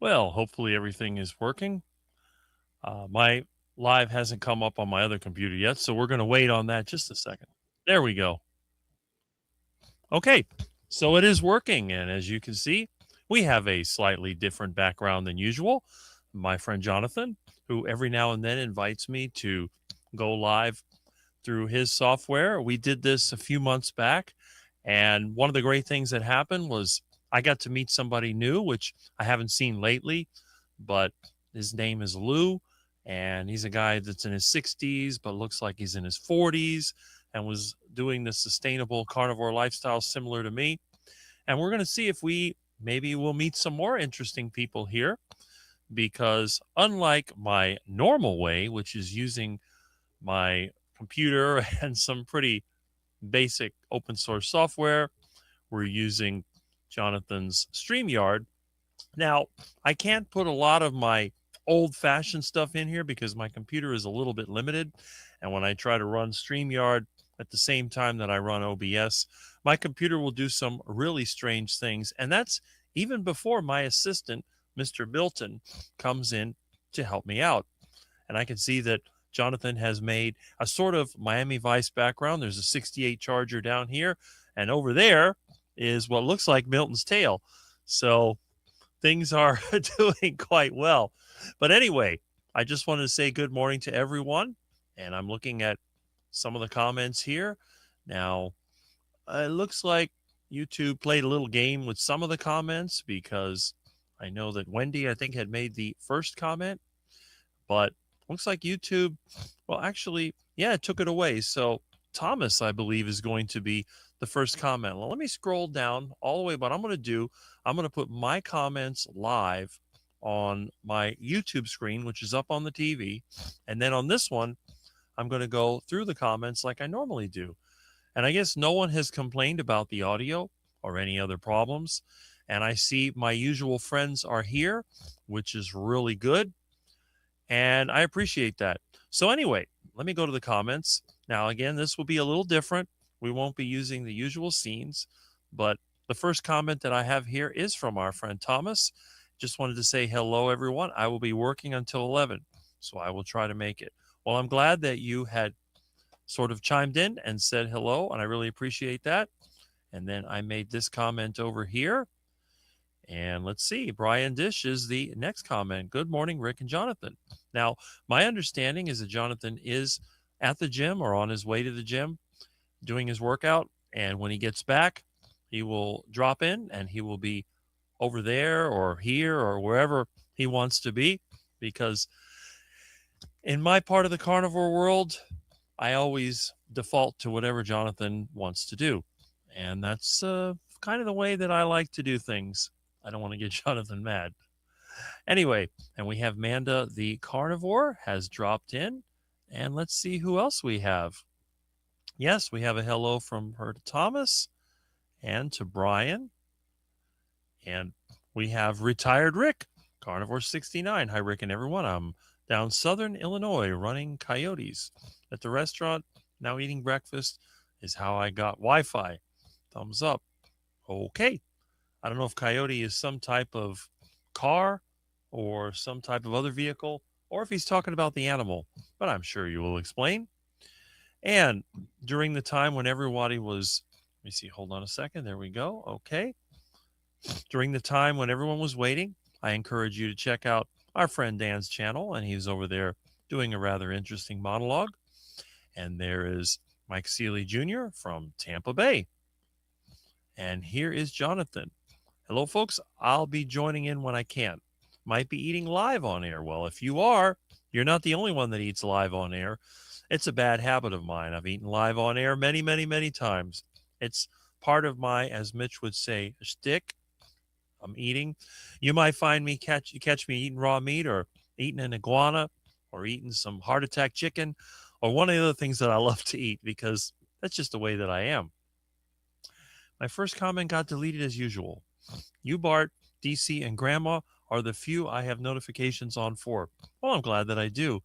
Well, hopefully everything is working. My live hasn't come up on my other computer yet, so we're going to wait on that just a second. There we go. Okay, so it is working. And as you can see, we have a slightly different background than usual. My friend Jonathan, who every now and then invites me to go live through his software. We did this a few months back. And one of the great things that happened was I got to meet somebody new, which I haven't seen lately, but his name is Lou. And he's a guy that's in his 60s, but looks like he's in his 40s and was doing the sustainable carnivore lifestyle similar to me. And we're going to see if we maybe we'll meet some more interesting people here because unlike my normal way, which is using my computer and some pretty basic open source software. We're using Jonathan's StreamYard. Now, I can't put a lot of my old fashioned stuff in here because my computer is a little bit limited. And when I try to run StreamYard at the same time that I run OBS, my computer will do some really strange things. And that's even before my assistant, Mr. Milton, comes in to help me out. And I can see that Jonathan has made a sort of Miami Vice background. There's a 68 Charger down here, and over there is what looks like Milton's tail. So things are doing quite well. But anyway, I just wanted to say good morning to everyone. And I'm looking at some of the comments here. Now, it looks like YouTube played a little game with some of the comments because I know that Wendy, I think, had made the first comment, but looks like YouTube, well, actually, yeah, it took it away. So Thomas, I believe, is going to be the first comment. Well, let me scroll down all the way. What I'm going to do, I'm going to put my comments live on my YouTube screen, which is up on the TV. And then on this one, I'm going to go through the comments like I normally do. And I guess no one has complained about the audio or any other problems. And I see my usual friends are here, which is really good. And I appreciate that. So, anyway, let me go to the comments. Now, again, this will be a little different. We won't be using the usual scenes, but the first comment that I have here is from our friend Thomas. Just wanted to say hello, everyone. I will be working until 11, so I will try to make it. Well, I'm glad that you had sort of chimed in and said hello, and I really appreciate that. And then I made this comment over here. And let's see, Brian Dish is the next comment. Good morning, Rick and Jonathan. Now, my understanding is that Jonathan is at the gym or on his way to the gym doing his workout. And when he gets back, he will drop in and he will be over there or here or wherever he wants to be. Because in my part of the carnivore world, I always default to whatever Jonathan wants to do. And that's kind of the way that I like to do things. I don't want to get Jonathan mad. Anyway, and we have Manda the carnivore has dropped in. And let's see who else we have. Yes, we have a hello from her to Thomas and to Brian. And we have retired Rick, Carnivore 69. Hi, Rick and everyone. I'm down southern Illinois running coyotes at the restaurant. Now eating breakfast is how I got Wi Fi. Thumbs up. Okay. I don't know if coyote is some type of car or some type of other vehicle, or if he's talking about the animal, but I'm sure you will explain. And during the time when everybody was, let me see, hold on a second. There we go. Okay. During the time when everyone was waiting, I encourage you to check out our friend Dan's channel, and he's over there doing a rather interesting monologue. And there is Mike Seeley Jr. from Tampa Bay. And here is Jonathan. Hello, folks. I'll be joining in when I can. Might be eating live on air. Well, if you are, you're not the only one that eats live on air. It's a bad habit of mine. I've eaten live on air many, many, many times. It's part of my, as Mitch would say, shtick. I'm eating. You might find me catch me eating raw meat or eating an iguana or eating some heart attack chicken or one of the other things that I love to eat because that's just the way that I am. My first comment got deleted as usual. You, Bart, DC, and Grandma are the few I have notifications on for. Well, I'm glad that I do.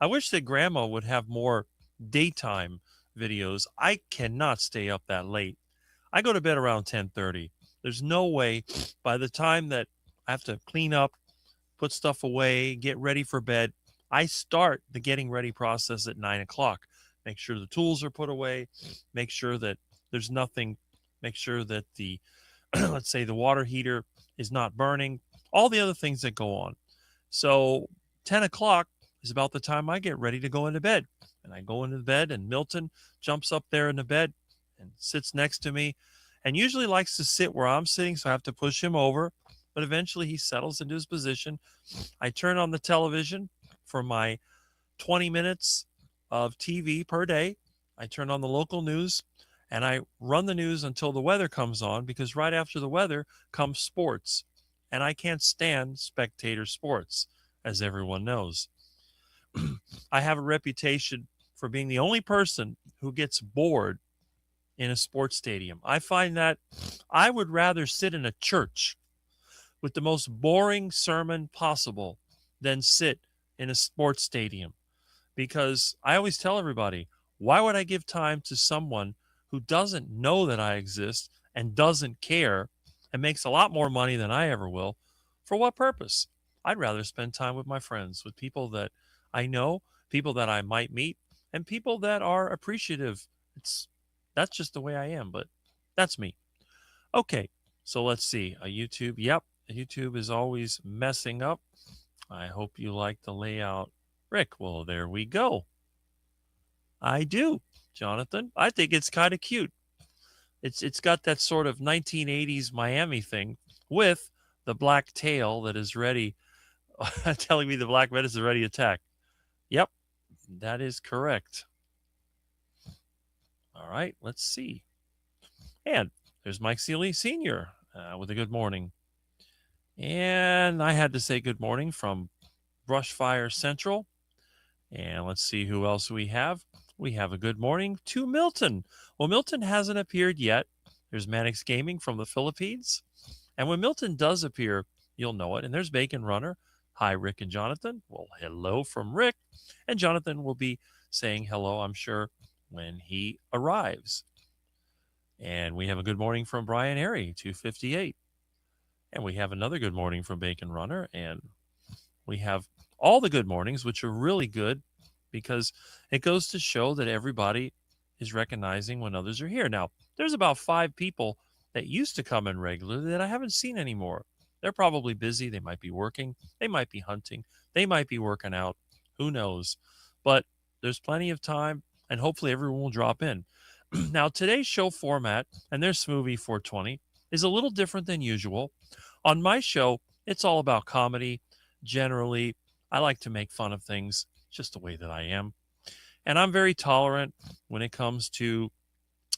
I wish that Grandma would have more daytime videos. I cannot stay up that late. I go to bed around 10:30. There's no way by the time that I have to clean up put stuff away, get ready for bed. I start the getting ready process at 9 o'clock. Make sure the tools are put away, make sure that there's nothing, make sure that the, let's say, the water heater is not burning, all the other things that go on. So 10 o'clock is about the time I get ready to go into bed. And I go into bed, and Milton jumps up there in the bed and sits next to me and usually likes to sit where I'm sitting. So I have to push him over. But eventually he settles into his position. I turn on the television for my 20 minutes of TV per day. I turn on the local news and I run the news until the weather comes on, because right after the weather comes sports. And I can't stand spectator sports, as everyone knows. I have a reputation for being the only person who gets bored in a sports stadium. I find that I would rather sit in a church with the most boring sermon possible than sit in a sports stadium, because I always tell everybody, why would I give time to someone who doesn't know that I exist and doesn't care and makes a lot more money than I ever will? For what purpose? I'd rather spend time with my friends, with people that I know, people that I might meet, and people that are appreciative. That's just the way I am, but that's me. Okay, so let's see. A YouTube. Yep, YouTube is always messing up. I hope you like the layout, Rick. Well, there we go. I do, Jonathan. I think it's kind of cute. It's got that sort of 1980s Miami thing with the black tail that is ready, telling me the black menace is ready to attack. Yep, that is correct. All right, let's see. And there's Mike Seeley Sr. With a good morning. And I had to say good morning from Brushfire Central. And let's see who else we have. We have a good morning to Milton. Well, Milton hasn't appeared yet. There's Mannix Gaming from the Philippines. And when Milton does appear, you'll know it. And there's Bacon Runner. Hi, Rick and Jonathan. Well, hello from Rick. And Jonathan will be saying hello, I'm sure, when he arrives. And we have a good morning from Brian Airy, 258. And we have another good morning from Bacon Runner. And we have all the good mornings, which are really good because it goes to show that everybody is recognizing when others are here. Now, there's about 5 people that used to come in regularly that I haven't seen anymore. They're probably busy. They might be working. They might be hunting. They might be working out. Who knows? But there's plenty of time, and hopefully everyone will drop in. Now, today's show format, and there's Smoothie 420, is a little different than usual. On my show, it's all about comedy. Generally, I like to make fun of things, just the way that I am. And I'm very tolerant when it comes to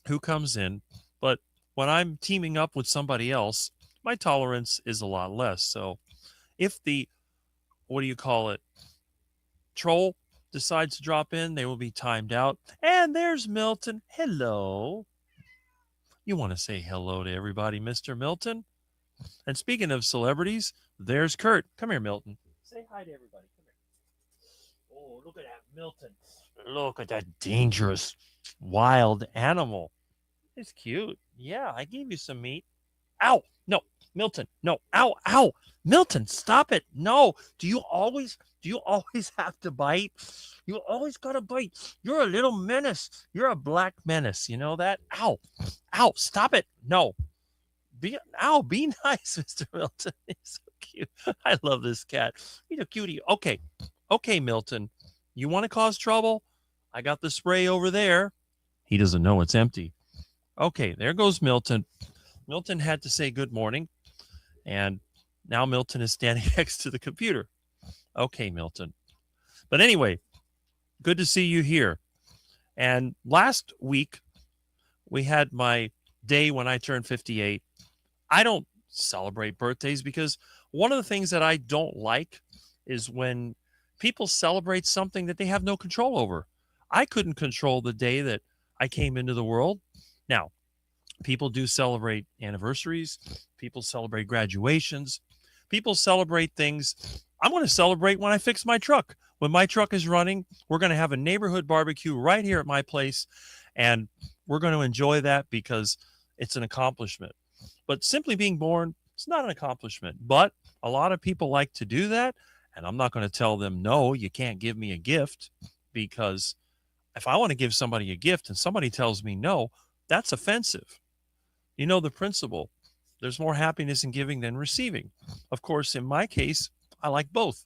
who comes in. But when I'm teaming up with somebody else, my tolerance is a lot less. So if the, troll decides to drop in, they will be timed out. And there's Milton. Hello. You want to say hello to everybody, Mr. Milton? And speaking of celebrities, there's Kurt. Come here, Milton. Say hi to everybody. Come here. Oh, look at that, Milton. Look at that dangerous, wild animal. It's cute. Yeah, I gave you some meat. Ow. No, Milton. No. Ow, ow. Milton, stop it. No. Do you always have to bite? You always got to bite. You're a little menace. You're a black menace. You know that? Ow. Ow. Stop it. No. Be nice, Mr. Milton. He's so cute. I love this cat. He's a cutie. Okay, Milton. You want to cause trouble? I got the spray over there. He doesn't know it's empty. Okay, there goes Milton. Milton had to say good morning, and now Milton is standing next to the computer. Okay, Milton. But anyway, good to see you here. And last week, we had my day when I turned 58. I don't celebrate birthdays because one of the things that I don't like is when people celebrate something that they have no control over. I couldn't control the day that I came into the world. Now, people do celebrate anniversaries. People celebrate graduations. People celebrate things. I'm going to celebrate when I fix my truck. When my truck is running, we're going to have a neighborhood barbecue right here at my place, and we're going to enjoy that because it's an accomplishment. But simply being born, It's not an accomplishment, but a lot of people like to do that. And I'm not going to tell them, no, you can't give me a gift, because if I want to give somebody a gift and somebody tells me no, that's offensive. You know the principle. There's more happiness in giving than receiving. Of course, in my case, I like both.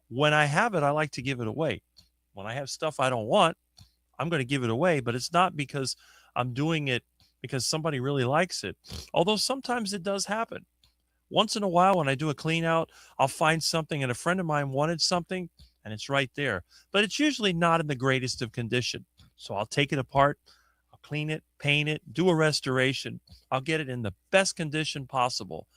When I have it, I like to give it away. When I have stuff I don't want, I'm going to give it away, but it's not because I'm doing it because somebody really likes it. Although sometimes it does happen. Once in a while, when I do a clean out, I'll find something, and a friend of mine wanted something, and it's right there. But it's usually not in the greatest of condition. So I'll take it apart, I'll clean it, paint it, do a restoration. I'll get it in the best condition possible.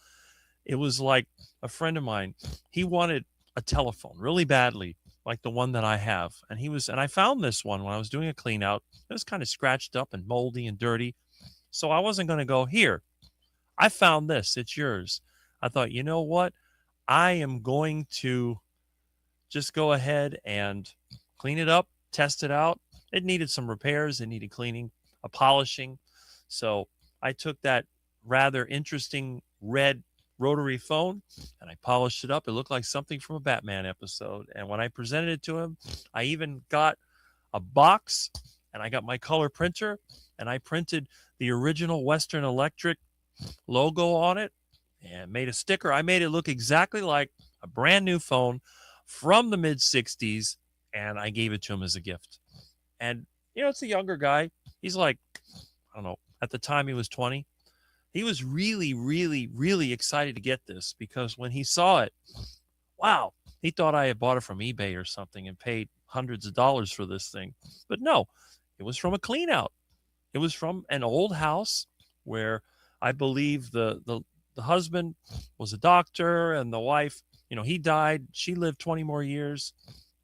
It was like a friend of mine, he wanted a telephone really badly, like the one that I have. And I found this one when I was doing a clean out. It was kind of scratched up and moldy and dirty. So I wasn't going to go, here, I found this, it's yours. I thought, you know what? I am going to just go ahead and clean it up, test it out. It needed some repairs, it needed cleaning, a polishing. So I took that rather interesting red rotary phone and I polished it up. It looked like something from a Batman episode. And when I presented it to him, I even got a box and I got my color printer and I printed the original Western Electric logo on it and made a sticker. I made it look exactly like a brand new phone from the mid 60s, and I gave it to him as a gift. And, it's a younger guy. He's like, I don't know, at the time he was 20. He was really, really, really excited to get this because when he saw it, wow, he thought I had bought it from eBay or something and paid hundreds of dollars for this thing. But no, it was from a clean out. It was from an old house where I believe the husband was a doctor and the wife, he died. She lived 20 more years.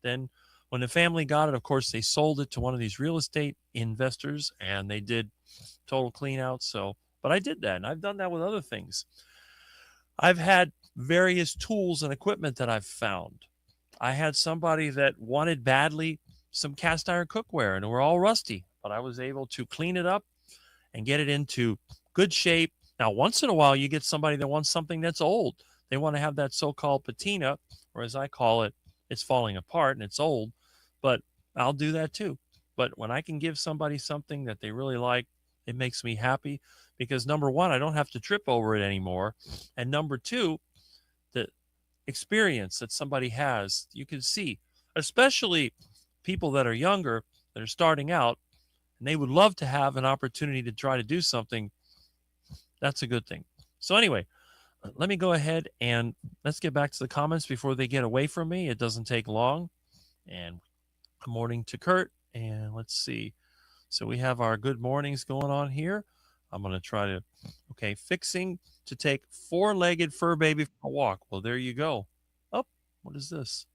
Then when the family got it, of course, they sold it to one of these real estate investors and they did total clean out. So, but I did that and I've done that with other things. I've had various tools and equipment that I've found. I had somebody that wanted badly some cast iron cookware and we're all rusty, but I was able to clean it up and get it into good shape. Now, once in a while, you get somebody that wants something that's old. They want to have that so-called patina, or as I call it, it's falling apart and it's old, but I'll do that too. But when I can give somebody something that they really like, it makes me happy because number one, I don't have to trip over it anymore. And number two, the experience that somebody has, you can see, especially people that are younger, that are starting out, and they would love to have an opportunity to try to do something. That's a good thing. So anyway, let me go ahead and let's get back to the comments before they get away from me. It doesn't take long. And good morning to Kurt. And let's see. So we have our good mornings going on here. I'm going to try to, fixing to take four-legged fur baby for a walk. Well, there you go. Oh, what is this?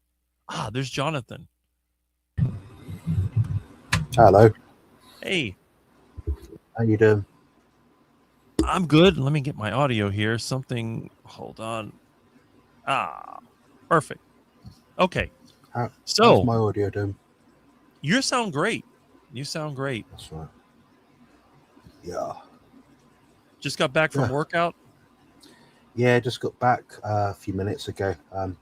There's Jonathan. Hello. Hey. How you doing? I'm good. Let me get my audio here. Hold on. Perfect. Okay. How's my audio doing? You sound great. That's right. Yeah. Just got back from workout? Yeah, just got back a few minutes ago. I'm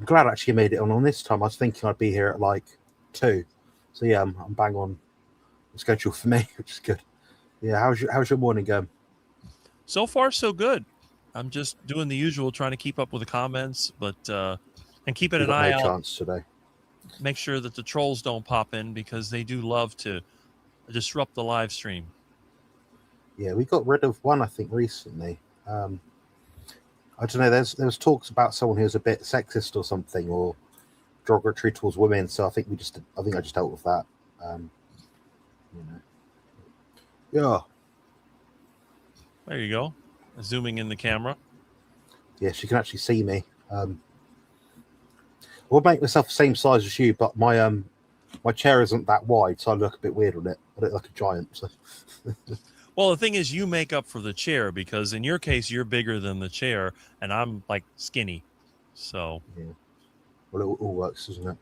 glad I actually made it on this time. I was thinking I'd be here at like 2. So yeah, I'm bang on the schedule for me, which is good. Yeah, how's your morning going? So far, so good. I'm just doing the usual, trying to keep up with the comments, but and keeping an eye out. Chance today. Make sure that the trolls don't pop in because they do love to disrupt the live stream. Yeah, we got rid of one, I think, recently. I don't know. There was talks about someone who was a bit sexist or something, or derogatory towards women. So I think I just dealt with that. Yeah. There you go. Zooming in the camera. Yes, you can actually see me. I'll make myself the same size as you, but my chair isn't that wide, so I look a bit weird on it. I look like a giant. So. Well, the thing is, you make up for the chair because in your case, you're bigger than the chair, and I'm like skinny. So. Yeah. Well, it all works, doesn't it?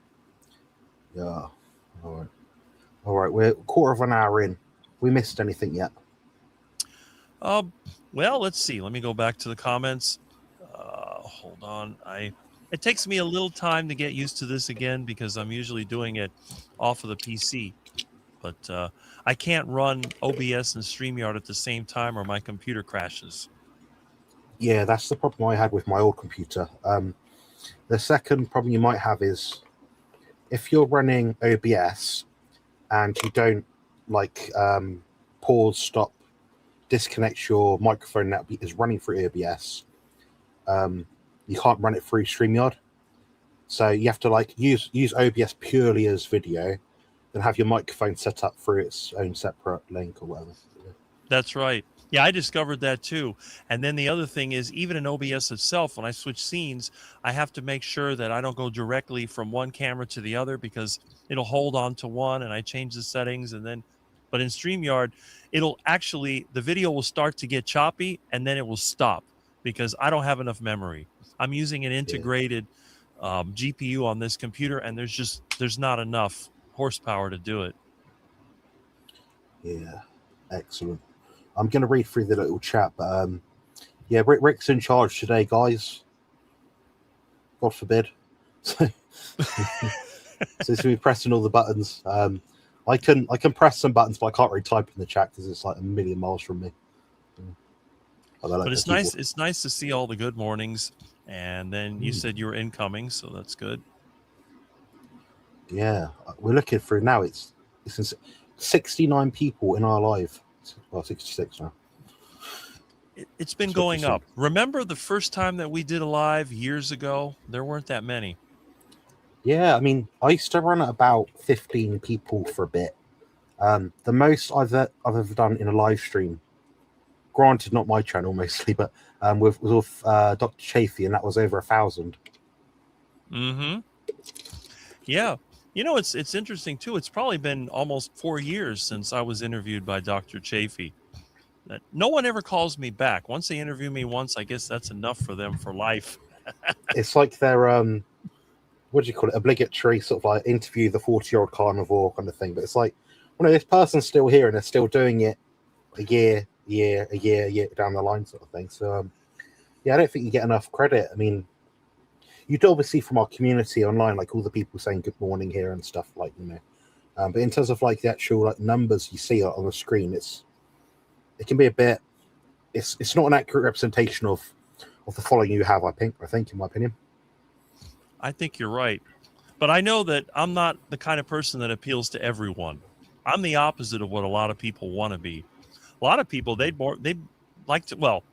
Yeah. All right. We're a quarter of an hour in. We missed anything yet? Well, let's see. Let me go back to the comments. hold on. It takes me a little time to get used to this again because I'm usually doing it off of the PC. But I can't run OBS and StreamYard at the same time or my computer crashes. Yeah, that's the problem I had with my old computer. The second problem you might have is if you're running OBS and you don't pause, stop, disconnect your microphone that is running through OBS, you can't run it through StreamYard. So you have to use OBS purely as video, then have your microphone set up through its own separate link or whatever. That's right. Yeah, I discovered that too. And then the other thing is, even in OBS itself, when I switch scenes, I have to make sure that I don't go directly from one camera to the other because it'll hold on to one and I change the settings. But in StreamYard, the video will start to get choppy and then it will stop because I don't have enough memory. I'm using an integrated GPU on this computer and there's not enough horsepower to do it. Yeah, excellent. I'm going to read through the little chat, but Rick's in charge today, guys. God forbid. So he's be pressing all the buttons. I can press some buttons, but I can't really type in the chat because it's like a million miles from me. But it's nice. It's nice to see all the good mornings, and then you said you were incoming, so that's good. Yeah, we're looking through now. It's 69 people in our live. Well, 66 now. It's been going up. Remember the first time that we did a live years ago? There weren't that many. Yeah, I mean, I used to run at about 15 people for a bit. The most I've ever done in a live stream, granted not my channel mostly, but was with Dr. Chafee, and that was over 1,000. Mm-hmm. Yeah. You know, it's interesting, too. It's probably been almost 4 years since I was interviewed by Dr. Chafee. No one ever calls me back. Once they interview me once, I guess that's enough for them for life. It's like their, what do you call it, obligatory sort of like interview the 40-year-old carnivore kind of thing. But it's like, this person's still here and they're still doing it a year down the line sort of thing. So, I don't think you get enough credit. I mean, you'd obviously from our community online, like all the people saying good morning here and stuff, but in terms of like the actual numbers you see on the screen, it can be a bit, it's not an accurate representation of the following you have, I think in my opinion. I think you're right, but I know that I'm not the kind of person that appeals to everyone. I'm the opposite of what a lot of people want to be. A lot of people, they'd like to, well,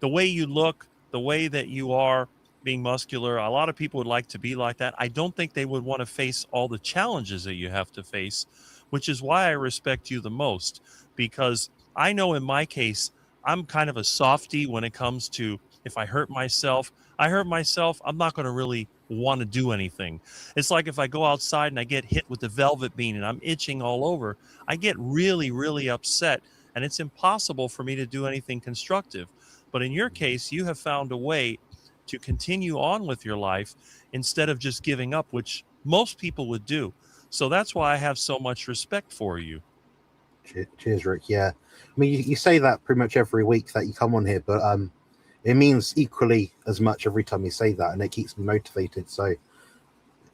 the way you look, the way that you are, being muscular, a lot of people would like to be like that. I don't think they would want to face all the challenges that you have to face, which is why I respect you the most, because I know in my case, I'm kind of a softie when it comes to if I hurt myself, I'm not going to really want to do anything. It's like if I go outside and I get hit with the velvet bean and I'm itching all over, I get really, really upset and it's impossible for me to do anything constructive. But in your case, you have found a way to continue on with your life instead of just giving up, which most people would do. So that's why I have so much respect for you. Cheers, Rick. Yeah. I mean, you say that pretty much every week that you come on here, but it means equally as much every time you say that, and it keeps me motivated. So,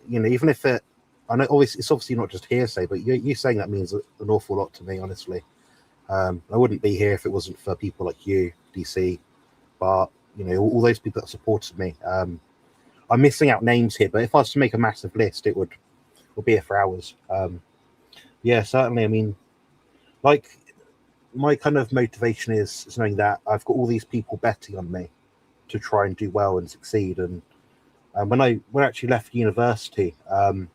even if I know it's obviously not just hearsay, but you saying that means an awful lot to me, honestly. I wouldn't be here if it wasn't for people like you, DC, Bart, all those people that supported me. I'm missing out names here, but if I was to make a massive list, we'll be here for hours. Yeah, certainly. I mean, like, my kind of motivation is knowing that I've got all these people betting on me to try and do well and succeed. And when I actually left university, I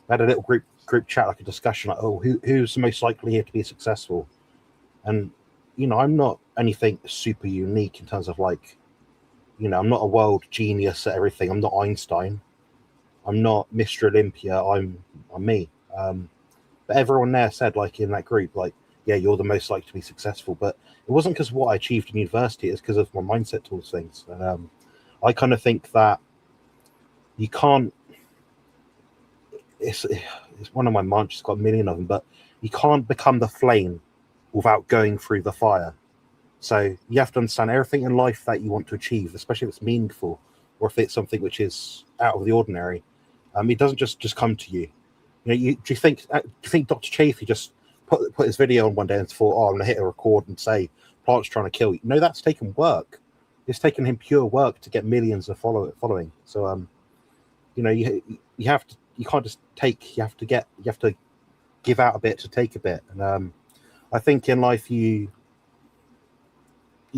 had a little group chat, like a discussion, like, who's the most likely here to be successful? And I'm not anything super unique in terms of I'm not a world genius at everything. I'm not Einstein. I'm not Mr. Olympia. I'm me. But everyone there said, in that group, yeah, you're the most likely to be successful. But it wasn't because of what I achieved in university. It's because of my mindset towards things. And I kind of think that you can't. It's one of my mantras. It's got a million of them, but you can't become the flame without going through the fire. So you have to understand everything in life that you want to achieve, especially if it's meaningful. or if it's something which is out of the ordinary, it doesn't just come to you. Do you think Dr. Chafee just put his video on one day and thought, oh, I'm gonna hit a record and say plants trying to kill you? No, that's taken work. It's taken him pure work to get millions of following. So you have to, you can't just take, you have to give out a bit to take a bit. And I think in life you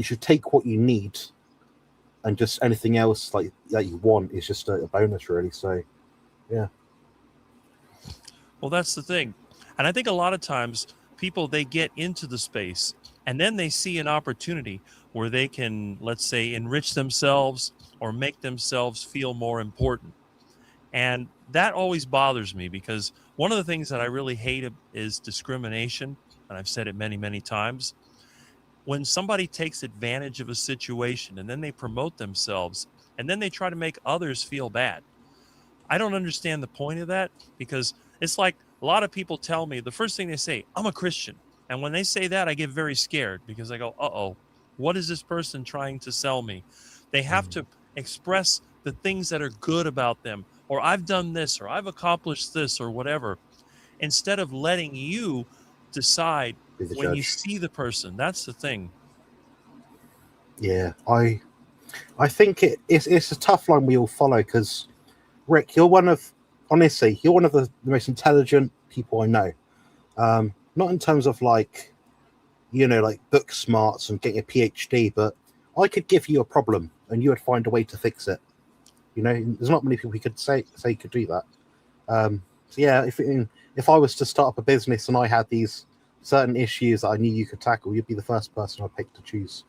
should take what you need, and just anything else like that you want is just a bonus, really. So yeah. Well, that's the thing. And I think a lot of times people, they get into the space and then they see an opportunity where they can, let's say, enrich themselves or make themselves feel more important. And that always bothers me, because one of the things that I really hate is discrimination. And I've said it many, many times. When somebody takes advantage of a situation and then they promote themselves and then they try to make others feel bad. I don't understand the point of that, because it's like a lot of people tell me, the first thing they say, I'm a Christian. And when they say that, I get very scared, because I go, uh-oh, what is this person trying to sell me? They have to express the things that are good about them, or I've done this, or I've accomplished this, or whatever, instead of letting you decide when you see the person. That's the thing. Yeah, I think it's a tough line we all follow, because Rick, you're one of the most intelligent people I know. Not in terms of like book smarts and getting a PhD, but I could give you a problem and you would find a way to fix it. There's not many people who could say could do that. So yeah, if I was to start up a business and I had these certain issues that I knew you could tackle, you'd be the first person I'd pick to choose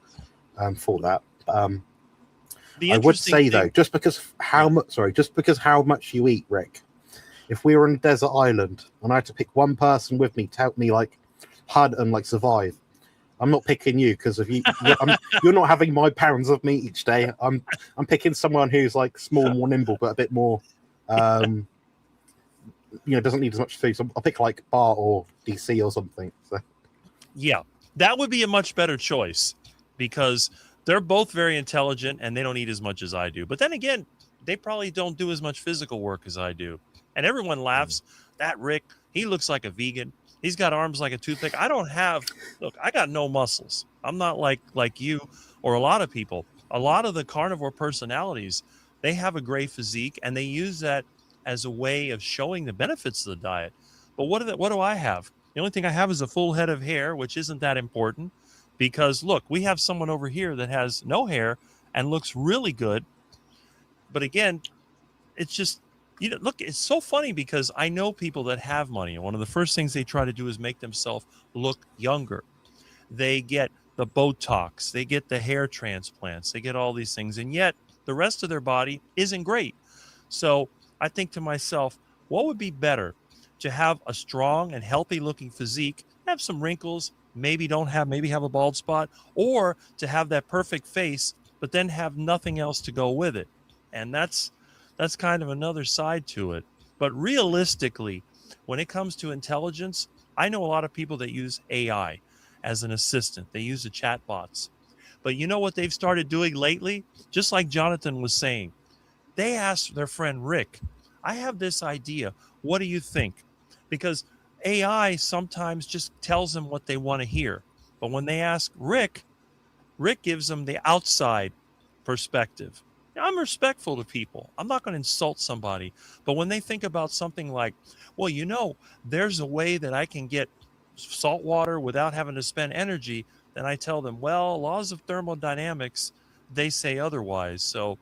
for that. I would say though, just because how much you eat, Rick. If we were on a desert island and I had to pick one person with me to help me like hunt and like survive, I'm not picking you because of you. You're not having my pounds of meat each day. I'm picking someone who's like small, more nimble, but a bit more, doesn't need as much food. So I'll pick like Bart or DC or something. So. Yeah, that would be a much better choice, because they're both very intelligent and they don't eat as much as I do. But then again, they probably don't do as much physical work as I do. And everyone laughs. That Rick, he looks like a vegan. He's got arms like a toothpick. I got no muscles. I'm not like you or a lot of people. A lot of the carnivore personalities, they have a great physique and they use that as a way of showing the benefits of the diet. But what do I have? The only thing I have is a full head of hair, which isn't that important, because look, we have someone over here that has no hair and looks really good. But again, it's just, look, it's so funny because I know people that have money, and one of the first things they try to do is make themselves look younger. They get the Botox, they get the hair transplants, they get all these things, and yet the rest of their body isn't great. So I think to myself, what would be better? To have a strong and healthy looking physique, have some wrinkles, maybe have a bald spot, or to have that perfect face, but then have nothing else to go with it. And that's kind of another side to it. But realistically, when it comes to intelligence, I know a lot of people that use AI as an assistant. They use the chatbots. But you know what they've started doing lately? Just like Jonathan was saying, they asked their friend Rick, I have this idea. What do you think? Because AI sometimes just tells them what they want to hear. But when they ask Rick gives them the outside perspective. Now, I'm respectful to people. I'm not going to insult somebody. But when they think about something like, well, there's a way that I can get salt water without having to spend energy, then I tell them, well, laws of thermodynamics, they say otherwise. So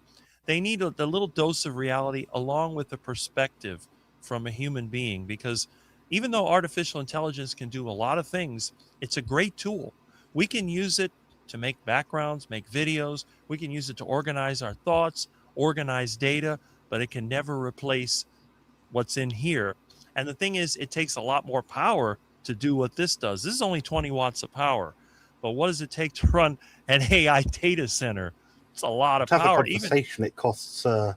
they need a little dose of reality along with the perspective from a human being, because even though artificial intelligence can do a lot of things, it's a great tool. We can use it to make backgrounds, make videos. We can use it to organize our thoughts, organize data, but it can never replace what's in here. And the thing is, it takes a lot more power to do what this does. This is only 20 watts of power. But what does it take to run an AI data center? It's a lot of power. To have a conversation, it costs a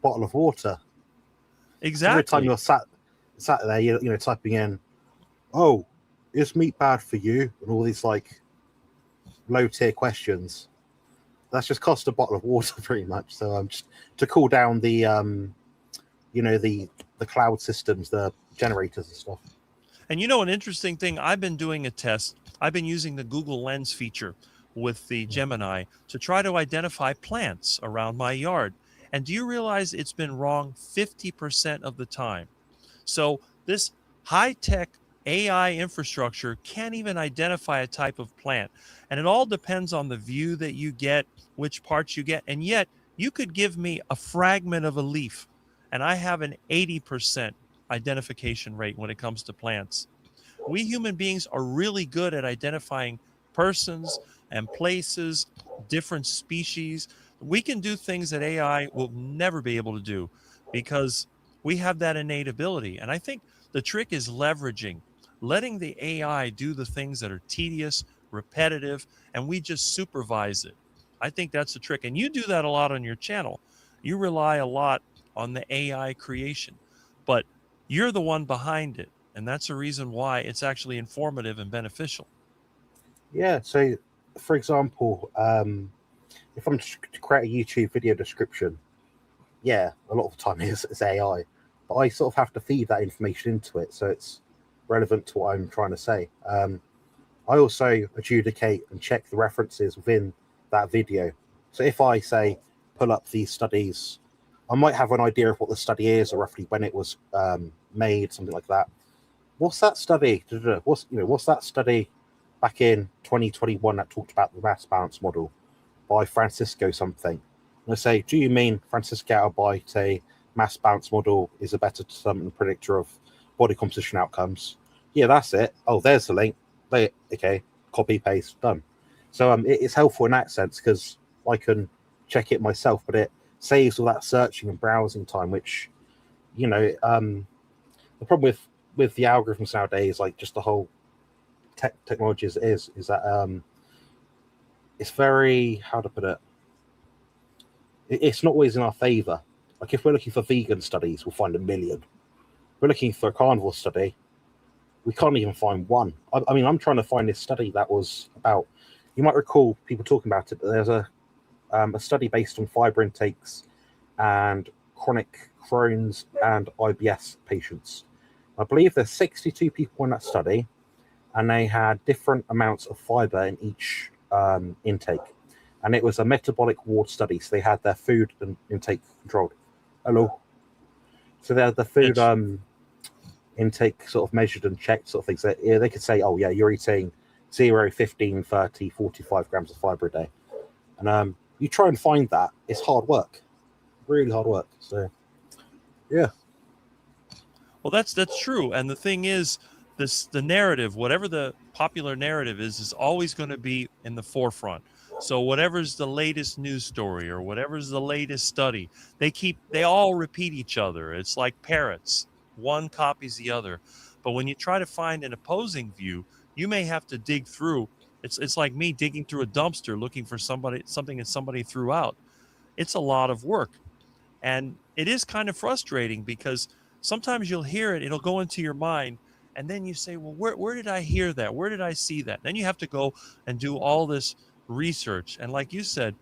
bottle of water. Exactly. Every time you're sat there, you're typing in, "Oh, is meat bad for you?" and all these like low tier questions. that's just cost a bottle of water pretty much. So just to cool down the the cloud systems, the generators and stuff. And an interesting thing, I've been doing a test. I've been using the Google Lens feature with the Gemini to try to identify plants around my yard. And do you realize it's been wrong 50% of the time? So this high-tech AI infrastructure can't even identify a type of plant. And it all depends on the view that you get, which parts you get. And yet you could give me a fragment of a leaf and I have an 80% identification rate when it comes to plants. We human beings are really good at identifying persons and places, different species. We can do things that AI will never be able to do because we have that innate ability. And I think the trick is letting the AI do the things that are tedious, repetitive, and we just supervise it. I think that's the trick. And you do that a lot on your channel. You rely a lot on the AI creation, but you're the one behind it. And that's the reason why it's actually informative and beneficial. Yeah. So, for example, if I'm to create a YouTube video description, yeah, a lot of the time it's AI, but I sort of have to feed that information into it so it's relevant to what I'm trying to say. I also adjudicate and check the references within that video. So if I say pull up these studies, I might have an idea of what the study is or roughly when it was made, something like that. What's that study? What's that study back in 2021 that talked about the mass balance model by Francisco something? And I say, do you mean Francisco Albite mass balance model is a better determinant predictor of body composition outcomes? Yeah, that's it. Oh, there's the link. Okay, copy, paste, done. So it's helpful in that sense because I can check it myself, but it saves all that searching and browsing time, which, the problem with the algorithms nowadays, like just the whole technology as it is that it's very, how to put it, it's not always in our favor. Like if we're looking for vegan studies, we'll find a million. If we're looking for a carnivore study, we can't even find one. I mean, I'm trying to find this study that was about, you might recall people talking about it, but there's a study based on fiber intakes and chronic Crohn's and IBS patients. I believe there's 62 people in that study, and they had different amounts of fiber in each intake. And it was a metabolic ward study, so they had their food and intake controlled. Hello. So they had the food intake sort of measured and checked, sort of things. That, yeah, they could say, oh yeah, you're eating 0, 15, 30, 45 grams of fiber a day. And you try and find that, it's hard work. Really hard work. So yeah. Well, that's true. And the thing is, the narrative, whatever the popular narrative is always going to be in the forefront. So whatever's the latest news story or whatever's the latest study, they all repeat each other. It's like parrots. One copies the other. But when you try to find an opposing view, you may have to dig through. It's like me digging through a dumpster looking for something that somebody threw out. It's a lot of work. And it is kind of frustrating because sometimes you'll hear it, it'll go into your mind, and then you say, well, where did I hear that? Where did I see that? Then you have to go and do all this research. And like you said,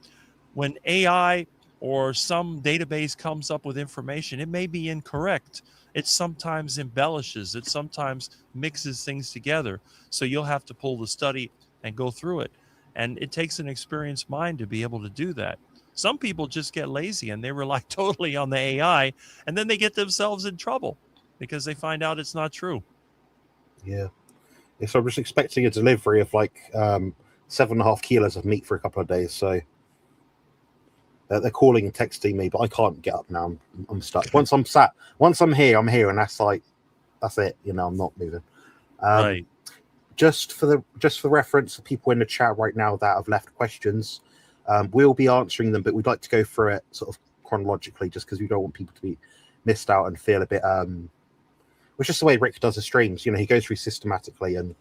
when AI or some database comes up with information, it may be incorrect. It sometimes embellishes, it sometimes mixes things together. So you'll have to pull the study and go through it. And it takes an experienced mind to be able to do that. Some people just get lazy and they rely totally on the AI, and then they get themselves in trouble because they find out it's not true. Yeah. So I'm just expecting a delivery of like 7.5 kilos of meat for a couple of days. So they're calling and texting me, but I can't get up now. I'm stuck. Once I'm here, and that's it. I'm not moving. Right. Just for reference, for people in the chat right now that have left questions, we'll be answering them, but we'd like to go through it sort of chronologically, just because we don't want people to be missed out and feel a bit. Which is the way Rick does his streams. He goes through systematically and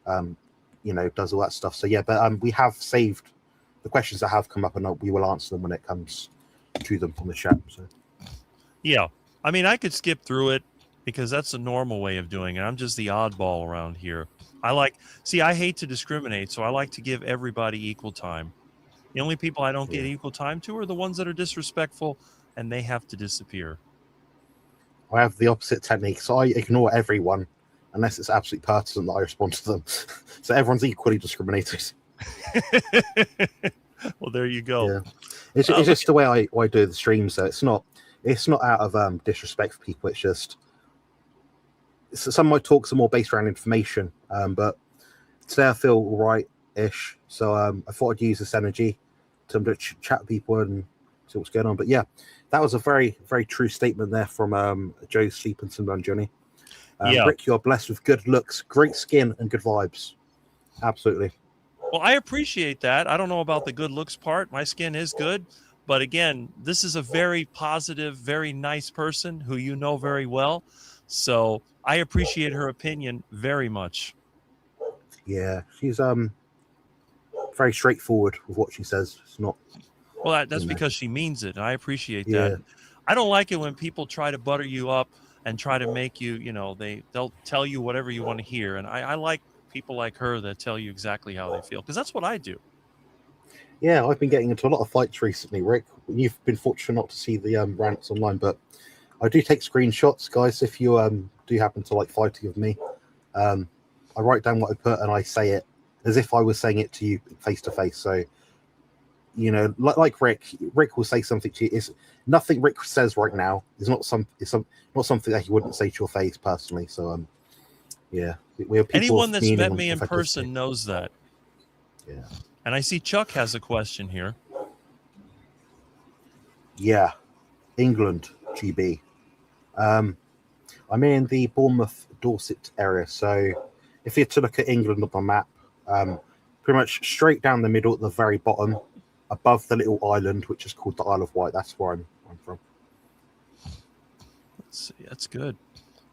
does all that stuff. So yeah, but we have saved the questions that have come up, and we will answer them when it comes to them from the chat. So yeah, I mean, I could skip through it because that's the normal way of doing it. I'm just the oddball around here. I hate to discriminate, so I like to give everybody equal time. The only people I don't get Yeah. equal time to are the ones that are disrespectful, and they have to disappear. I have the opposite technique, so I ignore everyone unless it's absolutely pertinent that I respond to them. So everyone's equally discriminated. Well, there you go. Yeah, it's just the way I do the stream. So it's not out of disrespect for people. It's just some of my talks are more based around information. But today I feel all right-ish, so I thought I'd use this energy to chat with people and see what's going on. But yeah, that was a very, very true statement there from Joe Sleepington and Johnny. Yeah. Rick, you're blessed with good looks, great skin, and good vibes. Absolutely. Well, I appreciate that. I don't know about the good looks part. My skin is good. But again, this is a very positive, very nice person who you know very well. So I appreciate her opinion very much. Yeah, she's very straightforward with what she says. It's not. Well, that's because she means it. And I appreciate Yeah. that. I don't like it when people try to butter you up and try to make you, they'll tell you whatever you want to hear. And I like people like her that tell you exactly how they feel, because that's what I do. Yeah, I've been getting into a lot of fights recently, Rick. You've been fortunate not to see the rants online, but I do take screenshots, guys. If you do happen to like fighting with me, I write down what I put and I say it as if I was saying it to you face to face. So, like Rick will say something to you. Is nothing Rick says right now is not something that he wouldn't say to your face personally. So, yeah, we have people. Anyone that's met me in person knows that. Yeah. And I see Chuck has a question here. Yeah, England, GB. I'm in the Bournemouth, Dorset area. So if you're to look at England on the map, pretty much straight down the middle at the very bottom, above the little island, which is called the Isle of Wight. That's where I'm from. Let's see, that's good.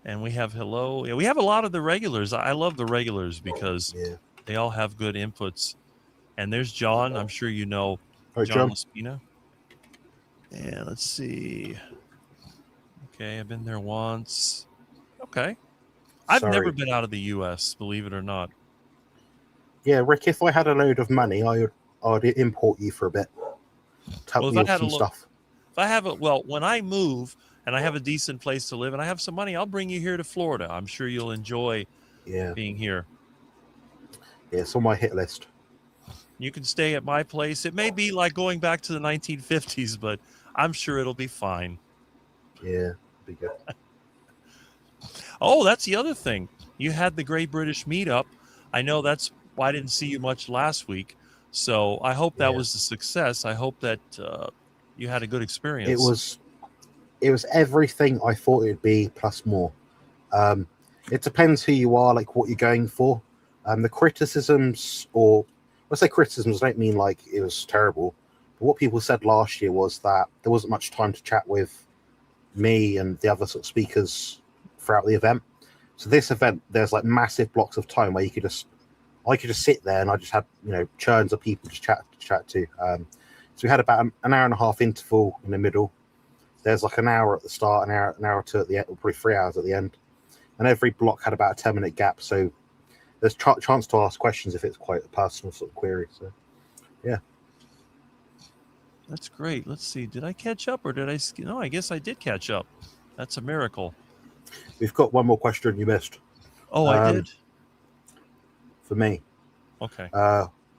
And we have hello. Yeah, we have a lot of the regulars. I love the regulars because they all have good inputs. And there's John. I'm sure you know John Laspina. And let's see. Okay, I've been there once. Okay. I've never been out of the U.S., believe it or not. Yeah, Rick, if I had a load of money, I'd import you for a bit. Help me with some stuff. If I have when I move and I have a decent place to live and I have some money, I'll bring you here to Florida. I'm sure you'll enjoy being here. Yeah, it's on my hit list. You can stay at my place. It may be like going back to the 1950s, but I'm sure it'll be fine. Yeah, be good. Oh, that's the other thing. You had the Great British Meetup. I know that's why I didn't see you much last week. So I hope that was a success. I hope that you had a good experience. It was everything I thought it'd be, plus more. It depends who you are, like what you're going for. The criticisms, or when I say criticisms, I don't mean like it was terrible. But what people said last year was that there wasn't much time to chat with me and the other sort of speakers throughout the event. So this event, there's like massive blocks of time where I could just sit there and I just had churns of people to chat to. So we had about an hour and a half interval in the middle. There's like an hour at the start, an hour or two at the end, or probably 3 hours at the end, and every block had about a 10-minute gap. So there's chance to ask questions if it's quite a personal sort of query. So yeah, that's great. Let's see, did I catch up or did I? No, I guess I did catch up. That's a miracle. We've got one more question you missed. Oh, I did. For me. Okay.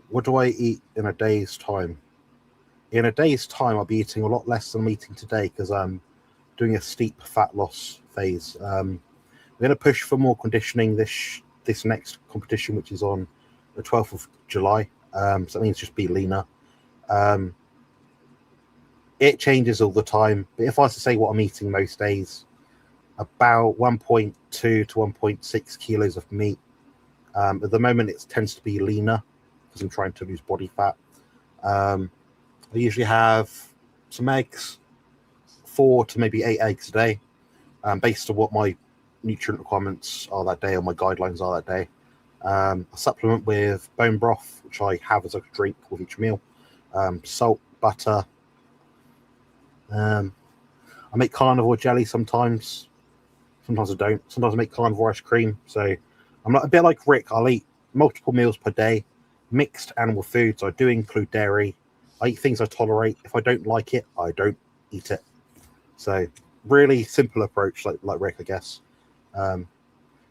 What do I eat in a day's time? In a day's time, I'll be eating a lot less than I'm eating today because I'm doing a steep fat loss phase. We're going to push for more conditioning this next competition, which is on the 12th of July. So that means just be leaner. It changes all the time. But if I was to say what I'm eating most days, about 1.2 to 1.6 kilos of meat. At the moment, it tends to be leaner because I'm trying to lose body fat. I usually have some eggs, 4 to maybe 8 eggs a day, based on what my nutrient requirements are that day or my guidelines are that day. A supplement with bone broth, which I have as a drink with each meal, salt, butter. I make carnivore jelly sometimes. Sometimes I don't. Sometimes I make carnivore ice cream. So I'm a bit like Rick. I'll eat multiple meals per day, mixed animal foods. I do include dairy, I eat things I tolerate. If I don't like it, I don't eat it. So really simple approach, like Rick, I guess.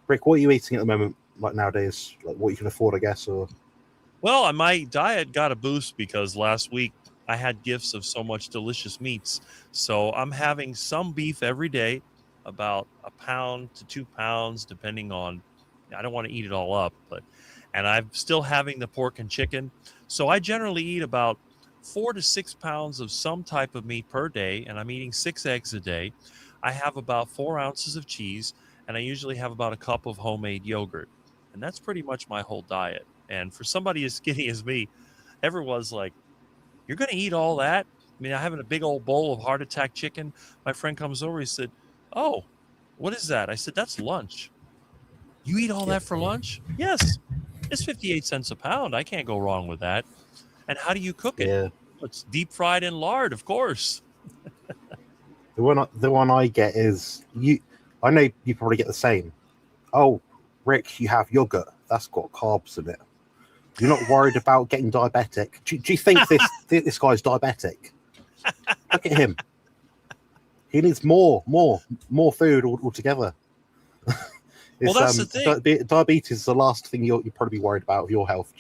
Rick, what are you eating at the moment, like nowadays? Like what you can afford, I guess, or Well, my diet got a boost because last week I had gifts of so much delicious meats. So I'm having some beef every day, about a pound to 2 pounds, depending on. I don't want to eat it all up, and I'm still having the pork and chicken. So I generally eat about 4 to 6 pounds of some type of meat per day, and I'm eating 6 eggs a day. I have about 4 ounces of cheese, and I usually have about a cup of homemade yogurt. And that's pretty much my whole diet. And for somebody as skinny as me, everyone's like, "You're going to eat all that?" I mean, I'm having a big old bowl of heart attack chicken. My friend comes over. He said, "Oh, what is that?" I said, "That's lunch." "You eat all yeah, that for lunch?" "Yes. It's 58 cents a pound. I can't go wrong with that." "And how do you cook it?" yeah. "It's deep fried in lard, of course." The one I get is you. I know you probably get the same. Oh, Rick, you have yogurt. That's got carbs in it. You're not worried about getting diabetic. Do you think this guy's diabetic? Look at him. He needs more food altogether. Well, It's that's the thing. diabetes is the last thing you're probably worried about with your health.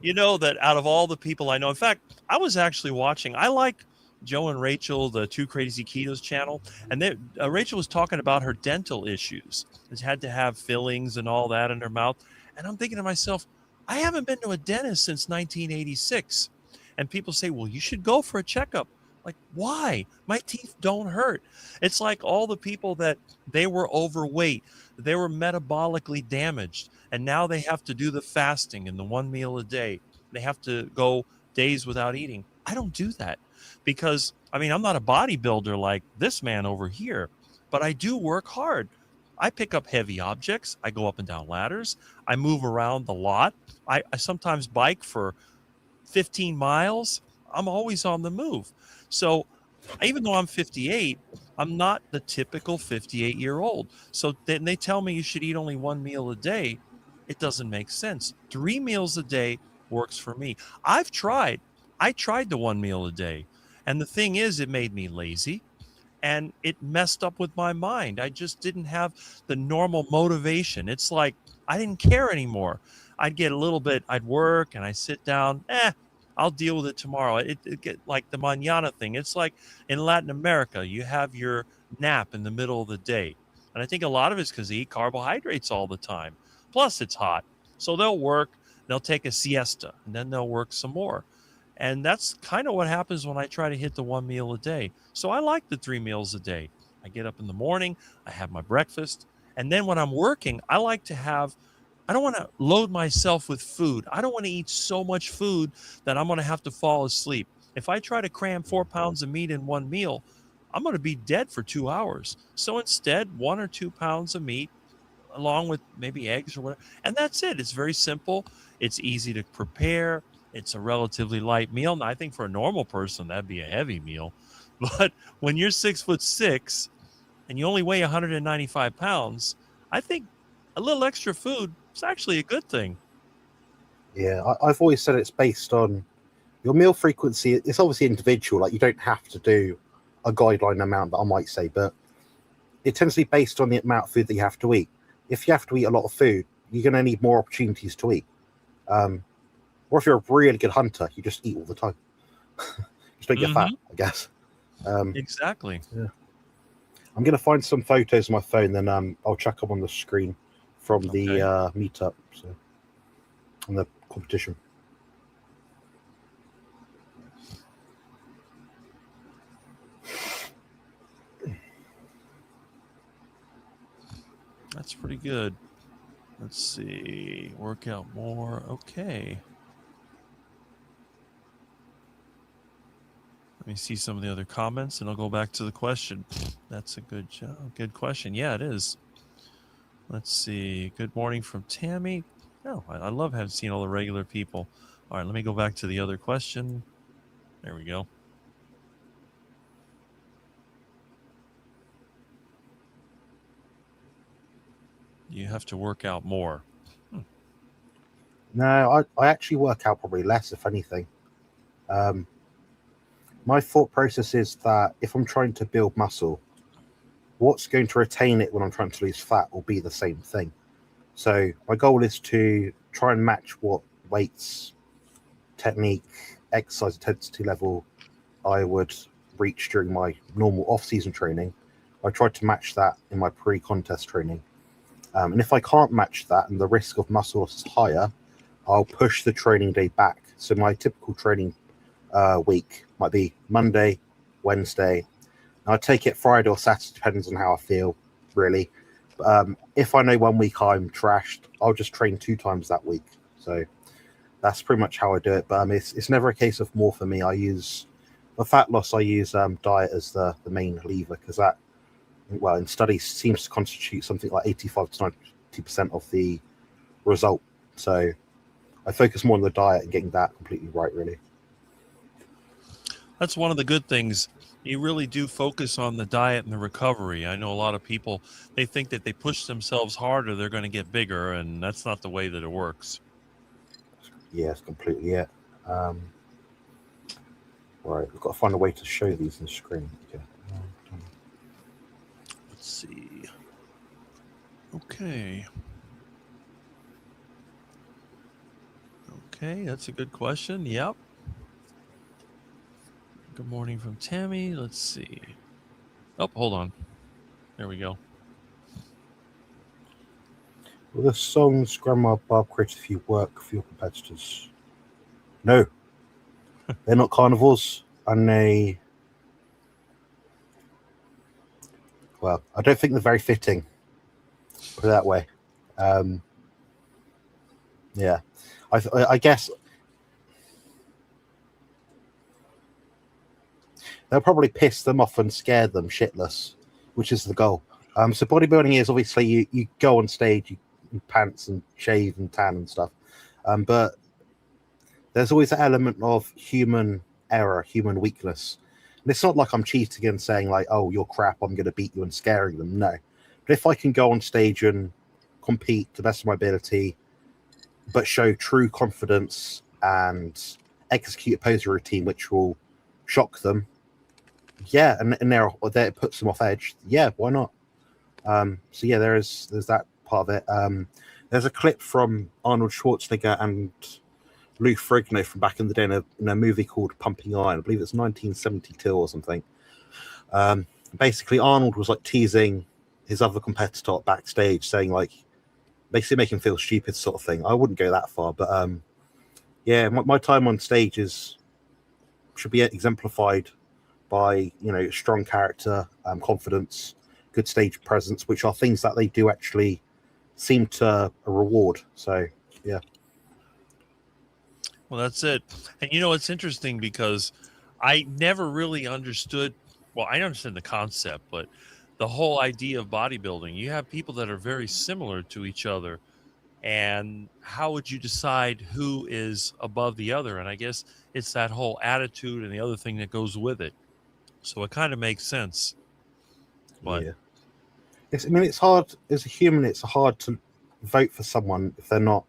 You know that out of all the people I know, in fact, I was actually watching. I like Joe and Rachel, the Two Crazy Ketos channel, and Rachel was talking about her dental issues. She had to have fillings and all that in her mouth, and I'm thinking to myself, I haven't been to a dentist since 1986. And people say, well, you should go for a checkup. Like, why? My teeth don't hurt. It's like all the people that they were overweight, they were metabolically damaged, and now they have to do the fasting and the one meal a day. They have to go days without eating. I don't do that because, I mean, I'm not a bodybuilder like this man over here, but I do work hard. I pick up heavy objects. I go up and down ladders. I move around a lot. I sometimes bike for 15 miles. I'm always on the move. So even though I'm 58, I'm not the typical 58-year-old. So then they tell me you should eat only one meal a day. It doesn't make sense. 3 meals a day works for me. I've tried. I tried the one meal a day. And the thing is, it made me lazy and it messed up with my mind. I just didn't have the normal motivation. It's like I didn't care anymore. I'd get a little bit, I'd work and I sit down, I'll deal with it tomorrow. It get like the mañana thing. It's like in Latin America, you have your nap in the middle of the day. And I think a lot of it's because they eat carbohydrates all the time. Plus, it's hot. So they'll work, they'll take a siesta, and then they'll work some more. And that's kind of what happens when I try to hit the one meal a day. So I like the 3 meals a day. I get up in the morning, I have my breakfast, and then when I'm working, I like to have, I don't want to load myself with food. I don't want to eat so much food that I'm going to have to fall asleep. If I try to cram 4 pounds of meat in one meal, I'm going to be dead for 2 hours. So instead, 1 or 2 pounds of meat along with maybe eggs or whatever. And that's it. It's very simple. It's easy to prepare. It's a relatively light meal. And I think for a normal person, that'd be a heavy meal. But when you're 6'6" and you only weigh 195 pounds, I think a little extra food is actually a good thing. Yeah, I've always said it's based on your meal frequency. It's obviously individual. Like you don't have to do a guideline amount that I might say, but it tends to be based on the amount of food that you have to eat. If you have to eat a lot of food, you're going to need more opportunities to eat. Or if you're a really good hunter, you just eat all the time. Just don't get fat, I guess. Exactly. Yeah. I'm going to find some photos on my phone, then I'll chuck them on the screen from the meetup, so on the competition. That's pretty good. Let's see. Work out more. Okay. Let me see some of the other comments and I'll go back to the question. That's a good job. Good question. Yeah, it is. Let's see. Good morning from Tammy. Oh, I love having seen all the regular people. All right, let me go back to the other question. There we go. You have to work out more. No, I actually work out probably less, if anything. my thought process is that if I'm trying to build muscle, what's going to retain it when I'm trying to lose fat will be the same thing. So my goal is to try and match what weights, technique, exercise intensity level I would reach during my normal off-season training. I tried to match that in my pre-contest training. And if I can't match that and the risk of muscle loss is higher, I'll push the training day back. So my typical training week might be Monday, Wednesday. I take it Friday or Saturday, depends on how I feel, really. If I know 1 week I'm trashed, I'll just train 2 times that week. So that's pretty much how I do it. But it's never a case of more for me. I use for fat loss. I use diet as the main lever, because that, well, in studies, seems to constitute something like 85 to 90% of the result. So I focus more on the diet and getting that completely right, really. That's one of the good things. You really do focus on the diet and the recovery. I know a lot of people, they think that they push themselves harder, they're going to get bigger, and that's not the way that it works. Yes, completely it. Right, we've got to find a way to show these on the screen. Okay. Let's see. Okay. Okay, that's a good question. Yep. Good morning from Tammy. Let's see. Oh, hold on. There we go. Well, the songs Grandma Bob created for you work for your competitors? No. They're not carnivores, and well, I don't think they're very fitting, put it that way. Yeah. I guess they'll probably piss them off and scare them shitless, which is the goal. So bodybuilding is obviously you go on stage, you pants and shave and tan and stuff, but there's always an element of human error, human weakness. And it's not like I'm cheating and saying like, oh, you're crap, I'm going to beat you, and scaring them. No. But if I can go on stage and compete to the best of my ability, but show true confidence and execute a pose routine which will shock them, yeah, and there it puts them off edge. Yeah, why not? So yeah, there's that part of it. There's a clip from Arnold Schwarzenegger and Lou Ferrigno from back in the day in a movie called Pumping Iron. I believe it's 1972 or something. Basically, Arnold was like teasing his other competitor backstage, saying like, basically make him feel stupid, sort of thing. I wouldn't go that far, but yeah, my time on stage should be exemplified by, you know, strong character, confidence, good stage presence, which are things that they do actually seem to reward. So yeah. Well, that's it. And you know, it's interesting because I never really understood. Well, I understand the concept, but the whole idea of bodybuilding, you have people that are very similar to each other. And how would you decide who is above the other? And I guess it's that whole attitude and the other thing that goes with it. So it kind of makes sense. But yeah. I mean, it's hard as a human. It's hard to vote for someone if they're not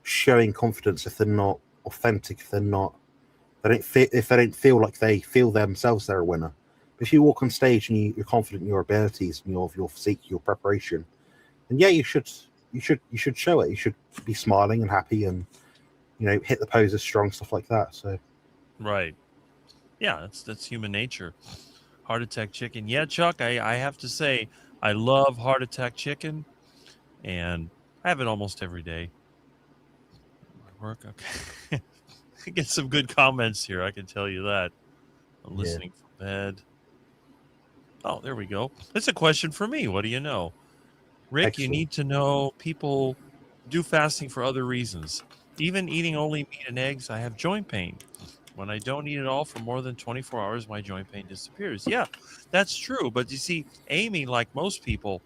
showing confidence, if they're not authentic, if they don't feel like they feel themselves they're a winner. But if you walk on stage and you're confident in your abilities and your physique, your preparation, then yeah, you should show it. You should be smiling and happy, and you know, hit the poses strong, stuff like that. So right. Yeah, that's human nature. Heart Attack Chicken. Yeah, Chuck, I have to say, I love Heart Attack Chicken, and I have it almost every day. My work, okay. I get some good comments here, I can tell you that. I'm listening from bed. Oh, there we go. That's a question for me. What do you know? Rick, excellent. You need to know people do fasting for other reasons. Even eating only meat and eggs, I have joint pain. When I don't eat at all for more than 24 hours, my joint pain disappears. Yeah, that's true. But you see, Amy, like most people,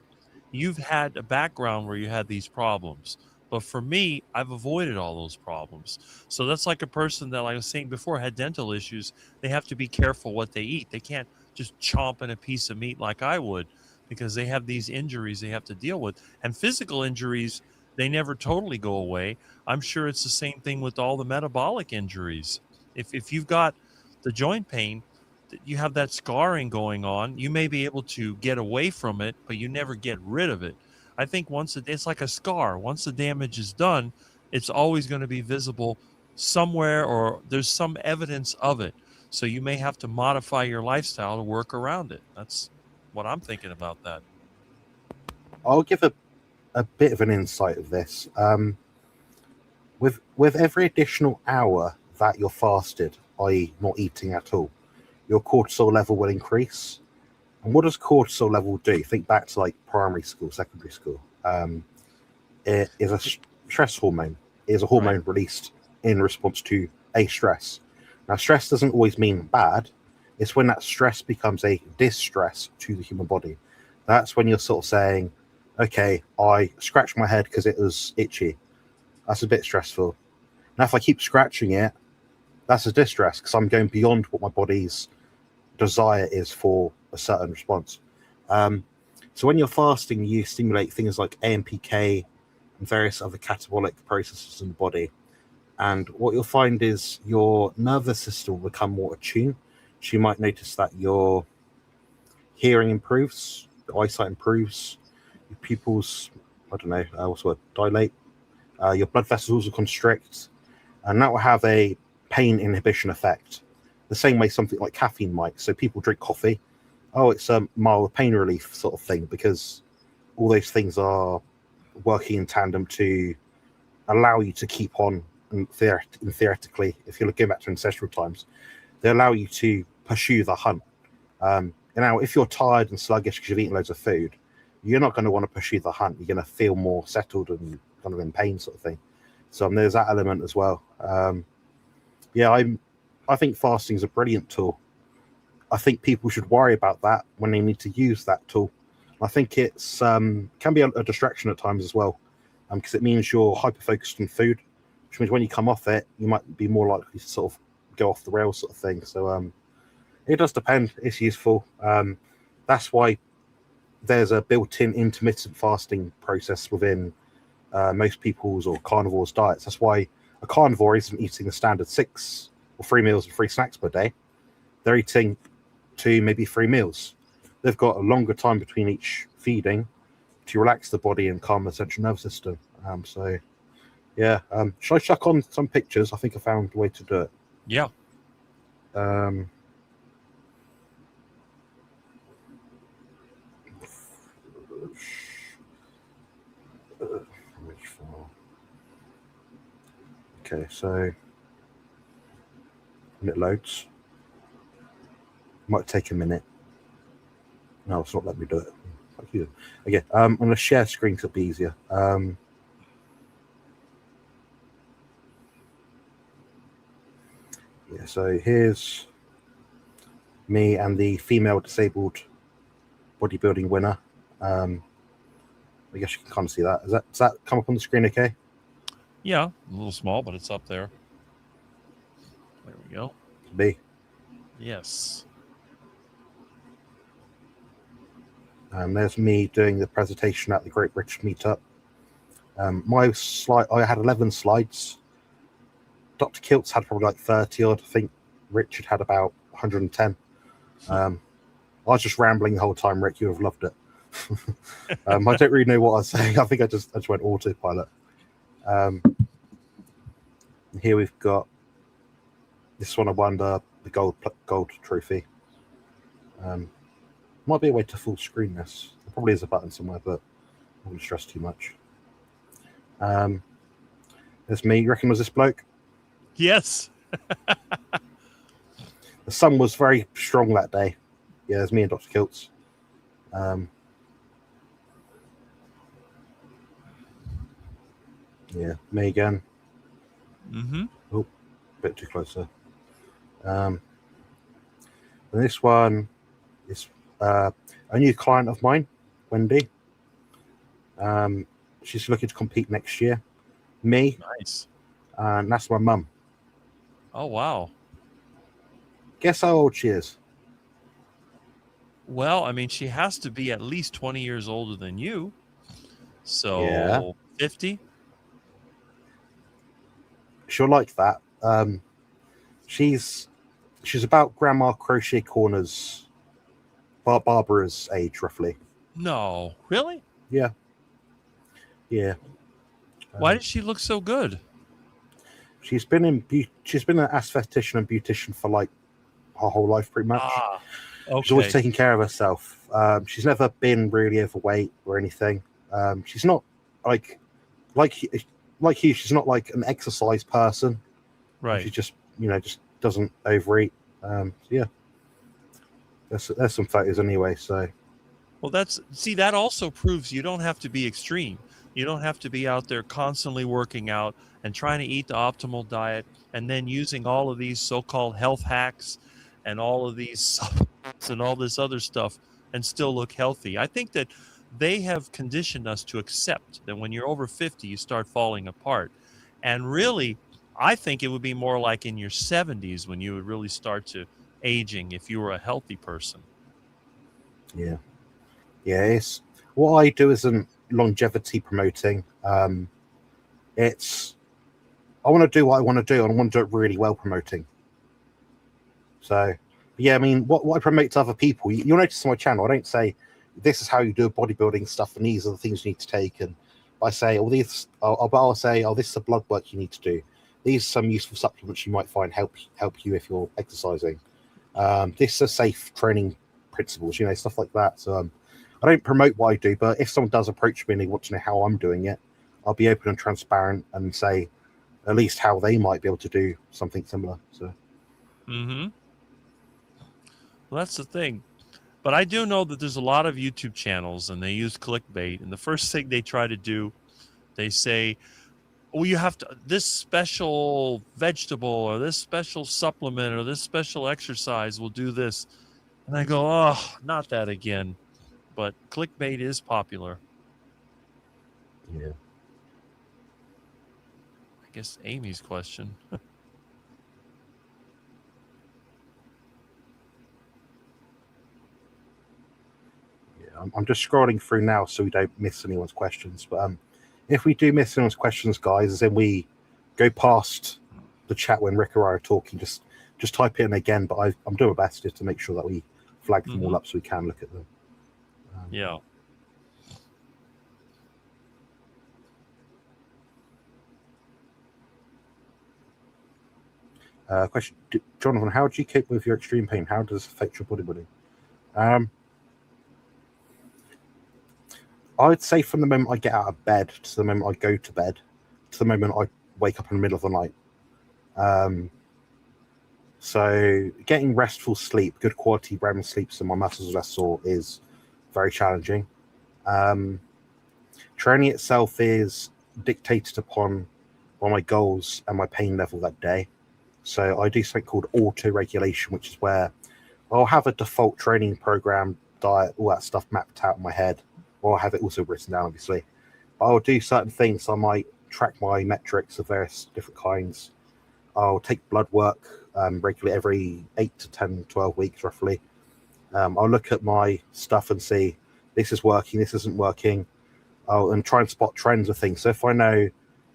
you've had a background where you had these problems. But for me, I've avoided all those problems. So that's like a person that, like I was saying before, had dental issues. They have to be careful what they eat. They can't just chomp in a piece of meat like I would, because they have these injuries they have to deal with. And physical injuries, they never totally go away. I'm sure it's the same thing with all the metabolic injuries. If you've got the joint pain, you have that scarring going on. You may be able to get away from it, but you never get rid of it. I think it's like a scar. Once the damage is done, it's always going to be visible somewhere, or there's some evidence of it. So you may have to modify your lifestyle to work around it. That's what I'm thinking about that. I'll give a bit of an insight of this. With every additional hour that you're fasted, i.e., not eating at all, your cortisol level will increase. And what does cortisol level do? Think back to like primary school, secondary school. It is a stress hormone. It is a hormone released in response to a stress. Now, stress doesn't always mean bad. It's when that stress becomes a distress to the human body. That's when you're sort of saying, okay, I scratched my head because it was itchy. That's a bit stressful. Now, if I keep scratching it, that's a distress because I'm going beyond what my body's desire is for a certain response. So when you're fasting, you stimulate things like AMPK and various other catabolic processes in the body. And what you'll find is your nervous system will become more attuned. So you might notice that your hearing improves, your eyesight improves, your pupils, dilate, your blood vessels will constrict, and that will have a pain inhibition effect. The same way something like caffeine might. So people drink coffee. Oh, it's a mild pain relief sort of thing, because all those things are working in tandem to allow you to keep on. And theoretically, if you're looking back to ancestral times, they allow you to pursue the hunt. Now, if you're tired and sluggish because you've eaten loads of food, you're not going to want to pursue the hunt. You're going to feel more settled and kind of in pain, sort of thing. So there's that element as well. I think fasting is a brilliant tool. I think people should worry about that when they need to use that tool. I think it's can be a distraction at times as well, because it means you're hyper focused on food, which means when you come off it, you might be more likely to sort of go off the rails, sort of thing. So it does depend. It's useful. That's why there's a built-in intermittent fasting process within most people's or carnivores' diets. That's why a carnivore isn't eating a standard 6 or 3 meals and 3 snacks per day. They're eating 2, maybe 3 meals. They've got a longer time between each feeding to relax the body and calm the central nervous system. Shall I chuck on some pictures? I think I found a way to do it. Yeah. Okay, so when it loads, might take a minute. No, it's not letting me do it. Fuck you. Okay, I'm going to share screen so it'll be easier. So here's me and the female disabled bodybuilding winner. I guess you can kind of see that. Does that come up on the screen okay? Yeah, a little small, but it's up there. There we go. B. Yes. There's me doing the presentation at the Great British Meetup. My slide, I had 11 slides. Dr. Kiltz had probably like 30 odd. I think Richard had about 110. I was just rambling the whole time. Rick, you would have loved it. I don't really know what I was saying. I think I just went autopilot. Here we've got this one. I won the gold trophy. Might be a way to full screen this. There probably is a button somewhere, but I wouldn't stress too much. There's me. You reckon it was this bloke? Yes. The sun was very strong that day. Yeah, there's me and Dr. Kiltz. Yeah, me again. Mm-hmm. Oh, a bit too close there. And this one is a new client of mine, Wendy. She's looking to compete next year. Me. Nice. And that's my mum. Oh, wow. Guess how old she is? Well, I mean, she has to be at least 20 years older than you. So, Yeah. 50? She'll like that. She's She's about Grandma Crochet Corner's Barbara's age, roughly. No, really? Yeah. Why does she look so good? She's been an aesthetician and beautician for like her whole life, pretty much. She's always Okay. taking care of herself. She's never been really overweight or anything. She's not like you. She's not like an exercise person. Right. She just just doesn't overeat. Yeah, there's some photos anyway. So Well, that also proves you don't have to be extreme. You don't have to be out there constantly working out and trying to eat the optimal diet and then using all of these so-called health hacks and all of these supplements and all this other stuff and still look healthy. I think that they have conditioned us to accept that when you're over 50, you start falling apart. And really, I think it would be more like in your 70s when you would really start to aging if you were a healthy person. yeah, it's what I do isn't longevity promoting. It's I want to do what I want to do, and I want to do it really well promoting. So, yeah, I mean, what I promote to other people, you'll notice on my channel, I don't say this is how you do bodybuilding stuff, and these are the things you need to take. And I say, I'll say, this is the blood work you need to do. These are some useful supplements you might find help you if you're exercising. This is safe training principles, stuff like that. So I don't promote what I do, but if someone does approach me and they want to know how I'm doing it, I'll be open and transparent and say at least how they might be able to do something similar. So. Mm-hmm. Well, that's the thing. But I do know that there's a lot of YouTube channels and they use clickbait. And the first thing they try to do, they say, oh, you have to, this special vegetable or this special supplement or this special exercise will do this. And I go, oh, not that again. But clickbait is popular. Yeah. I guess Amy's question. I'm just scrolling through now so we don't miss anyone's questions. But if we do miss anyone's questions, guys, then we go past the chat when Rick or I are talking. Just type it in again. But I'm doing my best just to make sure that we flag them all up so we can look at them. Yeah. Question, Jonathan, how do you cope with your extreme pain? How does it affect your bodybuilding? I'd say from the moment I get out of bed to the moment I go to bed to the moment I wake up in the middle of the night. So getting restful sleep, good quality REM sleep, so my muscles are less sore, is very challenging. Training itself is dictated upon by my goals and my pain level that day. So I do something called auto-regulation, which is where I'll have a default training program, diet, all that stuff mapped out in my head, or I'll have it also written down, obviously. But I'll do certain things. I might track my metrics of various different kinds. I'll take blood work regularly every 8 to 10, 12 weeks, roughly. I'll look at my stuff and see this is working, this isn't working, and try and spot trends of things. So if I know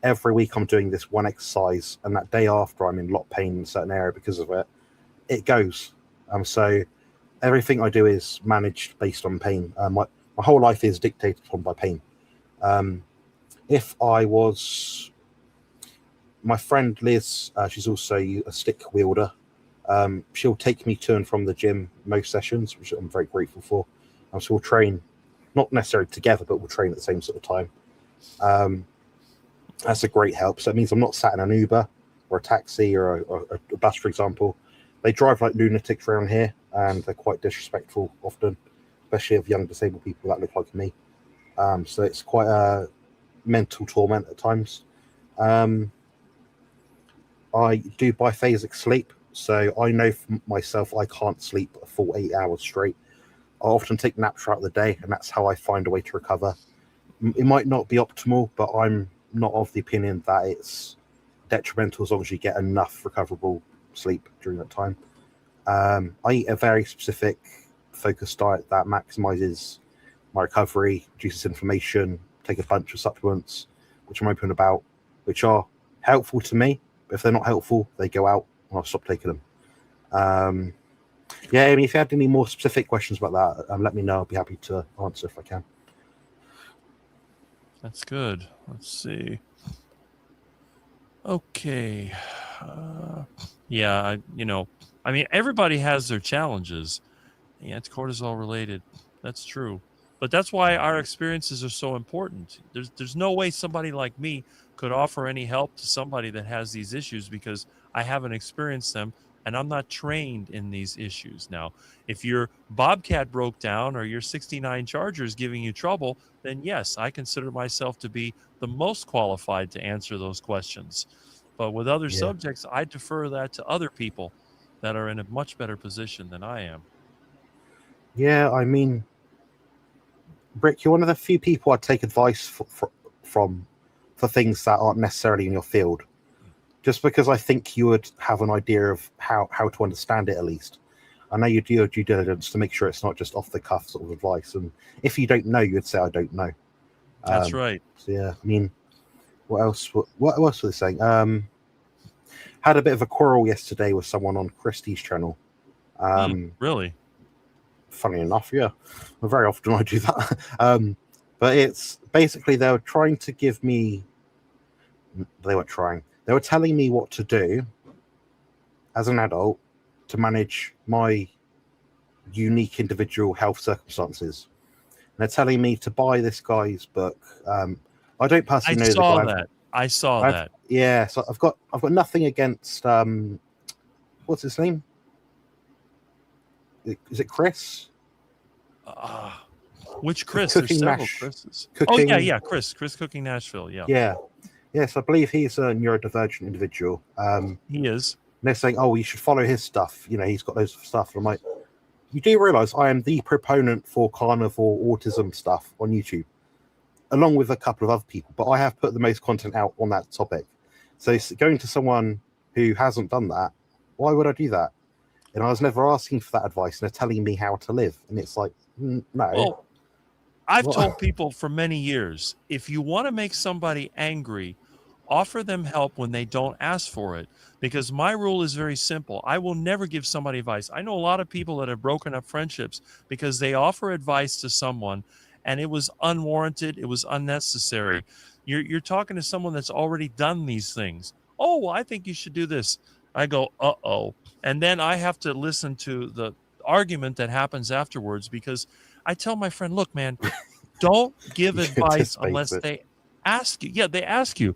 every week I'm doing this one exercise and that day after I'm in a lot of pain in a certain area because of it, it goes. So everything I do is managed based on pain. My whole life is dictated upon by pain. If I was... My friend Liz, she's also a stick wielder. She'll take me to and from the gym most sessions, which I'm very grateful for. So we'll train, not necessarily together, but we'll train at the same sort of time. That's a great help. So it means I'm not sat in an Uber or a taxi or a bus, for example. They drive like lunatics around here, and they're quite disrespectful often, especially of young disabled people that look like me. So it's quite a mental torment at times. I do biphasic sleep, so I know for myself I can't sleep a full 8 hours straight. I often take naps throughout the day, and that's how I find a way to recover. It might not be optimal, but I'm not of the opinion that it's detrimental as long as you get enough recoverable sleep during that time. I eat a very specific focused diet that maximizes my recovery, reduces inflammation, take a bunch of supplements, which I'm open about, which are helpful to me. But if they're not helpful, they go out and I'll stop taking them. Yeah, I mean, if you had any more specific questions about that, let me know. I'll be happy to answer if I can. That's good. Let's see. Okay. Yeah, I mean, everybody has their challenges. Yeah, it's cortisol related. That's true. But that's why our experiences are so important. There's no way somebody like me could offer any help to somebody that has these issues because I haven't experienced them and I'm not trained in these issues. Now, if your Bobcat broke down or your 69 Charger is giving you trouble, then yes, I consider myself to be the most qualified to answer those questions. But with other Yeah. subjects, I defer that to other people that are in a much better position than I am. Yeah, I mean, Rick, you're one of the few people I take advice from for things that aren't necessarily in your field, just because I think you would have an idea of how to understand it at least. I know you do your due diligence to make sure it's not just off the cuff sort of advice. And if you don't know, you'd say, I don't know. That's right. So, yeah, I mean, what else? What else were they saying? Had a bit of a quarrel yesterday with someone on Christie's channel. Really? Funny enough, yeah. Well, very often I do that. But it's basically they were trying to give me. They weren't trying. They were telling me what to do as an adult to manage my unique individual health circumstances. And they're telling me to buy this guy's book. I don't personally know the guy. I saw that. Yeah, so I've got nothing against what's his name? Is it Chris? Which Chris? Cooking There's several Nash. Chris's. Cooking, yeah, Chris Cooking Nashville. Yeah. Yes, I believe he's a neurodivergent individual. He is. And they're saying, "Oh, you should follow his stuff. You know, he's got loads of stuff." And I'm like, you do realize I am the proponent for carnivore autism stuff on YouTube, along with a couple of other people, but I have put the most content out on that topic. So going to someone who hasn't done that, why would I do that? And I was never asking for that advice, and they're telling me how to live. And it's like, no. Well, I've told people for many years, if you want to make somebody angry, offer them help when they don't ask for it. Because my rule is very simple. I will never give somebody advice. I know a lot of people that have broken up friendships because they offer advice to someone and it was unwarranted. It was unnecessary. You're talking to someone that's already done these things. Oh, well, I think you should do this. I go, uh-oh. And then I have to listen to the argument that happens afterwards because I tell my friend, look, man, don't give advice unless they ask you. Yeah, they ask you.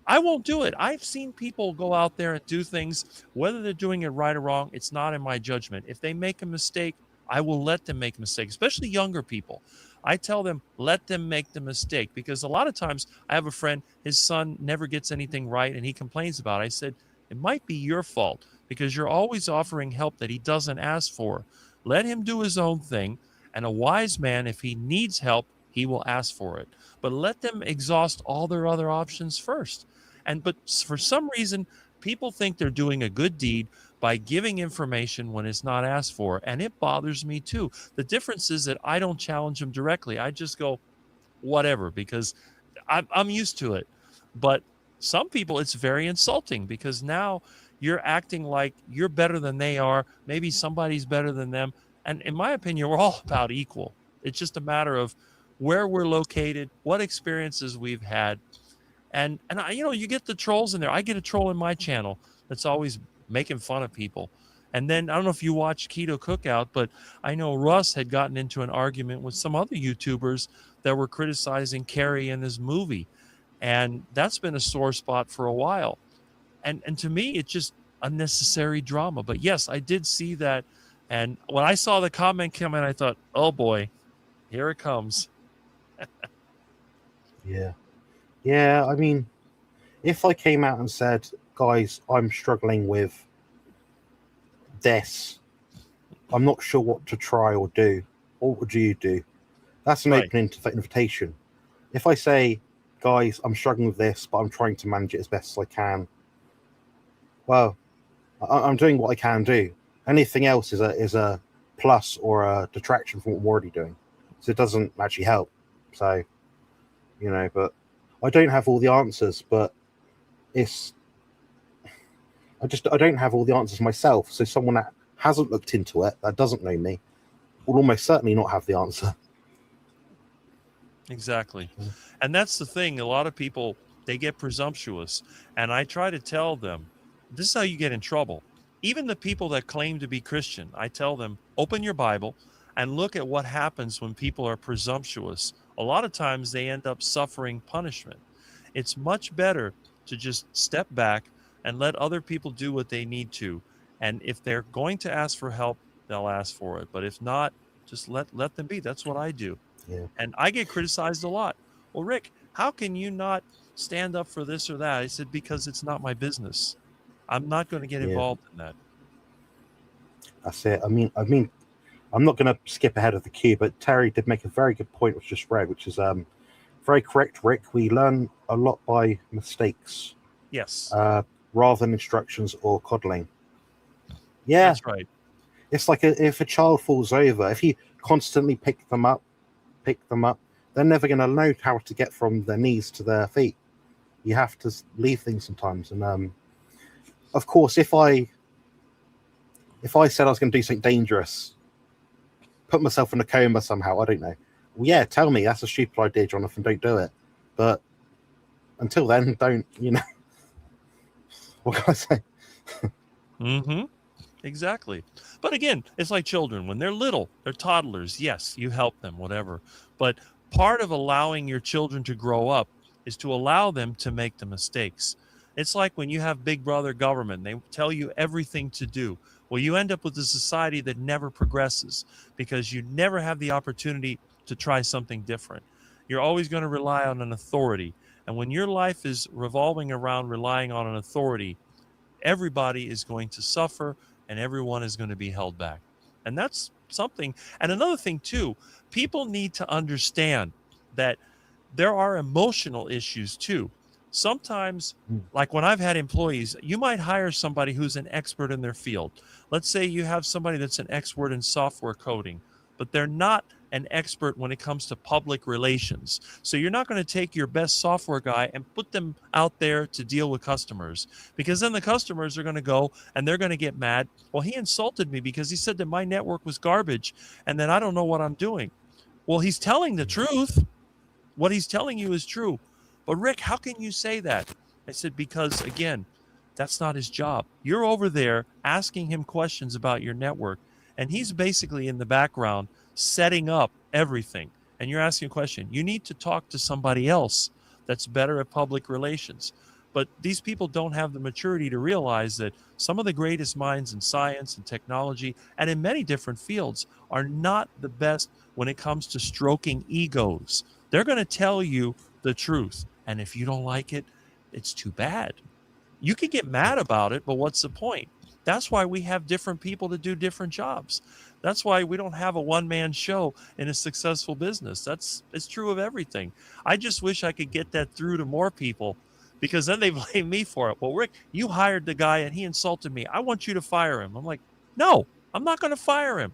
I won't do it. I've seen people go out there and do things, whether they're doing it right or wrong, it's not in my judgment. If they make a mistake, I will let them make a mistake, especially younger people. I tell them, let them make the mistake because a lot of times I have a friend, his son never gets anything right and he complains about it. I said, it might be your fault because you're always offering help that he doesn't ask for. Let him do his own thing. And a wise man, if he needs help, he will ask for it. But let them exhaust all their other options first. But for some reason, people think they're doing a good deed by giving information when it's not asked for. And it bothers me too. The difference is that I don't challenge them directly. I just go, whatever, because I'm used to it. But some people, it's very insulting because now you're acting like you're better than they are. Maybe somebody's better than them. And in my opinion, we're all about equal. It's just a matter of where we're located, what experiences we've had. And you get the trolls in there. I get a troll in my channel that's always making fun of people. And then I don't know if you watch Keto Cookout, but I know Russ had gotten into an argument with some other YouTubers that were criticizing Carrie in this movie. And that's been a sore spot for a while. And to me, it's just unnecessary drama. But yes, I did see that. And when I saw the comment come in, I thought, oh boy, here it comes. Yeah, I mean, if I came out and said, guys, I'm struggling with this, I'm not sure what to try or do, what would you do? That's an open invitation. If I say, guys, I'm struggling with this, but I'm trying to manage it as best as I can, well, I'm doing what I can do. Anything else is a plus or a detraction from what I'm already doing. So it doesn't actually help. So, but I don't have all the answers, but I don't have all the answers myself. So someone that hasn't looked into it, that doesn't know me, will almost certainly not have the answer. Exactly. And that's the thing. A lot of people, they get presumptuous. And I try to tell them, this is how you get in trouble. Even the people that claim to be Christian, I tell them, open your Bible and look at what happens when people are presumptuous. A lot of times they end up suffering punishment. It's much better to just step back and let other people do what they need to. And if they're going to ask for help, they'll ask for it. But if not, just let them be. That's what I do. Yeah. And I get criticized a lot. Well, Rick, how can you not stand up for this or that? I said, because it's not my business. I'm not going to get involved in that. That's it. I mean, I'm not going to skip ahead of the queue, but Terry did make a very good point, which just read, which is very correct, Rick. We learn a lot by mistakes. Yes. Rather than instructions or coddling. Yeah. That's right. It's like if a child falls over, if you constantly pick them up, they're never going to know how to get from their knees to their feet. You have to leave things sometimes. And of course, if I said I was going to do something dangerous, put myself in a coma somehow, I don't know. Well, yeah, tell me that's a stupid idea, Jonathan. Don't do it. But until then, don't. What can I say? Mm-hmm. Exactly. But again, it's like children. When they're little, they're toddlers. Yes, you help them, whatever. But part of allowing your children to grow up is to allow them to make the mistakes. It's like when you have big brother government, they tell you everything to do. Well, you end up with a society that never progresses because you never have the opportunity to try something different. You're always going to rely on an authority. And when your life is revolving around relying on an authority, everybody is going to suffer and everyone is going to be held back. And that's something. And another thing, too, people need to understand that there are emotional issues, too. Sometimes, like when I've had employees, you might hire somebody who's an expert in their field. Let's say you have somebody that's an expert in software coding, but they're not an expert when it comes to public relations. So you're not going to take your best software guy and put them out there to deal with customers, because then the customers are going to go and they're going to get mad. Well, he insulted me because he said that my network was garbage and then I don't know what I'm doing. Well, he's telling the truth. What he's telling you is true. But Rick, how can you say that? I said, because again, that's not his job. You're over there asking him questions about your network, and he's basically in the background setting up everything. And you're asking a question. You need to talk to somebody else that's better at public relations. But these people don't have the maturity to realize that some of the greatest minds in science and technology and in many different fields are not the best when it comes to stroking egos. They're going to tell you the truth. And if you don't like it, it's too bad. You can get mad about it, but what's the point? That's why we have different people to do different jobs. That's why we don't have a one-man show in a successful business. It's true of everything. I just wish I could get that through to more people, because then they blame me for it. Well, Rick, you hired the guy and he insulted me. I want you to fire him. I'm like, no, I'm not going to fire him.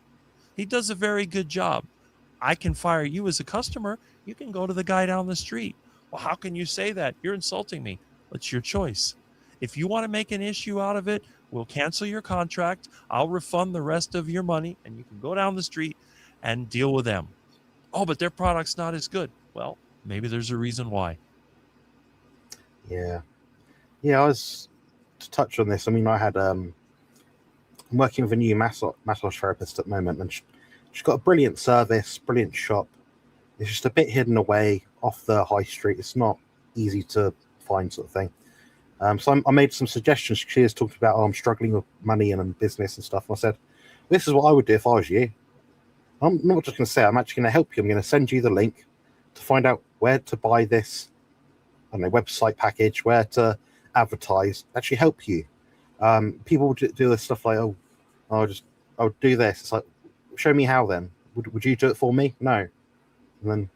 He does a very good job. I can fire you as a customer. You can go to the guy down the street. Well, how can you say that? You're insulting me. It's your choice. If you want to make an issue out of it, we'll cancel your contract. I'll refund the rest of your money, and you can go down the street and deal with them. Oh, but their product's not as good. Well, maybe there's a reason why. Yeah. I was to touch on this. I mean, I'm working with a new massage therapist at the moment, and she's got a brilliant service, brilliant shop. It's just a bit hidden away off the high street. It's not easy to find, sort of thing. So I made some suggestions. She was talking about, I'm struggling with money and business and stuff. And I said, this is what I would do if I was you. I'm not just going to say, I'm actually going to help you. I'm going to send you the link to find out where to buy this, I don't know, website package, where to advertise, actually help you. People do this stuff like, I'll do this. It's like, show me how then. Would you do it for me? No. And then,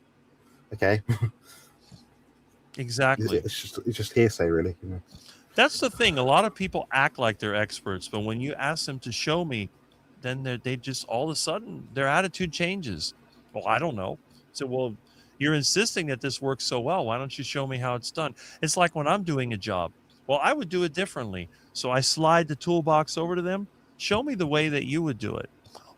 okay. Exactly. It's just hearsay, really. That's the thing. A lot of people act like they're experts, but when you ask them to show me, then they just all of a sudden their attitude changes. Well, I don't know. So, well, you're insisting that this works so well. Why don't you show me how it's done? It's like when I'm doing a job. Well, I would do it differently. So I slide the toolbox over to them. Show me the way that you would do it.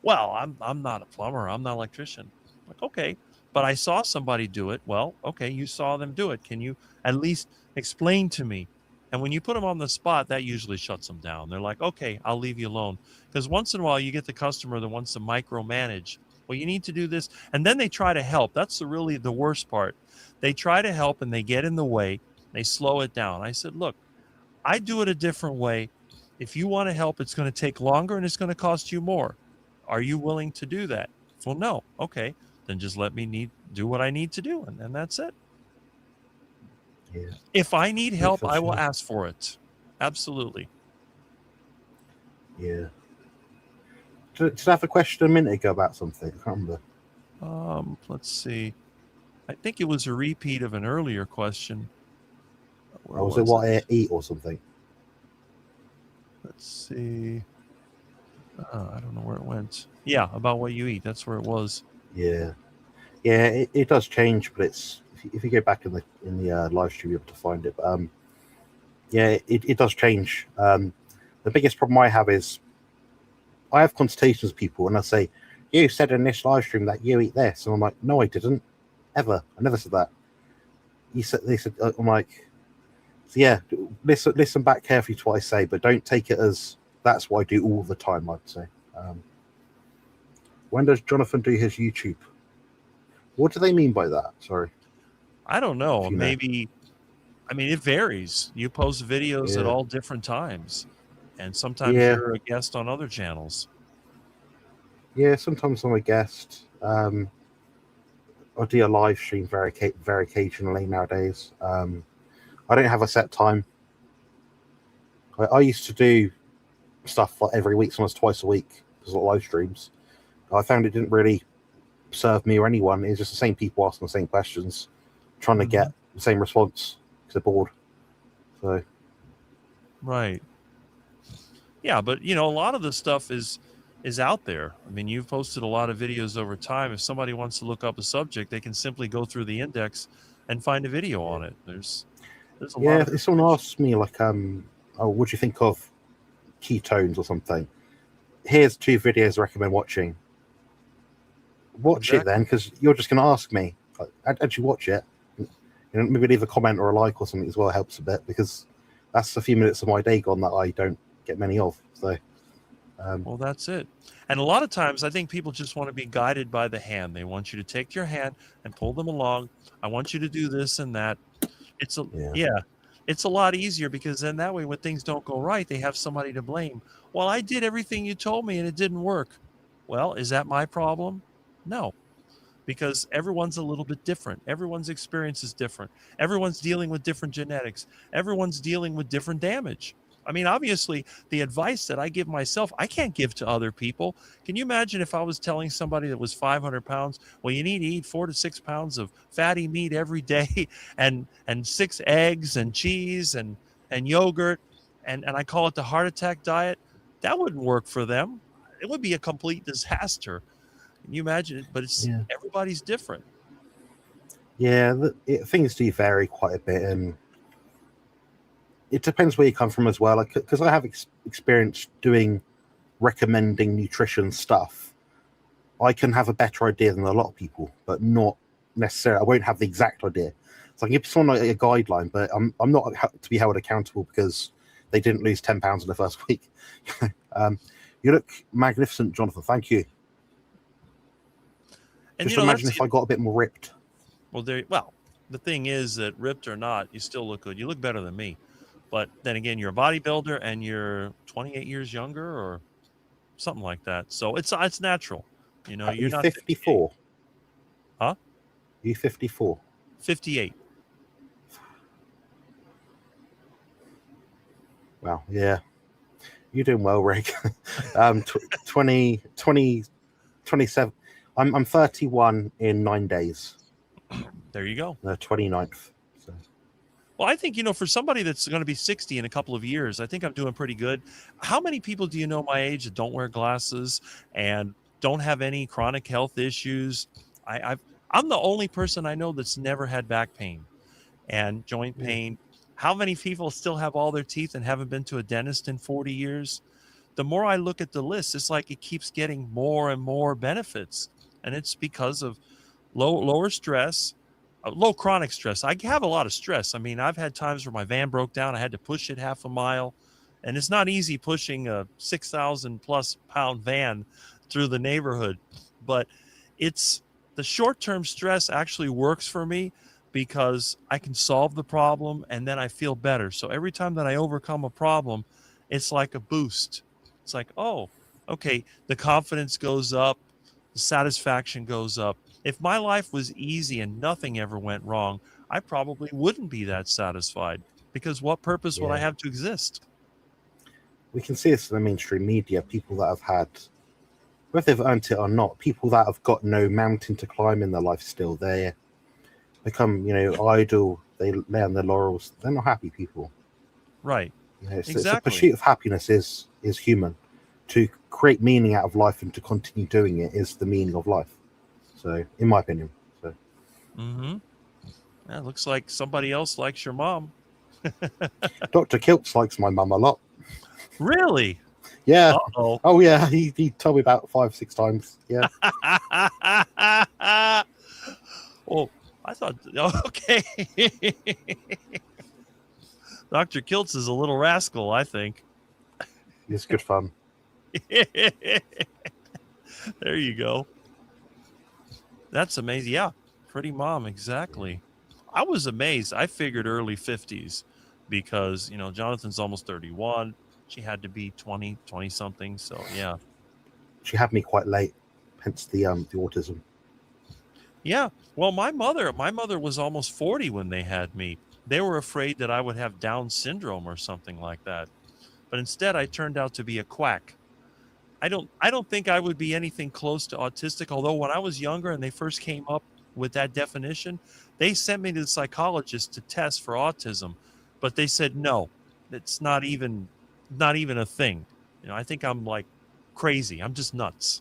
Well, I'm not a plumber. I'm not an electrician. Like, okay, but I saw somebody do it. Well, okay, you saw them do it. Can you at least explain to me? And when you put them on the spot, that usually shuts them down. They're like, okay, I'll leave you alone. Because once in a while, you get the customer that wants to micromanage. Well, you need to do this, and then they try to help. That's really the worst part. They try to help, and they get in the way. They slow it down. I said, look, I do it a different way. If you want to help, it's going to take longer and it's going to cost you more. Are you willing to do that? Well, no. Okay, then just let me do what I need to do, and that's it. Yeah. If I need help, for I will sure. ask for it. Absolutely. Yeah. Did I have a question a minute ago about something? I can't remember. Let's see. I think it was a repeat of an earlier question. Where Was it what I eat or something? Let's see. I don't know where it went. Yeah, about what you eat. That's where it was. Yeah. It does change, but it's if you go back in the live stream, you're able to find it. But yeah, it does change. The biggest problem I have is I have consultations with people, and I say, "You said in this live stream that you eat this," and I'm like, "No, I didn't. Ever. I never said that." They said, I'm like, so yeah, listen back carefully to what I say, but don't take it as that's what I do all the time. I'd say. When does Jonathan do his YouTube? What do they mean by that? Sorry. I don't know. If you know. Maybe. I mean, it varies. You post videos at Yeah. all different times, and sometimes Yeah. you're a guest on other channels. Yeah, sometimes I'm a guest. I do a live stream very occasionally nowadays. I don't have a set time. I used to do stuff like every week, sometimes twice a week, because of live streams. I found it didn't really serve me or anyone. It's just the same people asking the same questions, trying to get the same response because they're bored. So, right. Yeah, but a lot of the stuff is out there. I mean, you've posted a lot of videos over time. If somebody wants to look up a subject, they can simply go through the index and find a video on it. There's a lot of if someone asks me like, oh, what do you think of ketones or something? Here's 2 videos I recommend watching. Watch it then, because you're just going to ask me. Actually, watch it. Maybe leave a comment or a like or something as well. Helps a bit, because that's a few minutes of my day gone that I don't get many of. So, well, that's it. And a lot of times, I think people just want to be guided by the hand. They want you to take your hand and pull them along. I want you to do this and that. It's a lot easier, because then that way, when things don't go right, they have somebody to blame. Well, I did everything you told me and it didn't work. Well, is that my problem? No, because everyone's a little bit different. Everyone's experience is different. Everyone's dealing with different genetics. Everyone's dealing with different damage. I mean, obviously, the advice that I give myself, I can't give to other people. Can you imagine if I was telling somebody that was 500 pounds, well, you need to eat 4 to 6 pounds of fatty meat every day and 6 eggs and cheese and yogurt, and I call it the heart attack diet? That wouldn't work for them. It would be a complete disaster. Can you imagine it? But everybody's different. Yeah, things do vary quite a bit, and it depends where you come from as well. Like, because I have experience doing recommending nutrition stuff, I can have a better idea than a lot of people, but not necessarily. I won't have the exact idea. So I can give someone a guideline, but I'm not to be held accountable because they didn't lose 10 pounds in the first week. You look magnificent, Jonathan. Thank you. And just imagine if I got a bit more ripped. Well, the thing is that ripped or not, you still look good. You look better than me. But then again, you're a bodybuilder and you're 28 years younger or something like that. So it's natural. You're not 54. Huh? You 54. 58. Wow. Yeah. You're doing well, Rick. 27. I'm 31 in 9 days. There you go. The 29th. So. Well, I think, for somebody that's going to be 60 in a couple of years, I think I'm doing pretty good. How many people do you know my age that don't wear glasses and don't have any chronic health issues? I'm the only person I know that's never had back pain and joint pain How many people still have all their teeth and haven't been to a dentist in 40 years? The more I look at the list, it's like it keeps getting more and more benefits. And it's because of lower stress, low chronic stress. I have a lot of stress. I mean, I've had times where my van broke down. I had to push it half a mile. And it's not easy pushing a 6,000 plus pound van through the neighborhood. But it's the short term stress actually works for me because I can solve the problem and then I feel better. So every time that I overcome a problem, it's like a boost. It's like, oh, okay, the confidence goes up, the satisfaction goes up. If my life was easy and nothing ever went wrong, I probably wouldn't be that satisfied because what purpose would I Yeah. have to exist? We can see this in the mainstream media, people that have had, whether they've earned it or not, people that have got no mountain to climb in their life still. They become, idle, they lay on their laurels. They're not happy people. Right. It's a Exactly. pursuit of happiness is human. To create meaning out of life and to continue doing it is the meaning of life. So, in my opinion. So, Mm-hmm. Yeah, looks like somebody else likes your mom. Dr. Kiltz likes my mum a lot. Really? Yeah. Uh-oh. Oh, yeah. He told me about 5-6 times. Yeah. Oh, I thought, okay. Dr. Kiltz is a little rascal, I think. It's good fun. There you go. That's amazing. Yeah, pretty mom, exactly. I was amazed. I figured early 50s because, Jonathan's almost 31. She had to be 20 something. So, yeah. She had me quite late, hence the autism. Yeah. Well, my mother was almost 40 when they had me. They were afraid that I would have Down syndrome or something like that. But instead I turned out to be a quack. I don't think I would be anything close to autistic, although when I was younger and they first came up with that definition, they sent me to the psychologist to test for autism, but they said no, it's not even a thing. I think I'm like crazy. I'm just nuts.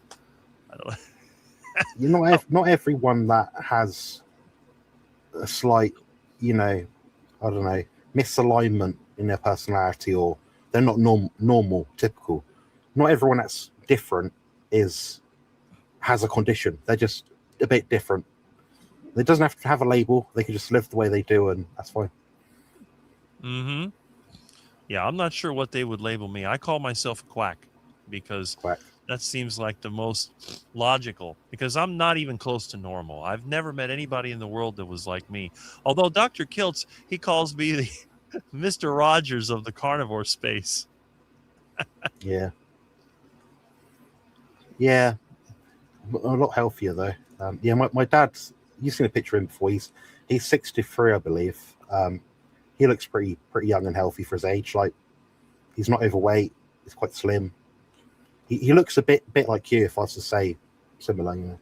I don't Not everyone that has a slight, I don't know, misalignment in their personality, or they're not normal, typical. Not everyone that's different has a condition. They're just a bit different. It doesn't have to have a label. They can just live the way they do, and that's fine. Mm-hmm. Yeah, I'm not sure what they would label me. I call myself a quack because Quack. that seems like the most logical, because I'm not even close to normal. I've never met anybody in the world that was like me. Although Dr. Kiltz, he calls me the Mr. Rogers of the carnivore space. Yeah. Yeah. A lot healthier though. Yeah, my dad's. You've seen a picture of him before. He's 63, I believe. He looks pretty young and healthy for his age. Like, he's not overweight. He's quite slim. He looks a bit like you, if I was to say similar.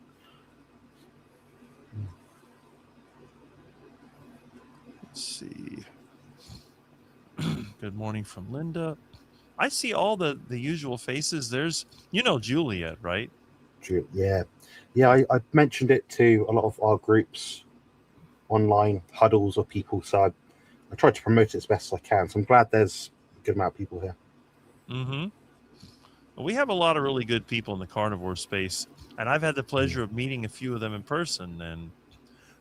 Let's see. Good morning from Linda. I see all the usual faces. There's, Juliet, right? Yeah. I mentioned it to a lot of our groups, online huddles of people. So I tried to promote it as best as I can. So I'm glad there's a good amount of people here. Mm-hmm. We have a lot of really good people in the carnivore space, and I've had the pleasure of meeting a few of them in person, and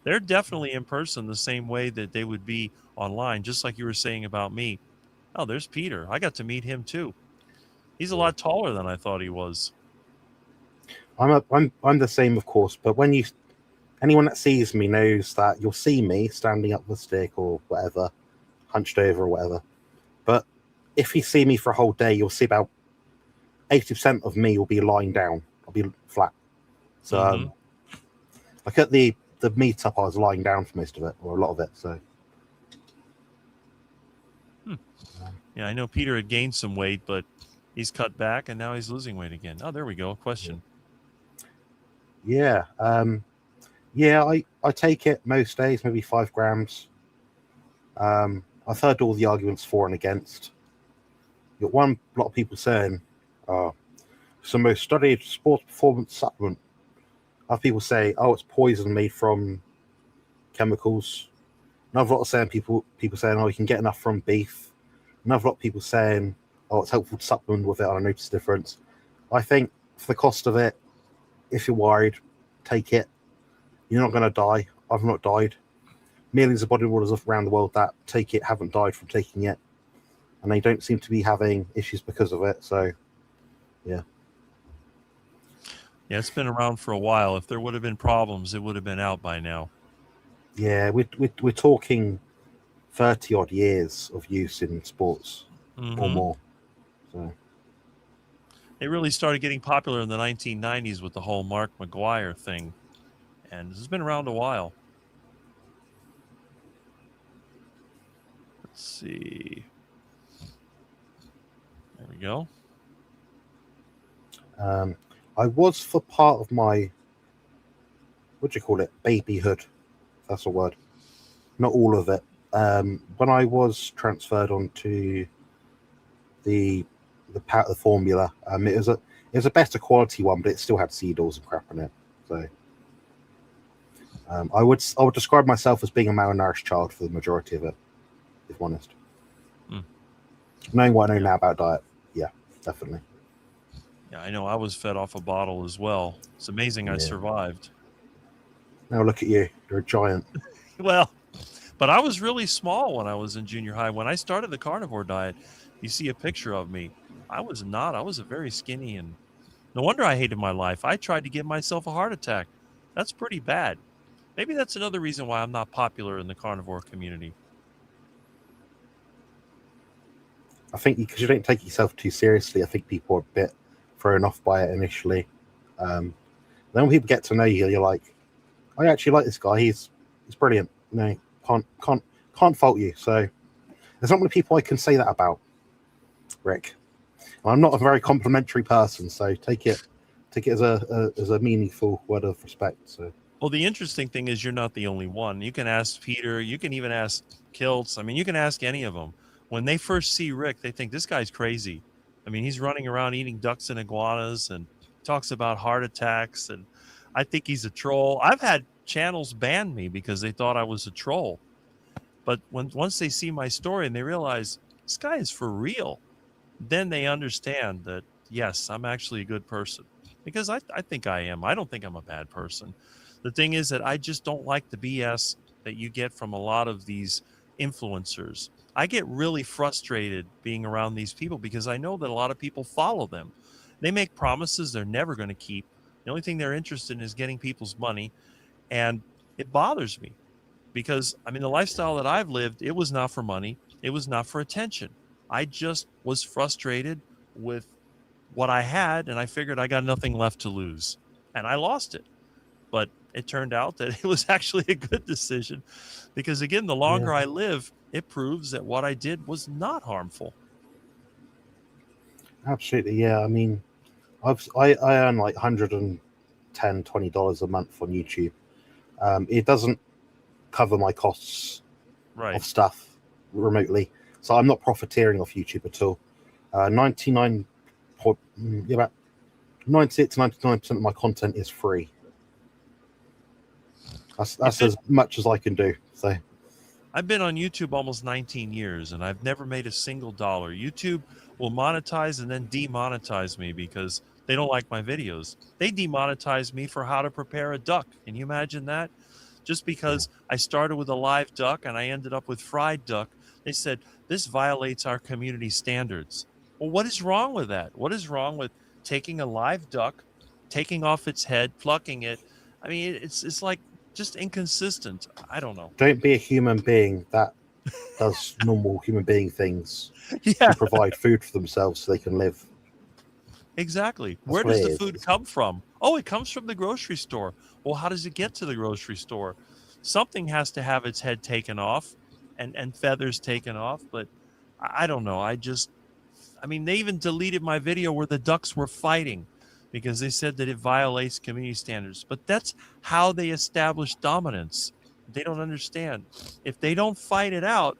they're definitely in person the same way that they would be online, just like you were saying about me. Oh, there's Peter. I got to meet him too. He's a lot taller than I thought he was. I'm the same, of course, but anyone that sees me knows that you'll see me standing up with a stick or whatever, hunched over or whatever. But if you see me for a whole day, you'll see about 80% of me will be lying down. I'll be flat. So like at the meetup, I was lying down for most of it, or a lot of it. So yeah, I know Peter had gained some weight, but he's cut back and now he's losing weight again. Oh, there we go. A question. Yeah. I take it most days, maybe 5 grams. I've heard all the arguments for and against. You got one lot of people saying, it's the most studied sports performance supplement. Other people say, it's poison made from chemicals. Another lot of saying people saying, oh, you can get enough from beef. Another lot of people saying, oh, it's helpful to supplement with it. I don't notice a difference. I think for the cost of it, if you're worried, take it. You're not going to die. I've not died. Millions of bodybuilders around the world that take it haven't died from taking it, and they don't seem to be having issues because of it. So, yeah. Yeah, it's been around for a while. If there would have been problems, it would have been out by now. Yeah, we're talking 30 odd years of use in sports or more. So They really started getting popular in the 1990s with the whole Mark McGuire thing, and this has been around a while. Let's see. There we go. I was, for part of my, what do you call it, babyhood, if that's a word, not all of it. When I was transferred onto the formula, it was a better quality one, but it still had seed oils and crap in it. So I would describe myself as being a malnourished child for the majority of it, if I'm honest. Knowing what I know now about diet, yeah, definitely. Yeah, I know. I was fed off a bottle as well. It's amazing I survived. Now look at you. You're a giant. Well, but I was really small when I was in junior high. When I started the carnivore diet, you see a picture of me. I was not. I was a very skinny, and no wonder I hated my life. I tried to give myself a heart attack. That's pretty bad. Maybe that's another reason why I'm not popular in the carnivore community. I think because you don't take yourself too seriously, I think people are a bit thrown off by it initially. Then when people get to know you, you're like, I actually like this guy. He's brilliant. You know, can't fault you. So there's not many people I can say that about, Rick. I'm not a very complimentary person, so take it as a meaningful word of respect. So. Well, the interesting thing is you're not the only one. You can ask Peter. You can even ask Kiltz. I mean, you can ask any of them. When they first see Rick, they think this guy's crazy. I mean, he's running around eating ducks and iguanas and talks about heart attacks. And I think he's a troll. I've had channels ban me because they thought I was a troll. But once they see my story and they realize this guy is for real, then they understand that, yes, I'm actually a good person. Because I think I am. I don't think I'm a bad person. The thing is that I just don't like the BS that you get from a lot of these influencers. I get really frustrated being around these people because I know that a lot of people follow them. They make promises they're never going to keep. The only thing they're interested in is getting people's money. And it bothers me because, I mean, the lifestyle that I've lived, it was not for money. It was not for attention. I just was frustrated with what I had, and I figured I got nothing left to lose. And I lost it. But it turned out that it was actually a good decision because, again, the longer I live, it proves that what I did was not harmful. Absolutely, yeah. I mean, I earn like $110, $20 a month on YouTube. It doesn't cover my costs of stuff remotely, so I'm not profiteering off YouTube at all. About 98 to 99% of my content is free. That's as much as I can do. So I've been on YouTube almost 19 years and I've never made a single dollar. YouTube will monetize and then demonetize me because they don't like my videos. They demonetize me for how to prepare a duck. Can you imagine that? Just because I started with a live duck and I ended up with fried duck, they said, this violates our community standards. Well, what is wrong with that? What is wrong with taking a live duck, taking off its head, plucking it? I mean, it's like just inconsistent. I don't know. Don't be a human being that does normal human being things to provide food for themselves so they can live. Exactly. Where does the food come from? Oh, it comes from the grocery store. Well, how does it get to the grocery store? Something has to have its head taken off and feathers taken off, but I don't know. I mean, they even deleted my video where the ducks were fighting because they said that it violates community standards. But that's how they establish dominance. They don't understand. If they don't fight it out,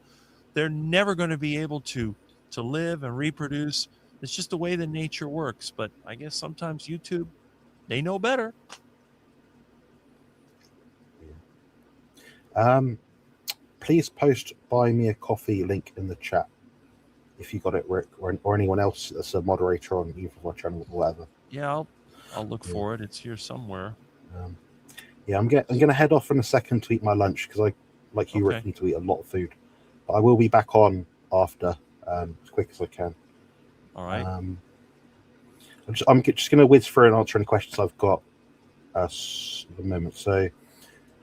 they're never going to be able to live and reproduce. It's just the way that nature works. But I guess sometimes YouTube, they know better. please post buy me a coffee link in the chat if you got it, Rick, or anyone else that's a moderator on either of our channel or whatever. Yeah, I'll look for it. It's here somewhere. Yeah, I'm gonna head off in a second to eat my lunch because I, like you, Okay. Rick, need to eat a lot of food. But I will be back on after as quick as I can. All right. I'm just gonna whiz through and answer any questions I've got at the moment. So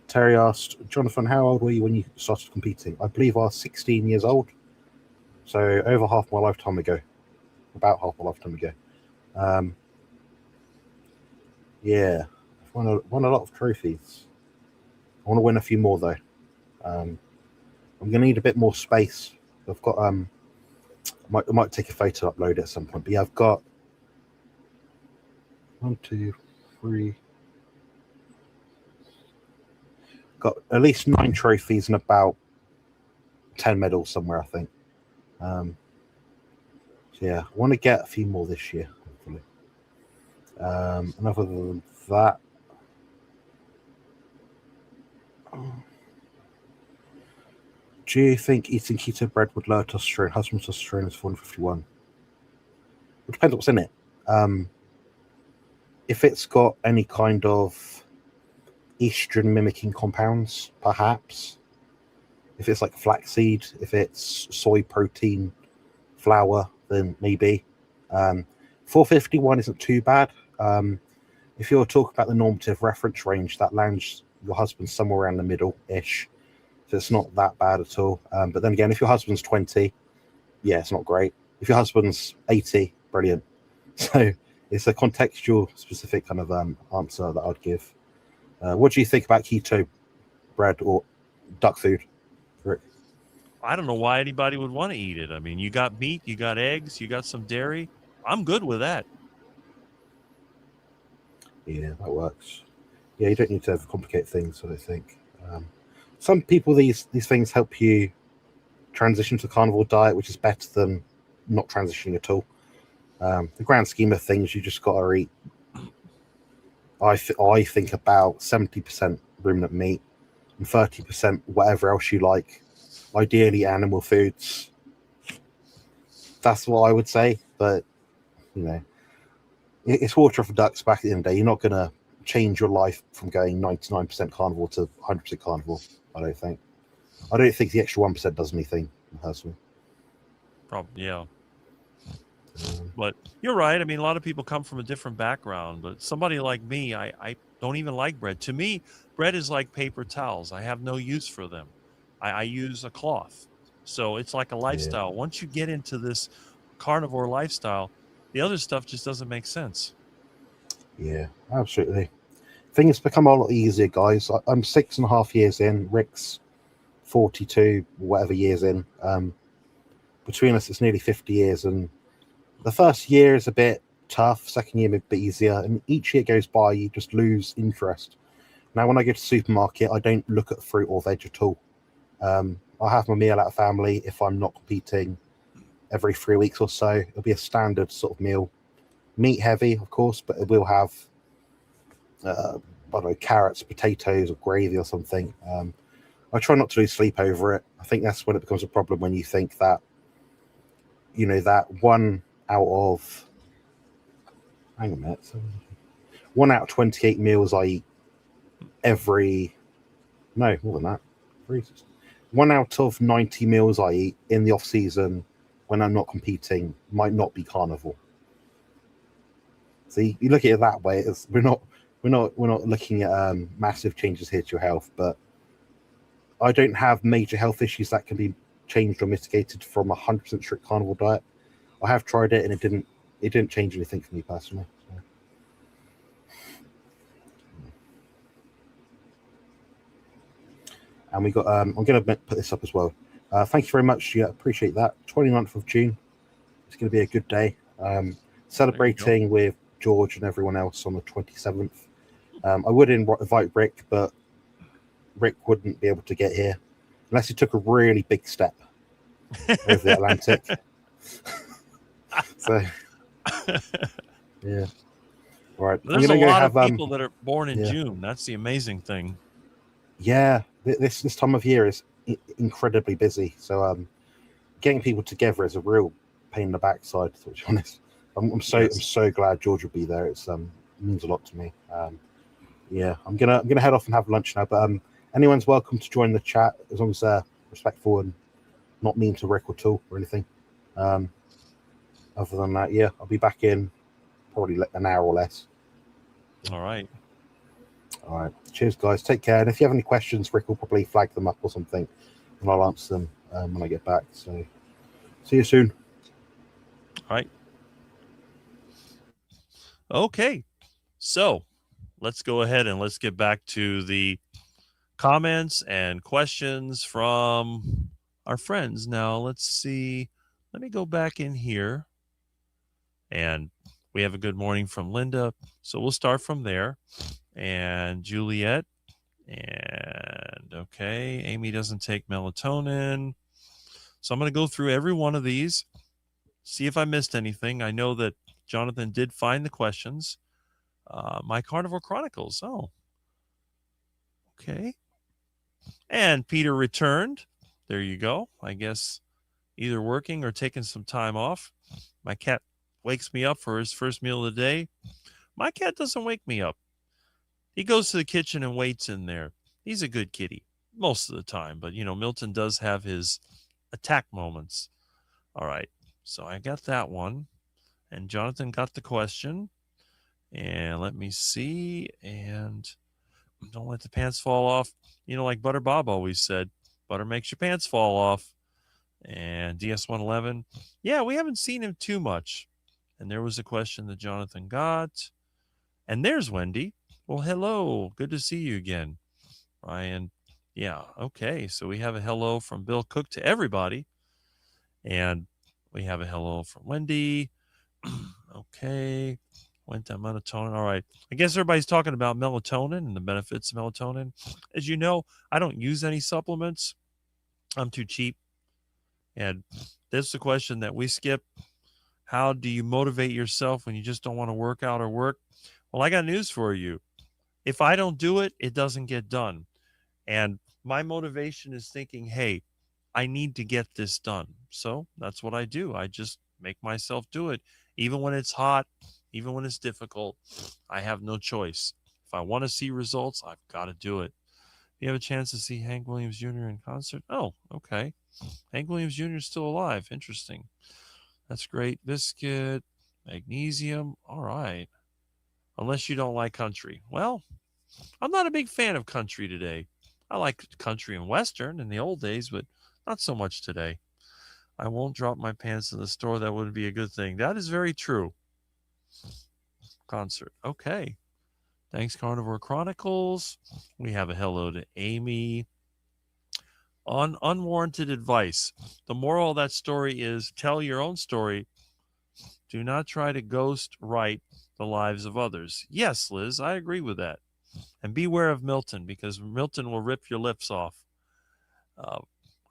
Terry asked, Jonathan, how old were you when you started competing? I believe I was 16 years old. So over half my lifetime ago. About half my lifetime ago. Yeah. I've won a lot of trophies. I want to win a few more though. I'm gonna need a bit more space. I've got I might take a photo, upload it at some point. But yeah, I've got 1, 2, 3. Got at least 9 trophies and about 10 medals somewhere, I think. So yeah, I want to get a few more this year, hopefully. And other than that, do you think eating keto bread would lower testosterone? Husband's testosterone is 451. It depends what's in it. If it's got any kind of estrogen mimicking compounds, perhaps. If it's like flaxseed, if it's soy protein flour, then maybe. 451 isn't too bad. If you're talking about the normative reference range, that lands your husband somewhere around the middle-ish. So it's not that bad at all. But then again, if your husband's 20, yeah, it's not great. If your husband's 80, brilliant. So it's a contextual specific kind of answer that I'd give. What do you think about keto bread or duck food, Rick? I don't know why anybody would want to eat it. I mean, you got meat, you got eggs, you got some dairy. I'm good with that. Yeah, that works. Yeah, you don't need to overcomplicate things, I don't think. Some people, these things help you transition to a carnivore diet, which is better than not transitioning at all. The grand scheme of things, you just got to eat. I think about 70% ruminant meat and 30% whatever else you like. Ideally, animal foods. That's what I would say. But you know, it's water off the ducks. Back at the end of the day, you're not going to change your life from going 99% carnivore to 100% carnivore. I don't think. I don't think the extra 1% does anything personally. Probably, yeah. But you're right. I mean, a lot of people come from a different background, but somebody like me, I don't even like bread. To me, bread is like paper towels. I have no use for them. I use a cloth. So it's like a lifestyle. Yeah. Once you get into this carnivore lifestyle, the other stuff just doesn't make sense. Yeah, absolutely. Things become a lot easier, guys. I'm 6.5 years in. Rick's 42, whatever years in. Between us, it's nearly 50 years, and the first year is a bit tough. Second year, a bit easier, and each year goes by, you just lose interest. Now, when I go to the supermarket, I don't look at fruit or veg at all. I'll have my meal at a family if I'm not competing every 3 weeks or so. It'll be a standard sort of meal, meat heavy, of course, but it will have I don't know, carrots, potatoes, or gravy or something. I try not to lose sleep over it. I think that's when it becomes a problem, when you think that, you know, that 1 out of 28 meals I eat more than that. 1 out of 90 meals I eat in the off season when I'm not competing might not be carnivore. See, you look at it that way. We're not looking at massive changes here to your health, but I don't have major health issues that can be changed or mitigated from 100% strict carnivore diet. I have tried it and it didn't change anything for me personally. So. And we got I'm going to put this up as well. Thank you very much. Yeah, appreciate that. 29th of June. It's going to be a good day. Celebrating with George and everyone else on the 27th. I would invite Rick, but Rick wouldn't be able to get here unless he took a really big step over the Atlantic. So, yeah. All right. There's a lot of people that are born in June. That's the amazing thing. Yeah, this time of year is incredibly busy. So getting people together is a real pain in the backside, to be honest. I'm so glad George will be there. It means a lot to me. Yeah, I'm gonna head off and have lunch now. But anyone's welcome to join the chat as long as they're respectful and not mean to Rick at all or anything. Other than that, yeah, I'll be back in probably an hour or less. All right. All right. Cheers, guys. Take care. And if you have any questions, Rick will probably flag them up or something, and I'll answer them when I get back. So see you soon. All right. Okay. So let's go ahead and let's get back to the comments and questions from our friends. Now, let's see. Let me go back in here. And we have a good morning from Linda. So we'll start from there. And Juliet. And okay, Amy doesn't take melatonin. So I'm going to go through every one of these, see if I missed anything. I know that Jonathan did find the questions. My Carnivore Chronicles. Oh, okay. And Peter returned. There you go. I guess either working or taking some time off. My cat wakes me up for his first meal of the day. My cat doesn't wake me up. He goes to the kitchen and waits in there. He's a good kitty most of the time. But, Milton does have his attack moments. All right. So I got that one. And Jonathan got the question. And let me see. And don't let the pants fall off. Like Butter Bob always said, butter makes your pants fall off. And DS111. Yeah, we haven't seen him too much. And there was a question that Jonathan got. And there's Wendy. Well, hello. Good to see you again. Ryan. Yeah, okay. So we have a hello from Bill Cook to everybody. And we have a hello from Wendy. Okay. Went on melatonin. All right. I guess everybody's talking about melatonin and the benefits of melatonin. As you know, I don't use any supplements. I'm too cheap. And that's the question that we skip. How do you motivate yourself when you just don't want to work out or work? Well, I got news for you. If I don't do it, it doesn't get done. And my motivation is thinking, hey, I need to get this done. So that's what I do. I just make myself do it. Even when it's hot, even when it's difficult, I have no choice. If I want to see results, I've got to do it. You have a chance to see Hank Williams Jr. in concert? Oh, okay. Hank Williams Jr. is still alive. Interesting. That's great. Biscuit, magnesium. All right. Unless you don't like country. Well, I'm not a big fan of country today. I like country and western in the old days, but not so much today. I won't drop my pants in the store. That would be a good thing. That is very true. Concert. Okay. Thanks, Carnivore Chronicles. We have a hello to Amy. On unwarranted advice, the moral of that story is tell your own story. Do not try to ghost write the lives of others. Yes, Liz, I agree with that. And beware of Milton, because Milton will rip your lips off.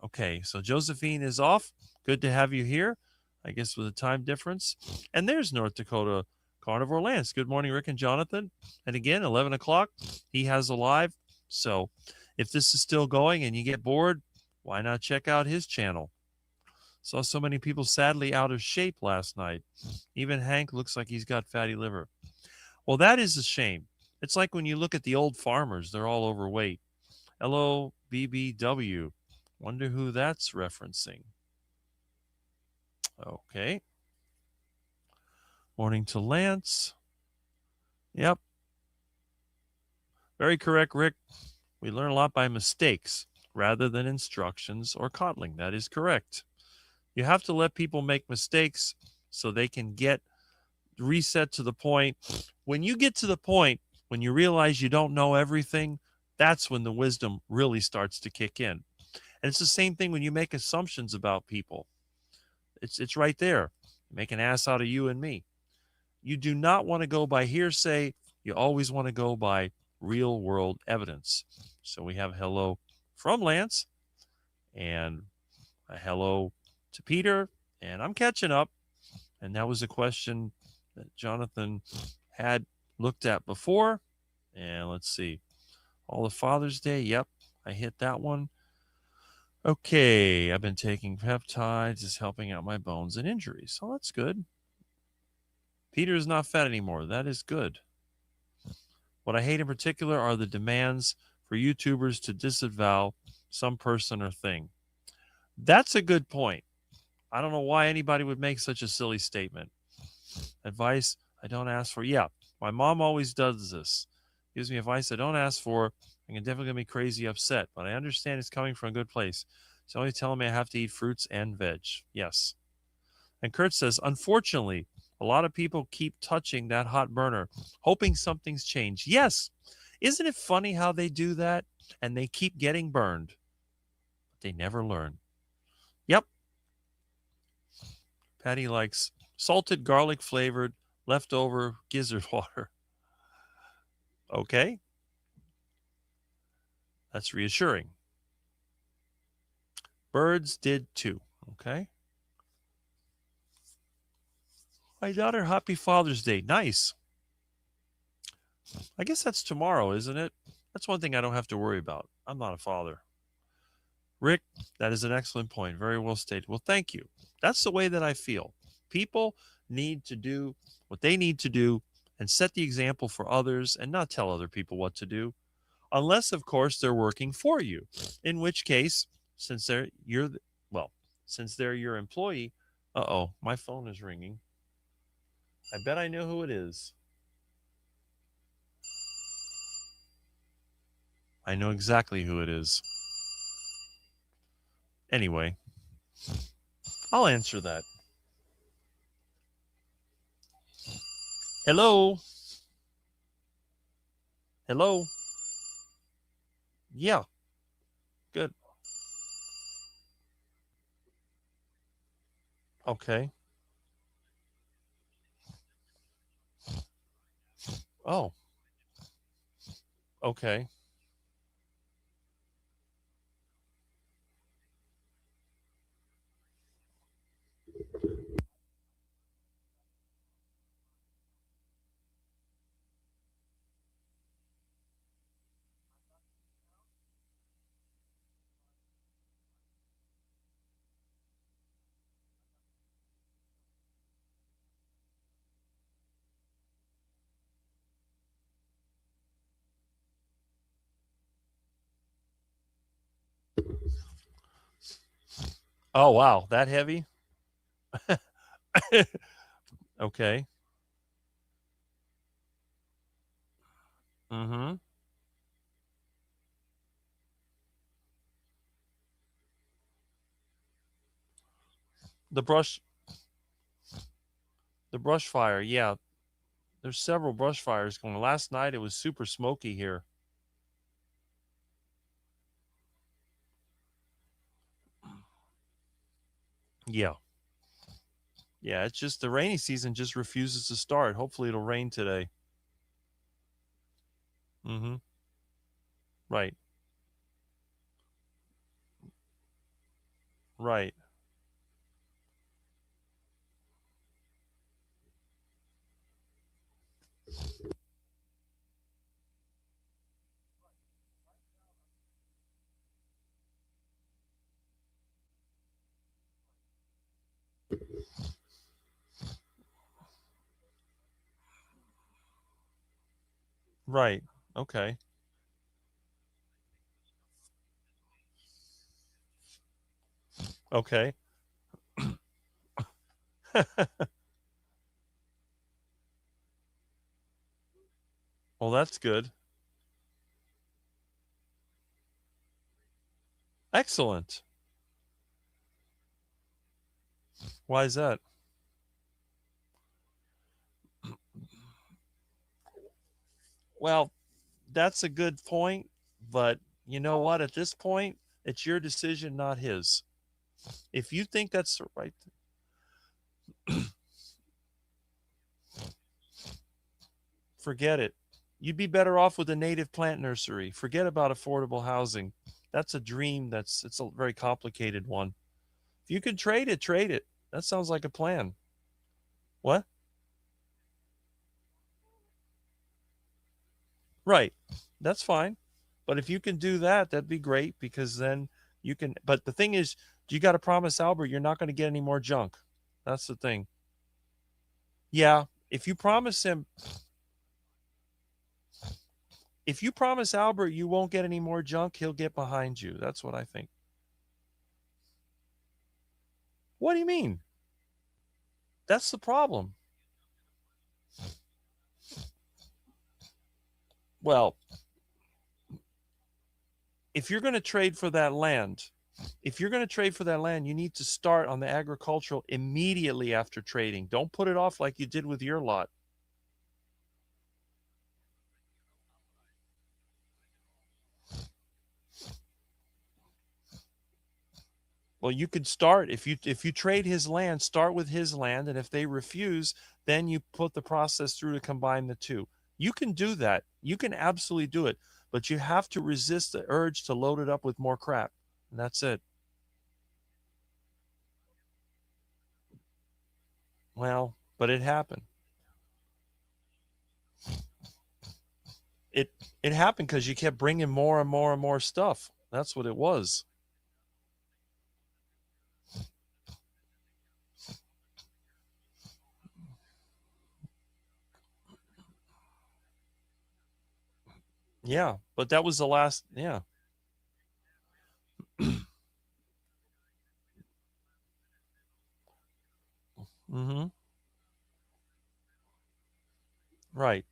Okay, so Josephine is off. Good to have you here, I guess with a time difference. And there's North Dakota Carnivore Lance. Good morning, Rick and Jonathan. And again, 11 o'clock, he has a live. So if this is still going and you get bored, why not check out his channel? Saw so many people sadly out of shape last night. Even Hank looks like he's got fatty liver. Well, that is a shame. It's like when you look at the old farmers, they're all overweight. Hello, BBW. Wonder who that's referencing. Okay. Morning to Lance. Yep. Very correct, Rick. We learn a lot by mistakes rather than instructions or coddling. That is correct. You have to let people make mistakes so they can get reset to the point. When you get to the point when you realize you don't know everything, that's when the wisdom really starts to kick in. And it's the same thing when you make assumptions about people. It's right there. Make an ass out of you and me. You do not want to go by hearsay. You always want to go by real world evidence. So we have hello from Lance and a hello to Peter, and I'm catching up. And that was a question that Jonathan had looked at before. And let's see. All the Father's Day. Yep, I hit that one. Okay, I've been taking peptides. It's helping out my bones and injuries. So that's good. Peter is not fat anymore. That is good. What I hate in particular are the demands for YouTubers to disavow some person or thing. That's a good point. I don't know why anybody would make such a silly statement. Advice I don't ask for. Yeah, my mom always does this. Gives me advice I don't ask for. I can definitely get me crazy upset, but I understand it's coming from a good place. It's only telling me I have to eat fruits and veg. Yes. And Kurt says, unfortunately, a lot of people keep touching that hot burner, hoping something's changed. Yes. Isn't it funny how they do that and they keep getting burned? But they never learn. Yep. Patty likes salted garlic flavored leftover gizzard water. Okay. That's reassuring. Birds did too. Okay. My daughter, happy Father's Day. Nice. I guess that's tomorrow, isn't it? That's one thing I don't have to worry about. I'm not a father. Rick, that is an excellent point. Very well stated. Well, thank you. That's the way that I feel. People need to do what they need to do and set the example for others and not tell other people what to do. Unless, of course, they're working for you. In which case, since they're your employee, uh-oh, my phone is ringing. I bet I know who it is. I know exactly who it is. Anyway, I'll answer that. Hello? Hello? Yeah, good. Okay. Oh, okay. Oh, wow. That heavy? Okay. Mm-hmm. The brush the brush fire, yeah. There's several brush fires going. Last night it was super smoky here. Yeah. Yeah, it's just the rainy season just refuses to start. Hopefully it'll rain today. Mm-hmm. Right. Right. Right. Okay. Okay. Well, that's good. Excellent. Why is that? Well, that's a good point, but you know what? At this point, it's your decision, not his. If you think that's the right, forget it. You'd be better off with a native plant nursery. Forget about affordable housing. That's a dream. It's a very complicated one. If you could trade it, trade it. That sounds like a plan. What? Right. That's fine. But if you can do that, that'd be great because then You can, but the thing is, you got to promise Albert you're not going to get any more junk. That's the thing. Yeah, if you promise Albert you won't get any more junk, he'll get behind you. That's what I think. What do you mean? That's the problem. Well, if you're going to trade for that land, you need to start on the agricultural immediately after trading. Don't put it off like you did with your lot. Well, you could start if you trade his land, start with his land, and if they refuse, then you put the process through to combine the two. You can do that. You can absolutely do it, but you have to resist the urge to load it up with more crap. And that's it. Well, but it happened. It happened because you kept bringing more and more and more stuff. That's what it was. Yeah, but that was the last. Yeah. Mm-hmm. Right.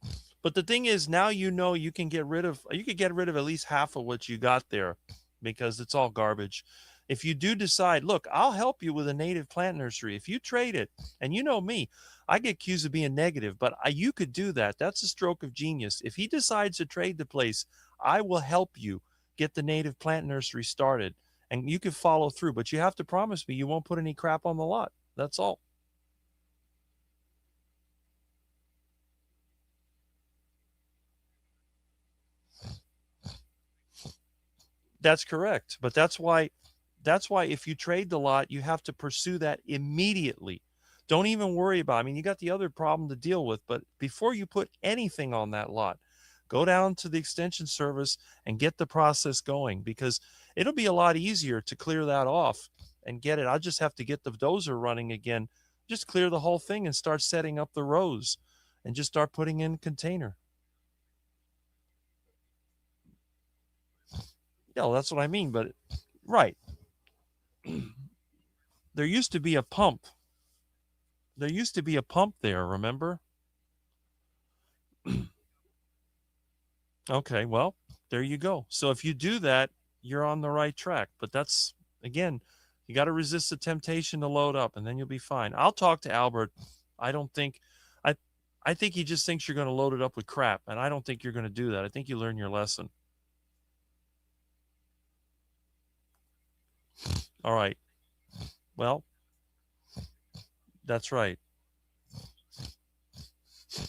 But the thing is, now you know you can get rid of at least half of what you got there because it's all garbage. If you do decide, look, I'll help you with a native plant nursery. If you trade it, and you know me, I get accused of being negative, but you could do that. That's a stroke of genius. If he decides to trade the place, I will help you get the native plant nursery started, and you can follow through. But you have to promise me you won't put any crap on the lot. That's all. That's correct. But that's why if you trade the lot, you have to pursue that immediately. Don't even worry about it. I mean, you got the other problem to deal with, but before you put anything on that lot, go down to the extension service and get the process going because it'll be a lot easier to clear that off and get it. I'll just have to get the dozer running again. Just clear the whole thing and start setting up the rows and just start putting in container. Yeah, that's what I mean. But right. There used to be a pump. There, remember? Okay, well, there you go. So if you do that, you're on the right track. But that's, again, you got to resist the temptation to load up and then you'll be fine. I'll talk to Albert. I don't think I I think he just thinks you're going to load it up with crap, and I don't think you're going to do that. I think you learn your lesson. All right. Well, that's right.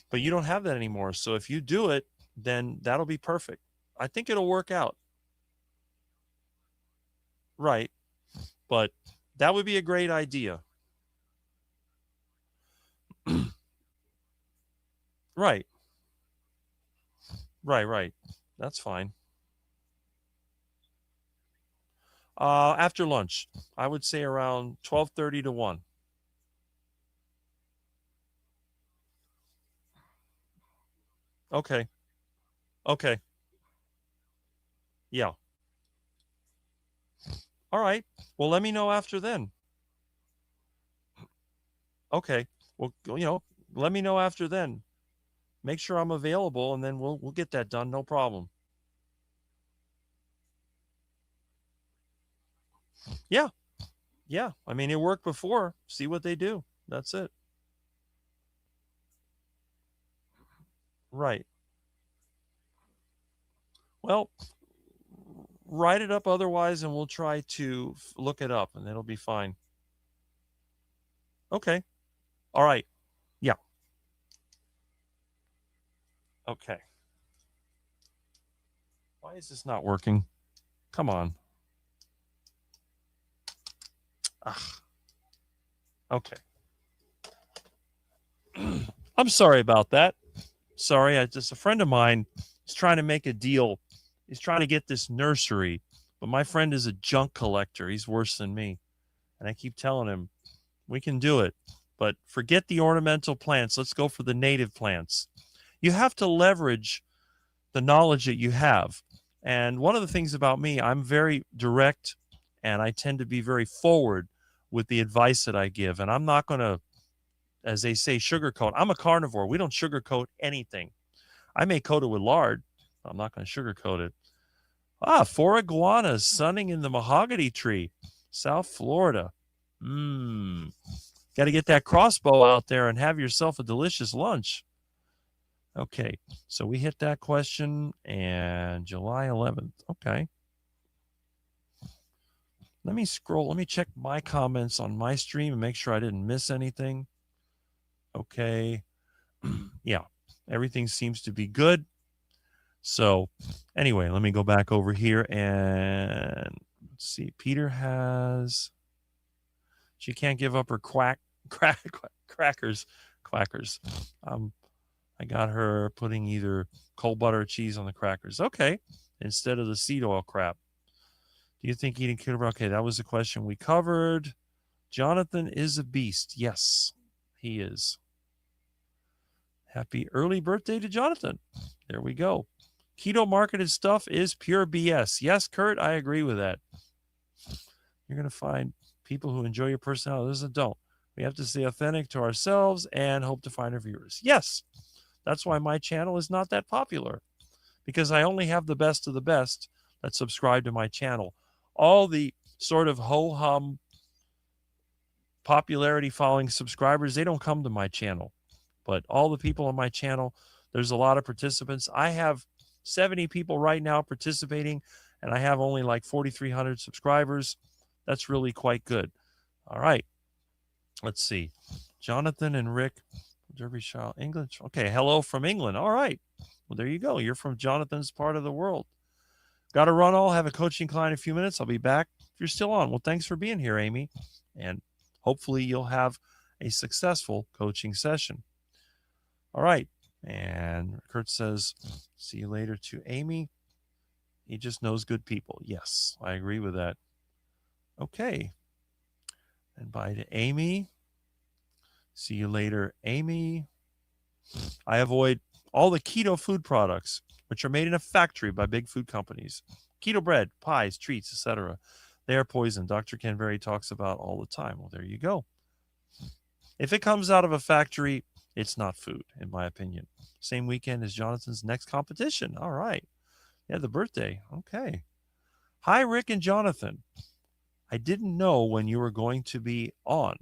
But you don't have that anymore. So if you do it, then that'll be perfect. I think it'll work out. Right. But that would be a great idea. Right. Right. That's fine. After lunch, I would say around 12:30 to 1. Okay. Okay. Yeah. All right. Well, let me know after then. Okay. Well, let me know after then. Make sure I'm available and then we'll get that done, no problem. Yeah. Yeah. I mean, it worked before. See what they do. That's it. Right. Well, write it up otherwise and we'll try to look it up and it'll be fine. Okay. All right. Yeah. Okay. Why is this not working? Come on. Ugh. Okay. I'm sorry about that. Sorry, a friend of mine is trying to make a deal. He's trying to get this nursery But my friend is a junk collector. He's worse than me. And I keep telling him, we can do it. But forget the ornamental plants. Let's go for the native plants. You have to leverage the knowledge that you have. And one of the things about me, I'm very direct and I tend to be very forward with the advice that I give. And I'm not going to, as they say, sugarcoat. I'm a carnivore. We don't sugarcoat anything. I may coat it with lard. I'm not going to sugarcoat it. 4 iguanas sunning in the mahogany tree, South Florida. Got to get that crossbow out there and have yourself a delicious lunch. Okay, so we hit that question, and July 11th. Okay. Let me scroll. Let me check my comments on my stream and make sure I didn't miss anything. Okay. Yeah, everything seems to be good. So anyway, let me go back over here and let's see. Peter has, she can't give up her crackers. I got her putting either cold butter or cheese on the crackers. Okay. Instead of the seed oil crap. Do you think eating keto? Okay, that was the question we covered. Jonathan is a beast. Yes, he is. Happy early birthday to Jonathan. There we go. Keto marketed stuff is pure BS. Yes, Kurt, I agree with that. You're going to find people who enjoy your personality, others that don't. We have to stay authentic to ourselves and hope to find our viewers. Yes, that's why my channel is not that popular, because I only have the best of the best that subscribe to my channel. All the sort of ho-hum popularity following subscribers, they don't come to my channel. But all the people on my channel, there's a lot of participants. I have 70 people right now participating, and I have only like 4,300 subscribers. That's really quite good. All right. Let's see. Jonathan and Rick, Derbyshire, England. Okay, hello from England. All right. Well, there you go. You're from Jonathan's part of the world. Got to run. I'll have a coaching client in a few minutes. I'll be back if you're still on. Well, thanks for being here, Amy. And hopefully you'll have a successful coaching session. All right. And Kurt says, see you later to Amy. He just knows good people. Yes, I agree with that. Okay. And bye to Amy. See you later, Amy. I avoid all the keto food products, which are made in a factory by big food companies. Keto bread, pies, treats, etc. They are poison. Dr. Ken Berry talks about all the time. Well, there you go. If it comes out of a factory, it's not food, in my opinion. Same weekend as Jonathan's next competition. All right. Yeah, the birthday. Okay. Hi, Rick and Jonathan. I didn't know when you were going to be on,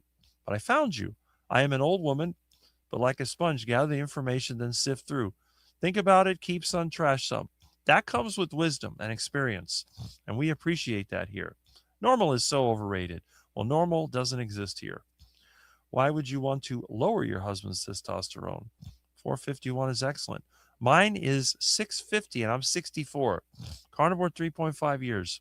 but I found you. I am an old woman, but like a sponge, gather the information, then sift through. Think about it, keep some, trash some. That comes with wisdom and experience, and we appreciate that here. Normal is so overrated. Well, normal doesn't exist here. Why would you want to lower your husband's testosterone? 451 is excellent. Mine is 650, and I'm 64. Carnivore 3.5 years.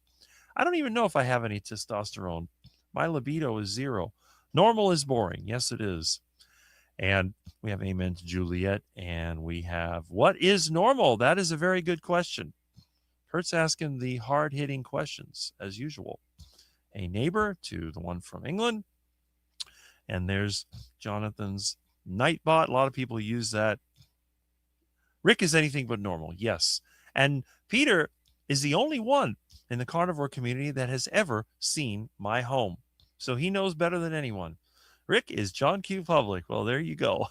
I don't even know if I have any testosterone. My libido is 0. Normal is boring. Yes, it is. And we have amen to Juliet. And we have, what is normal? That is a very good question. Kurt's asking the hard-hitting questions, as usual. A neighbor to the one from England. And there's Jonathan's Nightbot. A lot of people use that. Rick is anything but normal. Yes. And Peter is the only one in the carnivore community that has ever seen my home. So he knows better than anyone. Rick is John Q. Public. Well, there you go.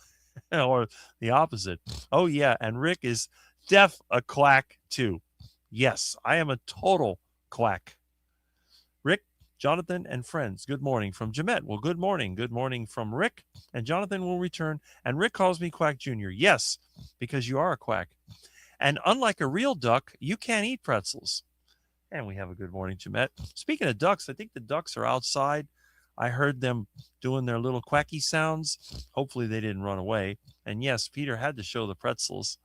Or the opposite. Oh, yeah. And Rick is a quack, too. Yes, I am a total quack. Rick, Jonathan, and friends, good morning from Jemet. Well, good morning. Good morning from Rick. And Jonathan will return. And Rick calls me Quack Jr. Yes, because you are a quack. And unlike a real duck, you can't eat pretzels. And we have a good morning, Jemet. Speaking of ducks, I think the ducks are outside. I heard them doing their little quacky sounds. Hopefully they didn't run away. And yes, Peter had to show the pretzels.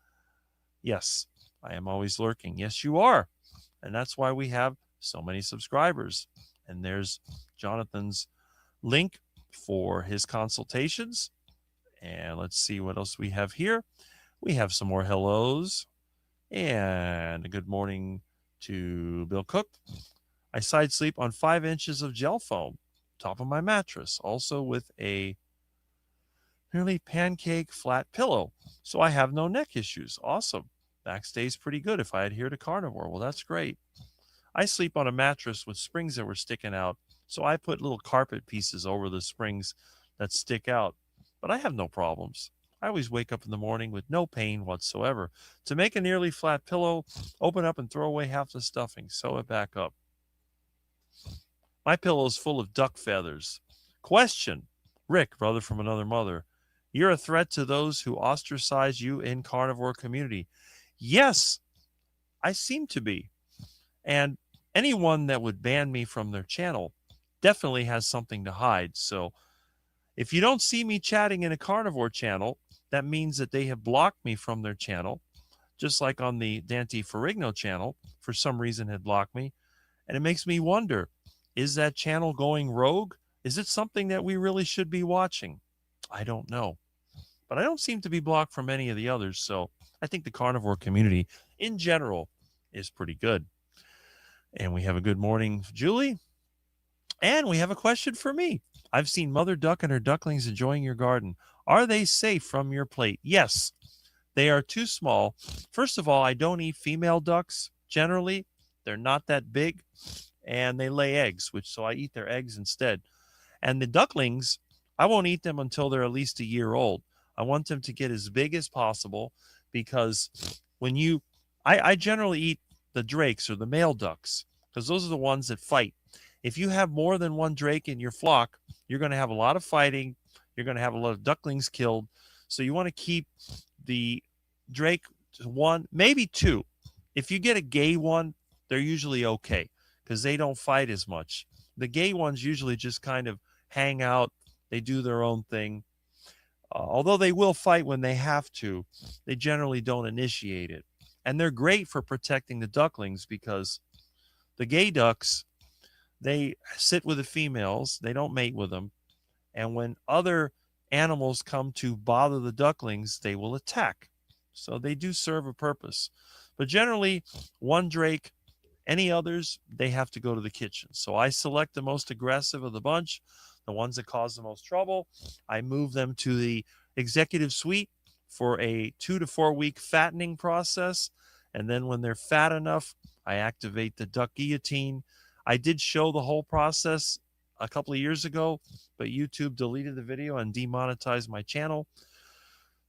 Yes, I am always lurking. Yes, you are. And that's why we have so many subscribers. And there's Jonathan's link for his consultations. And let's see what else we have here. We have some more hellos. And a good morning to Bill Cook. I side sleep on 5 inches of gel foam, top of my mattress, also with a nearly pancake flat pillow. So I have no neck issues. Awesome. Back stays pretty good if I adhere to carnivore. Well, that's great. I sleep on a mattress with springs that were sticking out. So I put little carpet pieces over the springs that stick out. But I have no problems. I always wake up in the morning with no pain whatsoever. To make a nearly flat pillow, open up and throw away half the stuffing, sew it back up. My pillow is full of duck feathers. Question. Rick, brother from another mother, you're a threat to those who ostracize you in carnivore community. Yes, I seem to be. And anyone that would ban me from their channel definitely has something to hide. So if you don't see me chatting in a carnivore channel, that means that they have blocked me from their channel, just like on the Dante Ferrigno channel, for some reason had blocked me. And it makes me wonder, is that channel going rogue? Is it something that we really should be watching? I don't know. But I don't seem to be blocked from any of the others. So I think the carnivore community in general is pretty good. And we have a good morning, Julie. And we have a question for me. I've seen Mother Duck and her ducklings enjoying your garden. Are they safe from your plate? Yes, they are too small. First of all, I don't eat female ducks generally. They're not that big and they lay eggs, so I eat their eggs instead. And the ducklings, I won't eat them until they're at least a year old. I want them to get as big as possible because I generally eat the drakes or the male ducks because those are the ones that fight. If you have more than one drake in your flock, you're going to have a lot of fighting. You're going to have a lot of ducklings killed. So you want to keep the drake to one, maybe two. If you get a gay one, they're usually okay because they don't fight as much. The gay ones usually just kind of hang out. They do their own thing. Although they will fight when they have to, they generally don't initiate it. And they're great for protecting the ducklings because the gay ducks, they sit with the females. They don't mate with them. And when other animals come to bother the ducklings, they will attack. So they do serve a purpose. But generally, one drake, any others, they have to go to the kitchen. So I select the most aggressive of the bunch, the ones that cause the most trouble. I move them to the executive suite for a 2 to 4 week fattening process. And then when they're fat enough, I activate the duck guillotine. I did show the whole process a couple of years ago, but YouTube deleted the video and demonetized my channel.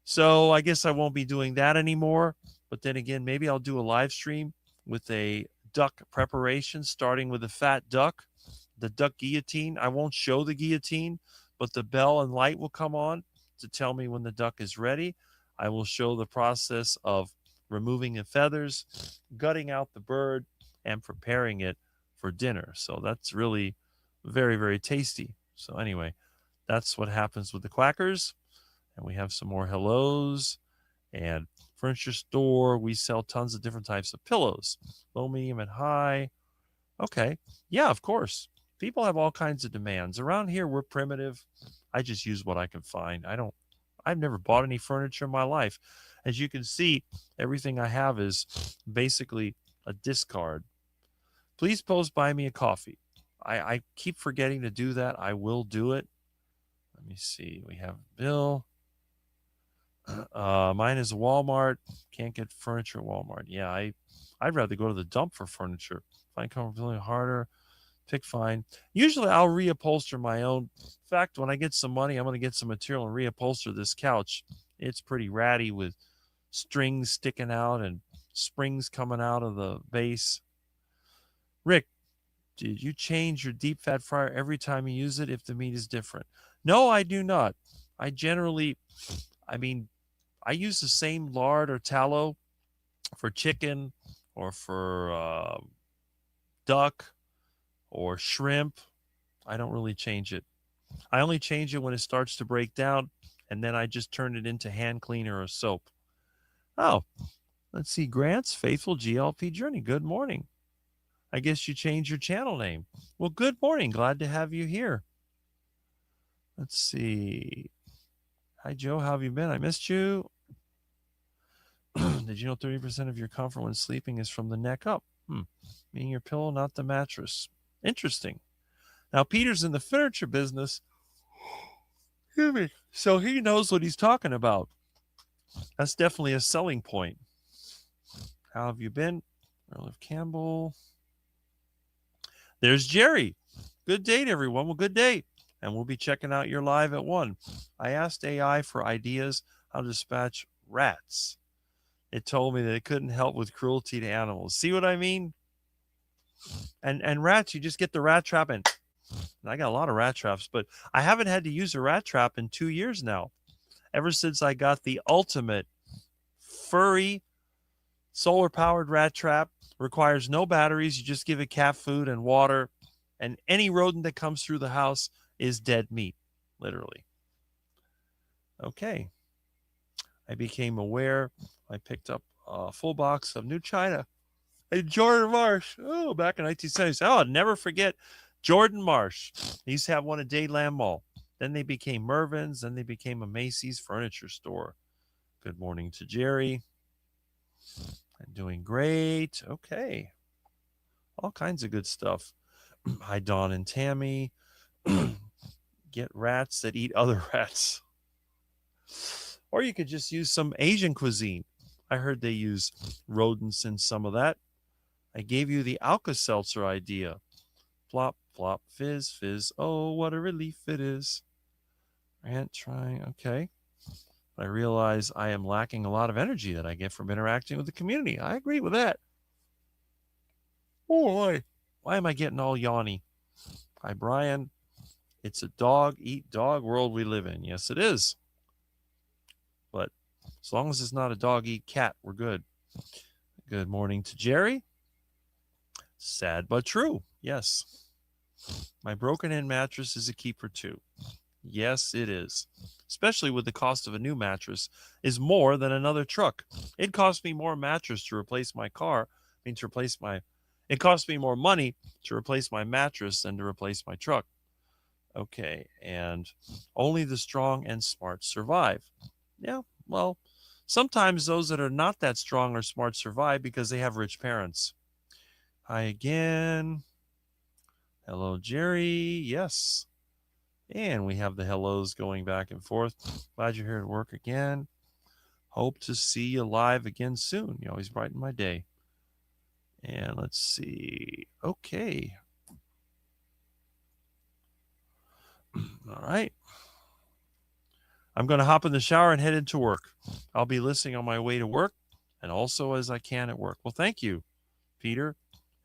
So I guess I won't be doing that anymore. But then again, maybe I'll do a live stream with a duck preparation, starting with a fat duck, the duck guillotine. I won't show the guillotine, but the bell and light will come on to tell me when the duck is ready. I will show the process of removing the feathers, gutting out the bird, and preparing it for dinner. So that's really very, very tasty. So anyway, that's what happens with the quackers. And we have some more hellos. And furniture store, we sell tons of different types of pillows, low, medium, and high. Okay. Yeah, of course. People have all kinds of demands. Around here, we're primitive. I just use what I can find. I've never bought any furniture in my life. As you can see, everything I have is basically a discard. Please post buy me a coffee. I keep forgetting to do that. I will do it. Let me see. We have Bill. Mine is Walmart. Can't get furniture at Walmart. Yeah, I'd rather go to the dump for furniture. Find comfortability harder. Pick fine. Usually I'll reupholster my own. In fact, when I get some money, I'm going to get some material and reupholster this couch. It's pretty ratty with strings sticking out and springs coming out of the base. Rick, did you change your deep fat fryer every time you use it if the meat is different? No, I do not. I use the same lard or tallow for chicken or for duck or shrimp. I don't really change it. I only change it when it starts to break down, and then I just turn it into hand cleaner or soap. Oh, let's see. Grant's Faithful GLP Journey. Good morning. I guess you changed your channel name. Well, good morning. Glad to have you here. Let's see. Hi, Joe. How have you been? I missed you. Did you know 30% of your comfort when sleeping is from the neck up? Meaning your pillow, not the mattress. Interesting. Now, Peter's in the furniture business. Excuse me. So he knows what he's talking about. That's definitely a selling point. How have you been? Olive Campbell. There's Jerry. Good date, everyone. Well, good date. And we'll be checking out your live at 1. I asked AI for ideas how to dispatch rats. It told me that it couldn't help with cruelty to animals. See what I mean? And rats, you just get the rat trap and I got a lot of rat traps, but I haven't had to use a rat trap in 2 years now. Ever since I got the ultimate furry solar powered rat trap, requires no batteries. You just give it cat food and water, and any rodent that comes through the house is dead meat, literally. Okay. I became aware. I picked up a full box of New China and Jordan Marsh. Oh, back in 1970s. Oh, I'll never forget Jordan Marsh. They used to have one at Dayland Mall. Then they became Mervyn's. Then they became a Macy's furniture store. Good morning to Jerry. I'm doing great. Okay. All kinds of good stuff. Hi, Dawn and Tammy. Get rats that eat other rats. Or you could just use some Asian cuisine. I heard they use rodents in some of that. I gave you the Alka-Seltzer idea. Flop, flop, fizz, fizz. Oh, what a relief it is. Rant trying. Okay. I realize I am lacking a lot of energy that I get from interacting with the community. I agree with that. Oh, why am I getting all yawny? Hi, Brian. It's a dog-eat-dog world we live in. Yes, it is. But as long as it's not a dog-eat-cat, we're good. Good morning to Jerry. Sad but true. Yes. My broken-in mattress is a keeper, too. Yes, it is. Especially with the cost of a new mattress is more than another truck. It cost me more mattress to replace my car. It cost me more money to replace my mattress than to replace my truck. Okay, and only the strong and smart survive. Yeah, well, sometimes those that are not that strong or smart survive because they have rich parents. Hi again. Hello, Jerry. Yes. And we have the hellos going back and forth. Glad you're here to work again. Hope to see you live again soon. You always brighten my day. And let's see. Okay. All right. I'm going to hop in the shower and head into work. I'll be listening on my way to work and also as I can at work. Well, thank you, Peter.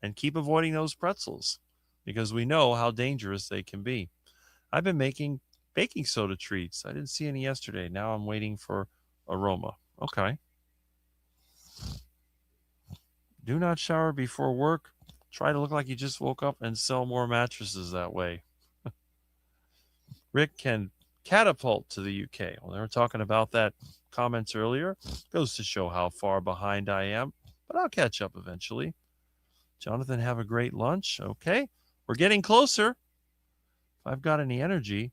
And keep avoiding those pretzels because we know how dangerous they can be. I've been making baking soda treats. I didn't see any yesterday. Now I'm waiting for aroma. Okay. Do not shower before work. Try to look like you just woke up and sell more mattresses that way. Rick can catapult to the UK. Well, they were talking about that comments earlier. Goes to show how far behind I am, but I'll catch up eventually. Jonathan, have a great lunch. Okay. We're getting closer. If I've got any energy,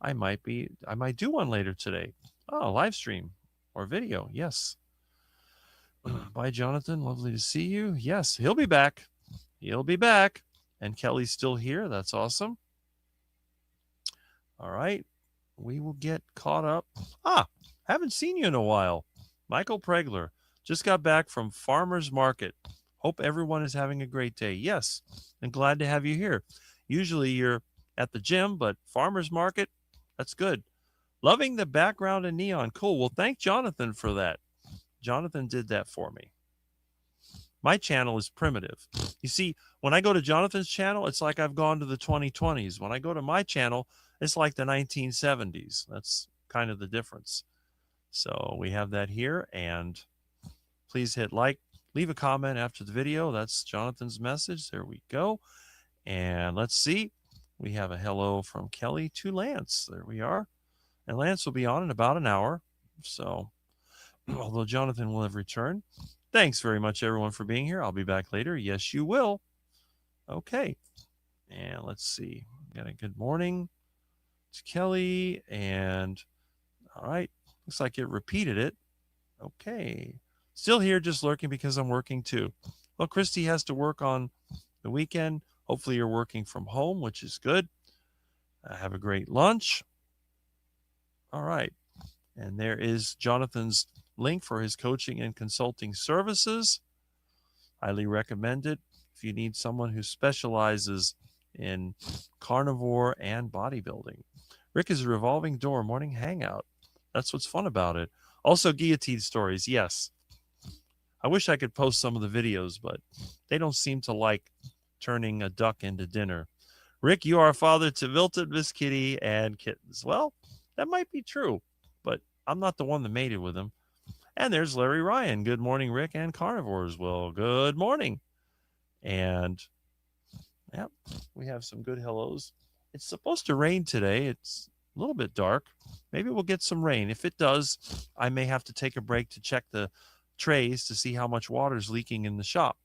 I might do one later today. Oh, live stream or video. Yes. Bye, Jonathan. Lovely to see you. Yes, he'll be back. He'll be back. And Kelly's still here. That's awesome. All right. We will get caught up. Haven't seen you in a while. Michael Pregler just got back from Farmer's Market. Hope everyone is having a great day. Yes, and glad to have you here. Usually you're at the gym, but Farmer's Market, that's good. Loving the background in neon. Cool. Well, thank Jonathan for that. Jonathan did that for me. My channel is primitive. You see, when I go to Jonathan's channel, it's like I've gone to the 2020s. When I go to my channel, it's like the 1970s. That's kind of the difference. So we have that here, and please hit like, leave a comment after the video. That's Jonathan's message. There we go. And let's see. We have a hello from Kelly to Lance. There we are. And Lance will be on in about an hour. So, although Jonathan will have returned. Thanks very much, everyone, for being here. I'll be back later. Yes, you will. Okay. And let's see. Got a good morning to Kelly. And all right. Looks like it repeated it. Okay. Still here, just lurking because I'm working too. Well, Christy has to work on the weekend. Hopefully you're working from home, which is good. Have a great lunch. All right. And there is Jonathan's link for his coaching and consulting services. Highly recommended if you need someone who specializes in carnivore and bodybuilding. Rick is a revolving door morning hangout. That's what's fun about it. Also, guillotine stories. Yes. I wish I could post some of the videos, but they don't seem to like turning a duck into dinner. Rick, you are a father to Milton, Miss Kitty, and kittens. Well, that might be true, but I'm not the one that made it with him. And there's Larry Ryan. Good morning, Rick and carnivores. Well, good morning. And yeah, we have some good hellos. It's supposed to rain today. It's a little bit dark. Maybe we'll get some rain. If it does, I may have to take a break to check the trays to see how much water is leaking in the shop.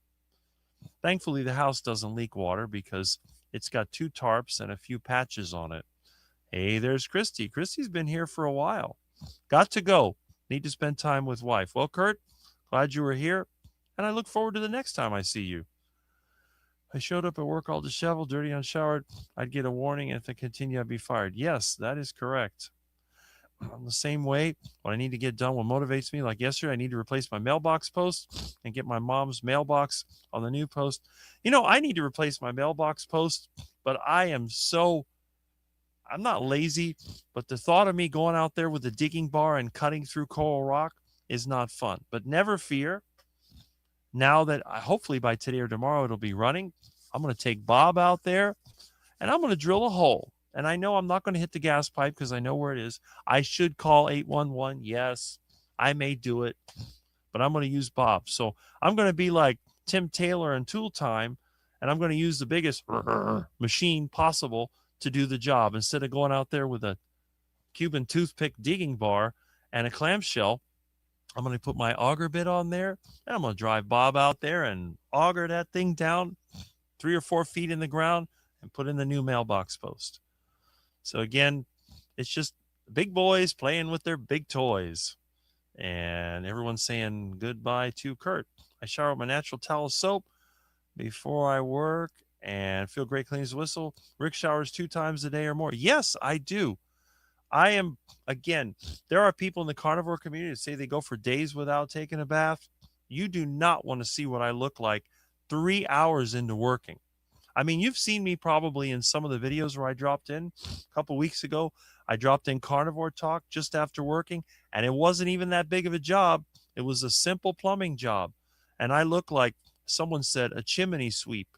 Thankfully, the house doesn't leak water because it's got 2 tarps and a few patches on it. Hey, there's Christy. Christy's been here for a while. Got to go. Need to spend time with wife. Well, Kurt, glad you were here, and I look forward to the next time I see you. I showed up at work all disheveled, dirty, unshowered. I'd get a warning, and if I continue, I'd be fired. Yes, that is correct. I'm the same way. What I need to get done, what motivates me, like yesterday, I need to replace my mailbox post and get my mom's mailbox on the new post. I need to replace my mailbox post, but I'm not lazy, but the thought of me going out there with a digging bar and cutting through coral rock is not fun. But never fear. Now that hopefully by today or tomorrow it'll be running, I'm going to take Bob out there and I'm going to drill a hole. And I know I'm not going to hit the gas pipe because I know where it is. I should call 811. Yes, I may do it, but I'm going to use Bob. So I'm going to be like Tim Taylor in Tool Time, and I'm going to use the biggest machine possible to do the job. Instead of going out there with a Cuban toothpick digging bar and a clamshell, I'm going to put my auger bit on there, and I'm going to drive Bob out there and auger that thing down 3 or 4 feet in the ground and put in the new mailbox post. So again, it's just big boys playing with their big toys. And everyone's saying goodbye to Kurt. I shower with my natural towel soap before I work and feel great clean as a whistle. Rick showers 2 times a day or more. Yes, I do. Again, there are people in the carnivore community that say they go for days without taking a bath. You do not want to see what I look like 3 hours into working. I mean, you've seen me probably in some of the videos where I dropped in a couple weeks ago. I dropped in Carnivore Talk just after working, and it wasn't even that big of a job. It was a simple plumbing job. And I look like, someone said, a chimney sweep.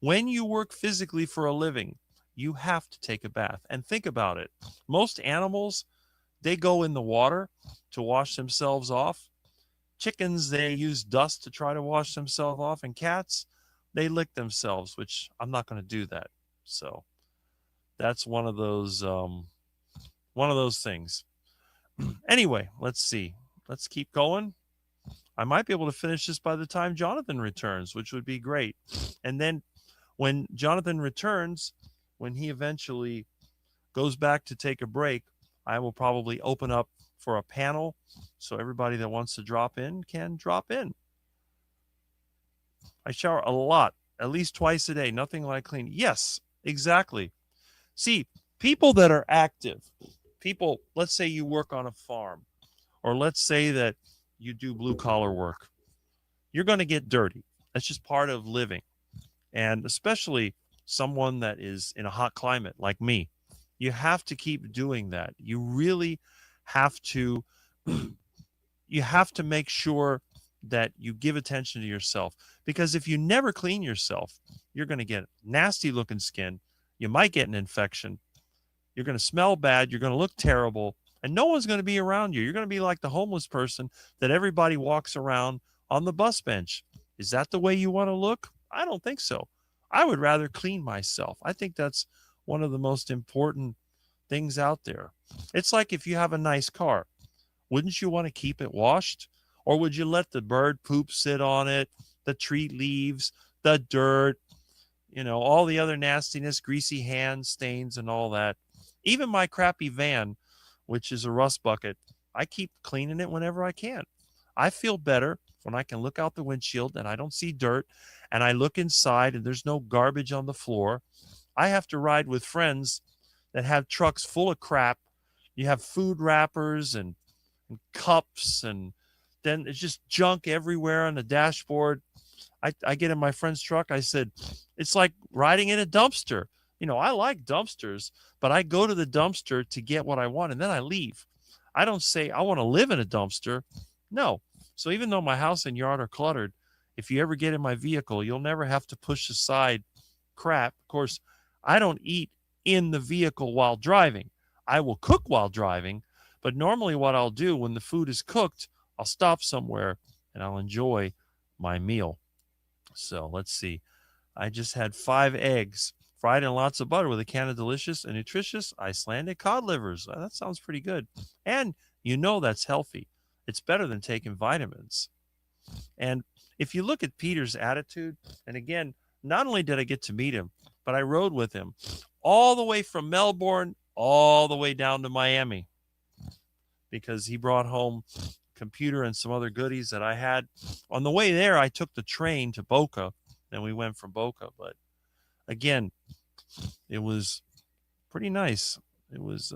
When you work physically for a living, you have to take a bath. And think about it. Most animals, they go in the water to wash themselves off. Chickens, they use dust to try to wash themselves off. And cats, they lick themselves, which I'm not going to do that. So that's one of those things. Anyway, let's see. Let's keep going. I might be able to finish this by the time Jonathan returns, which would be great. And then when Jonathan returns, when he eventually goes back to take a break, I will probably open up for a panel so everybody that wants to drop in can drop in. I shower a lot, at least twice a day, nothing like clean. Yes, exactly. See, people that are active, people, let's say you work on a farm, or let's say that you do blue collar work, you're going to get dirty. That's just part of living. And especially someone that is in a hot climate like me, you have to keep doing that. You really have to, make sure that you give attention to yourself, because if you never clean yourself, you're going to get nasty looking skin. You might get an infection. You're going to smell bad. You're going to look terrible, and no one's going to be around you. You're going to be like the homeless person that everybody walks around on the bus bench. Is that the way you want to look? I don't think so. I would rather clean myself. I think that's one of the most important things out there. It's like if you have a nice car, wouldn't you want to keep it washed? Or would you let the bird poop sit on it, the tree leaves, the dirt, all the other nastiness, greasy hand stains and all that? Even my crappy van, which is a rust bucket, I keep cleaning it whenever I can. I feel better when I can look out the windshield and I don't see dirt, and I look inside and there's no garbage on the floor. I have to ride with friends that have trucks full of crap. You have food wrappers and cups, and then it's just junk everywhere on the dashboard. I get in my friend's truck. I said, it's like riding in a dumpster. I like dumpsters, but I go to the dumpster to get what I want, and then I leave. I don't say I want to live in a dumpster. No. So even though my house and yard are cluttered, if you ever get in my vehicle, you'll never have to push aside crap. Of course, I don't eat in the vehicle while driving. I will cook while driving, but normally what I'll do when the food is cooked, I'll stop somewhere and I'll enjoy my meal. So let's see. I just had 5 eggs fried in lots of butter with a can of delicious and nutritious Icelandic cod livers. That sounds pretty good. And that's healthy. It's better than taking vitamins. And if you look at Peter's attitude, and again, not only did I get to meet him, but I rode with him all the way from Melbourne all the way down to Miami because he brought home computer and some other goodies that I had. On the way there, I took the train to Boca, then we went from Boca. But again, it was pretty nice. It's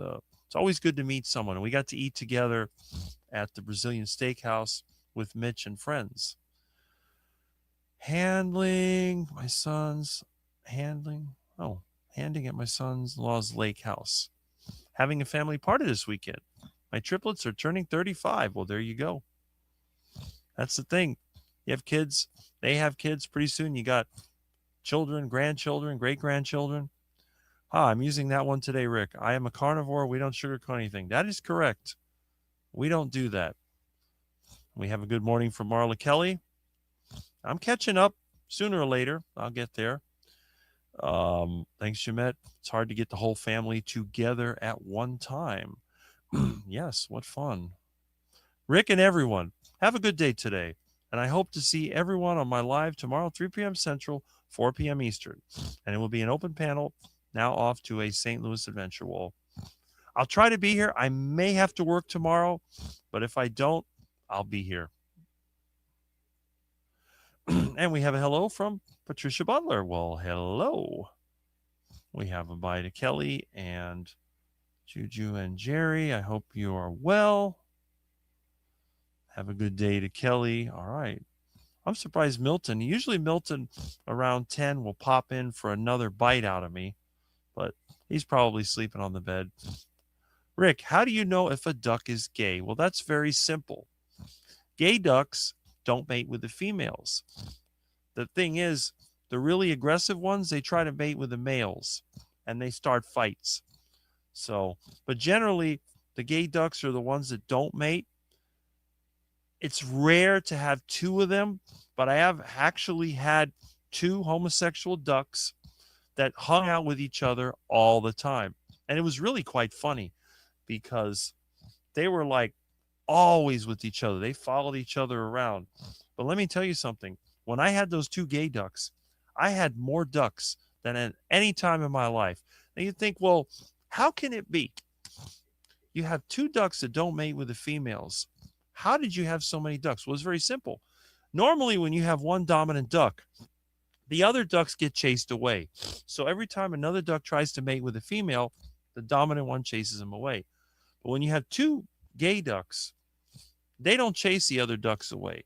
always good to meet someone. And we got to eat together at the Brazilian steakhouse with Mitch and friends. Handing at my son's-in-law's lake house. Having a family party this weekend. My triplets are turning 35. Well, there you go. That's the thing. You have kids. They have kids. Pretty soon you got children, grandchildren, great-grandchildren. I'm using that one today, Rick. I am a carnivore. We don't sugarcoat anything. That is correct. We don't do that. We have a good morning from Marla Kelly. I'm catching up sooner or later. I'll get there. Thanks, Jeanette. It's hard to get the whole family together at one time. Yes, what fun. Rick and everyone, have a good day today. And I hope to see everyone on my live tomorrow, 3 p.m. Central, 4 p.m. Eastern. And it will be an open panel, now off to a St. Louis Adventure Wall. I'll try to be here. I may have to work tomorrow, but if I don't, I'll be here. And we have a hello from Patricia Butler. Well, hello. We have a bye to Kelly and Juju and Jerry. I hope you are well. Have a good day to Kelly. All right. I'm surprised Milton. Usually Milton around 10 will pop in for another bite out of me, but he's probably sleeping on the bed. Rick, how do you know if a duck is gay? Well, that's very simple. Gay ducks don't mate with the females. The thing is, the really aggressive ones, they try to mate with the males and they start fights. But generally, the gay ducks are the ones that don't mate. It's rare to have 2 of them, but I have actually had 2 homosexual ducks that hung out with each other all the time. And it was really quite funny because they were like always with each other. They followed each other around. But let me tell you something. When I had those 2 gay ducks, I had more ducks than at any time in my life. And you think, well, how can it be? You have 2 ducks that don't mate with the females. How did you have so many ducks? Well, it's very simple. Normally, when you have one dominant duck, the other ducks get chased away. So every time another duck tries to mate with a female, the dominant one chases him away. But when you have 2 gay ducks, they don't chase the other ducks away.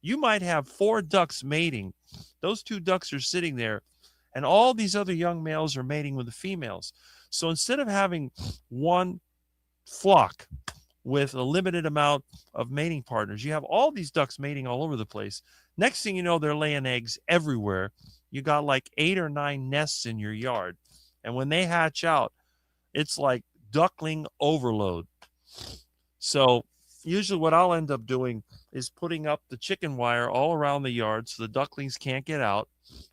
You might have 4 ducks mating. Those 2 ducks are sitting there, and all these other young males are mating with the females. So instead of having one flock with a limited amount of mating partners, you have all these ducks mating all over the place. Next thing you know, they're laying eggs everywhere. You got like 8 or 9 nests in your yard. And when they hatch out, it's like duckling overload. So usually what I'll end up doing is putting up the chicken wire all around the yard so the ducklings can't get out.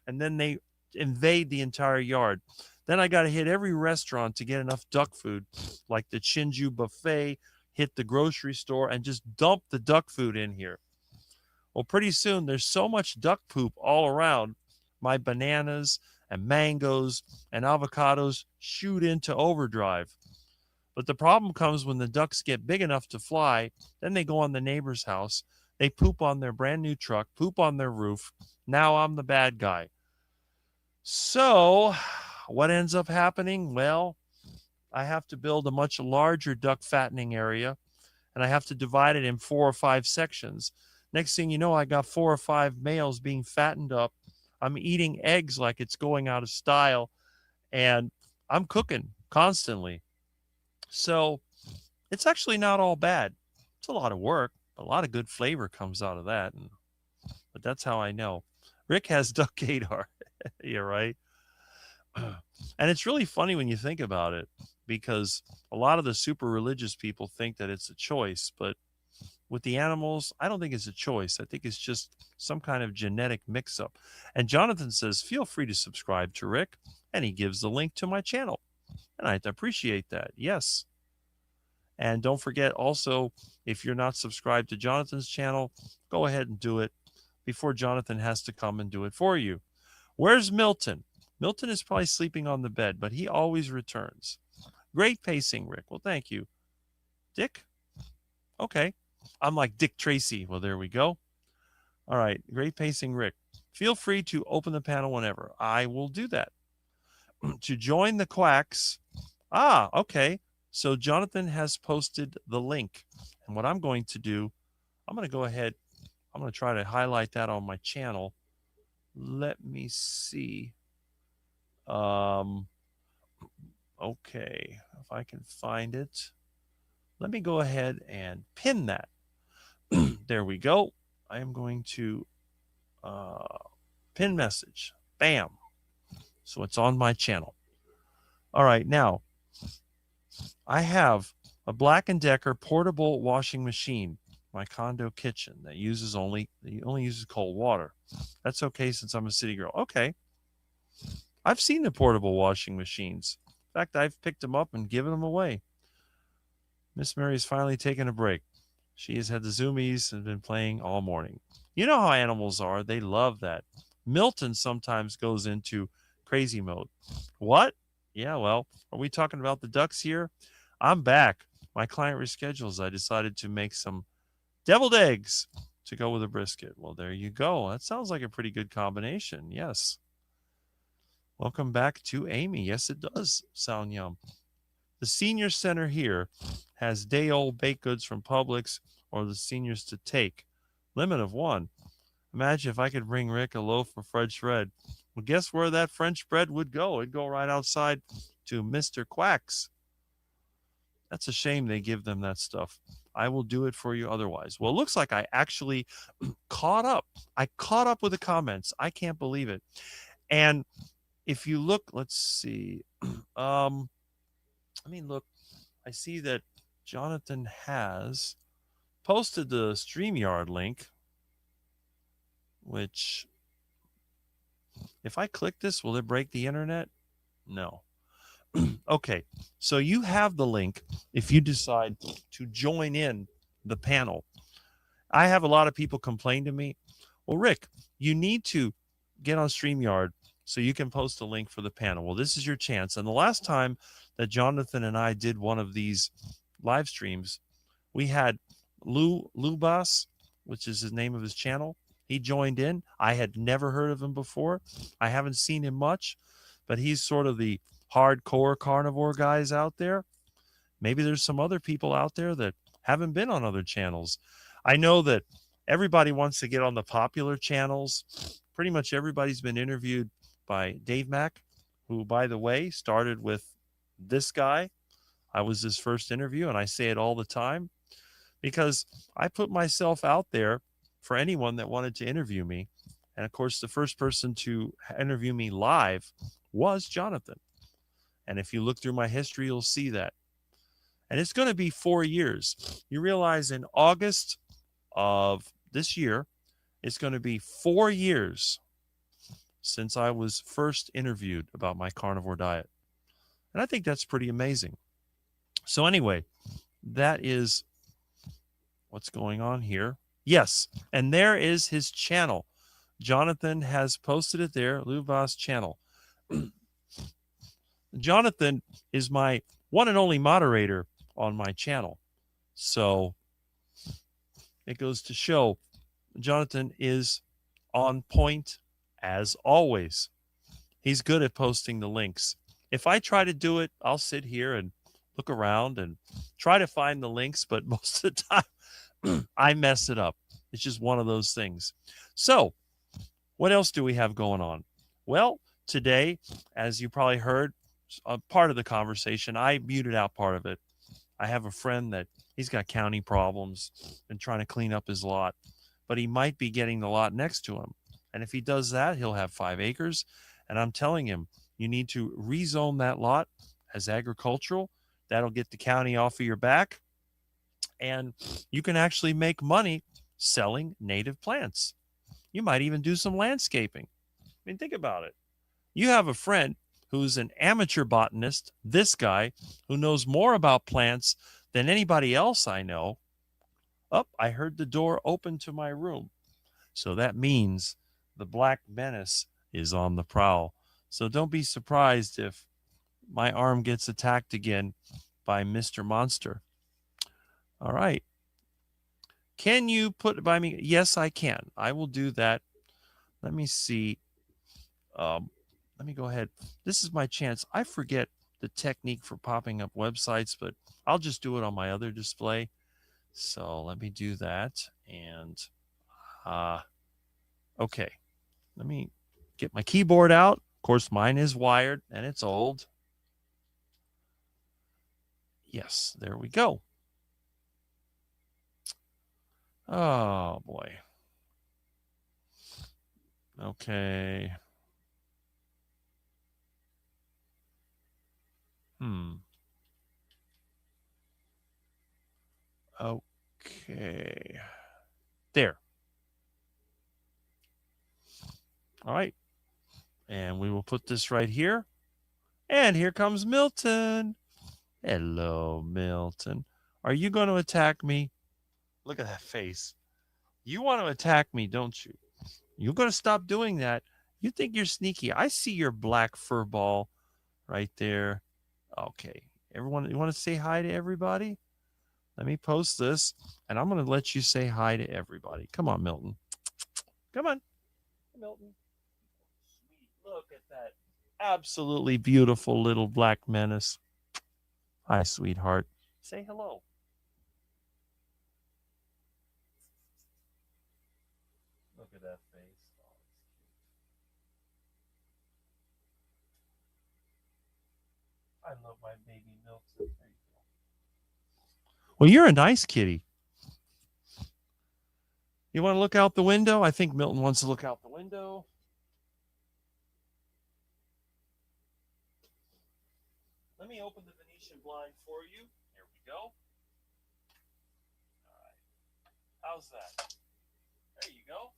And then they invade the entire yard. Then I got to hit every restaurant to get enough duck food, like the Chinju buffet, hit the grocery store, and just dump the duck food in here. Well, pretty soon there's so much duck poop all around, my bananas and mangoes and avocados shoot into overdrive. But the problem comes when the ducks get big enough to fly, then they go on the neighbor's house. They poop on their brand new truck, poop on their roof. Now I'm the bad guy. So what ends up happening? Well, I have to build a much larger duck fattening area, and I have to divide it in 4 or 5 sections. Next thing you know, I got 4 or 5 males being fattened up. I'm eating eggs like it's going out of style, and I'm cooking constantly. So it's actually not all bad. It's a lot of work, but a lot of good flavor comes out of that. But that's how I know. Rick has duck gaydar. You're right. And it's really funny when you think about it, because a lot of the super religious people think that it's a choice, but with the animals, I don't think it's a choice. I think it's just some kind of genetic mix up. And Jonathan says, feel free to subscribe to Rick. And he gives the link to my channel. And I appreciate that. Yes. And don't forget also, if you're not subscribed to Jonathan's channel, go ahead and do it before Jonathan has to come and do it for you. Where's Milton? Milton is probably sleeping on the bed, but he always returns. Great pacing, Rick. Well, thank you. Dick? Okay. I'm like Dick Tracy. Well, there we go. All right. Great pacing, Rick. Feel free to open the panel whenever. I will do that. To join the quacks. Okay. So Jonathan has posted the link. And what I'm going to do, I'm going to go ahead. I'm going to try to highlight that on my channel. Let me see. Okay. If I can find it. Let me go ahead and pin that. There we go. I am going to pin message. Bam. So it's on my channel. All right. Now, I have a Black & Decker portable washing machine, my condo kitchen, that only uses cold water. That's okay since I'm a city girl. Okay. I've seen the portable washing machines. In fact, I've picked them up and given them away. Miss Mary's finally taken a break. She has had the zoomies and been playing all morning. You know how animals are. They love that. Milton sometimes goes into crazy mode. What? Yeah, well, are we talking about the ducks here? I'm back. My client reschedules. I decided to make some deviled eggs to go with a brisket. Well, there you go. That sounds like a pretty good combination. Yes. Welcome back to Amy. Yes, it does sound yum. The senior center here has day-old baked goods from Publix or the seniors to take. Limit of 1. Imagine if I could bring Rick a loaf of French bread. Well, guess where that French bread would go? It'd go right outside to Mr. Quack's. That's a shame they give them that stuff. I will do it for you otherwise. Well, it looks like I actually caught up. I caught up with the comments. I can't believe it. And if you look, let's see. Look. I see that Jonathan has posted the StreamYard link, which, if I click this, will it break the internet? No. Okay, so you have the link if you decide to join in the panel. I have a lot of people complain to me, well, Rick, you need to get on StreamYard so you can post a link for the panel. Well, this is your chance. And the last time that Jonathan and I did one of these live streams, we had Lubas, which is the name of his channel. He joined in. I had never heard of him before. I haven't seen him much, but he's sort of the hardcore carnivore guys out there. Maybe there's some other people out there that haven't been on other channels. I know that everybody wants to get on the popular channels. Pretty much everybody's been interviewed by Dave Mack, who, by the way, started with this guy. I was his first interview, and I say it all the time because I put myself out there for anyone that wanted to interview me. And of course, the first person to interview me live was Jonathan. And if you look through my history, you'll see that. And it's going to be 4 years. You realize in August of this year, it's going to be 4 years since I was first interviewed about my carnivore diet. And I think that's pretty amazing. So anyway, that is what's going on here. Yes, and there is his channel. Jonathan has posted it there, Lubas channel. Jonathan is my one and only moderator on my channel. So it goes to show Jonathan is on point as always. He's good at posting the links. If I try to do it, I'll sit here and look around and try to find the links, but most of the time I mess it up. It's just one of those things. So, what else do we have going on? Well, today, as you probably heard, a part of the conversation, I muted out part of it. I have a friend that he's got county problems and trying to clean up his lot, but he might be getting the lot next to him. And if he does that, he'll have 5 acres. And I'm telling him, you need to rezone that lot as agricultural. That'll get the county off of your back. And you can actually make money selling native plants. You might even do some landscaping. I mean, think about it. You have a friend who's an amateur botanist, this guy, who knows more about plants than anybody else I know. Oh, I heard the door open to my room. So that means the Black Menace is on the prowl. So don't be surprised if my arm gets attacked again by Mr. Monster. All right. Can you put it by me? Yes, I can. I will do that. Let me see. Let me go ahead. This is my chance. I forget the technique for popping up websites, but I'll just do it on my other display. So let me do that. And okay, let me get my keyboard out. Of course, mine is wired and it's old. Yes, there we go. Oh boy. Okay. Okay. There. All right. And we will put this right here. And here comes Milton. Hello, Milton. Are you going to attack me? Look at that face. You want to attack me, don't you? You're going to stop doing that. You think you're sneaky. I see your black fur ball right there. Okay. Everyone, you want to say hi to everybody? Let me post this, and I'm going to let you say hi to everybody. Come on, Milton. Come on. Milton. Sweet. Look at that absolutely beautiful little Black Menace. Hi, sweetheart. Say hello. Look at that face. Oh, I love my baby Milton. There you go. Well, you're a nice kitty. You want to look out the window? I think Milton wants to look out the window. Let me open the Venetian blind for you. Here we go. All right. How's that? There you go.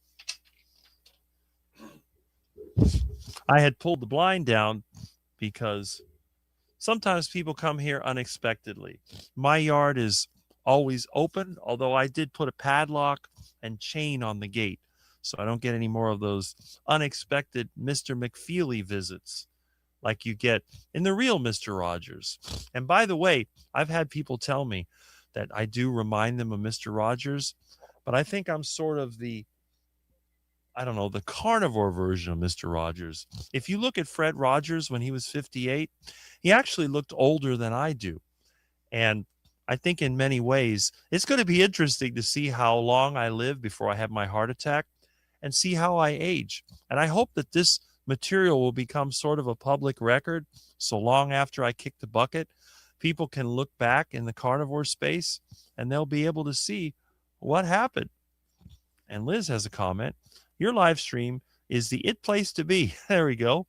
I had pulled the blind down because sometimes people come here unexpectedly. My yard is always open, although I did put a padlock and chain on the gate so I don't get any more of those unexpected Mr. McFeely visits like you get in the real Mr. Rogers. And by the way, I've had people tell me that I do remind them of Mr. Rogers, but I think I'm sort of the carnivore version of Mr. Rogers. If you look at Fred Rogers when he was 58, he actually looked older than I do. And I think in many ways, it's going to be interesting to see how long I live before I have my heart attack and see how I age. And I hope that this material will become sort of a public record. So long after I kick the bucket, people can look back in the carnivore space and they'll be able to see what happened. And Liz has a comment. Your live stream is the it place to be. There we go.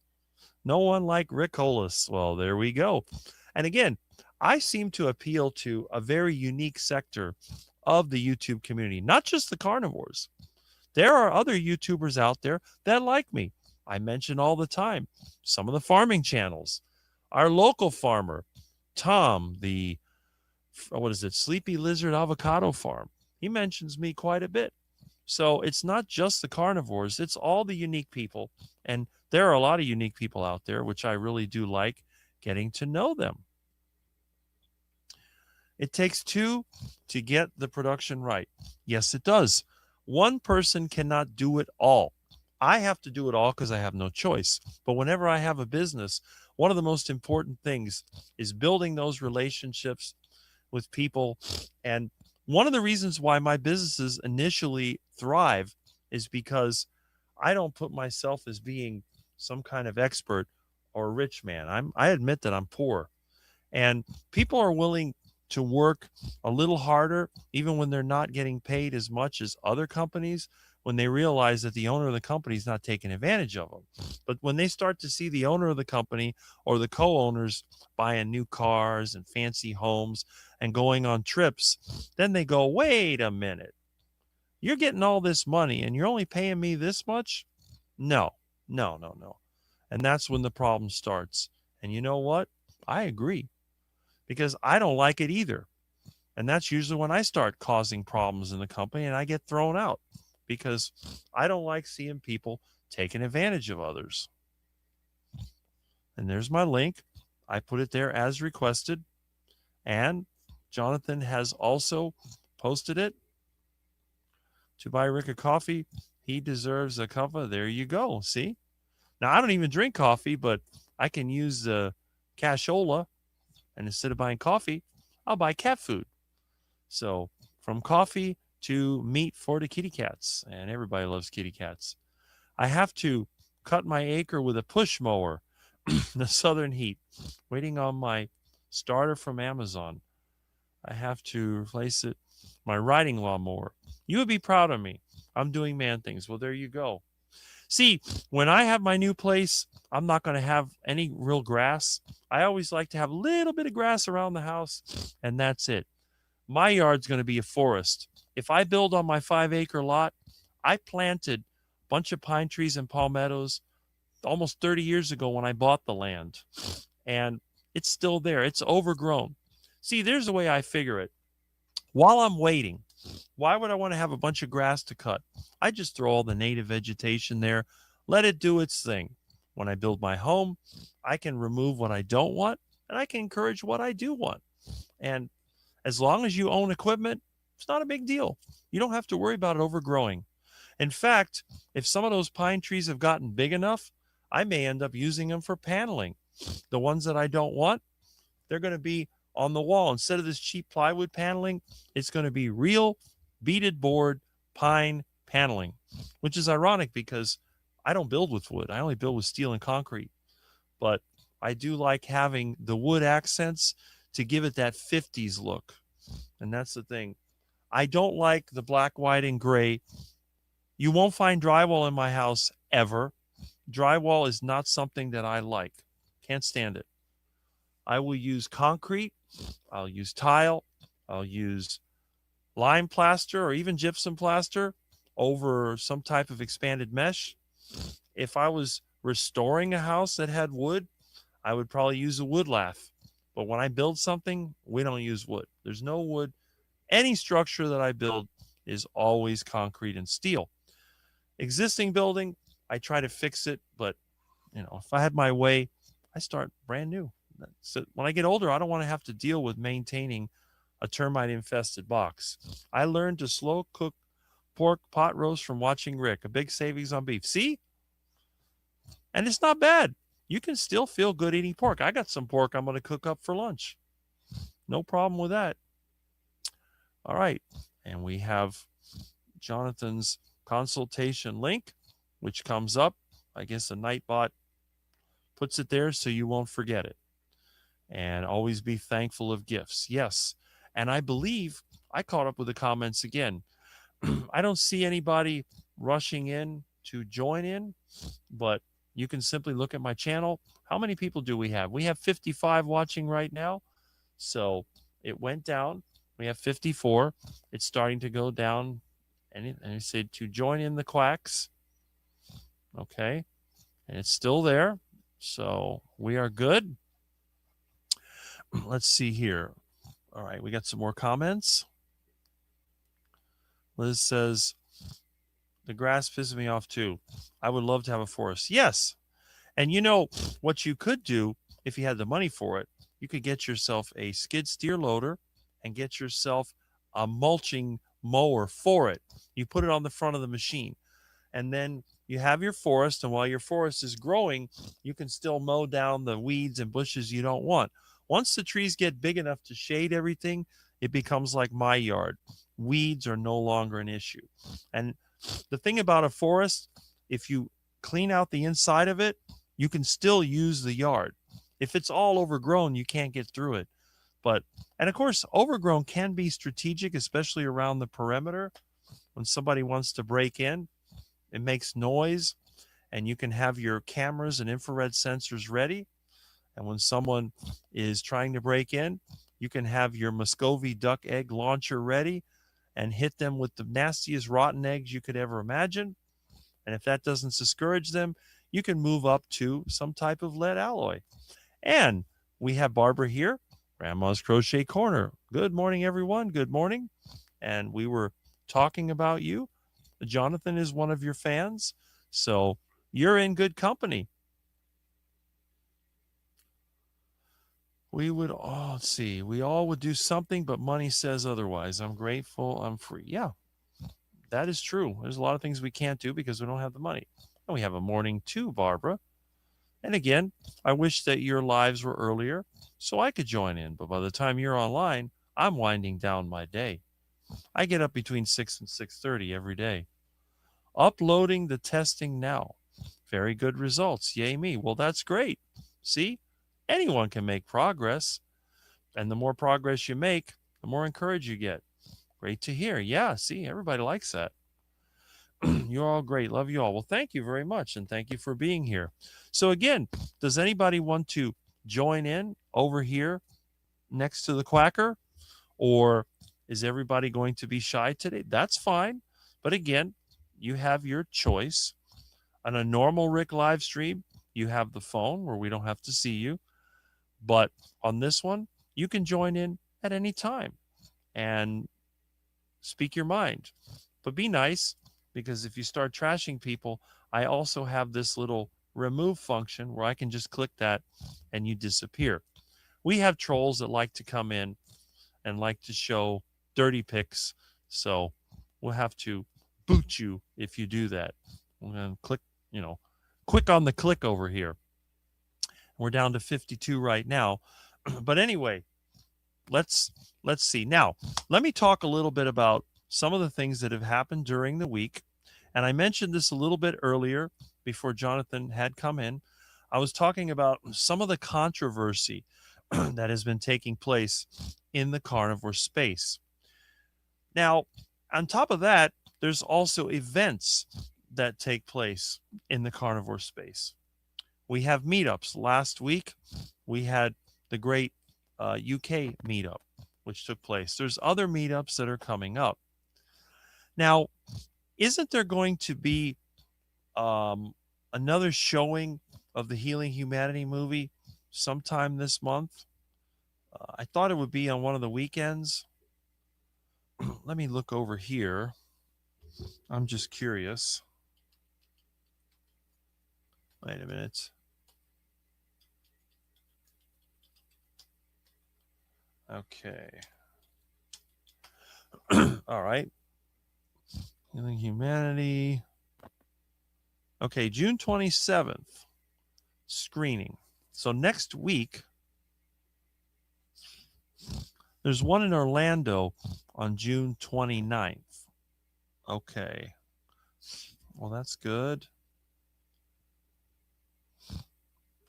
No one like Rick Hollis. Well, there we go. And again, I seem to appeal to a very unique sector of the YouTube community, not just the carnivores. There are other YouTubers out there that like me. I mention all the time some of the farming channels. Our local farmer, Tom, the, Sleepy Lizard Avocado Farm. He mentions me quite a bit. So it's not just the carnivores, it's all the unique people. And there are a lot of unique people out there, which I really do like getting to know them. It takes two to get the production right. Yes, it does. One person cannot do it all. I have to do it all because I have no choice. But whenever I have a business, one of the most important things is building those relationships with people. And one of the reasons why my businesses initially thrive is because I don't put myself as being some kind of expert or a rich man. I admit that I'm poor. And people are willing to work a little harder, even when they're not getting paid as much as other companies, when they realize that the owner of the company is not taking advantage of them. But when they start to see the owner of the company or the co-owners buying new cars and fancy homes and going on trips, then they go, wait a minute, you're getting all this money and you're only paying me this much? No, no, no, no. And that's when the problem starts. And you know what? I agree, because I don't like it either. And that's usually when I start causing problems in the company and I get thrown out, because I don't like seeing people taking advantage of others. And there's my link. I put it there as requested. And Jonathan has also posted it. To buy Rick a coffee, he deserves a cuppa. There you go. See? Now, I don't even drink coffee, but I can use the cashola. And instead of buying coffee, I'll buy cat food. So from coffee to meat for the kitty cats. And everybody loves kitty cats. I have to cut my acre with a push mower in the southern heat, waiting on my starter from Amazon. I have to replace it, my riding lawnmower. You would be proud of me. I'm doing man things. Well, there you go. See, when I have my new place, I'm not going to have any real grass. I always like to have a little bit of grass around the house, and that's it. My yard's going to be a forest. If I build on my 5-acre lot, I planted a bunch of pine trees and palmettos almost 30 years ago when I bought the land, and it's still there. It's overgrown. See, there's the way I figure it. While I'm waiting, why would I want to have a bunch of grass to cut? I just throw all the native vegetation there, let it do its thing. When I build my home, I can remove what I don't want, and I can encourage what I do want. And as long as you own equipment, it's not a big deal. You don't have to worry about it overgrowing. In fact, if some of those pine trees have gotten big enough, I may end up using them for paneling. The ones that I don't want, they're going to be on the wall. Instead of this cheap plywood paneling, it's going to be real beaded board pine paneling, which is ironic because I don't build with wood. I only build with steel and concrete. But I do like having the wood accents to give it that 50s look. And that's the thing. I don't like the black, white, and gray. You won't find drywall in my house ever. Drywall is not something that I like. Can't stand it. I will use concrete. I'll use tile. I'll use lime plaster or even gypsum plaster over some type of expanded mesh. If I was restoring a house that had wood, I would probably use a wood lath. But when I build something, we don't use wood. There's no wood. Any structure that I build is always concrete and steel. Existing building, I try to fix it, but if I had my way, I start brand new. So when I get older, I don't want to have to deal with maintaining a termite infested box. I learned to slow cook pork pot roast from watching Rick. A big savings on beef. See? And it's not bad. You can still feel good eating pork. I got some pork I'm going to cook up for lunch. No problem with that. All right. And we have Jonathan's consultation link, which comes up. I guess a Nightbot puts it there so you won't forget it. And always be thankful of gifts. Yes. And I believe I caught up with the comments again. I don't see anybody rushing in to join in, but you can simply look at my channel. How many people do we have? We have 55 watching right now. So it went down. We have 54. It's starting to go down. And I said to join in the quacks. Okay. And it's still there. So we are good. Let's see here. All right. We got some more comments. Liz says, the grass pisses me off too. I would love to have a forest. Yes. And what you could do if you had the money for it, you could get yourself a skid steer loader and get yourself a mulching mower for it. You put it on the front of the machine, and then you have your forest. And while your forest is growing, you can still mow down the weeds and bushes you don't want. Once the trees get big enough to shade everything, it becomes like my yard. Weeds are no longer an issue. And the thing about a forest, if you clean out the inside of it, you can still use the yard. If it's all overgrown, you can't get through it. And of course, overgrown can be strategic, especially around the perimeter. When somebody wants to break in, it makes noise, and you can have your cameras and infrared sensors ready. And when someone is trying to break in, you can have your Muscovy duck egg launcher ready and hit them with the nastiest rotten eggs you could ever imagine. And if that doesn't discourage them, you can move up to some type of lead alloy. And we have Barbara here, Grandma's Crochet Corner. Good morning, everyone. Good morning. And we were talking about you. Jonathan is one of your fans, so you're in good company. We would all, let's see, we all would do something, but money says otherwise. I'm grateful. I'm free. Yeah, that is true. There's a lot of things we can't do because we don't have the money. And we have a morning too, Barbara. And again, I wish that your lives were earlier so I could join in. But by the time you're online, I'm winding down my day. I get up between 6 and 6:30 every day. Uploading the testing now. Very good results. Yay me. Well, that's great. See, anyone can make progress. And the more progress you make, the more encouraged you get. Great to hear. Yeah, see, everybody likes that. You're all great. Love you all. Well, thank you very much. And thank you for being here. So again, does anybody want to join in over here next to the Quacker? Or is everybody going to be shy today? That's fine. But again, you have your choice. On a normal Rick live stream, you have the phone where we don't have to see you. But on this one, you can join in at any time and speak your mind. But be nice, because if you start trashing people, I also have this little remove function where I can just click that and you disappear. We have trolls that like to come in and like to show dirty pics. So we'll have to boot you if you do that. I'm going to click, quick on the click over here. We're down to 52 right now. But anyway, let's see. Now, let me talk a little bit about some of the things that have happened during the week. And I mentioned this a little bit earlier before Jonathan had come in. I was talking about some of the controversy that has been taking place in the carnivore space. Now, on top of that, there's also events that take place in the carnivore space. We have meetups. Last week, we had the great UK meetup, which took place. There's other meetups that are coming up. Now, isn't there going to be another showing of the Healing Humanity movie sometime this month? I thought it would be on one of the weekends. Let me look over here. I'm just curious. Wait a minute. Okay. All right. Healing Humanity. Okay, June 27th, screening. So next week, there's one in Orlando on June 29th. Okay. Well, that's good.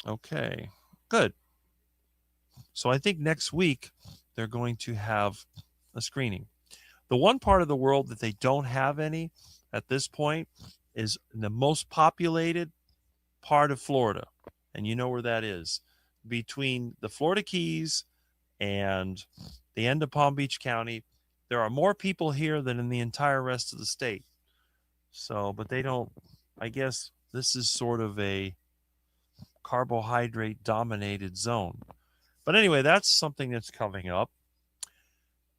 Okay, good. So I think next week they're going to have a screening. The one part of the world that they don't have any at this point is the most populated part of Florida. And you know where that is. Between the Florida Keys and the end of Palm Beach County, there are more people here than in the entire rest of the state. So, but they don't, I guess this is sort of a carbohydrate dominated zone. But anyway, that's something that's coming up.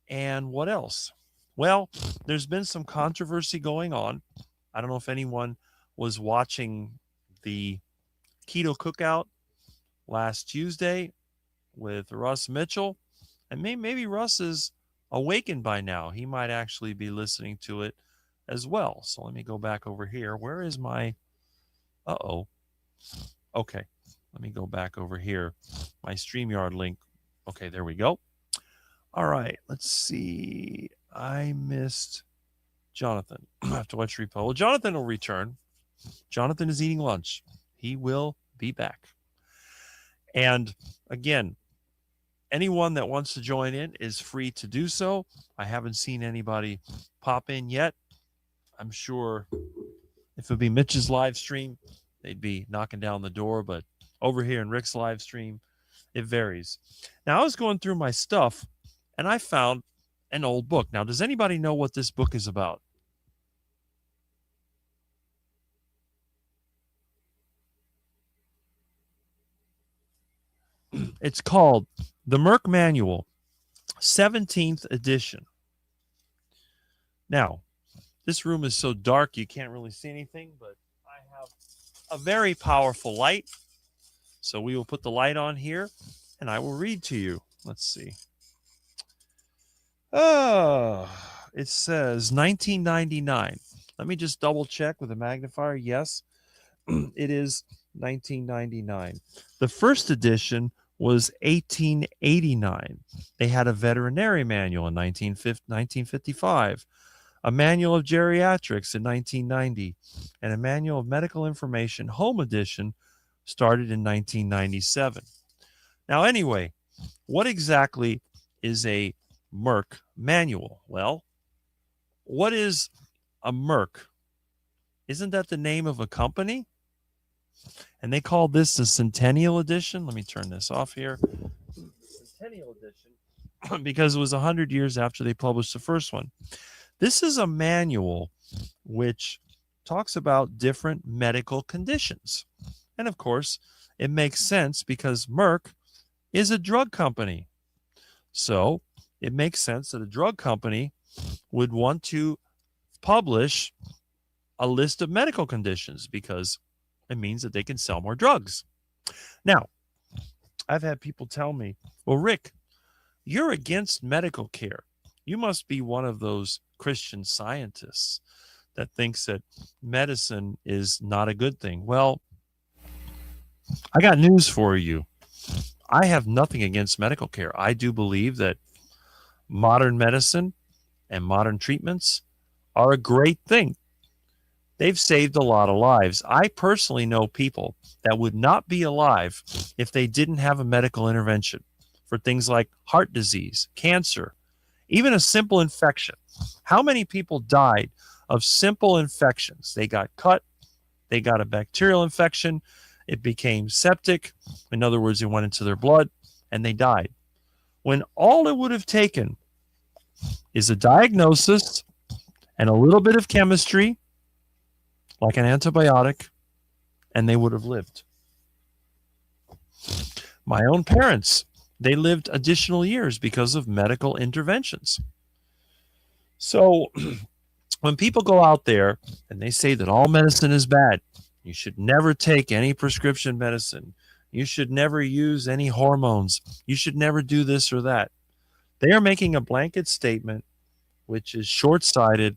And what else? Well, there's been some controversy going on. I don't know if anyone was watching the Keto Cookout last Tuesday with Russ Mitchell. And maybe Russ is awakened by now. He might actually be listening to it as well. So let me go back over here. Where is my... Uh-oh. Okay. Let me go back over here. My StreamYard link. Okay, there we go. All right. Let's see. I missed Jonathan. I have to watch repo. Well, Jonathan will return. Jonathan is eating lunch. He will be back. And again, anyone that wants to join in is free to do so. I haven't seen anybody pop in yet. I'm sure if it would be Mitch's live stream, they'd be knocking down the door. But over here in Rick's live stream, it varies. Now, I was going through my stuff, and I found an old book. Now, does anybody know what this book is about? It's called The Merck Manual, 17th edition. Now, this room is so dark you can't really see anything, but I have a very powerful light. So we will put the light on here, and I will read to you. Let's see. It says 1999. Let me just double check with a magnifier. Yes, it is 1999. The first edition was 1889. They had a veterinary manual in 1955, a manual of geriatrics in 1990, and a manual of medical information home edition started in 1997. Now, anyway, what exactly is a Merck manual? Well, what is a Merck? Isn't that the name of a company? And they call this the Centennial Edition. Let me turn this off here. Centennial Edition, because it was 100 years after they published the first one. This is a manual which talks about different medical conditions. And of course, it makes sense because Merck is a drug company. So it makes sense that a drug company would want to publish a list of medical conditions because it means that they can sell more drugs. Now, I've had people tell me, well, Rick, you're against medical care. You must be one of those Christian scientists that thinks that medicine is not a good thing. Well, I got news for you. I have nothing against medical care. I do believe that modern medicine and modern treatments are a great thing. They've saved a lot of lives. I personally know people that would not be alive if they didn't have a medical intervention for things like heart disease, cancer, even a simple infection. How many people died of simple infections? They got cut, they got a bacterial infection, it became septic. In other words, it went into their blood, and they died. When all it would have taken is a diagnosis and a little bit of chemistry, like an antibiotic, and they would have lived. My own parents, they lived additional years because of medical interventions. So when people go out there and they say that all medicine is bad, you should never take any prescription medicine, you should never use any hormones, you should never do this or that, they are making a blanket statement which is short-sighted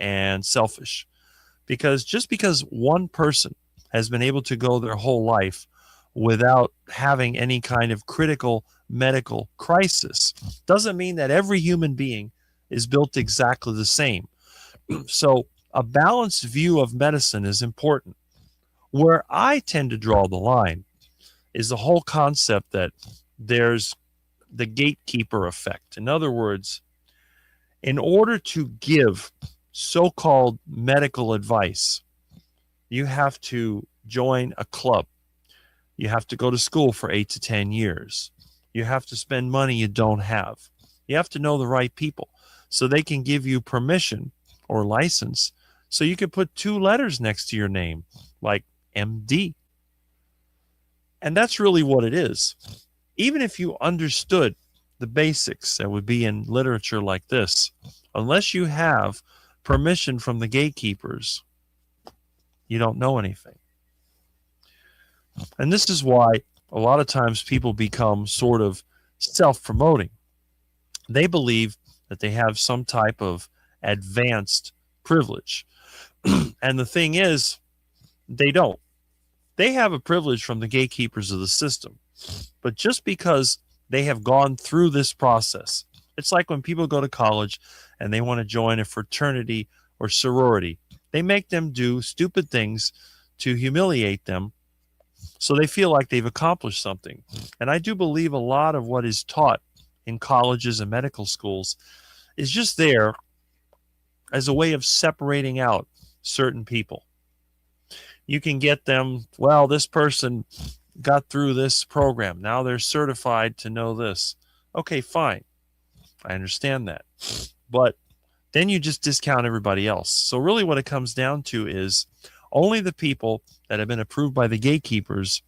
and selfish. Because just because one person has been able to go their whole life without having any kind of critical medical crisis doesn't mean that every human being is built exactly the same. So a balanced view of medicine is important. Where I tend to draw the line is the whole concept that there's the gatekeeper effect. In other words, in order to give so-called medical advice, you have to join a club. You have to go to school for 8 to 10 years. You have to spend money you don't have. You have to know the right people so they can give you permission or license so you can put 2 letters next to your name, like MD. And that's really what it is. Even if you understood the basics that would be in literature like this, unless you have permission from the gatekeepers, you don't know anything. And this is why a lot of times people become sort of self-promoting. They believe that they have some type of advanced privilege. And the thing is, they don't. They have a privilege from the gatekeepers of the system. But just because they have gone through this process, it's like when people go to college and they want to join a fraternity or sorority. They make them do stupid things to humiliate them so they feel like they've accomplished something. And I do believe a lot of what is taught in colleges and medical schools is just there as a way of separating out certain people. You can get them, well, this person got through this program. Now they're certified to know this. Okay, fine. I understand that. But then you just discount everybody else. So really what it comes down to is only the people that have been approved by the gatekeepers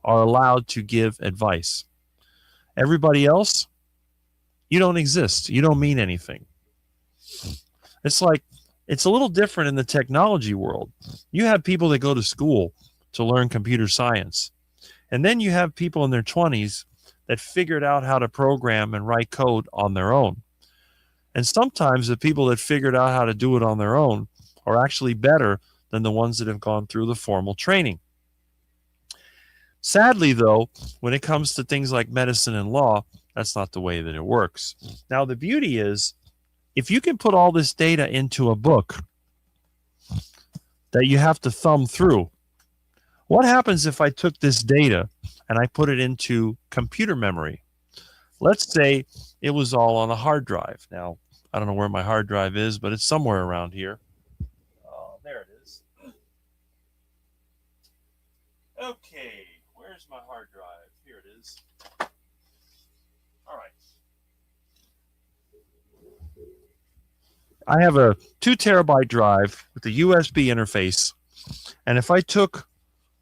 are allowed to give advice. Everybody else, you don't exist. You don't mean anything. It's like, it's a little different in the technology world. You have people that go to school to learn computer science. And then you have people in their 20s that figured out how to program and write code on their own. And sometimes the people that figured out how to do it on their own are actually better than the ones that have gone through the formal training. Sadly, though, when it comes to things like medicine and law, that's not the way that it works. Now, the beauty is, if you can put all this data into a book that you have to thumb through, what happens if I took this data and I put it into computer memory? Let's say it was all on a hard drive. Now, I don't know where my hard drive is, but it's somewhere around here. There it is. Okay, where's my hard drive? Here it is. All right. I have a 2 terabyte drive with a USB interface, and if I took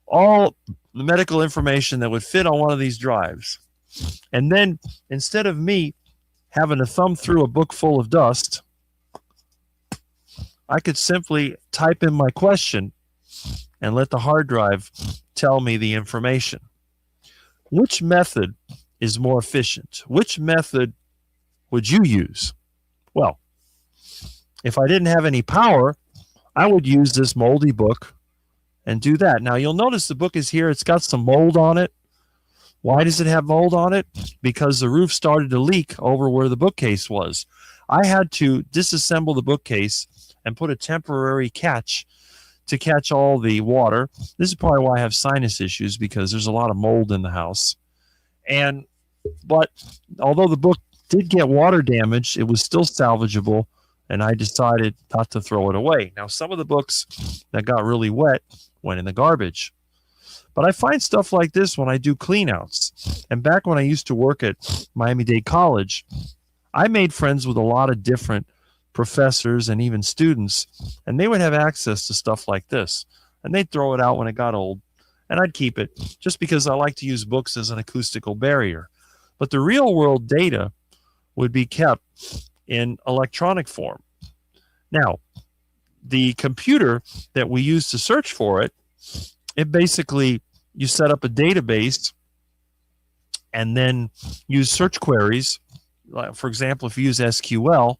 all the medical information that would fit on one of these drives, and then instead of me having to thumb through a book full of dust, I could simply type in my question and let the hard drive tell me the information. Which method is more efficient? Which method would you use? Well, if I didn't have any power, I would use this moldy book and do that. Now, you'll notice the book is here. It's got some mold on it. Why does it have mold on it? Because the roof started to leak over where the bookcase was. I had to disassemble the bookcase and put a temporary catch to catch all the water. This is probably why I have sinus issues, because there's a lot of mold in the house. But although the book did get water damage, it was still salvageable, and I decided not to throw it away. Now, some of the books that got really wet went in the garbage. But I find stuff like this when I do cleanouts. And back when I used to work at Miami-Dade College, I made friends with a lot of different professors and even students, and they would have access to stuff like this. And they'd throw it out when it got old, and I'd keep it just because I like to use books as an acoustical barrier. But the real world data would be kept in electronic form. Now, the computer that we use to search for it, it basically, you set up a database and then use search queries. For example, if you use SQL,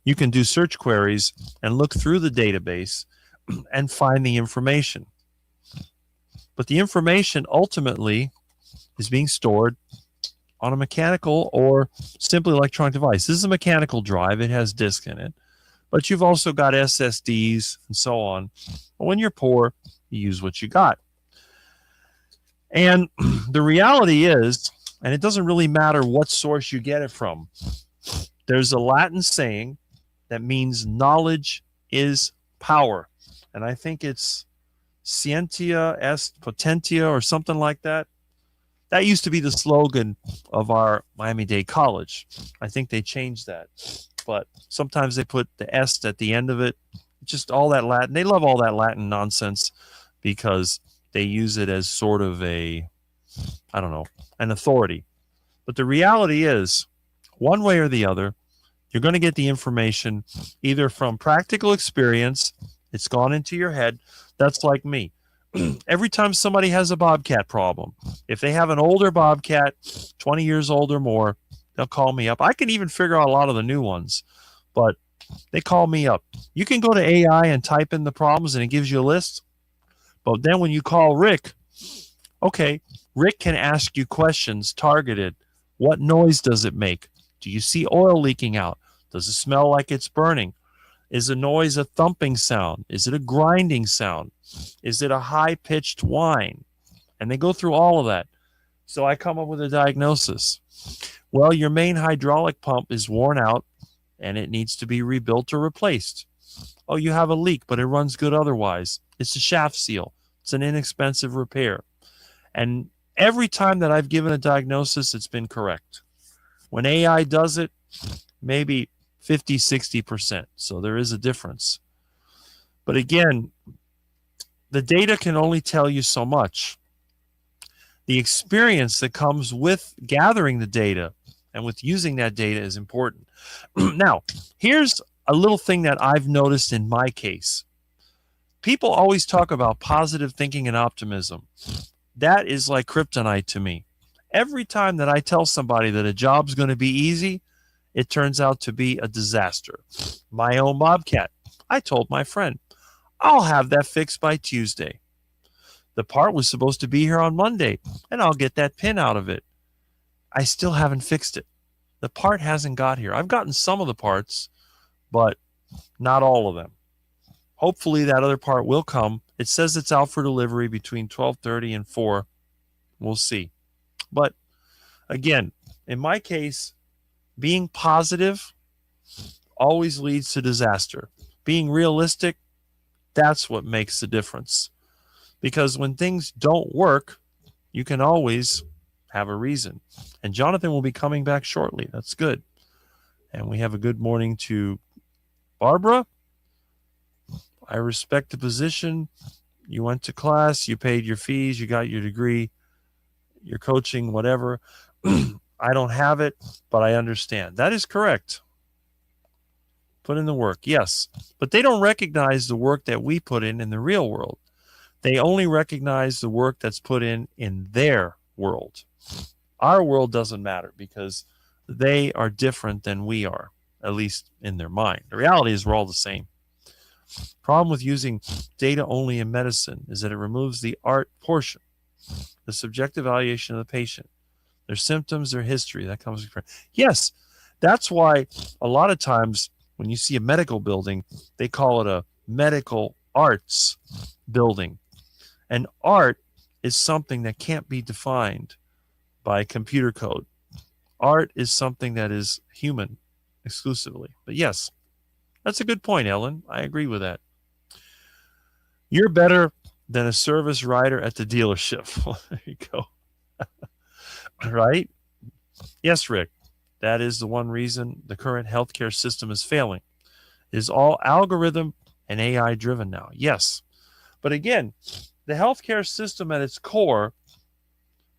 you can do search queries and look through the database and find the information. But the information ultimately is being stored on a mechanical or simply electronic device. This is a mechanical drive. It has disk in it. But you've also got SSDs and so on. But when you're poor, you use what you got. And the reality is, and it doesn't really matter what source you get it from, there's a Latin saying that means knowledge is power. And I think it's scientia est potentia or something like that. That used to be the slogan of our Miami-Dade College. I think they changed that. But sometimes they put the est at the end of it. Just all that Latin. They love all that Latin nonsense because they use it as sort of an authority. But the reality is, one way or the other, you're going to get the information either from practical experience. It's gone into your head. That's like me. Every time somebody has a bobcat problem, if they have an older bobcat, 20 years old or more, They'll call me up. I can even figure out a lot of the new ones, but they call me up. You can go to AI and type in the problems and it gives you a list. But then when you call Rick, okay, Rick can ask you questions targeted. What noise does it make? Do you see oil leaking out? Does it smell like it's burning? Is the noise a thumping sound? Is it a grinding sound? Is it a high-pitched whine? And they go through all of that. So I come up with a diagnosis. Well, your main hydraulic pump is worn out and it needs to be rebuilt or replaced. Oh, you have a leak, but it runs good otherwise. It's a shaft seal. It's an inexpensive repair. And every time that I've given a diagnosis, it's been correct. When AI does it, maybe 50, 60%. So there is a difference. But again, the data can only tell you so much. The experience that comes with gathering the data and with using that data is important. Now, here's a little thing that I've noticed in my case. People always talk about positive thinking and optimism. That is like kryptonite to me. Every time that I tell somebody that a job's going to be easy, it turns out to be a disaster. My own Bobcat. I told my friend, I'll have that fixed by Tuesday. The part was supposed to be here on Monday, and I'll get that pin out of it. I still haven't fixed it. The part hasn't got here. I've gotten some of the parts, but not all of them. Hopefully that other part will come. It says it's out for delivery between 12:30 and 4. We'll see. But again, in my case, being positive always leads to disaster. Being realistic, that's what makes the difference. Because when things don't work, you can always have a reason. And Jonathan will be coming back shortly. That's good. And we have a good morning to Barbara. I respect the position. You went to class, you paid your fees, you got your degree, you're coaching, whatever. I don't have it, but I understand. That is correct. Put in the work, yes. But they don't recognize the work that we put in the real world. They only recognize the work that's put in their world. Our world doesn't matter because they are different than we are, at least in their mind. The reality is we're all the same. Problem with using data only in medicine is that it removes the art portion, the subjective evaluation of the patient, their symptoms, their history. That comes from. Yes, that's why a lot of times when you see a medical building, they call it a medical arts building. And art is something that can't be defined by computer code. Art is something that is human exclusively. But yes, that's a good point, Ellen. I agree with that. You're better than a service writer at the dealership. Well, there you go. Right? Yes, Rick. That is the one reason the current healthcare system is failing. It is all algorithm and AI driven now. Yes. But again, the healthcare system at its core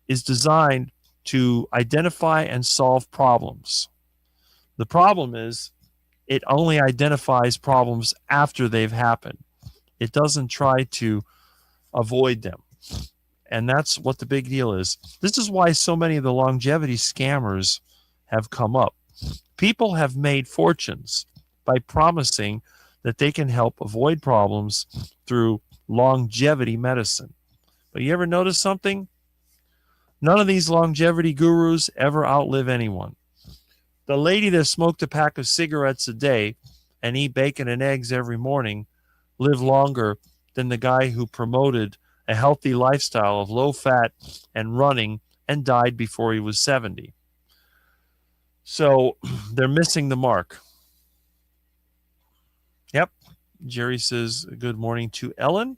is designed to identify and solve problems. The problem is it only identifies problems after they've happened. It doesn't try to avoid them. And that's what the big deal is. This is why so many of the longevity scammers have come up. People have made fortunes by promising that they can help avoid problems through longevity medicine. But you ever notice something? None of these longevity gurus ever outlive anyone. The lady that smoked a pack of cigarettes a day and eat bacon and eggs every morning lived longer than the guy who promoted a healthy lifestyle of low fat and running and died before he was 70. So they're missing the mark. Yep. Jerry says, good morning to Ellen.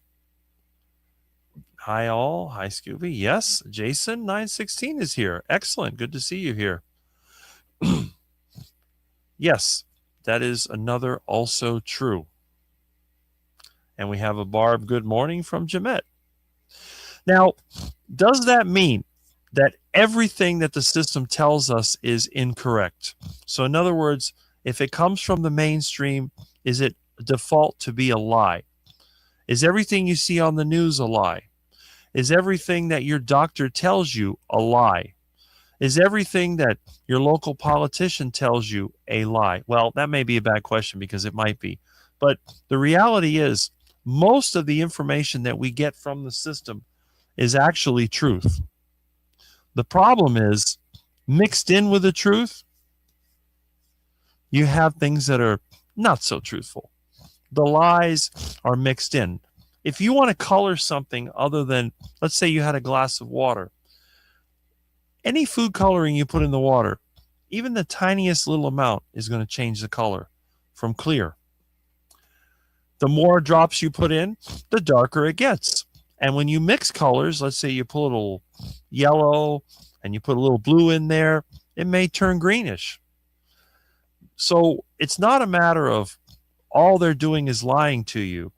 Hi, all. Hi, Scooby. Yes, Jason, 916 is here. Excellent. Good to see you here. Yes, that is another also true. And we have a Barb, good morning from Jemet. Now, does that mean that everything that the system tells us is incorrect? So in other words, if it comes from the mainstream, is it default to be a lie? Is everything you see on the news a lie? Is everything that your doctor tells you a lie? Is everything that your local politician tells you a lie? Well, that may be a bad question because it might be. But the reality is, most of the information that we get from the system is actually truth. The problem is, mixed in with the truth, you have things that are not so truthful. The lies are mixed in. If you want to color something other than, let's say you had a glass of water, any food coloring you put in the water, even the tiniest little amount is going to change the color from clear. The more drops you put in, the darker it gets. And when you mix colors, let's say you put a little yellow and you put a little blue in there, it may turn greenish. So it's not a matter of all they're doing is lying to you.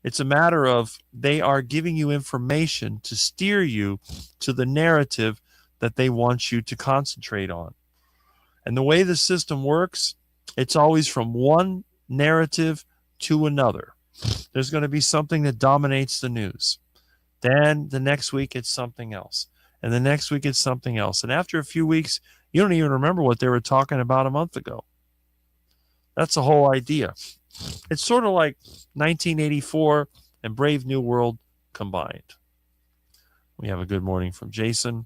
It's a matter of they are giving you information to steer you to the narrative that they want you to concentrate on. And the way the system works, it's always from one narrative to another. There's going to be something that dominates the news. Then the next week it's something else. And the next week it's something else. And after a few weeks, you don't even remember what they were talking about a month ago. That's the whole idea. It's sort of like 1984 and Brave New World combined. We have a good morning from Jason.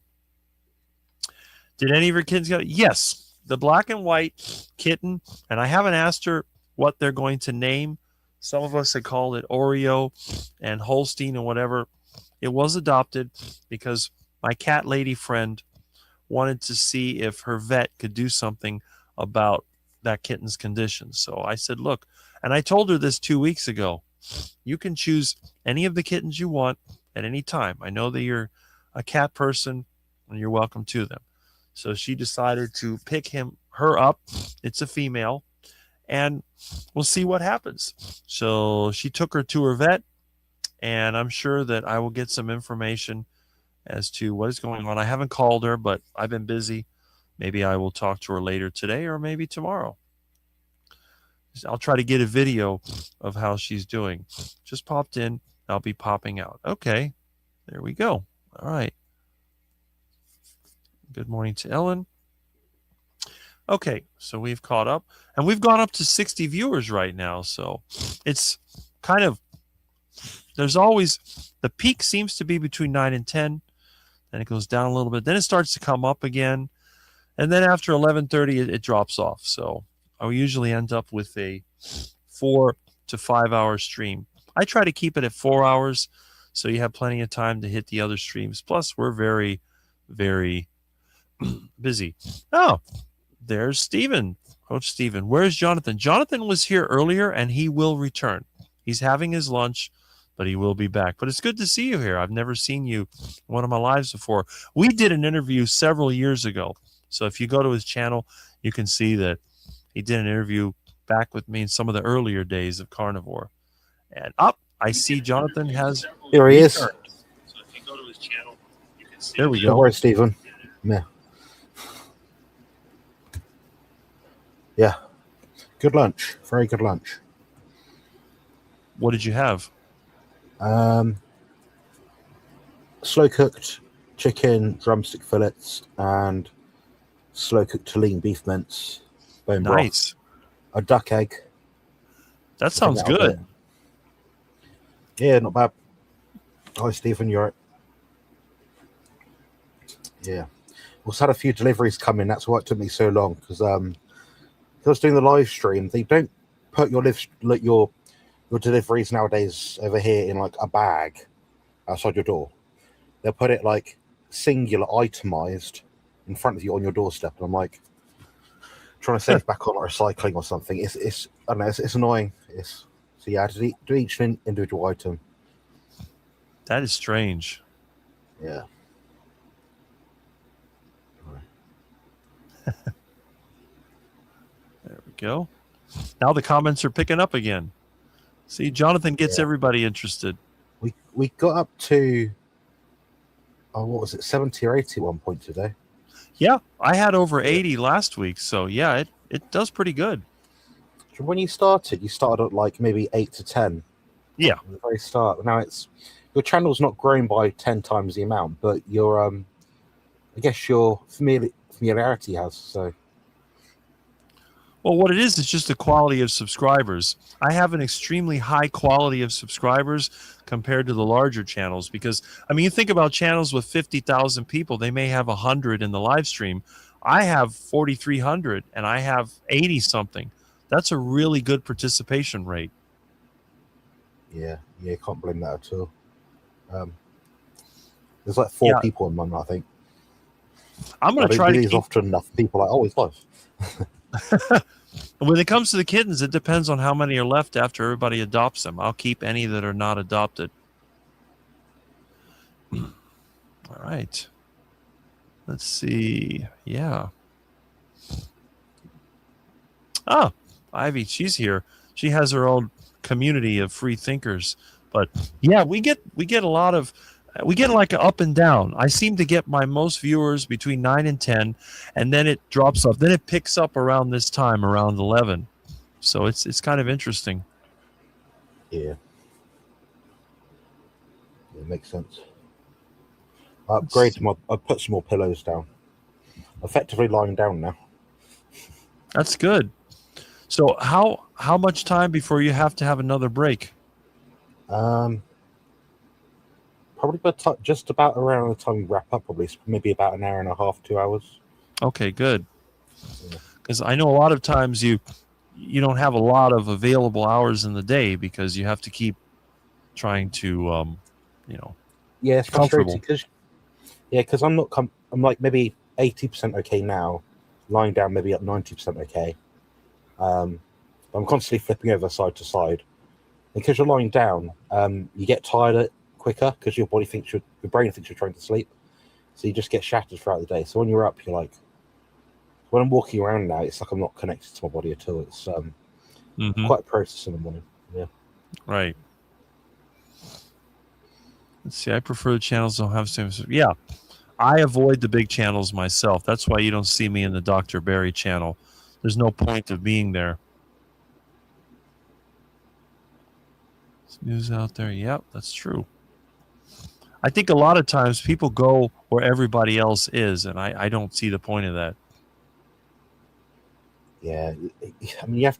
Did any of your kids get it? Yes. The black and white kitten, and I haven't asked her what they're going to name. Some of us had called it Oreo and Holstein and whatever. It was adopted because my cat lady friend wanted to see if her vet could do something about that kitten's condition. So I said, look, and I told her this 2 weeks ago, you can choose any of the kittens you want at any time. I know that you're a cat person and you're welcome to them. So she decided to pick her up. It's a female, and we'll see what happens. So she took her to her vet, and I'm sure that I will get some information as to what is going on. I haven't called her, but I've been busy. Maybe I will talk to her later today or maybe tomorrow. I'll try to get a video of how she's doing. Just popped in. I'll be popping out. Okay, there we go. All right. Good morning to Ellen. Okay, so we've caught up. And we've gone up to 60 viewers right now. So it's kind of, there's always, the peak seems to be between 9 and 10. Then it goes down a little bit. Then it starts to come up again. And then after 11:30, it drops off. So I usually end up with a 4 to 5 hour stream. I try to keep it at 4 hours so you have plenty of time to hit the other streams. Plus, we're very, very busy. Oh, there's Stephen. Coach Stephen. Where's Jonathan? Jonathan was here earlier, and he will return. He's having his lunch, but he will be back. But it's good to see you here. I've never seen you in one of my lives before. We did an interview several years ago. So if you go to his channel, you can see that he did an interview back with me in some of the earlier days of Carnivore. And I see Jonathan has Here he is. returned. So if you go to his channel, you can see. There we go. Where's Stephen? Yeah. Yeah. Good lunch. Very good lunch. What did you have? Slow cooked chicken, drumstick fillets, and slow cooked lean beef mince. Bone broth. Nice. A duck egg. That sounds good. Yeah, not bad. Hi, Stephen. You're right. Yeah. We've had a few deliveries come in. That's why it took me so long, because I was doing the live stream. They don't put your deliveries nowadays over here in like a bag outside your door. They'll put it like singular, itemized in front of you on your doorstep. And I'm like trying to save back on recycling or something. It's I don't know. It's annoying. So yeah, to do each individual item. That is strange. Yeah. There we go. Now the comments are picking up again. See, Jonathan gets everybody interested. We got up to, what was it, 70 or 80 at one point today. Yeah, I had over 80 last week. So yeah, it does pretty good. When you started at like maybe 8 to 10. Yeah. At the very start. Now your channel's not grown by 10 times the amount, but your I guess your familiarity has. So Well, what it is just the quality of subscribers. I have an extremely high quality of subscribers compared to the larger channels because, I mean, you think about channels with 50,000 people, they may have 100 in the live stream. I have 4,300 and I have 80 something. That's a really good participation rate. yeah, can't blame that at all. There's like 4 people in one, I think. I'm going to try do to these keep... often enough. People are like, oh, it's live. When it comes to the kittens, it depends on how many are left after everybody adopts them. I'll keep any that are not adopted. All right. Let's see. Yeah. Oh, Ivy, she's here. She has her own community of free thinkers. But yeah, we get a lot of, we get like an up and down. I seem to get my most viewers between 9 and 10, and then it drops off. Then it picks up around this time, around 11. So it's kind of interesting. Yeah. It makes sense. I put some more pillows down. Effectively lying down now. That's good. So how much time before you have to have another break? Probably just about around the time we wrap up. Probably maybe about an hour and a half, 2 hours. Okay, good. Because I know a lot of times you don't have a lot of available hours in the day because you have to keep trying to Yeah, it's frustrating because I'm like maybe 80% okay now, lying down maybe up 90% okay. I'm constantly flipping over side to side. And because you're lying down, you get tired quicker because your brain thinks you're trying to sleep. So you just get shattered throughout the day. So when you're up, you're like, when I'm walking around now, it's like I'm not connected to my body at all. It's quite a process in the morning. Yeah. Right. Let's see. I prefer the channels don't have same. Yeah. I avoid the big channels myself. That's why you don't see me in the Dr. Barry channel. There's no point of being there. News out there. Yep, that's true. I think a lot of times people go where everybody else is, and I don't see the point of that. Yeah, I mean, you have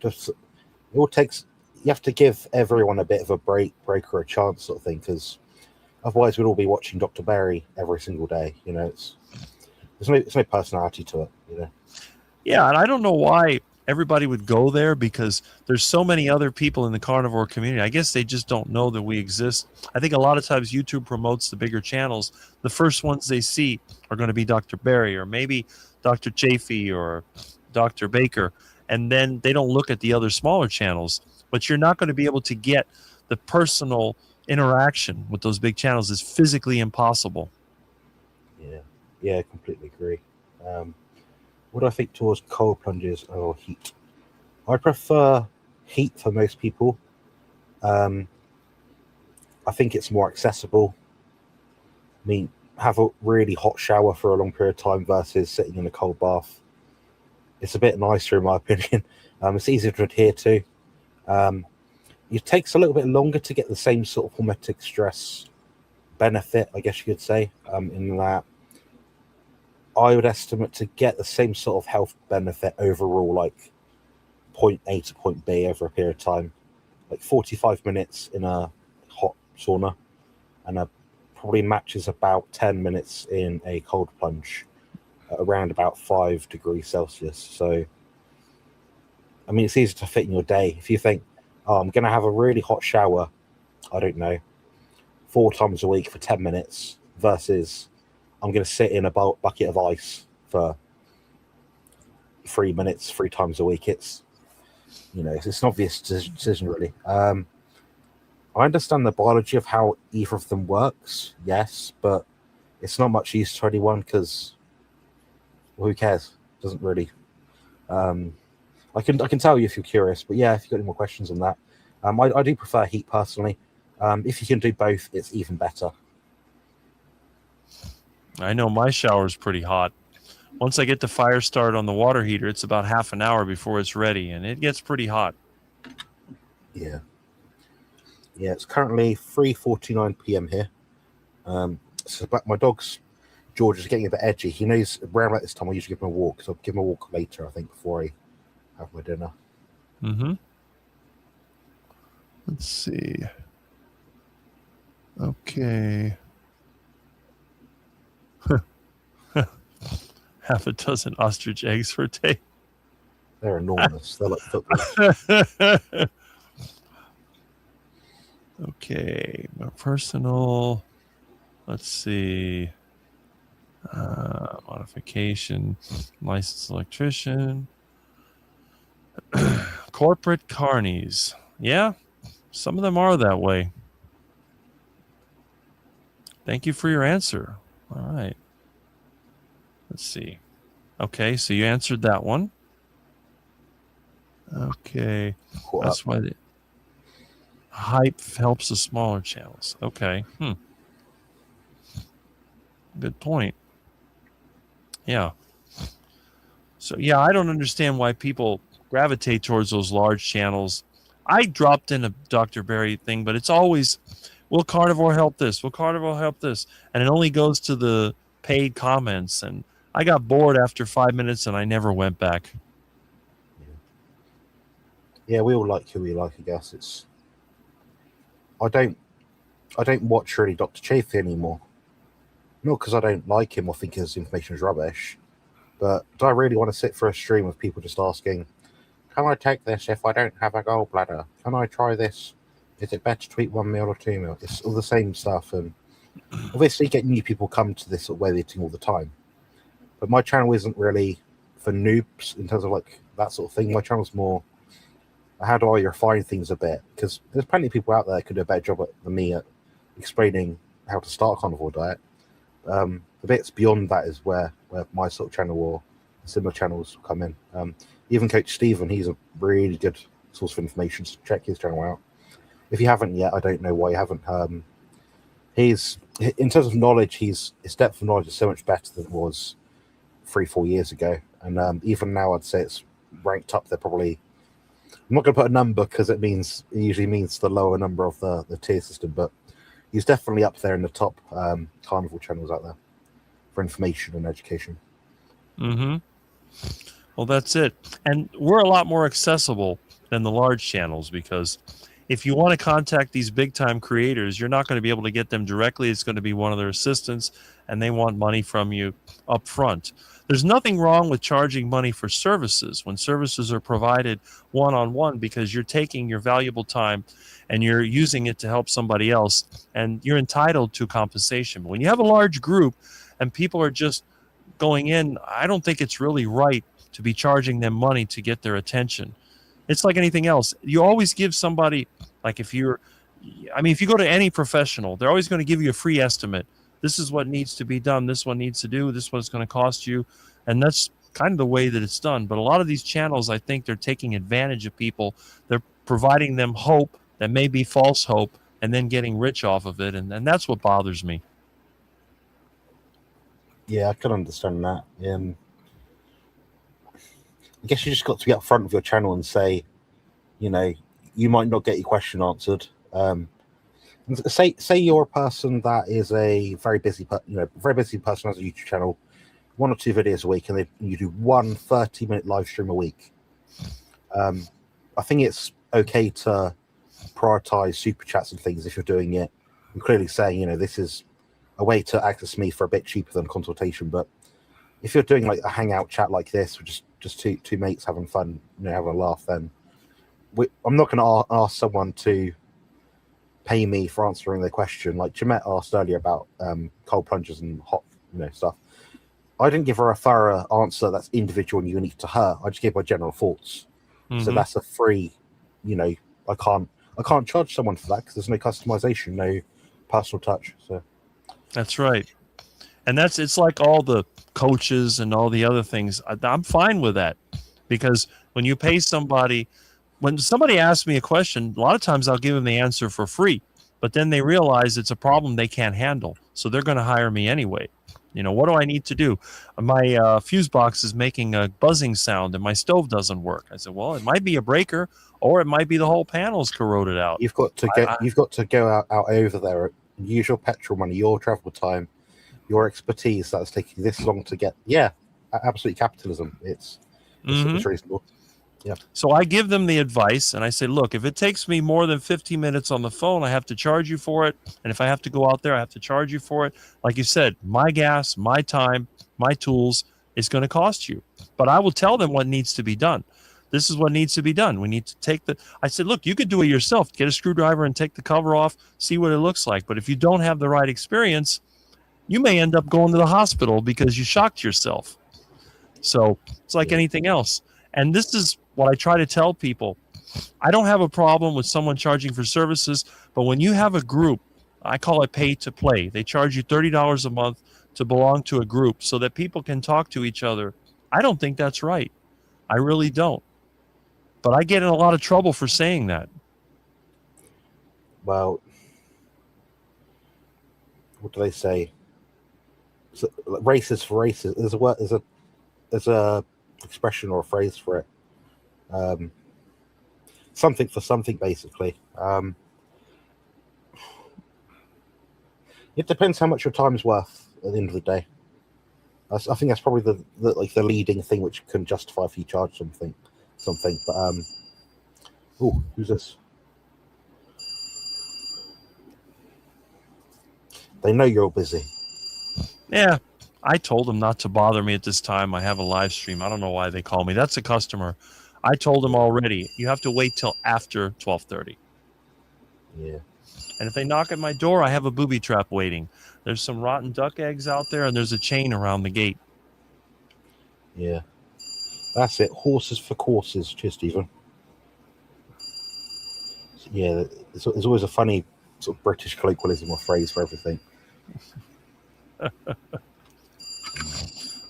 to give everyone a bit of a break or a chance, sort of thing, because otherwise we'd all be watching Dr. Barry every single day. You know, there's no personality to it. You know. Yeah, and I don't know why everybody would go there because there's so many other people in the carnivore community. I guess they just don't know that we exist. I think a lot of times YouTube promotes the bigger channels. The first ones they see are going to be Dr. Barry or maybe Dr. Chafee or Dr. Baker, and then they don't look at the other smaller channels. But you're not going to be able to get the personal interaction with those big channels. It's physically impossible. Yeah, I completely agree. What do I think towards cold plunges or heat? I prefer heat for most people. I think it's more accessible. I mean, have a really hot shower for a long period of time versus sitting in a cold bath. It's a bit nicer in my opinion. It's easier to adhere to. It takes a little bit longer to get the same sort of hormetic stress benefit, I guess you could say, in that I would estimate to get the same sort of health benefit overall, like point A to point B over a period of time, like 45 minutes in a hot sauna, and probably matches about 10 minutes in a cold plunge at around about 5 degrees Celsius. So, I mean, it's easy to fit in your day. If you think, oh, I'm going to have a really hot shower, I don't know, 4 times a week for 10 minutes versus I'm going to sit in a bucket of ice for 3 minutes 3 times a week. It's an obvious decision, really. I understand the biology of how either of them works, yes, but it's not much use to anyone because, well, who cares? It doesn't really. I can tell you if you're curious, but yeah, if you've got any more questions on that, I do prefer heat personally. If you can do both, it's even better. I know my shower is pretty hot. Once I get the fire started on the water heater, it's about half an hour before it's ready, and it gets pretty hot. Yeah, it's currently 3:49 p.m. here. So my dog's George is getting a bit edgy. He knows around about this time I usually give him a walk, so I'll give him a walk later, I think, before I have my dinner. Mm-hmm. Let's see. Okay. Half a dozen ostrich eggs for a day. They're enormous. They're like footballs. Okay, my personal. Let's see. Modification, licensed electrician, corporate carnies. Yeah, some of them are that way. Thank you for your answer. All right. Let's see. Okay, so you answered that one. Okay, that's why the hype helps the smaller channels. Okay. Good point. Yeah. So, yeah, I don't understand why people gravitate towards those large channels. I dropped in a Dr. Barry thing, but it's always, will Carnivore help this? Will Carnivore help this? And it only goes to the paid comments. And I got bored after 5 minutes and I never went back. Yeah, we all like who we like, I guess. It's I don't watch really Dr. Chafee anymore. Not because I don't like him or think his information is rubbish, but do I really want to sit for a stream of people just asking, can I take this if I don't have a gallbladder? Can I try this? Is it better to eat 1 meal or 2 meals? It's all the same stuff, and obviously you get new people come to this sort of way of eating all the time. But my channel isn't really for noobs in terms of like that sort of thing. My channel's more, how do I refine things a bit? Because there's plenty of people out there that could do a better job than me at explaining how to start a carnivore diet. The bits beyond that is where my sort of channel or similar channels come in. Even Coach Stephen, he's a really good source of information, so check his channel out. If you haven't yet, I don't know why you haven't. He's, in terms of knowledge, his depth of knowledge is so much better than it was 3-4 years ago. And even now, I'd say it's ranked up there probably. I'm not going to put a number because it usually means the lower number of the tier system, but he's definitely up there in the top carnivore channels out there for information and education. Mm-hmm. Well, that's it. And we're a lot more accessible than the large channels, because if you want to contact these big-time creators, you're not going to be able to get them directly. It's going to be one of their assistants, and they want money from you up front. There's nothing wrong with charging money for services when services are provided one-on-one, because you're taking your valuable time and you're using it to help somebody else, and you're entitled to compensation. But when you have a large group and people are just going in, I don't think it's really right to be charging them money to get their attention. It's like anything else. You always give somebody, like if you go to any professional, they're always going to give you a free estimate. This is what needs to be done. This one needs to do. This one's going to cost you. And that's kind of the way that it's done. But a lot of these channels, I think they're taking advantage of people. They're providing them hope that may be false hope, and then getting rich off of it. And that's what bothers me. Yeah, I can understand that. I guess you just got to be up front with your channel and say, you might not get your question answered. Say you're a person that is a very busy person, has a YouTube channel, 1 or 2 videos a week, and you do 1 30-minute live stream a week. I think it's okay to prioritize super chats and things if you're doing it. You're clearly saying, this is a way to access me for a bit cheaper than consultation. But if you're doing like a hangout chat like this, or just two mates having fun, having a laugh, then I'm not going to ask someone to pay me for answering their question. Like Jeanette asked earlier about cold plungers and hot, stuff. I didn't give her a thorough answer that's individual and unique to her. I just gave my general thoughts. Mm-hmm. So that's a free, I can't charge someone for that because there's no customization, no personal touch. So that's right. And it's like all the coaches and all the other things. I'm fine with that, because when you pay somebody, when somebody asks me a question, a lot of times I'll give them the answer for free, but then they realize it's a problem they can't handle. So they're going to hire me anyway. What do I need to do? My fuse box is making a buzzing sound and my stove doesn't work. I said, well, it might be a breaker, or it might be the whole panel's corroded out. You've got to go out over there, use your petrol money, your travel time, your expertise that's taking this long to get. Yeah, absolutely capitalism. It's reasonable. Yeah. So I give them the advice and I say, look, if it takes me more than 15 minutes on the phone, I have to charge you for it. And if I have to go out there, I have to charge you for it. Like you said, my gas, my time, my tools is going to cost you. But I will tell them what needs to be done. This is what needs to be done. We need to take I said, look, you could do it yourself. Get a screwdriver and take the cover off, see what it looks like. But if you don't have the right experience, you may end up going to the hospital because you shocked yourself. So it's like anything else. And this is what I try to tell people. I don't have a problem with someone charging for services, but when you have a group, I call it pay to play. They charge you $30 a month to belong to a group so that people can talk to each other. I don't think that's right. I really don't. But I get in a lot of trouble for saying that. Well, what do they say? So, races for races. There's a expression or a phrase for it. Something for something, basically. It depends how much your time's worth at the end of the day. I think that's probably the leading thing which can justify if you charge something. But who's this? They know you're busy. Yeah, I told them not to bother me at this time. I have a live stream. I don't know why they call me. That's a customer. I told them already, you have to wait till after 12:30. Yeah. And if they knock at my door, I have a booby trap waiting. There's some rotten duck eggs out there, and there's a chain around the gate. Yeah. That's it. Horses for courses. Cheers, Stephen. Yeah, there's always a funny sort of British colloquialism or phrase for everything.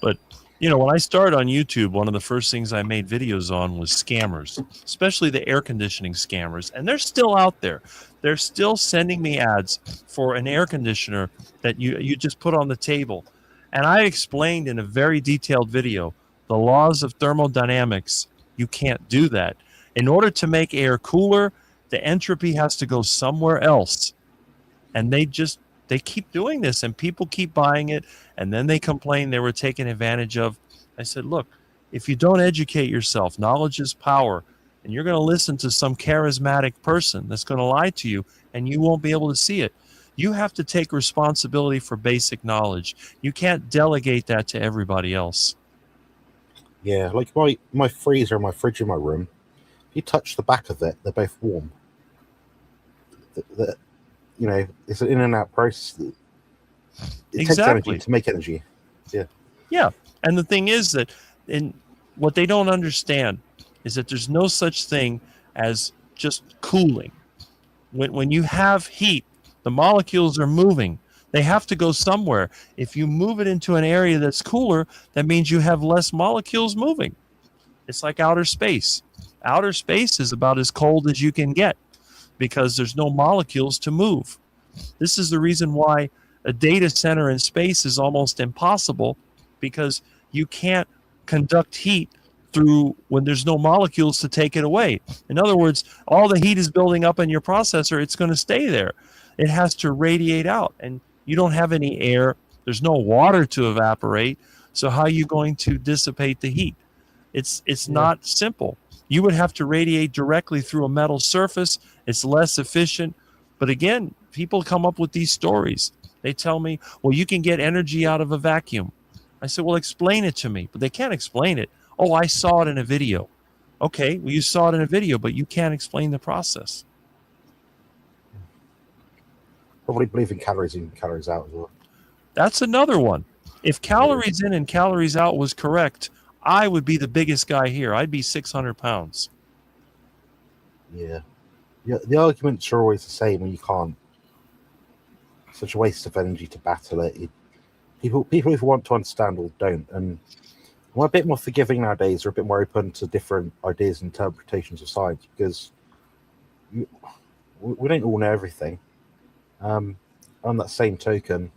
But, when I started on YouTube, one of the first things I made videos on was scammers, especially the air conditioning scammers. And they're still out there. They're still sending me ads for an air conditioner that you just put on the table. And I explained in a very detailed video the laws of thermodynamics. You can't do that. In order to make air cooler, the entropy has to go somewhere else. And they keep doing this, and people keep buying it, and then they complain they were taken advantage of. I said, look, if you don't educate yourself, knowledge is power, and you're going to listen to some charismatic person that's going to lie to you, and you won't be able to see it. You have to take responsibility for basic knowledge. You can't delegate that to everybody else. Yeah, like my freezer and my fridge in my room, if you touch the back of it, they're both warm. It's an in and out process. It takes energy to make energy. Yeah. Yeah. And the thing is that what they don't understand is that there's no such thing as just cooling. When you have heat, the molecules are moving. They have to go somewhere. If you move it into an area that's cooler, that means you have less molecules moving. It's like outer space. Outer space is about as cold as you can get because there's no molecules to move. This is the reason why a data center in space is almost impossible, because you can't conduct heat through when there's no molecules to take it away. In other words, all the heat is building up in your processor. It's going to stay there. It has to radiate out, and you don't have any air. There's no water to evaporate. So how are you going to dissipate the heat? It's not simple. You would have to radiate directly through a metal surface. It's less efficient. But again, people come up with these stories. They tell me, well, you can get energy out of a vacuum. I said, well, explain it to me. But they can't explain it. Oh, I saw it in a video. Okay, well, you saw it in a video, but you can't explain the process. Probably believe in calories in, calories out as well. That's another one. If calories in and calories out was correct, I would be the biggest guy here. I'd be 600 pounds. Yeah. The arguments are always the same when you can't. Such a waste of energy to battle it. People who want to understand will don't. And I'm a bit more forgiving nowadays, or a bit more open to different ideas and interpretations of science, because we don't all know everything. On that same token,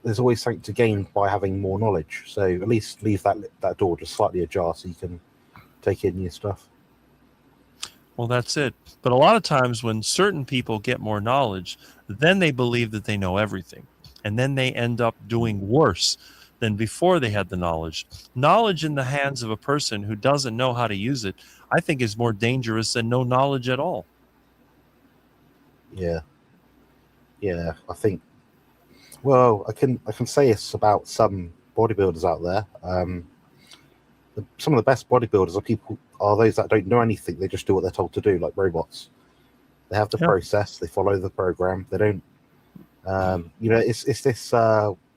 there's always something to gain by having more knowledge. So at least leave that door just slightly ajar so you can take in new stuff. Well, that's it. But a lot of times when certain people get more knowledge, then they believe that they know everything. and then they end up doing worse than before they had the knowledge. Knowledge in the hands of a person who doesn't know how to use it, I think, is more dangerous than no knowledge at all. Yeah. I think. Well, I can say this about some bodybuilders out there. Some of the best bodybuilders are those that don't know anything. They just do what they're told to do, like robots. They have the process. They follow the program. They don't. It's this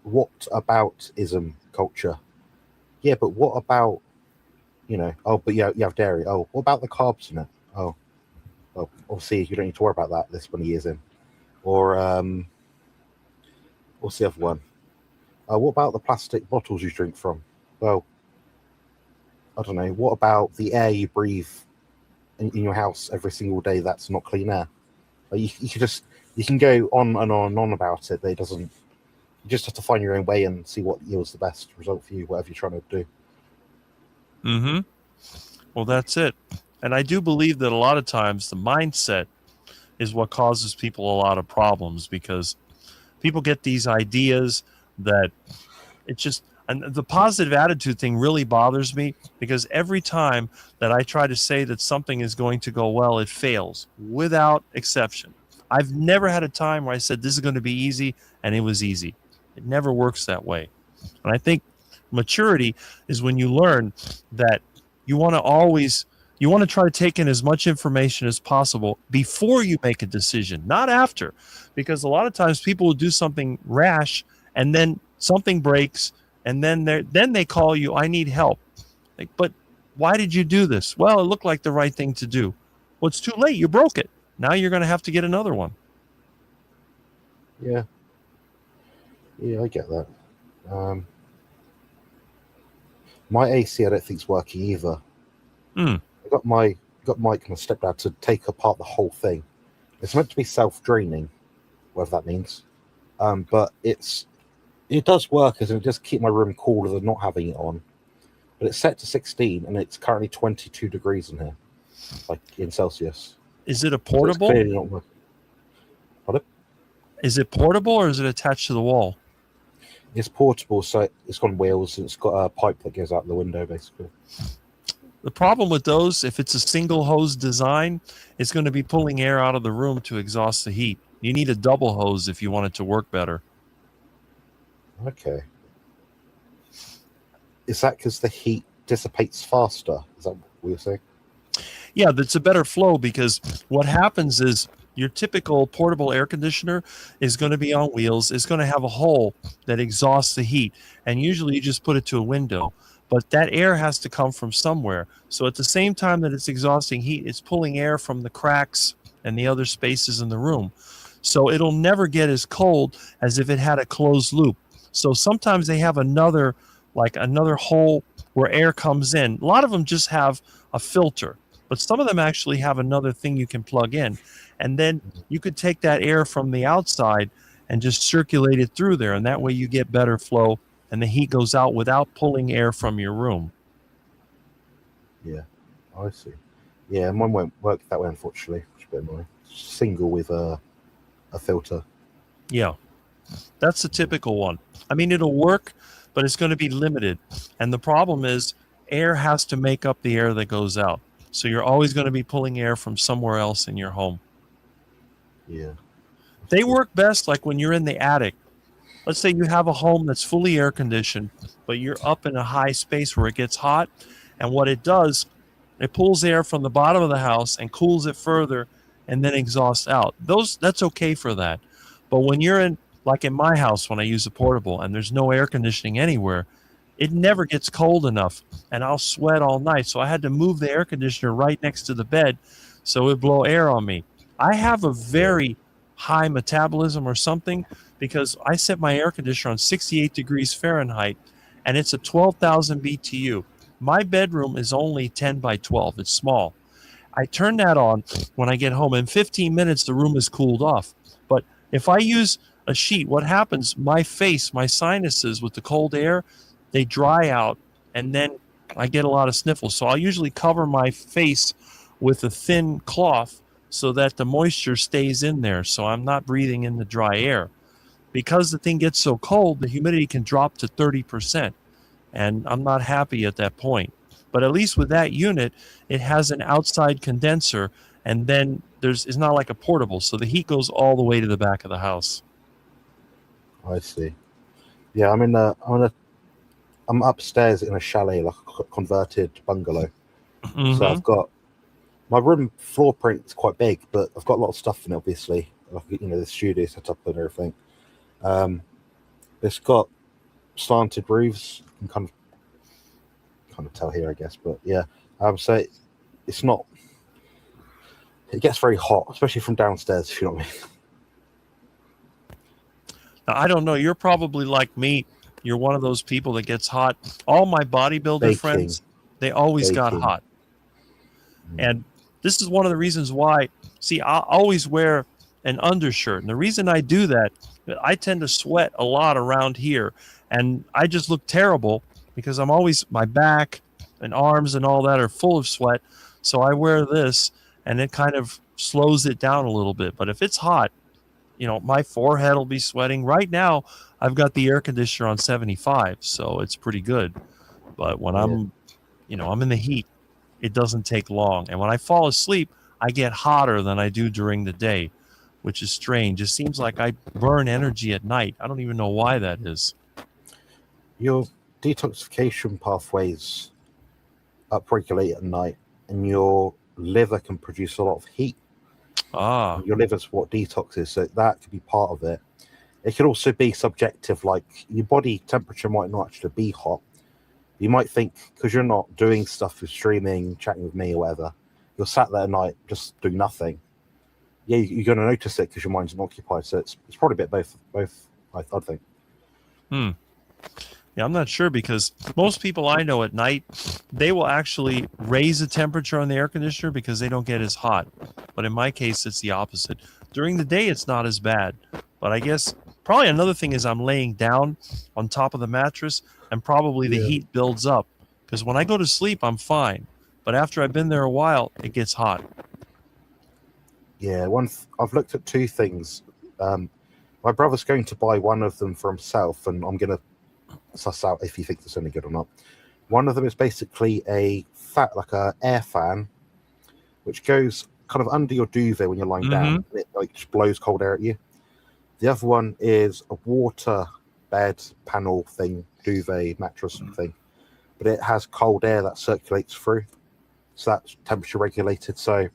what aboutism culture. Yeah, but what about, but you have dairy. Oh, what about the carbs in it? Oh, well, obviously you don't need to worry about that this many years in. Or what's the other one? What about the plastic bottles you drink from? Well, I don't know. What about the air you breathe in your house every single day that's not clean air? You can go on and on and on about it, but it doesn't. You just have to find your own way and see what yields the best result for you, whatever you're trying to do. Mm-hmm. Well, that's it. And I do believe that a lot of times the mindset is what causes people a lot of problems, because people get these ideas that and the positive attitude thing really bothers me, because every time that I try to say that something is going to go well, it fails without exception. I've never had a time where I said this is going to be easy and it was easy. It never works that way. And I think maturity is when you learn that you want to try to take in as much information as possible before you make a decision, not after. Because a lot of times people will do something rash and then something breaks, and then they call you, I need help. Like, but why did you do this? Well, it looked like the right thing to do. Well, it's too late. You broke it. Now you're going to have to get another one. Yeah, I get that. My AC, I don't think is working either. I got Mike and my stepdad to take apart the whole thing. It's meant to be self-draining, whatever that means. But it does work, as it does keep my room cooler than not having it on. But it's set to 16, and it's currently 22 degrees in here, like in Celsius. Is it a portable? So it's clearly not working. Pardon? Is it portable, or is it attached to the wall? It's portable, so it's got wheels, and it's got a pipe that goes out the window, basically. The problem with those, if it's a single hose design, it's going to be pulling air out of the room to exhaust the heat. You need a double hose if you want it to work better. Okay. Is that because the heat dissipates faster? Is that what you're saying? Yeah, that's a better flow, because what happens is your typical portable air conditioner is going to be on wheels. It's going to have a hole that exhausts the heat, and usually you just put it to a window. But that air has to come from somewhere. So at the same time that it's exhausting heat, it's pulling air from the cracks and the other spaces in the room. So it'll never get as cold as if it had a closed loop. So sometimes they have another hole where air comes in. A lot of them just have a filter, but some of them actually have another thing you can plug in. And then you could take that air from the outside and just circulate it through there. And that way you get better flow, and the heat goes out without pulling air from your room. Yeah, I see. Yeah, mine won't work that way, unfortunately. Which is a bit annoying. Single with a filter. Yeah, that's the typical one. I mean, it'll work, but it's going to be limited. And the problem is air has to make up the air that goes out. So you're always going to be pulling air from somewhere else in your home. Yeah. They work best like when you're in the attic. Let's say you have a home that's fully air conditioned, but you're up in a high space where it gets hot. And what it does, it pulls air from the bottom of the house and cools it further and then exhausts out. That's okay for that. But when you're in, like in my house, when I use a portable and there's no air conditioning anywhere, it never gets cold enough, and I'll sweat all night. So I had to move the air conditioner right next to the bed so it would blow air on me. I have a very high metabolism or something, because I set my air conditioner on 68 degrees Fahrenheit, and it's a 12,000 BTU. My bedroom is only 10 by 12. It's small. I turn that on when I get home. In 15 minutes, the room is cooled off. But if I use a sheet, what happens, my face, my sinuses with the cold air, they dry out, and then I get a lot of sniffles. So I'll usually cover my face with a thin cloth so that the moisture stays in there, so I'm not breathing in the dry air. because the thing gets so cold, the humidity can drop to 30%. And I'm not happy at that point. But at least with that unit, it has an outside condenser, and then it's not like a portable, so the heat goes all the way to the back of the house. I see. Yeah, I'm upstairs in a chalet, like a converted bungalow. So I've got my room floor print is quite big, but I've got a lot of stuff in it, obviously. Like, the studio set up and everything. It's got slanted roofs. You can kind of tell here, I guess, but yeah. So it's not. It gets very hot, especially from downstairs. If you know what I mean. Now, I don't know. You're probably like me. You're one of those people that gets hot. All my bodybuilder friends, they always got hot. And this is one of the reasons why. See, I always wear an undershirt, and the reason I do that, I tend to sweat a lot around here, and I just look terrible because I'm always, my back and arms and all that are full of sweat. So I wear this, and it kind of slows it down a little bit. But if it's hot, my forehead will be sweating. Right now, I've got the air conditioner on 75, so it's pretty good. But when I'm in the heat, it doesn't take long. And when I fall asleep, I get hotter than I do during the day, which is strange. It seems like I burn energy at night. I don't even know why that is. Your detoxification pathways upregulate at night, and your liver can produce a lot of heat. Your liver's what detoxes, so that could be part of it. It could also be subjective, like your body temperature might not actually be hot. You might think, because you're not doing stuff with streaming, chatting with me or whatever, you're sat there at night just doing nothing. Yeah, you're going to notice it because your mind's unoccupied. So it's probably a bit both. I'd think. Yeah, I'm not sure, because most people I know at night, they will actually raise the temperature on the air conditioner because they don't get as hot. But in my case, it's the opposite. During the day, it's not as bad. But I guess probably another thing is I'm laying down on top of the mattress, and probably the heat builds up. Because when I go to sleep, I'm fine. But after I've been there a while, it gets hot. Yeah, I've looked at two things. My brother's going to buy one of them for himself, and I'm going to suss out if he thinks it's any good or not. One of them is basically a air fan, which goes kind of under your duvet when you're lying down. And it just blows cold air at you. The other one is a water bed panel thing, duvet mattress thing, but it has cold air that circulates through, so that's temperature regulated. So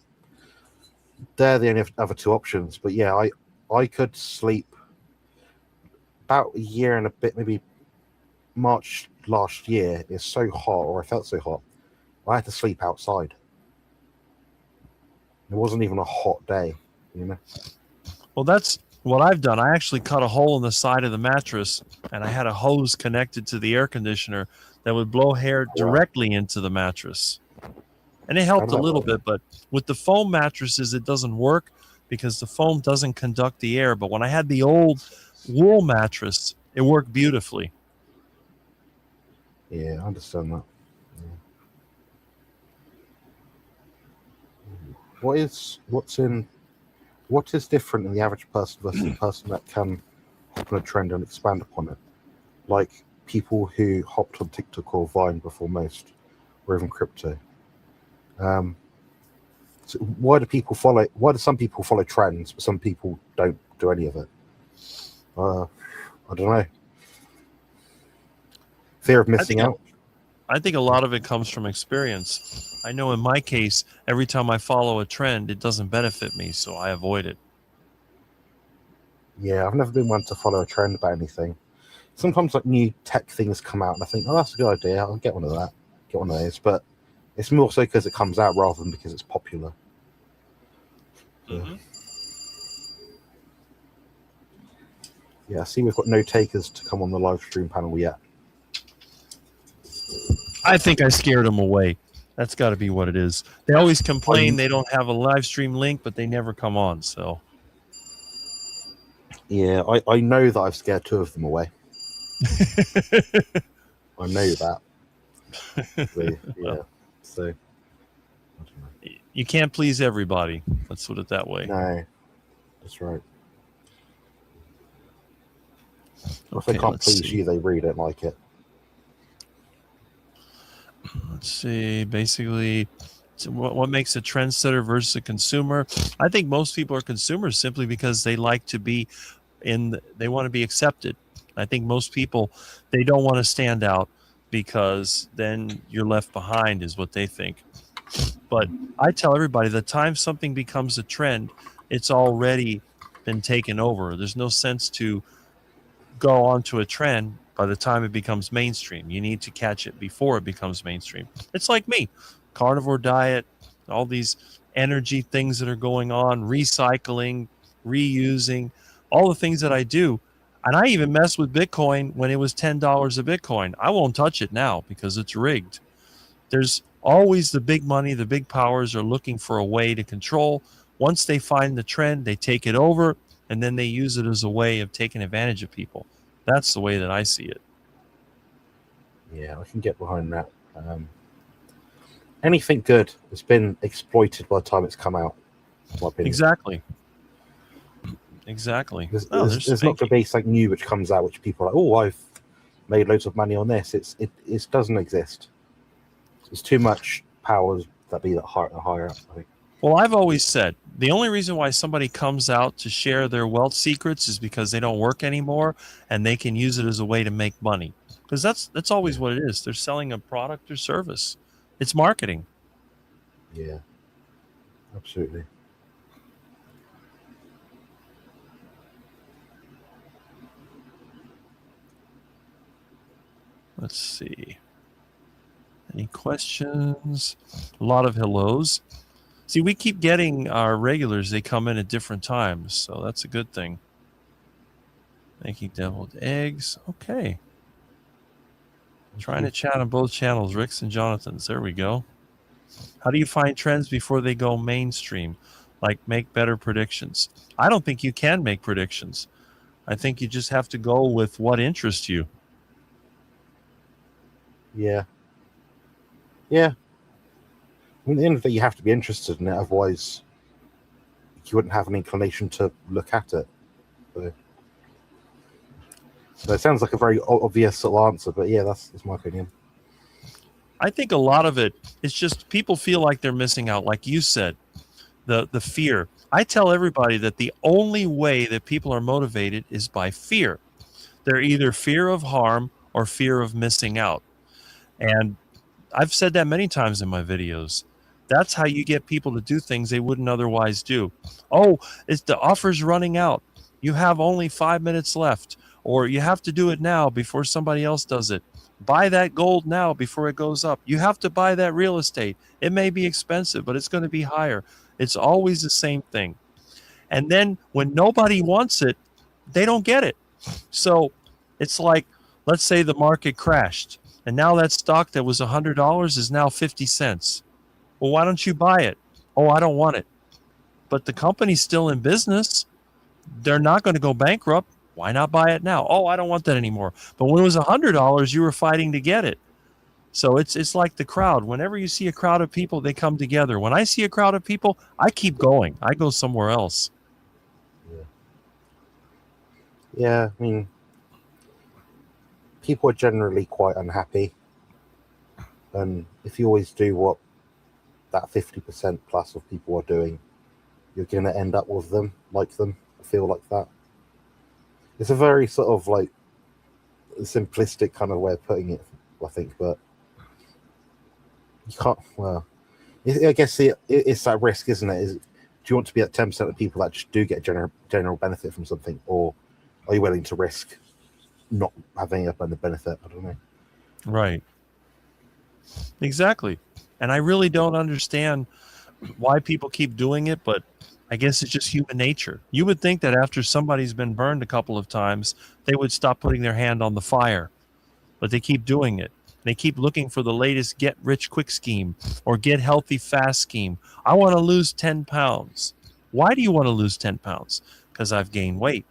they're the only other two options. But yeah, I could sleep about a year and a bit, maybe March last year. It's so hot, or I felt so hot, I had to sleep outside. It wasn't even a hot day, Well, that's what I've done. I actually cut a hole in the side of the mattress, and I had a hose connected to the air conditioner that would blow air directly into the mattress. And it helped a little bit, but with the foam mattresses, it doesn't work because the foam doesn't conduct the air. But when I had the old wool mattress, it worked beautifully. Yeah, I understand that. Yeah. What is different in the average person versus the person that can hop on a trend and expand upon it? Like people who hopped on TikTok or Vine before most, or even crypto. So why do some people follow trends, but some people don't do any of it? I don't know. Fear of missing out? I think a lot of it comes from experience. I know in my case, every time I follow a trend, it doesn't benefit me, so I avoid it. Yeah, I've never been one to follow a trend about anything. Sometimes like new tech things come out and I think, oh, that's a good idea, I'll get one of those. But it's more so because it comes out rather than because it's popular. Yeah, I see we've got no takers to come on the live stream panel yet. I think I scared them away. That's got to be what it is. They always complain they don't have a live stream link, but they never come on. So, yeah, I know that I've scared two of them away. I know that. So I don't know. You can't please everybody. Let's put it that way. No, that's right. If they Okay, can't let's please see. you, they really don't like it. Let's see. Basically, so what makes a trendsetter versus a consumer? I think most people are consumers simply because they like to be they want to be accepted. I think most people, they don't want to stand out because then you're left behind is what they think. But I tell everybody the time something becomes a trend, it's already been taken over. There's no sense to go onto a trend by the time it becomes mainstream. You need to catch it before it becomes mainstream. It's like me, carnivore diet, all these energy things that are going on, recycling, reusing, all the things that I do. And I even messed with Bitcoin when it was $10 a Bitcoin. I won't touch it now because it's rigged. There's always the big money, the big powers are looking for a way to control. Once they find the trend, they take it over, and then they use it as a way of taking advantage of people. That's the way that I see it. Yeah, I can get behind that. Anything good has been exploited by the time it's come out, in my opinion. Exactly. There's Spanky. not going to be something new which comes out which people are like, oh, I've made loads of money on this. It doesn't exist. There's too much powers that be that higher up, I think. Well, I've always said the only reason why somebody comes out to share their wealth secrets is because they don't work anymore and they can use it as a way to make money. Because that's always what it is. They're selling a product or service. It's marketing. Yeah, absolutely. Let's see. Any questions? A lot of hellos. See, we keep getting our regulars. They come in at different times, so that's a good thing. Making deviled eggs. Okay. Trying to chat on both channels, Rick's and Jonathan's. There we go. How do you find trends before they go mainstream? Like make better predictions. I don't think you can make predictions. I think you just have to go with what interests you. Yeah. Yeah. I mean, at the end of the day, you have to be interested in it. Otherwise, you wouldn't have an inclination to look at it. So it sounds like a very obvious sort of answer, but yeah, that's my opinion. I think a lot of it is just people feel like they're missing out. Like you said, the fear. I tell everybody that the only way that people are motivated is by fear. They're either fear of harm or fear of missing out. And I've said that many times in my videos. That's how you get people to do things they wouldn't otherwise do. Oh, the offer's running out. You have only 5 minutes left, or you have to do it now before somebody else does it. Buy that gold now before it goes up. You have to buy that real estate. It may be expensive, but it's going to be higher. It's always the same thing. And then when nobody wants it, they don't get it. So it's like, let's say the market crashed, and now that stock that was $100 is now 50 cents. Well, why don't you buy it? Oh, I don't want it. But the company's still in business. They're not going to go bankrupt. Why not buy it now? Oh, I don't want that anymore. But when it was $100, you were fighting to get it. So it's like the crowd. Whenever you see a crowd of people, they come together. When I see a crowd of people, I keep going. I go somewhere else. Yeah, I mean, people are generally quite unhappy. And if you always do what that 50% plus of people are doing, you're going to end up with them, feel like that. It's a very sort of like simplistic kind of way of putting it, I think, but you can't, well, I guess it's that risk, isn't it? Do you want to be at 10% of people that just do get general benefit from something, or are you willing to risk not having a benefit? I don't know. Right. Exactly. And I really don't understand why people keep doing it, but I guess it's just human nature. You would think that after somebody's been burned a couple of times, they would stop putting their hand on the fire, but they keep doing it. They keep looking for the latest get rich quick scheme or get healthy fast scheme. I want to lose 10 pounds. Why do you want to lose 10 pounds? Because I've gained weight.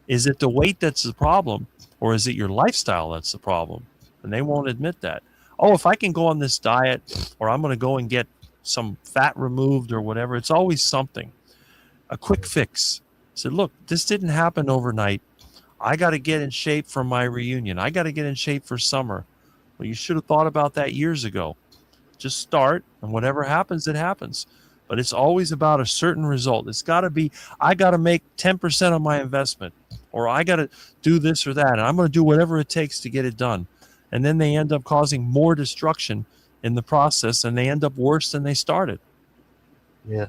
Is it the weight that's the problem, or is it your lifestyle that's the problem? And they won't admit that. Oh, if I can go on this diet, or I'm going to go and get some fat removed or whatever, it's always something. A quick fix. I said, look, this didn't happen overnight. I got to get in shape for my reunion. I got to get in shape for summer. Well, you should have thought about that years ago. Just start, and whatever happens, it happens. But it's always about a certain result. It's got to be, I got to make 10% of my investment, or I got to do this or that, and I'm going to do whatever it takes to get it done. And then they end up causing more destruction in the process, and they end up worse than they started. Yeah.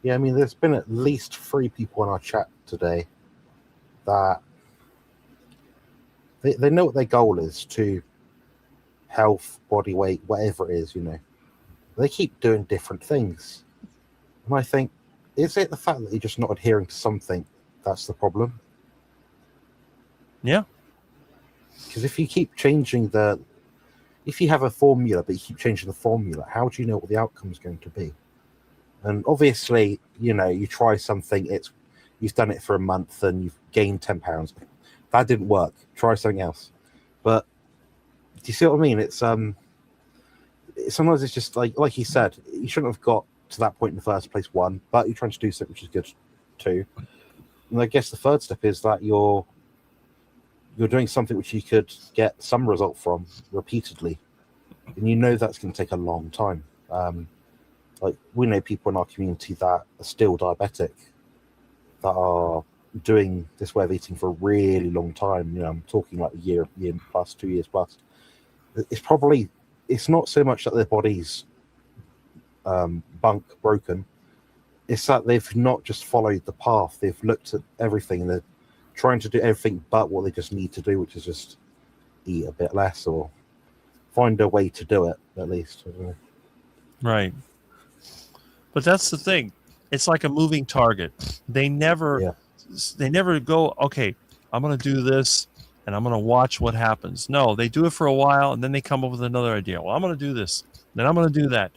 Yeah, I mean, there's been at least 3 people in our chat today that they know what their goal is to health, body weight, whatever it is, They keep doing different things. And I think, is it the fact that you're just not adhering to something that's the problem? Yeah. Because if you keep changing if you have a formula, but you keep changing the formula, how do you know what the outcome is going to be? And obviously, you try something, you've done it for a month and you've gained 10 pounds. That didn't work. Try something else. But do you see what I mean? It's sometimes it's just like you said, you shouldn't have got to that point in the first place, one, but you're trying to do something which is good, two. And I guess the third step is that you're doing something which you could get some result from repeatedly. And that's going to take a long time. Like, we know people in our community that are still diabetic, that are doing this way of eating for a really long time. I'm talking like a year plus, 2 years plus. It's not so much that their body's broken. It's that they've not just followed the path. They've looked at everything and they're trying to do everything but what they just need to do, which is just eat a bit less or find a way to do it, at least. I don't know. Right. But that's the thing. It's like a moving target. They never go, okay, I'm going to do this and I'm going to watch what happens. No, they do it for a while and then they come up with another idea. Well, I'm going to do this. Then I'm going to do that.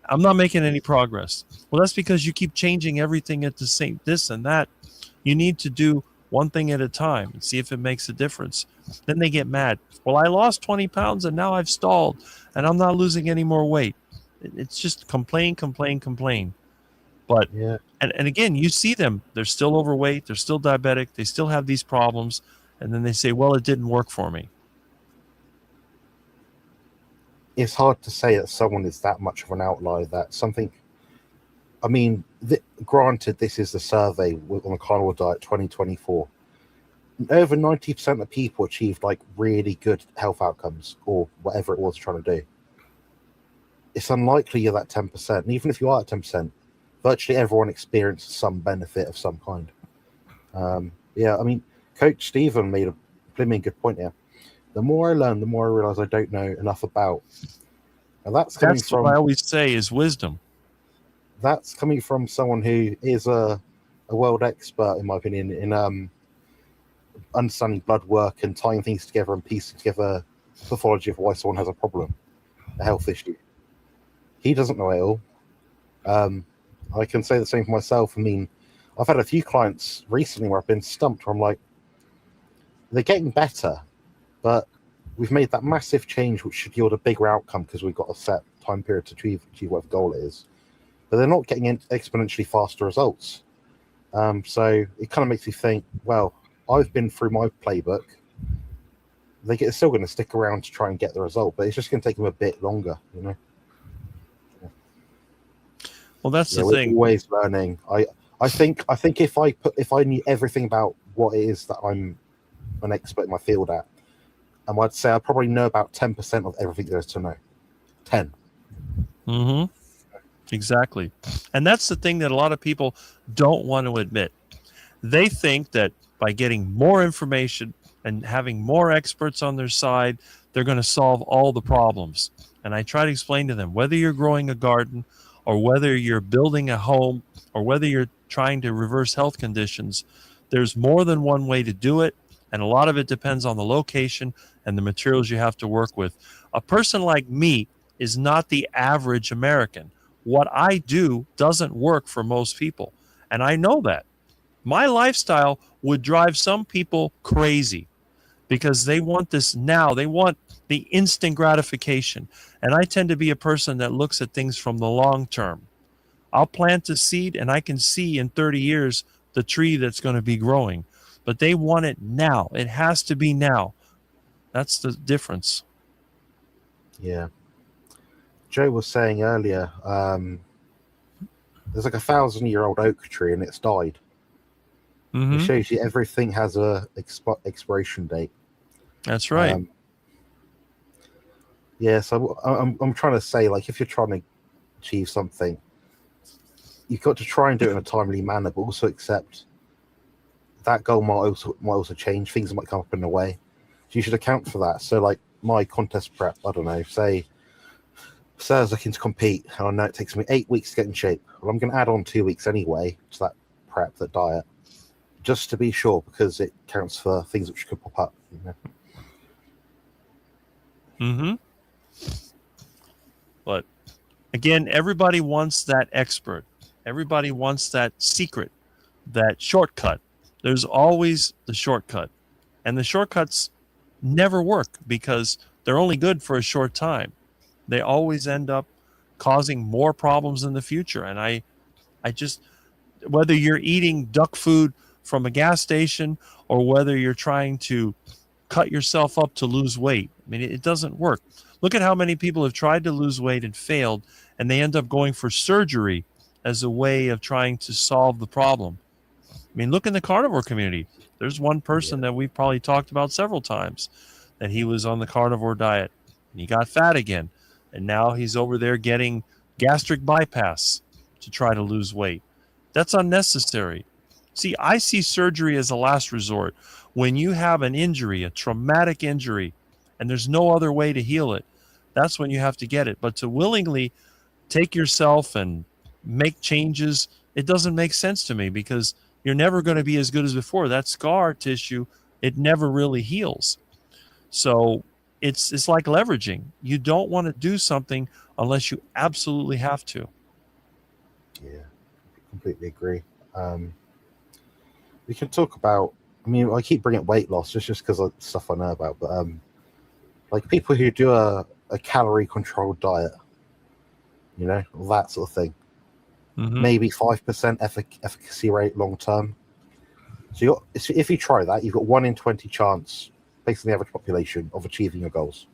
I'm not making any progress. Well, that's because you keep changing everything at the same, this and that. You need to do one thing at a time and see if it makes a difference. Then they get mad. Well, I lost 20 pounds and now I've stalled and I'm not losing any more weight. It's just complain. But, and again, you see them, they're still overweight, they're still diabetic, they still have these problems. And then they say, well, it didn't work for me. It's hard to say that someone is that much of an outlier, that something, I mean, granted, this is the survey on the carnivore diet 2024. Over 90% of people achieved like really good health outcomes or whatever it was trying to do. It's unlikely you're that 10%. And even if you are at 10%, virtually everyone experiences some benefit of some kind. I mean, Coach Stephen made a blooming good point here. The more I learn, the more I realize I don't know enough about. And that's what I always say is wisdom. That's coming from someone who is a world expert, in my opinion, in understanding blood work and tying things together and piecing together pathology of why someone has a problem, a health issue. He doesn't know it all. I can say the same for myself. I mean, I've had a few clients recently where I've been stumped where I'm like, they're getting better, but we've made that massive change which should yield a bigger outcome because we've got a set time period to achieve whatever goal it is. But they're not getting exponentially faster results. So it kind of makes me think, well, I've been through my playbook. They're still going to stick around to try and get the result, but it's just going to take them a bit longer, Well, that's the thing. We're always learning. I think if I knew everything about what it is that I'm an expert in my field at, and I'd say I probably know about 10% of everything there is to know. 10. Mm-hmm. Exactly. And that's the thing that a lot of people don't want to admit. They think that by getting more information and having more experts on their side, they're going to solve all the problems. And I try to explain to them, whether you're growing a garden or whether you're building a home or whether you're trying to reverse health conditions, there's more than one way to do it. And a lot of it depends on the location and the materials you have to work with. A person like me is not the average American. What I do doesn't work for most people. And I know that. My lifestyle would drive some people crazy because they want this now. They want the instant gratification. And I tend to be a person that looks at things from the long term. I'll plant a seed and I can see in 30 years the tree that's going to be growing. but they want it now. It has to be now. That's the difference. Yeah. Joe was saying earlier, there's like 1,000-year-old oak tree and it's died. It shows you everything has a expiration date. That's right. Yeah, so I'm trying to say, like, if you're trying to achieve something, you've got to try and do it in a timely manner, but also accept that goal might also change. Things might come up in the way. So you should account for that. So, like, my contest prep, I don't know, say I was looking to compete, and I know it takes me 8 weeks to get in shape. Well, I'm going to add on 2 weeks anyway to that prep, that diet, just to be sure, because it counts for things which could pop up. But again, everybody wants that expert. Everybody wants that secret, that shortcut. There's always the shortcut. And the shortcuts never work because they're only good for a short time. They always end up causing more problems in the future. And I just, whether you're eating duck food from a gas station or whether you're trying to cut yourself up to lose weight, I mean, it doesn't work. Look at how many people have tried to lose weight and failed, and they end up going for surgery as a way of trying to solve the problem. I mean, look in the carnivore community. There's one person that we've probably talked about several times, that he was on the carnivore diet and he got fat again. And now he's over there getting gastric bypass to try to lose weight. That's unnecessary. See, I see surgery as a last resort. When you have an injury, a traumatic injury, and there's no other way to heal it, that's when you have to get it. But to willingly take yourself and make changes, it doesn't make sense to me because you're never going to be as good as before. That scar tissue, it never really heals. So it's like leveraging. You don't want to do something unless you absolutely have to. Yeah, completely agree. We can talk about, I mean, I keep bringing up weight loss just because of stuff I know about, but like people who do a calorie controlled diet, you know, that sort of thing. Maybe 5% efficacy rate long term. So if you try that, you've got 1 in 20 chance, based on the average population, of achieving your goals,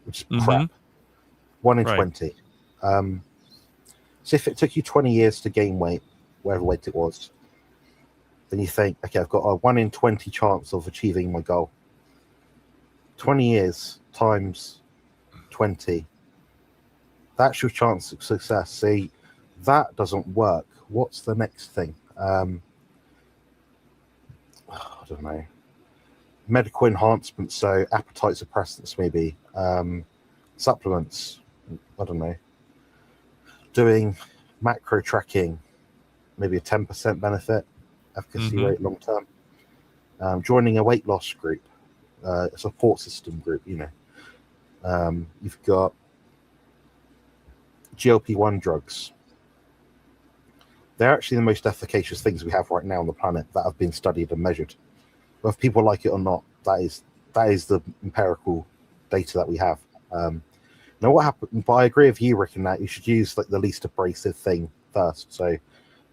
which is crap. 1 in 20. So if it took you 20 years to gain weight, whatever weight it was, then you think, okay, I've got a 1 in 20 chance of achieving my goal. 20 years times 20. That's your chance of success. See, that doesn't work. What's the next thing? I don't know. Medical enhancements, so appetite suppressants, maybe. Supplements, I don't know. Doing macro tracking, maybe a 10% benefit, efficacy rate long term. Joining a weight loss group, a support system group, you know. You've got GLP-1 drugs. They're actually the most efficacious things we have right now on the planet that have been studied and measured. Whether people like it or not, that is the empirical data that we have. Now, what happened? But I agree with you, Rick, in that you should use like the least abrasive thing first. So, you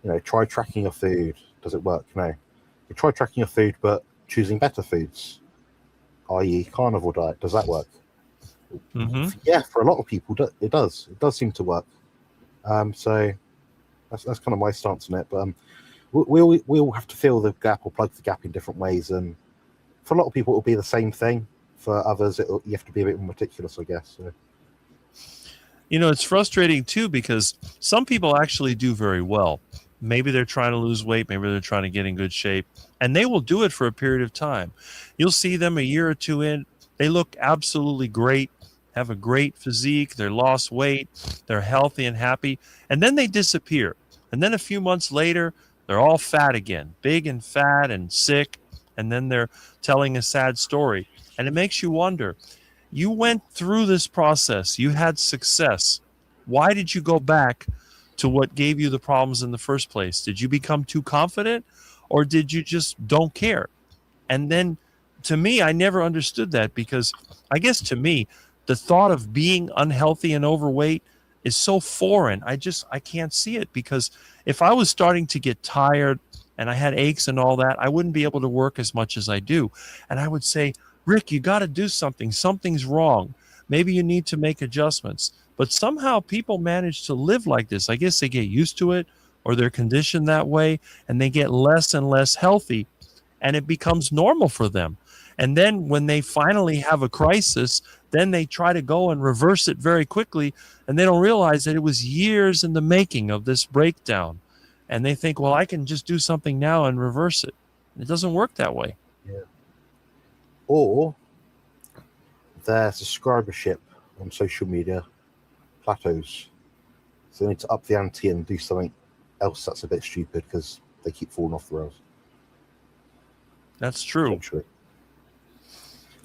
know, try tracking your food. Does it work? No. You try tracking your food, but choosing better foods, i.e., carnivore diet. Does that work? Yeah, for a lot of people, it does. It does seem to work. So that's kind of my stance on it. But we all have to fill the gap or plug the gap in different ways. And for a lot of people, it'll be the same thing. For others, you have to be a bit more meticulous, I guess. So. You know, it's frustrating too because some people actually do very well. Maybe they're trying to lose weight. Maybe they're trying to get in good shape. And they will do it for a period of time. You'll see them a year or two in. They look absolutely great, have a great physique. They're lost weight. They're healthy and happy. And then they disappear. And then a few months later, they're all fat again, big and fat and sick. And then they're telling a sad story. And it makes you wonder, you went through this process. You had success. Why did you go back to what gave you the problems in the first place? Did you become too confident or did you just don't care? And then to me, I never understood that because I guess to me, the thought of being unhealthy and overweight is so foreign. I can't see it because if I was starting to get tired and I had aches and all that, I wouldn't be able to work as much as I do. And I would say, Rick, you got to do something. Something's wrong. Maybe you need to make adjustments. But somehow people manage to live like this. I guess they get used to it, or they're conditioned that way, and they get less and less healthy, and it becomes normal for them. And then when they finally have a crisis, then they try to go and reverse it very quickly, and they don't realize that it was years in the making of this breakdown. And they think, well, I can just do something now and reverse it. It doesn't work that way. Yeah. Or their subscribership on social media plateaus. So they need to up the ante and do something else that's a bit stupid because they keep falling off the rails. That's true. Actually.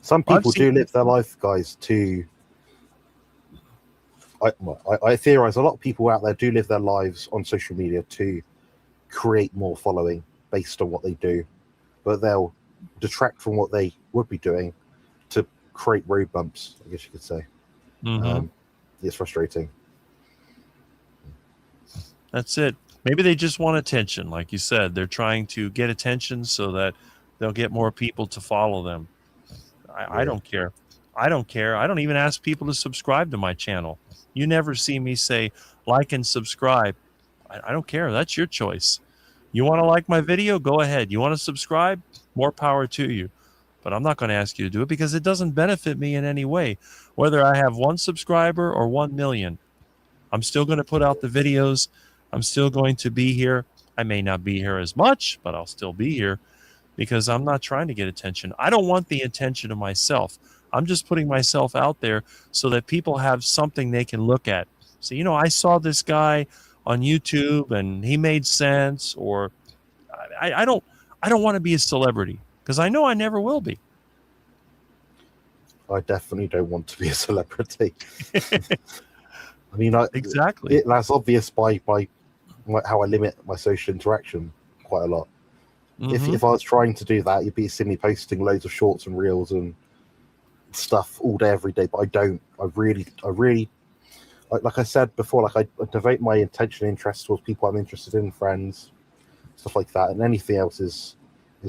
Some people do live their life, guys, to... I theorize a lot of people out there do live their lives on social media to create more following based on what they do, but they'll detract from what they would be doing to create road bumps, I guess you could say. Mm-hmm. It's frustrating. That's it. Maybe they just want attention. Like you said, they're trying to get attention so that they'll get more people to follow them. I don't care. I don't care. I don't even ask people to subscribe to my channel. You never see me say like and subscribe. I don't care. That's your choice. You want to like my video? Go ahead. You want to subscribe? More power to you. But I'm not going to ask you to do it because it doesn't benefit me in any way. Whether I have 1 subscriber or 1 million, I'm still going to put out the videos. I'm still going to be here. I may not be here as much, but I'll still be here because I'm not trying to get attention. I don't want the attention of myself. I'm just putting myself out there so that people have something they can look at. So, you know, I saw this guy on YouTube and he made sense, or I don't want to be a celebrity because I know I never will be. I definitely don't want to be a celebrity. I mean, exactly. That's obvious by how I limit my social interaction quite a lot. Mm-hmm. If I was trying to do that, you'd be seeing me posting loads of shorts and reels and stuff all day, every day. But I don't. I really, like I said before, like I devote my attention and interest towards people I'm interested in, friends, stuff like that, and anything else is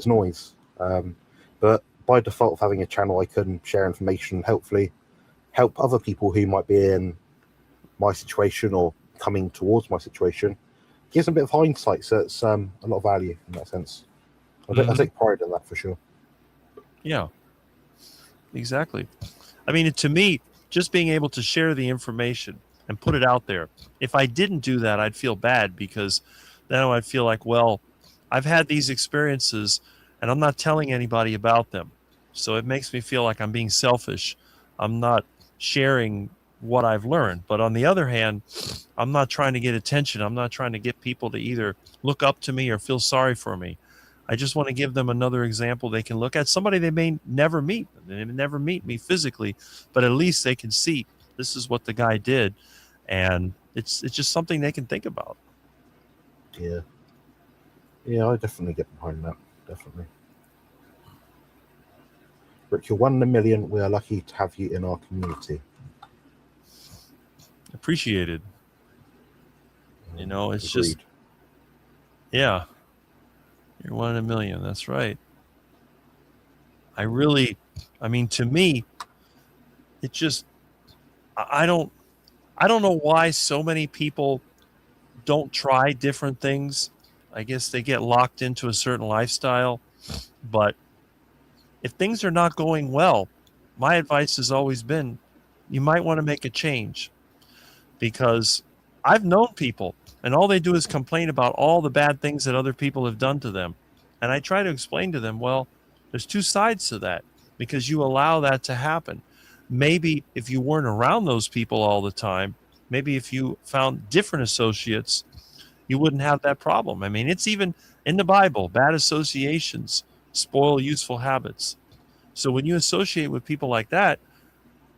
noise. But by default of having a channel, I can share information, hopefully help other people who might be in my situation or coming towards my situation. Gives them a bit of hindsight, so it's a lot of value in that sense. I take pride in that for sure. Yeah, exactly. I mean, to me, just being able to share the information and put it out there. If I didn't do that, I'd feel bad because then I'd feel like, well, I've had these experiences and I'm not telling anybody about them. So it makes me feel like I'm being selfish. I'm not sharing what I've learned. But on the other hand, I'm not trying to get attention. I'm not trying to get people to either look up to me or feel sorry for me. I just want to give them another example they can look at, somebody they may never meet. They may never meet me physically, but at least they can see this is what the guy did. And it's just something they can think about. Yeah. Yeah, I definitely get behind that. Definitely. Rick, you're 1 in a million. We are lucky to have you in our community. Appreciated. You know, it's Agreed. just, yeah, you're 1 in a million. That's right. I mean, to me, it just, I don't know why so many people don't try different things. I guess they get locked into a certain lifestyle, but if things are not going well, my advice has always been, you might want to make a change, because I've known people and all they do is complain about all the bad things that other people have done to them. And I try to explain to them, well, there's 2 sides to that, because you allow that to happen. Maybe if you weren't around those people all the time, maybe if you found different associates, you wouldn't have that problem. I mean, it's even in the Bible, bad associations spoil useful habits. So when you associate with people like that,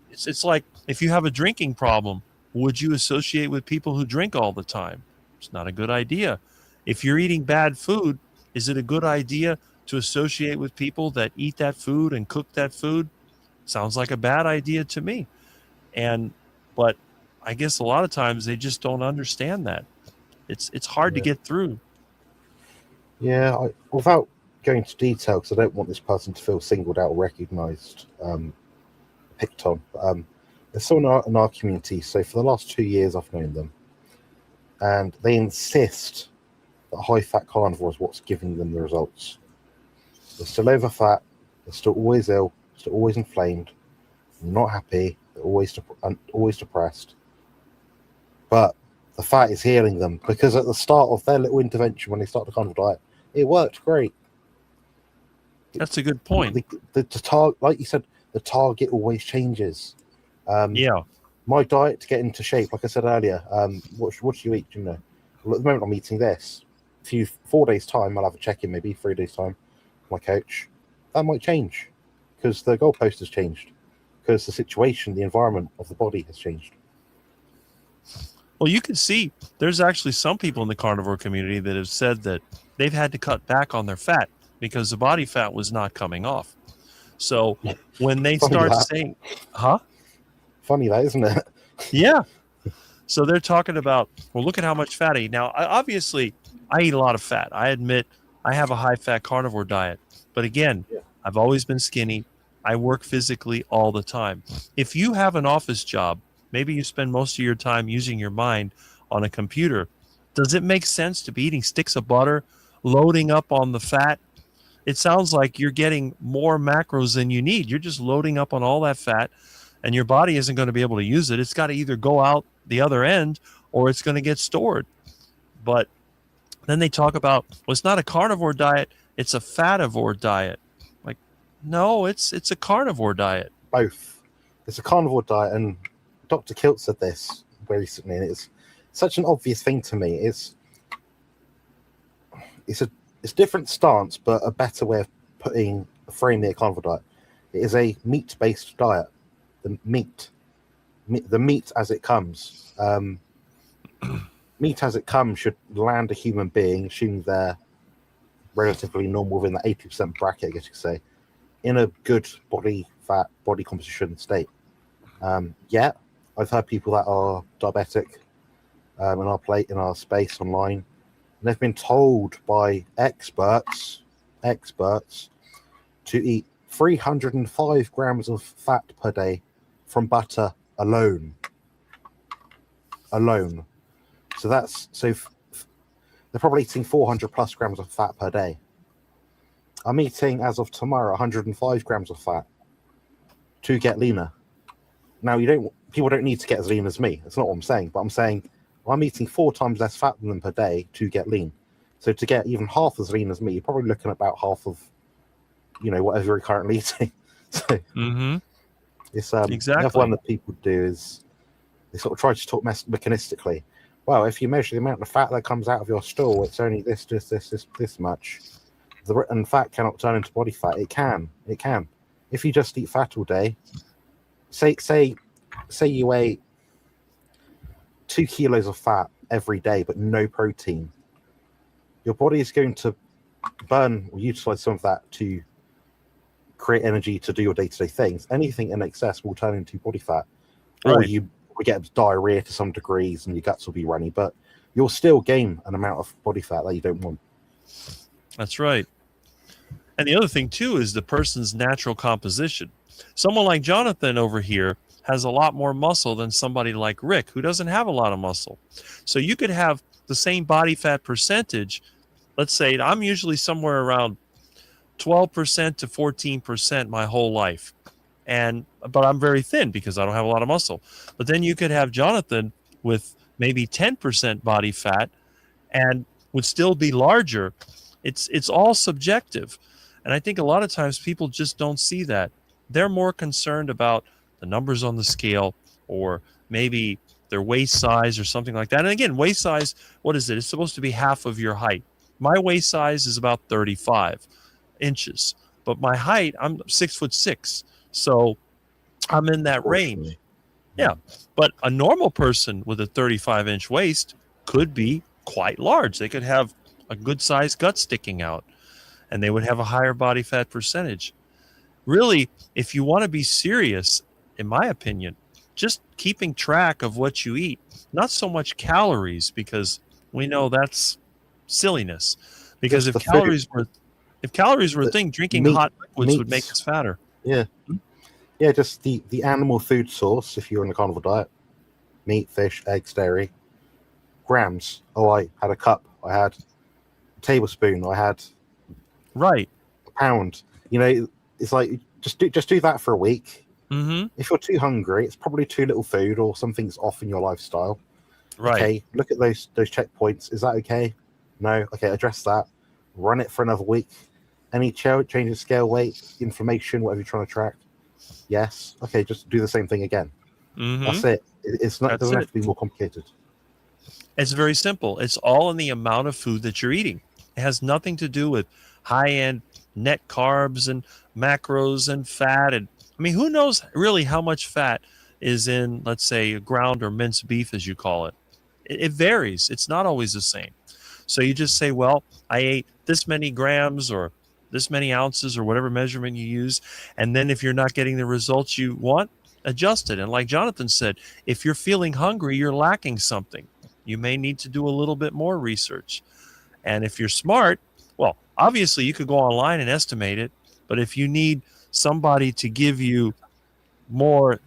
it's like if you have a drinking problem, would you associate with people who drink all the time? It's not a good idea. If you're eating bad food, is it a good idea to associate with people that eat that food and cook that food? Sounds like a bad idea to me. But I guess a lot of times they just don't understand that. It's hard to get through. Yeah, without going into detail, because I don't want this person to feel singled out or recognised, picked on. There's someone in our community. So for the last 2 years, I've known them, and they insist that high-fat carnivore is what's giving them the results. They're still over fat. They're still always ill. Still always inflamed. Not happy. They're always depressed. But the fat is healing them, because at the start of their little intervention, when they start the carnivore diet, it worked great. That's a good point. The target, like you said, the target always changes. Yeah. My diet to get into shape, like I said earlier, what do you eat? You know, well, at the moment I'm eating this. 4 days time, I'll have a check-in, maybe 3 days time. My coach, that might change because the goalpost has changed, because the situation, the environment of the body has changed. Well, you can see there's actually some people in the carnivore community that have said that they've had to cut back on their fat because the body fat was not coming off. So when they start saying, Funny that, isn't it? Yeah. So they're talking about, well, look at how much fat I eat. Now, obviously, I eat a lot of fat. I admit I have a high-fat carnivore diet. But again, I've always been skinny. I work physically all the time. If you have an office job, maybe you spend most of your time using your mind on a computer, does it make sense to be eating sticks of butter, loading up on the fat? It sounds like you're getting more macros than you need. You're just loading up on all that fat, and your body isn't going to be able to use it. It's got to either go out the other end or it's going to get stored. But then they talk about, well, it's not a carnivore diet, it's a fativore diet. Like, no, it's a carnivore diet. Both. It's a carnivore diet, and Dr. Kilt said this very recently, and it's such an obvious thing to me. It's a different stance, but a better way of framing a carnivore diet. It is a meat-based diet. The meat as it comes. Meat as it comes should land a human being, assuming they're relatively normal within the 80% bracket, I guess you could say, in a good body composition state. Yet, I've heard people that are diabetic in our space online, and they've been told by experts to eat 305 grams of fat per day from butter alone. So they're probably eating 400 plus grams of fat per day. I'm eating, as of tomorrow, 105 grams of fat to get leaner. Now, people don't need to get as lean as me. That's not what I'm saying. But I'm saying I'm eating 4 times less fat than them per day to get lean. So to get even half as lean as me, you're probably looking at about half of, whatever you're currently eating. So it's exactly. the other one that people do is they sort of try to talk mechanistically. Well, if you measure the amount of fat that comes out of your stool, it's only this much. And fat cannot turn into body fat. It can. If you just eat fat all day, say you ate 2 kilos of fat every day, but no protein, your body is going to burn or utilize some of that to create energy to do your day-to-day things. Anything in excess will turn into body fat, or you will get diarrhea to some degrees and your guts will be runny, but you'll still gain an amount of body fat that you don't want. That's right. And the other thing too is the person's natural composition. Someone like Jonathan over here has a lot more muscle than somebody like Rick, who doesn't have a lot of muscle. So you could have the same body fat percentage. Let's say I'm usually somewhere around 12% to 14% my whole life. But I'm very thin because I don't have a lot of muscle. But then you could have Jonathan with maybe 10% body fat and would still be larger. It's all subjective. And I think a lot of times people just don't see that. They're more concerned about the numbers on the scale or maybe their waist size or something like that. And again, waist size, what is it? It's supposed to be half of your height. My waist size is about 35 inches, but my height, I'm 6'6". So I'm in that range. Yeah. But a normal person with a 35-inch waist could be quite large. They could have a good sized gut sticking out and they would have a higher body fat percentage. Really, if you want to be serious, in my opinion, just keeping track of what you eat, not so much calories, because we know that's silliness, Because Just if the food, calories were a the thing, drinking meat, hot liquids would make meats. us fatter. Yeah, yeah. Just the animal food source. If you're on a carnivore diet, meat, fish, eggs, dairy, grams. Oh, I had a cup. I had a tablespoon. I had Right. a pound. You know, it's like just do that for a week. Mm-hmm. If you're too hungry, it's probably too little food or something's off in your lifestyle. Right. Okay, look at those checkpoints. Is that okay? No. Okay, address that. Run it for another week. Any change in scale, weight, inflammation, whatever you're trying to track. Yes. Okay, just do the same thing again. Mm-hmm. That's it. It's not. It That's doesn't it. have to be more complicated. It's very simple. It's all in the amount of food that you're eating. It has nothing to do with high-end net carbs and macros and fat. And I mean, who knows really how much fat is in, let's say, ground or minced beef, as you call it. It varies. It's not always the same. So you just say, well, I ate this many grams or this many ounces or whatever measurement you use. And then if you're not getting the results you want, adjust it. And like Jonathan said, if you're feeling hungry, you're lacking something. You may need to do a little bit more research. And if you're smart, well, obviously you could go online and estimate it. But if you need somebody to give you more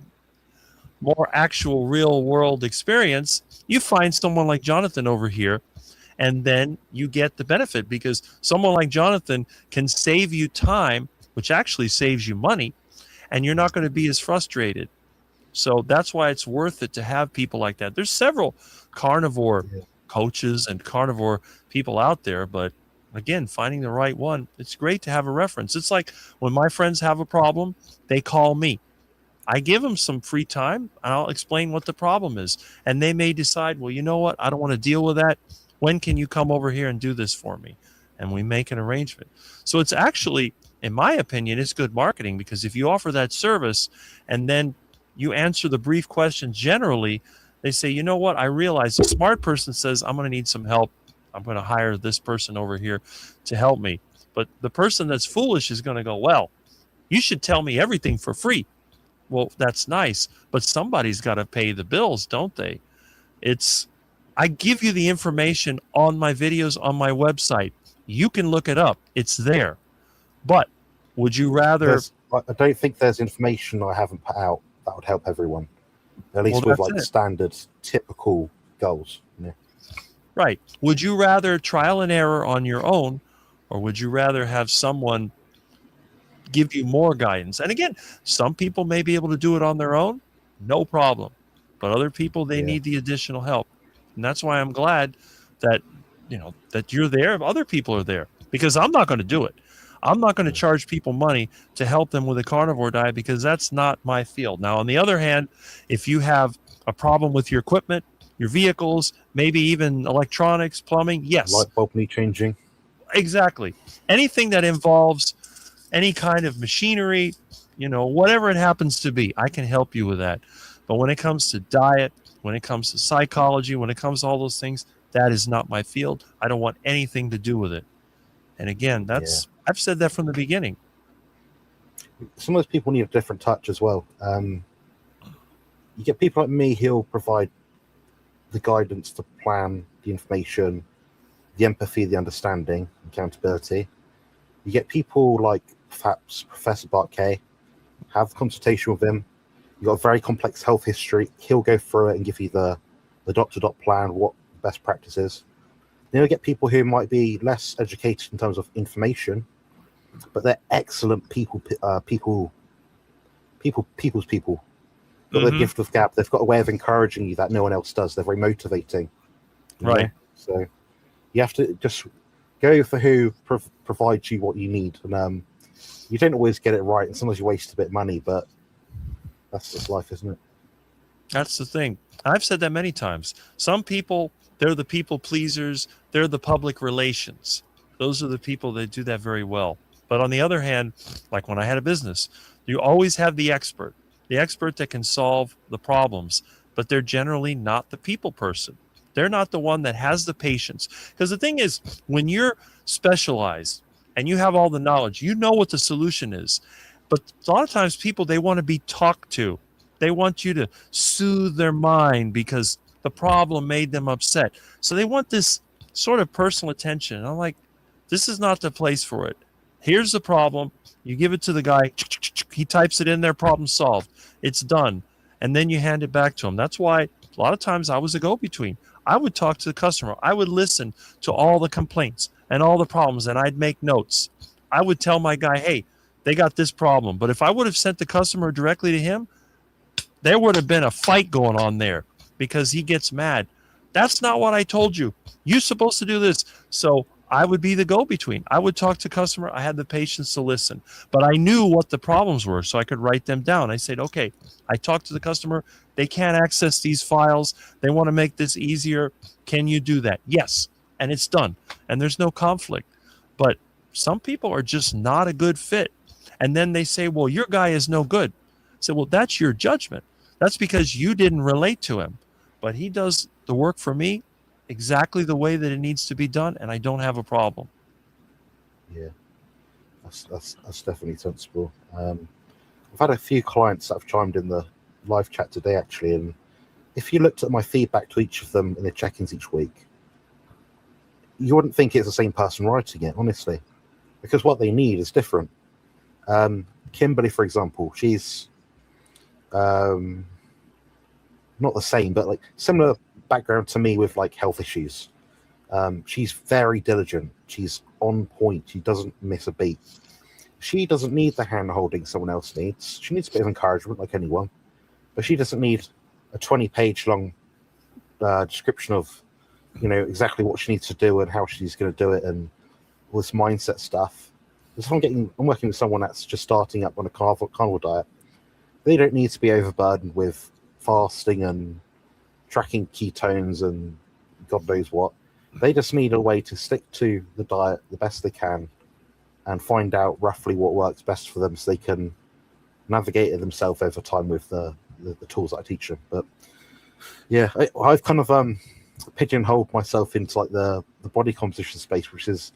actual real world experience, you find someone like Jonathan over here, and then you get the benefit, because someone like Jonathan can save you time, which actually saves you money, and you're not going to be as frustrated. So that's why it's worth it to have people like that. There's several carnivore coaches and carnivore people out there, but again, finding the right one, it's great to have a reference. It's like when my friends have a problem, they call me. I give them some free time, and I'll explain what the problem is. And they may decide, well, you know what? I don't want to deal with that. When can you come over here and do this for me? And we make an arrangement. So it's actually, in my opinion, it's good marketing, because if you offer that service and then you answer the brief questions generally, they say, you know what? I realize the smart person says, I'm going to need some help. I'm going to hire this person over here to help me. But the person that's foolish is going to go, well, you should tell me everything for free. Well, that's nice, but somebody's got to pay the bills, don't they? I give you the information on my videos on my website. You can look it up. It's there. But would you rather... I don't think there's information I haven't put out that would help everyone. At least with like standard, typical goals. Yeah. Right. Would you rather trial and error on your own, or would you rather have someone give you more guidance? And again, some people may be able to do it on their own, no problem. But other people, they need the additional help. And that's why I'm glad that, that you're there. Other people are there, because I'm not going to do it. I'm not going to charge people money to help them with a carnivore diet, because that's not my field. Now, on the other hand, if you have a problem with your equipment, your vehicles, maybe even electronics, plumbing, yes. Light bulb need changing. Exactly. Anything that involves any kind of machinery, whatever it happens to be, I can help you with that. But when it comes to diet, when it comes to psychology, when it comes to all those things, that is not my field. I don't want anything to do with it. And again, I've said that from the beginning. Some of those people need a different touch as well. You get people like me who'll provide the guidance, the plan, the information, the empathy, the understanding, accountability. You get people like perhaps Professor Bart Kay, have the consultation with him. You've got a very complex health history. He'll go through it and give you the dot-to-dot plan, what best practice is. Then you get people who might be less educated in terms of information, but they're excellent people's people. Got the gift of gab. They've got a way of encouraging you that no one else does. They're very motivating. Right. So you have to just go for who provides you what you need. And you don't always get it right, and sometimes you waste a bit of money, but that's just life, isn't it? That's the thing. I've said that many times. Some people, they're the people pleasers. They're the public relations. Those are the people that do that very well. But on the other hand, like when I had a business, you always have the expert that can solve the problems, but they're generally not the people person. They're not the one that has the patience. Because the thing is, when you're specialized and you have all the knowledge, you know what the solution is. But a lot of times people, they want to be talked to. They want you to soothe their mind because the problem made them upset. So they want this sort of personal attention. And I'm like, This is not the place for it. Here's the problem. You give it to the guy. He types it in there. Problem solved. It's done. And then you hand it back to him. That's why a lot of times I was a go-between. I would talk to the customer. I would listen to all the complaints and all the problems, and I'd make notes. I would tell my guy, hey, they got this problem. But if I would have sent the customer directly to him, there would have been a fight going on there because he gets mad. That's not what I told you. You're supposed to do this. So I would be the go-between. I would talk to customer. I had the patience to listen, but I knew what the problems were, so I could write them down. I said, okay, I talked to the customer. They can't access these files. They want to make this easier. Can you do that? Yes. And it's done. And there's no conflict. But some people are just not a good fit. And then they say, well, your guy is no good. I said, well, that's your judgment. That's because you didn't relate to him. But he does the work for me exactly the way that it needs to be done, and I don't have a problem. Yeah, that's definitely sensible. I've had a few clients that have chimed in the live chat today, actually, and if you looked at my feedback to each of them in the check-ins each week, you wouldn't think it's the same person writing it, honestly, because what they need is different. Kimberly, for example, she's not the same, but like similar background to me with like health issues. She's very diligent. She's on point. She doesn't miss a beat. She doesn't need the hand holding someone else needs. She needs a bit of encouragement like anyone, but she doesn't need a 20-page long description of, exactly what she needs to do and how she's going to do it and all this mindset stuff. Because I'm working with someone that's just starting up on a carnivore diet. They don't need to be overburdened with fasting and tracking ketones and God knows what. They just need a way to stick to the diet the best they can and find out roughly what works best for them so they can navigate it themselves over time with the tools that I teach them. But yeah, I've kind of pigeonholed myself into like the body composition space, which is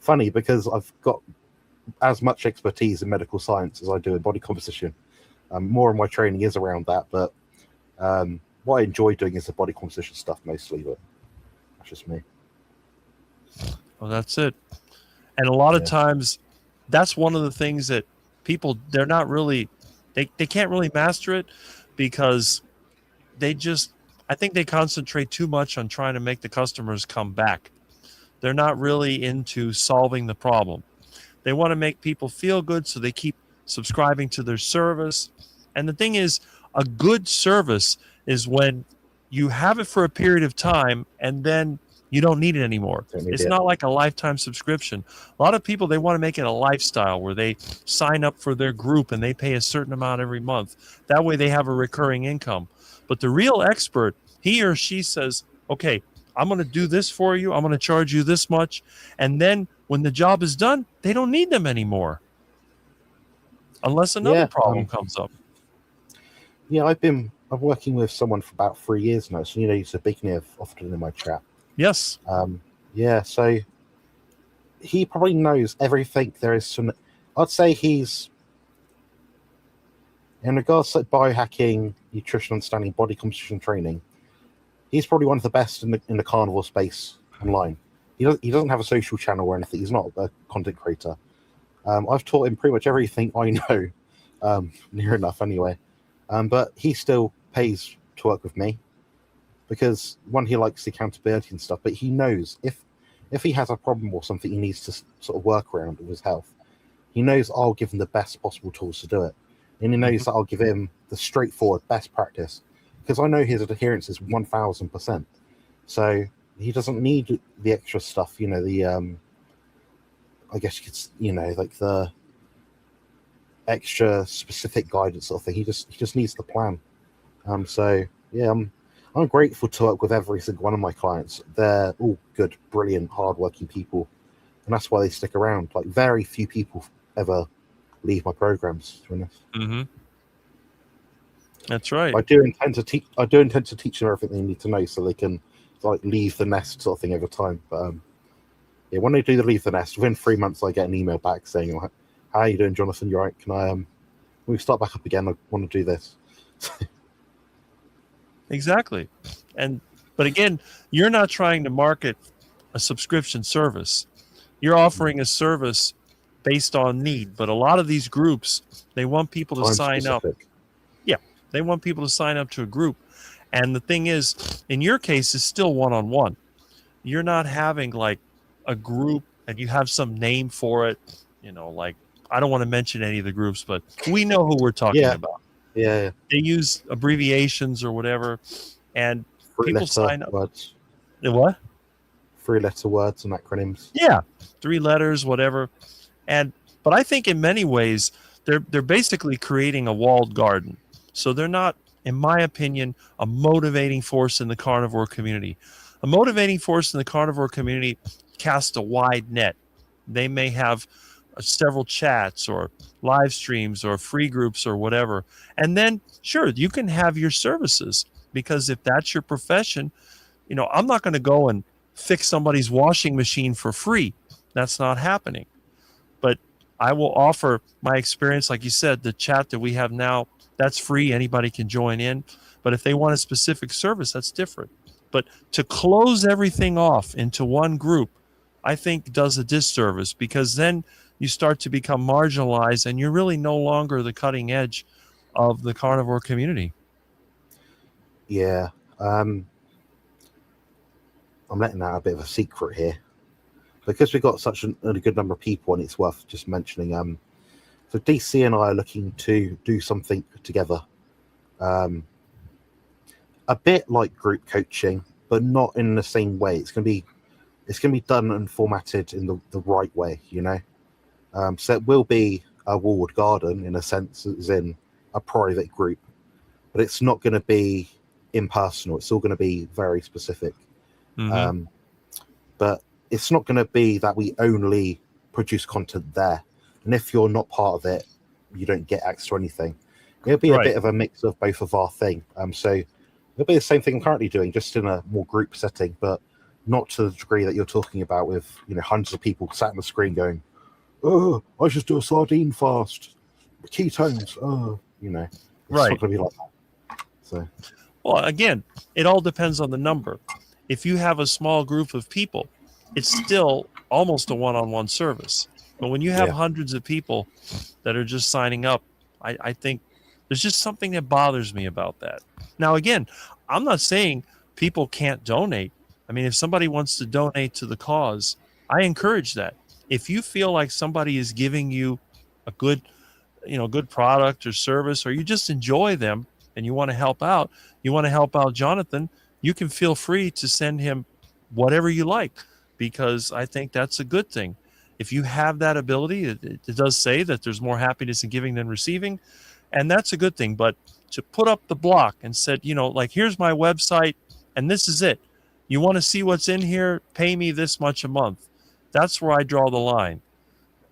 funny because I've got as much expertise in medical science as I do in body composition. More of my training is around that, but what I enjoy doing is the body composition stuff mostly, but that's just me. Well, that's it. And a lot of times that's one of the things that people, they're not really, they can't really master it because I think they concentrate too much on trying to make the customers come back. They're not really into solving the problem. They want to make people feel good, so they keep subscribing to their service. And the thing is, a good service is when you have it for a period of time and then you don't need it anymore. It's not like a lifetime subscription. A lot of people, they want to make it a lifestyle where they sign up for their group and they pay a certain amount every month. That way they have a recurring income. But the real expert, he or she says, okay, I'm going to do this for you. I'm going to charge you this much. And then when the job is done, they don't need them anymore. Unless another problem comes up. Yeah, I'm working with someone for about 3 years now. So, he's a big name often in my chat. Yes. So he probably knows everything there is to know. I'd say he's, in regards to biohacking, nutrition understanding, body composition training, he's probably one of the best in the carnivore space online. He doesn't have a social channel or anything. He's not a content creator. I've taught him pretty much everything I know, near enough anyway. But he still pays to work with me because, one, he likes the accountability and stuff, but he knows if he has a problem or something he needs to sort of work around with his health, he knows I'll give him the best possible tools to do it. And he knows that I'll give him the straightforward best practice because I know his adherence is 1000%. So he doesn't need the extra stuff, I guess you could, like the extra specific guidance sort of thing. He just needs the plan. So yeah, I'm grateful to work with every single one of my clients. They're all good, brilliant, hardworking people, and that's why they stick around. Like very few people ever leave my programs. To be honest. Mm-hmm. That's right. I do intend to teach them everything they need to know, so they can like leave the nest sort of thing over time. But yeah, when they do leave the nest, within 3 months, I get an email back saying, "How are you doing, Jonathan? You all right? Can we start back up again? I want to do this." Exactly. But again, you're not trying to market a subscription service. You're offering a service based on need, but a lot of these groups, they want people to Time sign up. specific. Yeah, they want people to sign up to a group. And the thing is, in your case, it's still one-on-one. You're not having like a group and you have some name for it. Like, I don't want to mention any of the groups, but we know who we're talking Yeah. about. Yeah. They use abbreviations or whatever, and people sign up. Words. What? 3-letter words and acronyms. Yeah, 3 letters, whatever. But I think in many ways they're basically creating a walled garden. So they're not, in my opinion, a motivating force in the carnivore community. A motivating force in the carnivore community casts a wide net. They may have several chats or live streams or free groups or whatever. And then, sure, you can have your services, because if that's your profession, I'm not going to go and fix somebody's washing machine for free. That's not happening. But I will offer my experience. Like you said, the chat that we have now, that's free. Anybody can join in. But if they want a specific service, that's different. But to close everything off into one group, I think does a disservice, because then you start to become marginalized and you're really no longer the cutting edge of the carnivore community. Yeah. I'm letting out a bit of a secret here, because we've got such a good number of people, and it's worth just mentioning. So DC and I are looking to do something together, a bit like group coaching, but not in the same way. It's going to be done and formatted in the right way, So it will be a walled garden in a sense, as in a private group, but it's not going to be impersonal. It's all going to be very specific. Mm-hmm. But it's not going to be that we only produce content there, and if you're not part of it, you don't get access to anything. It'll be a bit of a mix of both of our thing. So it'll be the same thing I'm currently doing, just in a more group setting, but not to the degree that you're talking about, with hundreds of people sat on the screen going, "Oh, I should do a sardine fast, ketones." It's not going to be like that. So, well, again, it all depends on the number. If you have a small group of people, it's still almost a one-on-one service. But when you have hundreds of people that are just signing up, I think there's just something that bothers me about that. Now, again, I'm not saying people can't donate. I mean, if somebody wants to donate to the cause, I encourage that. If you feel like somebody is giving you a good product or service, or you just enjoy them and you want to help out Jonathan, you can feel free to send him whatever you like, because I think that's a good thing. If you have that ability, it does say that there's more happiness in giving than receiving, and that's a good thing. But to put up the block and said, like, here's my website and this is it. You want to see what's in here? Pay me this much a month. That's where I draw the line.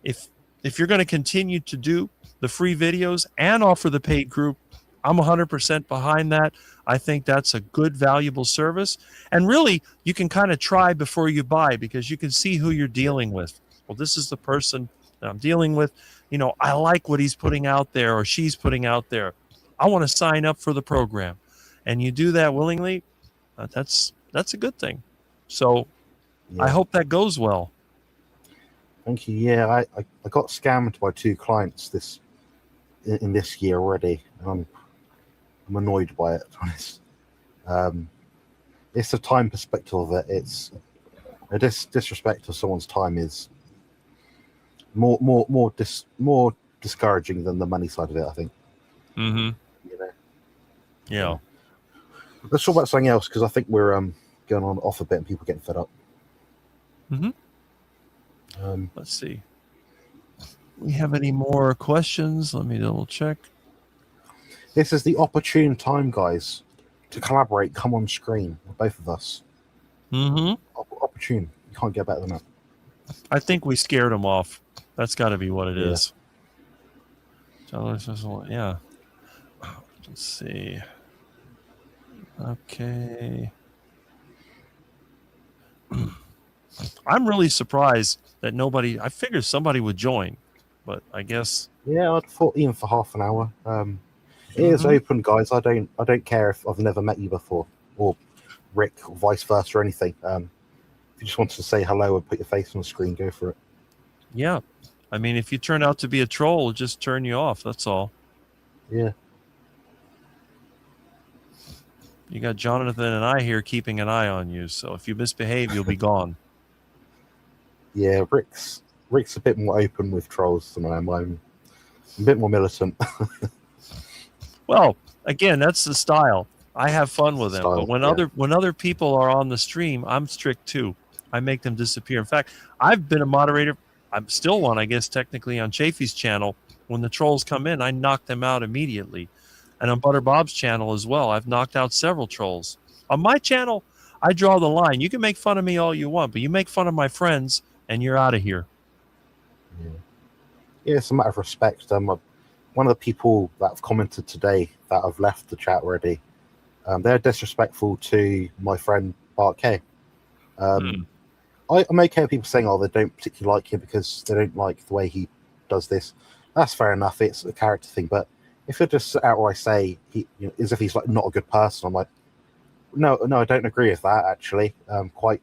If you're going to continue to do the free videos and offer the paid group, I'm 100% behind that. I think that's a good, valuable service. And really, you can kind of try before you buy, because you can see who you're dealing with. Well, this is the person that I'm dealing with. I like what he's putting out there or she's putting out there. I want to sign up for the program. And you do that willingly, that's a good thing. So I hope that goes well. Thank you. Yeah, I got scammed by 2 clients in this year already, and I'm annoyed by it, to be honest. It's the time perspective of it. It's a disrespect of someone's time is more discouraging than the money side of it, I think. Mm-hmm. Yeah. Let's talk about something else, because I think we're going on off a bit and people are getting fed up. Mm-hmm. Let's see. We have any more questions? Let me double check. This is the opportune time, guys, to collaborate. Come on screen, both of us. Mm-hmm. Opportune. You can't get better than that. I think we scared them off. That's got to be what it is. Yeah. Let's see. Okay. I'm really surprised that I figured somebody would join, but I guess. Yeah, I'd thought even for half an hour. It is open, guys. I don't care if I've never met you before, or Rick, or vice versa, or anything. if you just wanted to say hello and put your face on the screen, go for it. Yeah. I mean, if you turn out to be a troll, it'll just turn you off. That's all. Yeah. You got Jonathan and I here keeping an eye on you. So if you misbehave, you'll be gone. Yeah, Rick's a bit more open with trolls than I am. I'm a bit more militant. Well, again, that's the style. I have fun with them. Style, But yeah. when other people are on the stream, I'm strict too. I make them disappear. In fact, I've been a moderator. I'm still one, I guess, technically on Chafee's channel. When the trolls come in, I knock them out immediately. And on Butter Bob's channel as well, I've knocked out several trolls. On my channel, I draw the line. You can make fun of me all you want, but you make fun of my friends, and you're out of here. Yeah, it's a matter of respect. One of the people that have commented today that have left the chat already, they're disrespectful to my friend Bart K. I'm okay with people saying, "Oh, they don't particularly like him because they don't like the way he does this." That's fair enough. It's a character thing. But if you just outright say as if he's like not a good person, I'm like, no, I don't agree with that. Actually, quite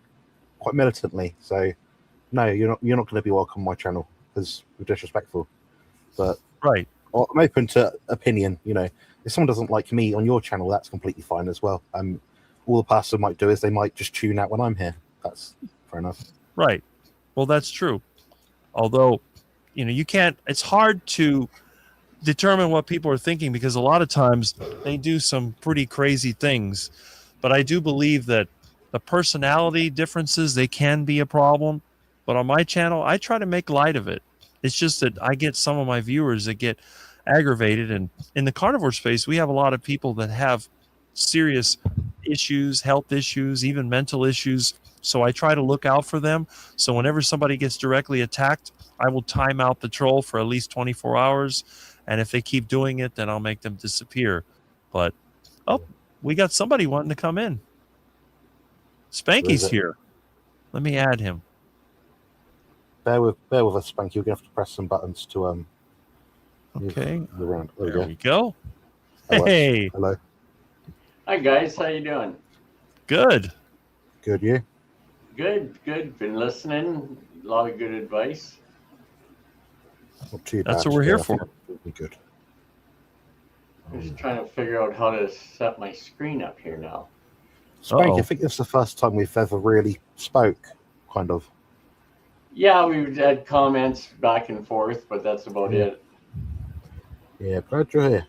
militantly. So, no, you're not going to be welcome on my channel because you're disrespectful. But Right. I'm open to opinion. If someone doesn't like me on your channel, that's completely fine as well. All the person might do is they might just tune out when I'm here. That's fair enough. Right. Well, that's true. Although, you can't, it's hard to determine what people are thinking because a lot of times they do some pretty crazy things. But I do believe that the personality differences, they can be a problem. But on my channel, I try to make light of it. It's just that I get some of my viewers that get aggravated. And in the carnivore space, we have a lot of people that have serious issues, health issues, even mental issues. So I try to look out for them. So whenever somebody gets directly attacked, I will time out the troll for at least 24 hours. And if they keep doing it, then I'll make them disappear. But, we got somebody wanting to come in. Spanky's here. Let me add him. Bear with us, Spanky. We're going to have to press some buttons to Okay. move around. There we go. Hello. Hey. Hello. Hi guys, how you doing? Good. Good, you? Good. Been listening. A lot of good advice. Not too bad. That's what we're here I for. think it'll be good. I'm just trying to figure out how to set my screen up here now. Spanky, I think this is the first time we've ever really spoke, kind of. Yeah, we've had comments back and forth, but that's about it. Yeah, glad you're here.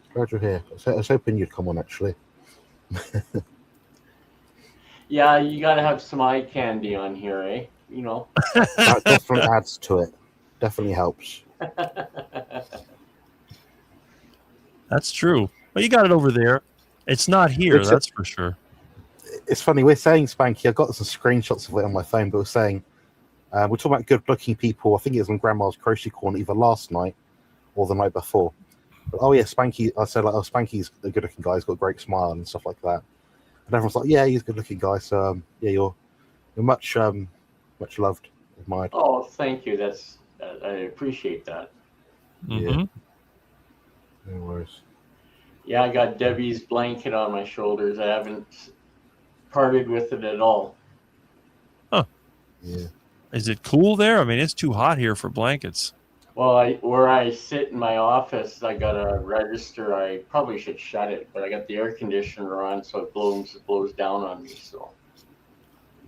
I was hoping you'd come on, actually. Yeah, you gotta have some eye candy on here, eh? That definitely adds to it. Definitely helps. That's true. But you got it over there. It's not here, that's for sure. It's funny, we're saying, Spanky, I've got some screenshots of it on my phone, but we're saying, we're talking about good-looking people. I think it was on Grandma's Crochet Corner either last night or the night before. But, Spanky, I said, Spanky's a good-looking guy. He's got a great smile and stuff like that. And everyone's like, yeah, he's a good-looking guy. So, you're much loved, admired. Oh, thank you. I appreciate that. Mm-hmm. No worries. Yeah, I got Debbie's blanket on my shoulders. I haven't parted with it at all. Huh. Yeah. Is it cool there? I mean, it's too hot here for blankets. Well, where I sit in my office, I got a register. I probably should shut it, but I got the air conditioner on, so it blows down on me. So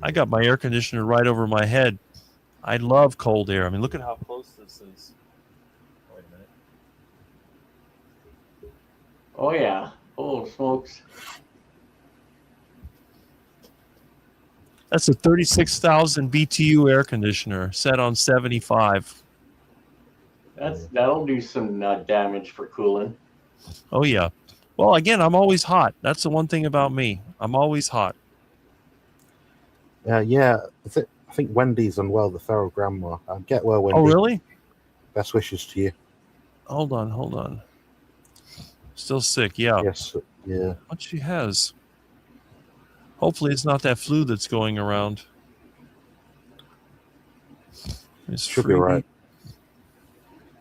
I got my air conditioner right over my head. I love cold air. I mean, look at how close this is. Wait a minute. oh yeah, oh smokes. That's a 36,000 BTU air conditioner set on 75. That'll do some damage for cooling. Oh, yeah. Well, again, I'm always hot. That's the one thing about me. I'm always hot. Yeah. I think Wendy's unwell, the feral grandma. Get well, Wendy. Oh, really? Best wishes to you. Hold on. Still sick, yeah. Yes, yeah. What she has. Hopefully it's not that flu that's going around. Should be right.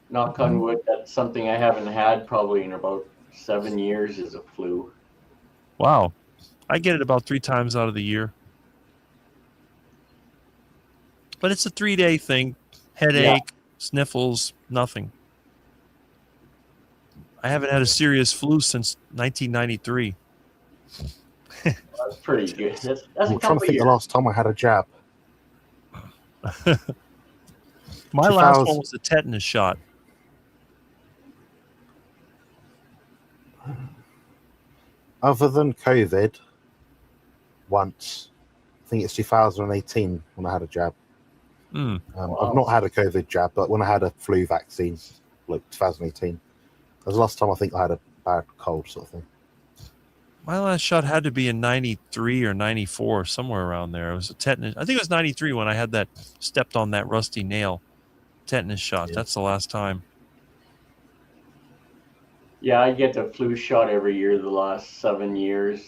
Knock on wood, that's something I haven't had probably in about 7 years is a flu. Wow. I get it about 3 times out of the year. But it's a 3-day thing. Headache, sniffles, nothing. I haven't had a serious flu since 1993. That's pretty good. That's I'm a trying to couple think years. the last time I had a jab. My 2000 last one was a tetanus shot. Other than COVID, once, I think it's 2018 when I had a jab. Mm. Wow. I've not had a COVID jab, but when I had a flu vaccine, like 2018, that was the last time I think I had a bad cold sort of thing. My last shot had to be in 93 or 94, somewhere around there. It was a tetanus. I think it was 93 when I had that stepped on that rusty nail tetanus shot. Yeah. That's the last time. Yeah, I get the flu shot every year the last 7 years.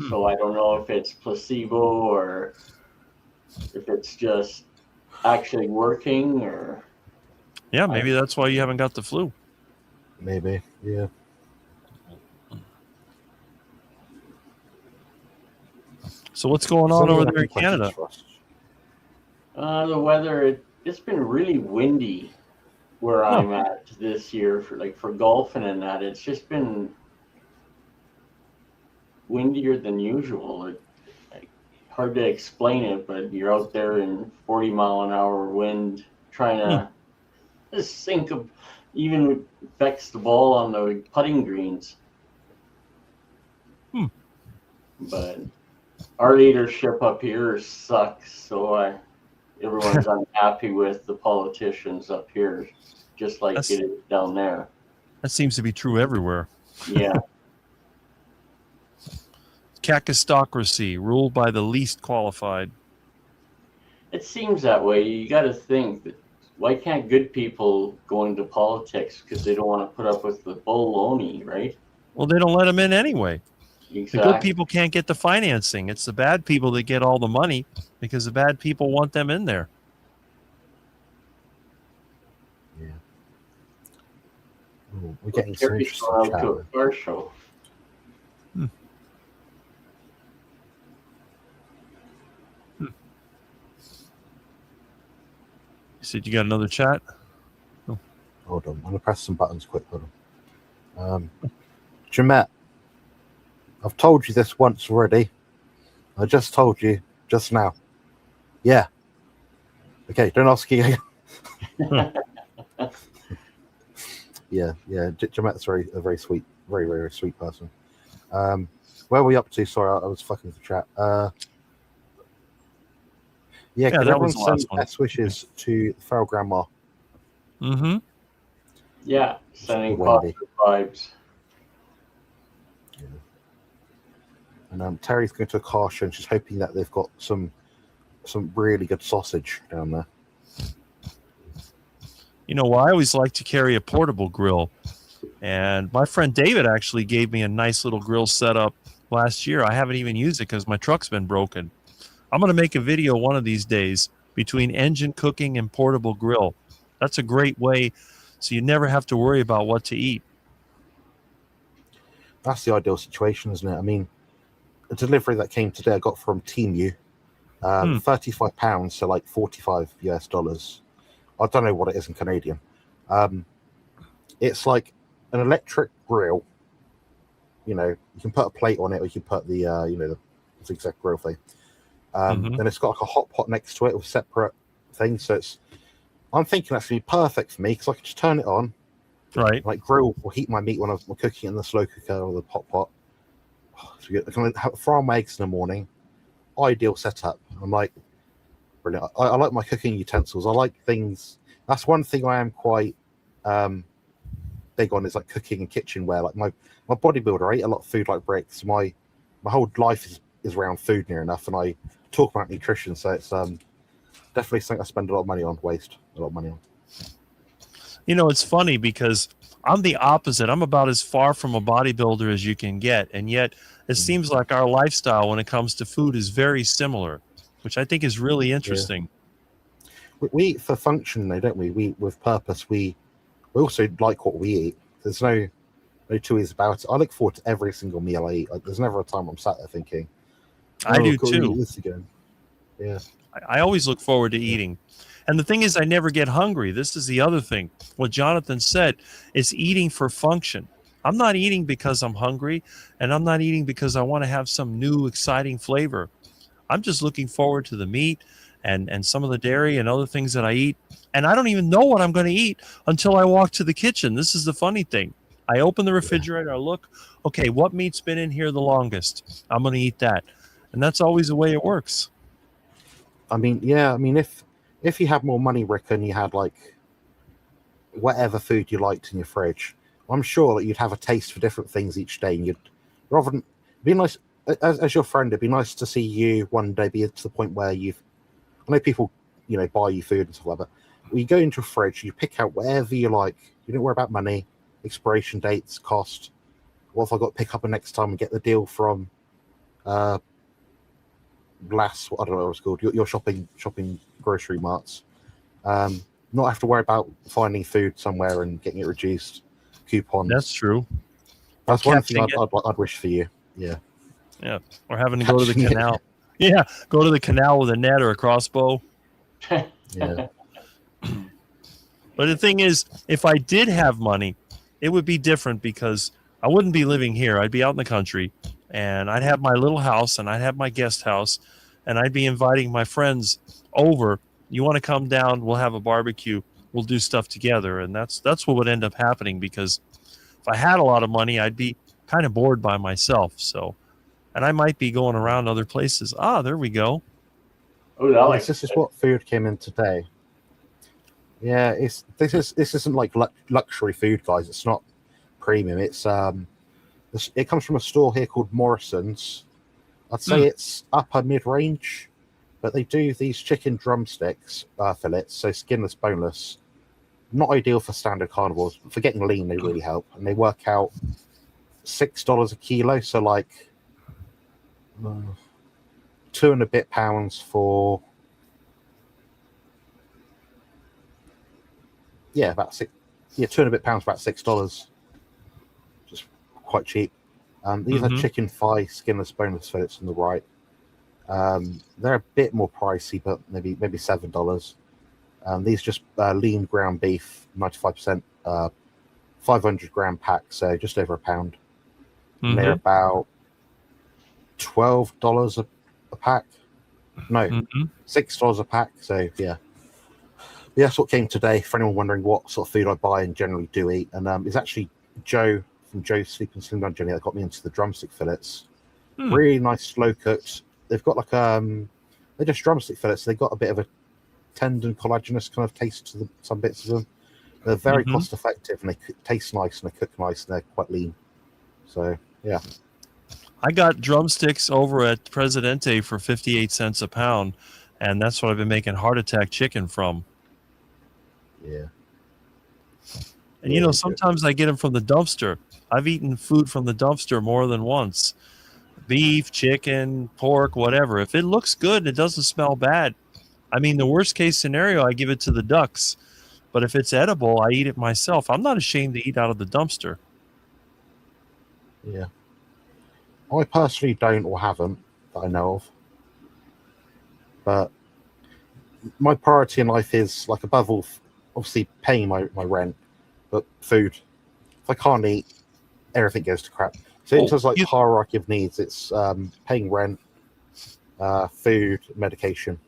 So I don't know if it's placebo or if it's just actually working or. Yeah, maybe that's why you haven't got the flu. Maybe, yeah. So what's going Is on there over any there in questions Canada? for us? The weather, it's been really windy where I'm at this year for golfing and that. It's just been windier than usual. Hard to explain it, but you're out there in 40-mile-an-hour wind trying to sink a, even affects the ball on the putting greens. But our leadership up here sucks, so everyone's unhappy with the politicians up here, just like it is down there. That seems to be true everywhere. Yeah. Kakistocracy, ruled by the least qualified. It seems that way. You got to think that why can't good people go into politics because they don't want to put up with the baloney, right? Well, they don't let them in anyway. Exactly. The good people can't get the financing. It's the bad people that get all the money because the bad people want them in there. Yeah. Ooh, we're getting some Everybody's interesting going out chat. to a car show. You said you got another chat? Hold on, I'm gonna press some buttons quick. Hold on. Jamette, I've told you this once already. I just told you just now. Yeah. Okay, don't ask again. Yeah. Jamette's a very sweet, very, very sweet person. Where are we up to? Sorry, I was fucking with the chat. Yeah, could that was everyone the last send one. best wishes to the feral grandma? Mm-hmm. Yeah, sending Wendy. positive vibes. And Terry's going to a car show and she's hoping that they've got some really good sausage down there. You know, well, I always like to carry a portable grill. And my friend David actually gave me a nice little grill setup last year. I haven't even used it because my truck's been broken. I'm going to make a video one of these days between engine cooking and portable grill. That's a great way so you never have to worry about what to eat. That's the ideal situation, isn't it? I mean, a delivery that came today I got from Temu, £35, so like $45 US. I don't know what it is in Canadian. It's like an electric grill. You know, you can put a plate on it, or you can put the the zigzag grill thing. Then it's got like a hot pot next to it with separate things. So I'm thinking that's gonna be perfect for me because I can just turn it on, Right. like grill or heat my meat when I'm cooking it in the slow cooker or the hot pot. So I can fry my eggs in the morning. Ideal setup. I'm like, brilliant. I like my cooking utensils. I like things. That's one thing I am quite big on is like cooking and kitchenware. Like my bodybuilder, I eat a lot of food like bricks. My whole life is around food near enough, and I talk about nutrition. So it's definitely something I spend a lot of money on. Waste a lot of money on. You know, it's funny because I'm the opposite. I'm about as far from a bodybuilder as you can get. And yet it seems like our lifestyle when it comes to food is very similar, which I think is really interesting. Yeah. We eat for function, though, don't we? We eat with purpose. We also like what we eat. There's no two ways about it. I look forward to every single meal I eat. Like, there's never a time I'm sat there thinking, I do I've got to too. eat this again. Yeah. I always look forward to eating. And the thing is, I never get hungry. This is the other thing. What Jonathan said is eating for function. I'm not eating because I'm hungry, and I'm not eating because I want to have some new, exciting flavor. I'm just looking forward to the meat and some of the dairy and other things that I eat. And I don't even know what I'm going to eat until I walk to the kitchen. This is the funny thing. I open the refrigerator, I look, okay, what meat's been in here the longest? I'm going to eat that. And that's always the way it works. I mean, yeah, I mean, if you had more money, Rick, and you had like whatever food you liked in your fridge, I'm sure that you'd have a taste for different things each day, and you'd rather than be nice as your friend. It'd be nice to see you one day be to the point where you've. I know people, buy you food and stuff like that. But you go into a fridge, you pick out whatever you like. You don't worry about money, expiration dates, cost. What if I got to pick up the next time and get the deal from Glass? I don't know what it's called. Your shopping grocery marts. Not have to worry about finding food somewhere and getting it reduced. Coupons. That's true. That's one thing I'd wish for you. Yeah. Yeah. Or having to go to the canal. Yeah. Go to the canal with a net or a crossbow. Yeah. But the thing is, if I did have money, it would be different because I wouldn't be living here. I'd be out in the country, and I'd have my little house, and I'd have my guest house, and I'd be inviting my friends over. You want to come down? We'll have a barbecue. We'll do stuff together, and that's what would end up happening because if I had a lot of money, I'd be kind of bored by myself. So, and I might be going around other places. Ah, there we go. Oh, This is what food came in today. Yeah, this isn't like luxury food, guys. It's not premium. It's it comes from a store here called Morrison's. I'd say it's upper mid range, but they do these chicken drumsticks fillets, so skinless, boneless. Not ideal for standard carnivores. For getting lean, they really help, and they work out $6 a kilo. So like 2 and a bit pounds for about £6. Yeah, 2 and a bit pounds, about $6. Just quite cheap. These are chicken thigh skinless boneless fillets on the right. They're a bit more pricey, but maybe $7. These just lean ground beef, 95%, 500-gram pack, so just over £1. And they're about $12 a pack. No, $6 a pack. So yeah, that's what came today. For anyone wondering what sort of food I buy and generally do eat, and it's actually Joe from Joe's Sleep and Slim Down Journey that got me into the drumstick fillets. Really nice, slow cooked. They've got like they're just drumstick fillets. They've got a bit of a tender, collagenous kind of taste to some bits of them. They're very cost effective, and they taste nice, and they cook nice, and they're quite lean. So yeah. I got drumsticks over at Presidente for 58 cents a pound, and that's what I've been making heart attack chicken from. Yeah. And sometimes I get them from the dumpster. I've eaten food from the dumpster more than once. Beef, chicken, pork, whatever. If it looks good and it doesn't smell bad, I mean, the worst case scenario, I give it to the ducks. But if it's edible, I eat it myself. I'm not ashamed to eat out of the dumpster. Yeah. I personally don't or haven't that I know of. But my priority in life is, like, above all, obviously paying my rent, but food. If I can't eat, everything goes to crap. So in terms of like hierarchy of needs, it's paying rent, food, medication.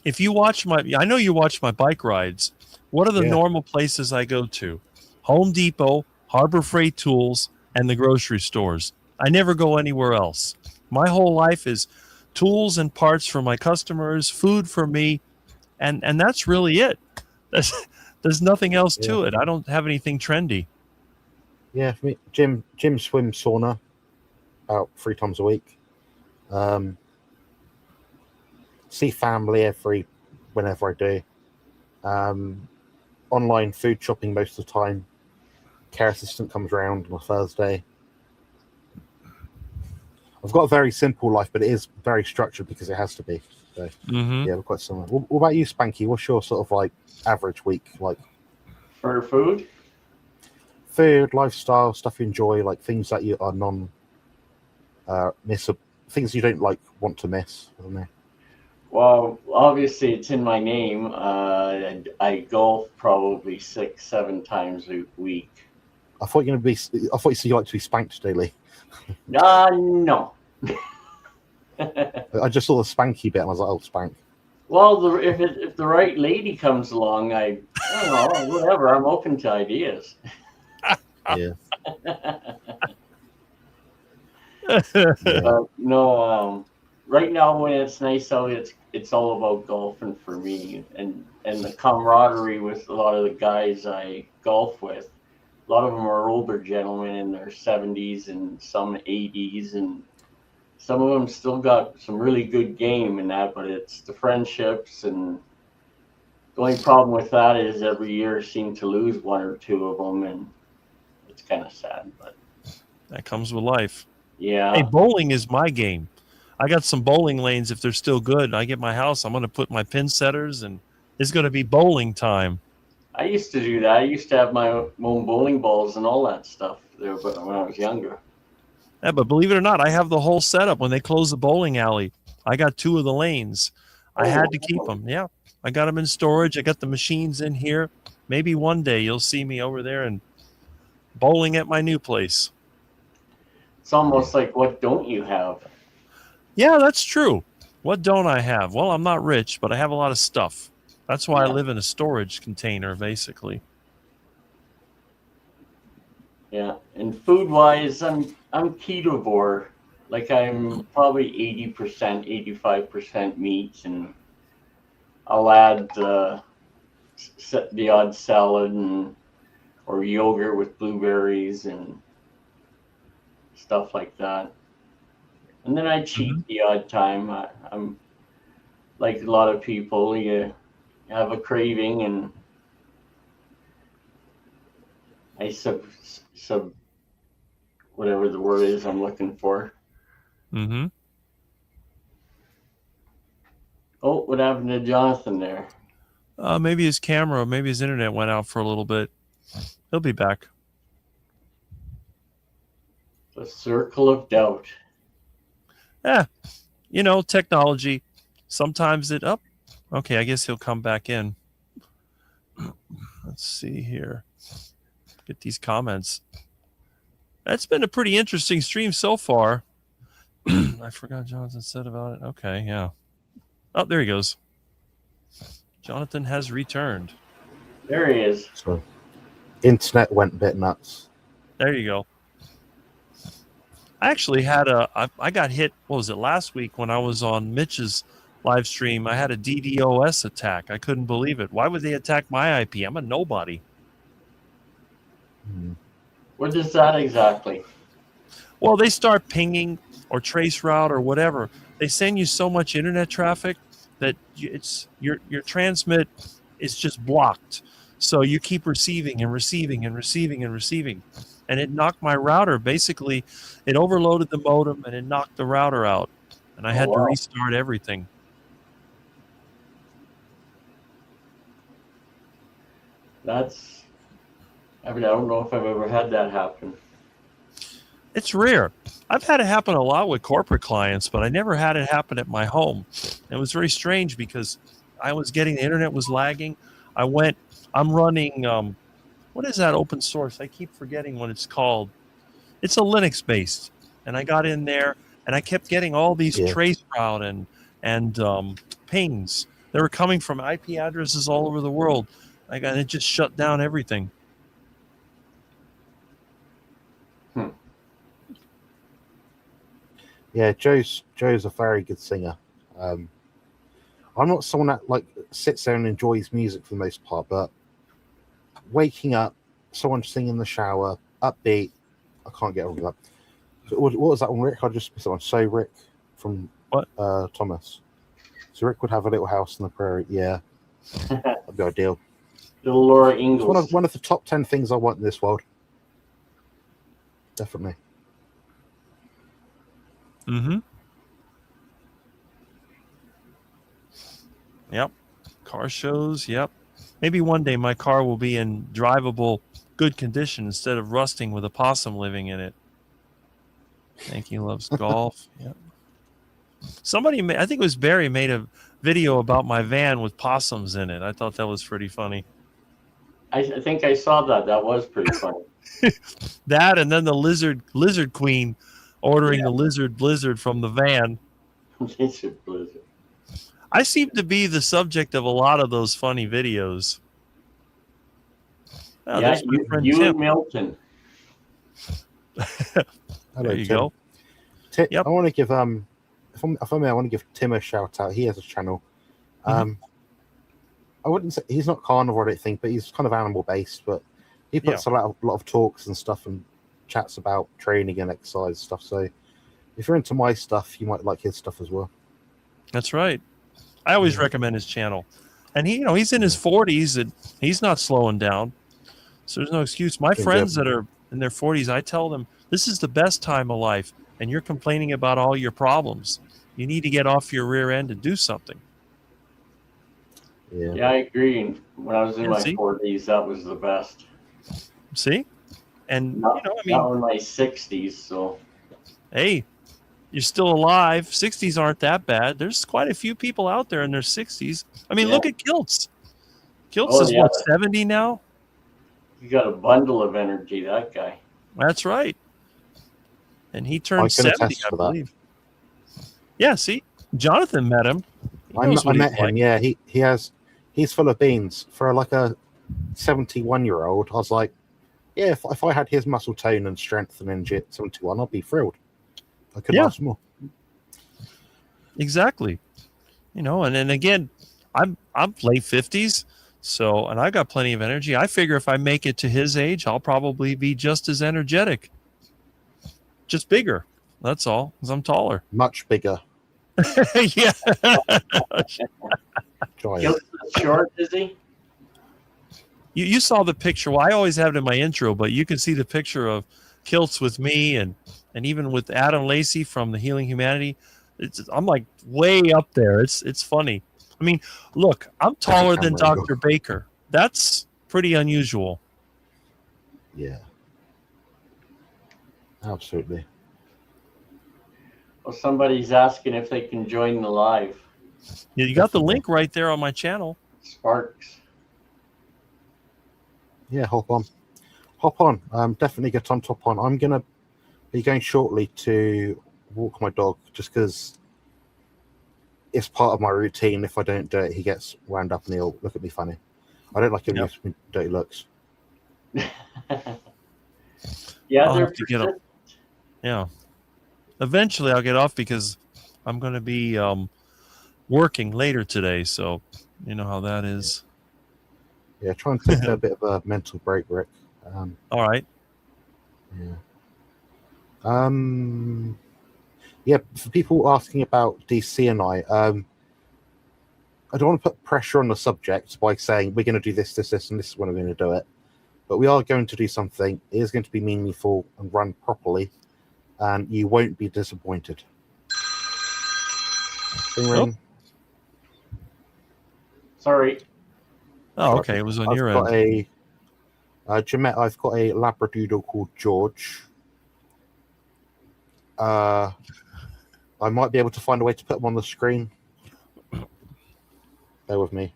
If you watch I know you watch my bike rides. What are the normal places I go to? Home Depot, Harbor Freight Tools, and the grocery stores. I never go anywhere else. My whole life is tools and parts for my customers, food for me, and that's really it. There's nothing else to it. I don't have anything trendy. Yeah, for me, gym, swim, sauna, about 3 times a week. See family whenever I do. Online food shopping most of the time. Care assistant comes around on a Thursday. I've got a very simple life, but it is very structured because it has to be. So, yeah, we're quite similar. What about you, Spanky? What's your sort of like average week like? For food? Food, lifestyle, stuff you enjoy, like things that you are miss, things you don't like want to miss. I don't know. Well, obviously it's in my name. I golf probably 6, 7 times a week. I thought you said you like to be spanked daily. No. I just saw the spanky bit and I was like, oh, spank. Well, if the right lady comes along, I don't know, whatever. I'm open to ideas. Yeah. No, right now when it's nice out, it's all about golfing for me, and the camaraderie with a lot of the guys I golf with. A lot of them are older gentlemen in their 70s and some 80s, and some of them still got some really good game in that, but it's the friendships, and the only problem with that is every year I seem to lose one or two of them, and it's kind of sad, but That comes with life. yeah. Hey, bowling is my game. I got some bowling lanes. If they're still good, I get my house. I'm going to put my pin setters, and it's going to be bowling time. I used to do that. I used to have my own bowling balls and all that stuff there, but when I was younger. Yeah, but believe it or not, I have the whole setup. When they closed the bowling alley, I got 2 of the lanes. I had to keep them. Yeah, I got them in storage. I got the machines in here. Maybe one day you'll see me over there and bowling at my new place. It's almost like, what don't you have? Yeah, that's true. What don't I have? Well, I'm not rich, but I have a lot of stuff. That's why I live in a storage container, basically. Yeah, and food-wise, I'm ketovore. Like I'm probably 80%, 85% meat, and I'll add the odd salad and or yogurt with blueberries and stuff like that. And then I cheat the odd time. I'm like a lot of people. You have a craving, and I sub whatever the word is I'm looking for. Mm-hmm. Oh, what happened to Jonathan there? Maybe his camera, maybe his internet went out for a little bit. He'll be back. The circle of doubt. Yeah, you know, technology. Sometimes it up. Okay, I guess he'll come back in. Let's see here. Get these comments. That's been a pretty interesting stream so far. I forgot Jonathan said about it. Okay, yeah. Oh, there he goes. Jonathan has returned. There he is. So, internet went a bit nuts. There you go. I actually had I got hit, what was it, last week when I was on Mitch's live stream. I had a DDoS attack. I couldn't believe it. Why would they attack my IP? I'm a nobody. What is that exactly? Well, they start pinging or trace route or whatever. They send you so much internet traffic that it's your transmit is just blocked. So you keep receiving and receiving and receiving and receiving. And it knocked my router. Basically, it overloaded the modem and it knocked the router out. And I had to restart everything. That's, I mean, I don't know if I've ever had that happen. It's rare. I've had it happen a lot with corporate clients, but I never had it happen at my home. It was very strange because I was getting, the internet was lagging. I'm running, what is that open source? I keep forgetting what it's called. It's a Linux based. And I got in there and I kept getting all these trace route and pings. They were coming from IP addresses all over the world. And it just shut down everything. Yeah, Joe's a very good singer. I'm not someone that like sits there and enjoys music for the most part, but waking up, someone singing in the shower, upbeat, I can't get over that. What was that one, Rick? I just missed it one. So Rick from Thomas. So Rick would have a little house on the prairie. Yeah, that'd be ideal. Little Laura Ingalls. It's one of the top 10 things I want in this world. Definitely. Mm-hmm. Yep. Car shows. Yep. Maybe one day my car will be in drivable, good condition instead of rusting with a possum living in it. Thank you. Loves golf. Yep. Somebody, I think it was Barry, made video about my van with possums in it. I thought that was pretty funny. I think I saw that. That was pretty funny. That and then the lizard queen ordering the lizard blizzard from the van. Lizard blizzard. I seem to be the subject of a lot of those funny videos. Oh, yeah, there's my friend you Tim. and Milton. Hello, There you Tim. go. I want to give if I may, I want to give Tim a shout out. He has a channel. I wouldn't say he's not carnivore, I don't think, but he's kind of animal based. But he puts a lot of talks and stuff and chats about training and exercise stuff. So if you're into my stuff, you might like his stuff as well. That's right. I always recommend his channel. And he's in his 40s and he's not slowing down. So there's no excuse. My friends that are in their 40s, I tell them, this is the best time of life, and you're complaining about all your problems. You need to get off your rear end and do something. Yeah, I agree. And when I was in my 40s, that was the best. See? And, not in my 60s, so. Hey, you're still alive. 60s aren't that bad. There's quite a few people out there in their 60s. I mean, look at Kiltz. Kiltz is, 70 now? You got a bundle of energy, that guy. That's right. And he turned 70, I believe. Yeah, see? Jonathan met him. I met him, yeah. He's full of beans. For like a 71-year-old, I was like, yeah, if I had his muscle tone and strength and energy at 71, I'd be thrilled. I could ask more. Exactly. And then again, I'm late 50s, and I got plenty of energy. I figure if I make it to his age, I'll probably be just as energetic. Just bigger. That's all, because I'm taller. Much bigger. Yeah. Short, is he? You saw the picture. Well, I always have it in my intro, but you can see the picture of Kiltz with me and even with Adam Lacey from the Healing Humanity. I'm like way up there. It's funny. I mean, look, I'm taller than Dr. Baker. That's pretty unusual. Yeah. Absolutely. Well, somebody's asking if they can join the live. Yeah, you got the link right there on my channel. Sparks. Yeah, hop on. Definitely get on top on. I'm going to be going shortly to walk my dog just because it's part of my routine. If I don't do it, he gets wound up and he'll look at me funny. I don't like him with dirty looks. Yeah, I'll have to get up. Yeah. Eventually I'll get off because I'm going to be working later today. So you know how that is. Yeah, try and take a bit of a mental break, Rick. All right. Yeah. Yeah, for people asking about DC and I don't want to put pressure on the subject by saying we're going to do this, and this is when we're going to do it. But we are going to do something. It is going to be meaningful and run properly, and you won't be disappointed. Ring. Sorry. Oh, okay. It was on your end. I've got a Labradoodle called George. I might be able to find a way to put him on the screen. Bear with me.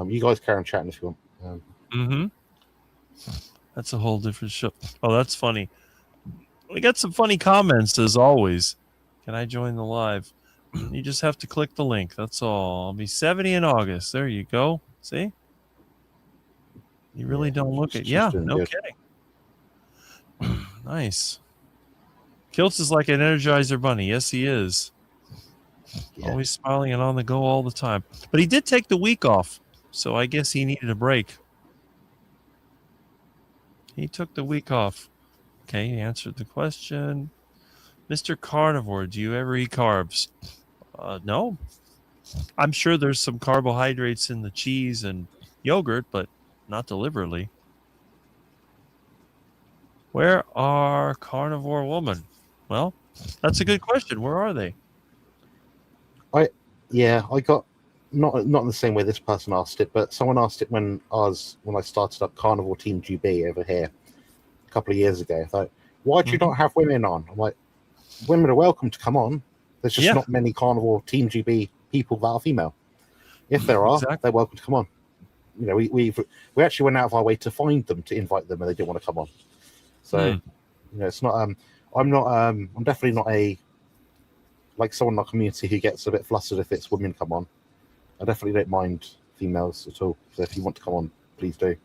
You guys carry on chatting if you want. That's a whole different show. Oh, that's funny. We got some funny comments as always. Can I join the live? You just have to click the link. That's all. I'll be 70 in August. There you go. See? You really don't look at. Yeah, no kidding. Nice. Kiltz is like an Energizer bunny. Yes, he is. Yeah. Always smiling and on the go all the time. But he did take the week off, so I guess he needed a break. He took the week off. Okay, he answered the question. Mr. Carnivore, do you ever eat carbs? No. I'm sure there's some carbohydrates in the cheese and yogurt, but not deliberately. Where are Carnivore Woman? Well, that's a good question. Where are they? I got not in the same way this person asked it, but someone asked it when I started up Carnivore Team GB over here a couple of year ago. I thought, why do you not have women on? I'm like, women are welcome to come on. There's just not many Carnivore Team GB people that are female. If there are, Exactly. they're welcome to come on. You know, we actually went out of our way to find them, to invite them, and they didn't want to come on. So, you know, it's not. I'm definitely not like someone in our community who gets a bit flustered if it's women come on. I definitely don't mind females at all. So if you want to come on, please do.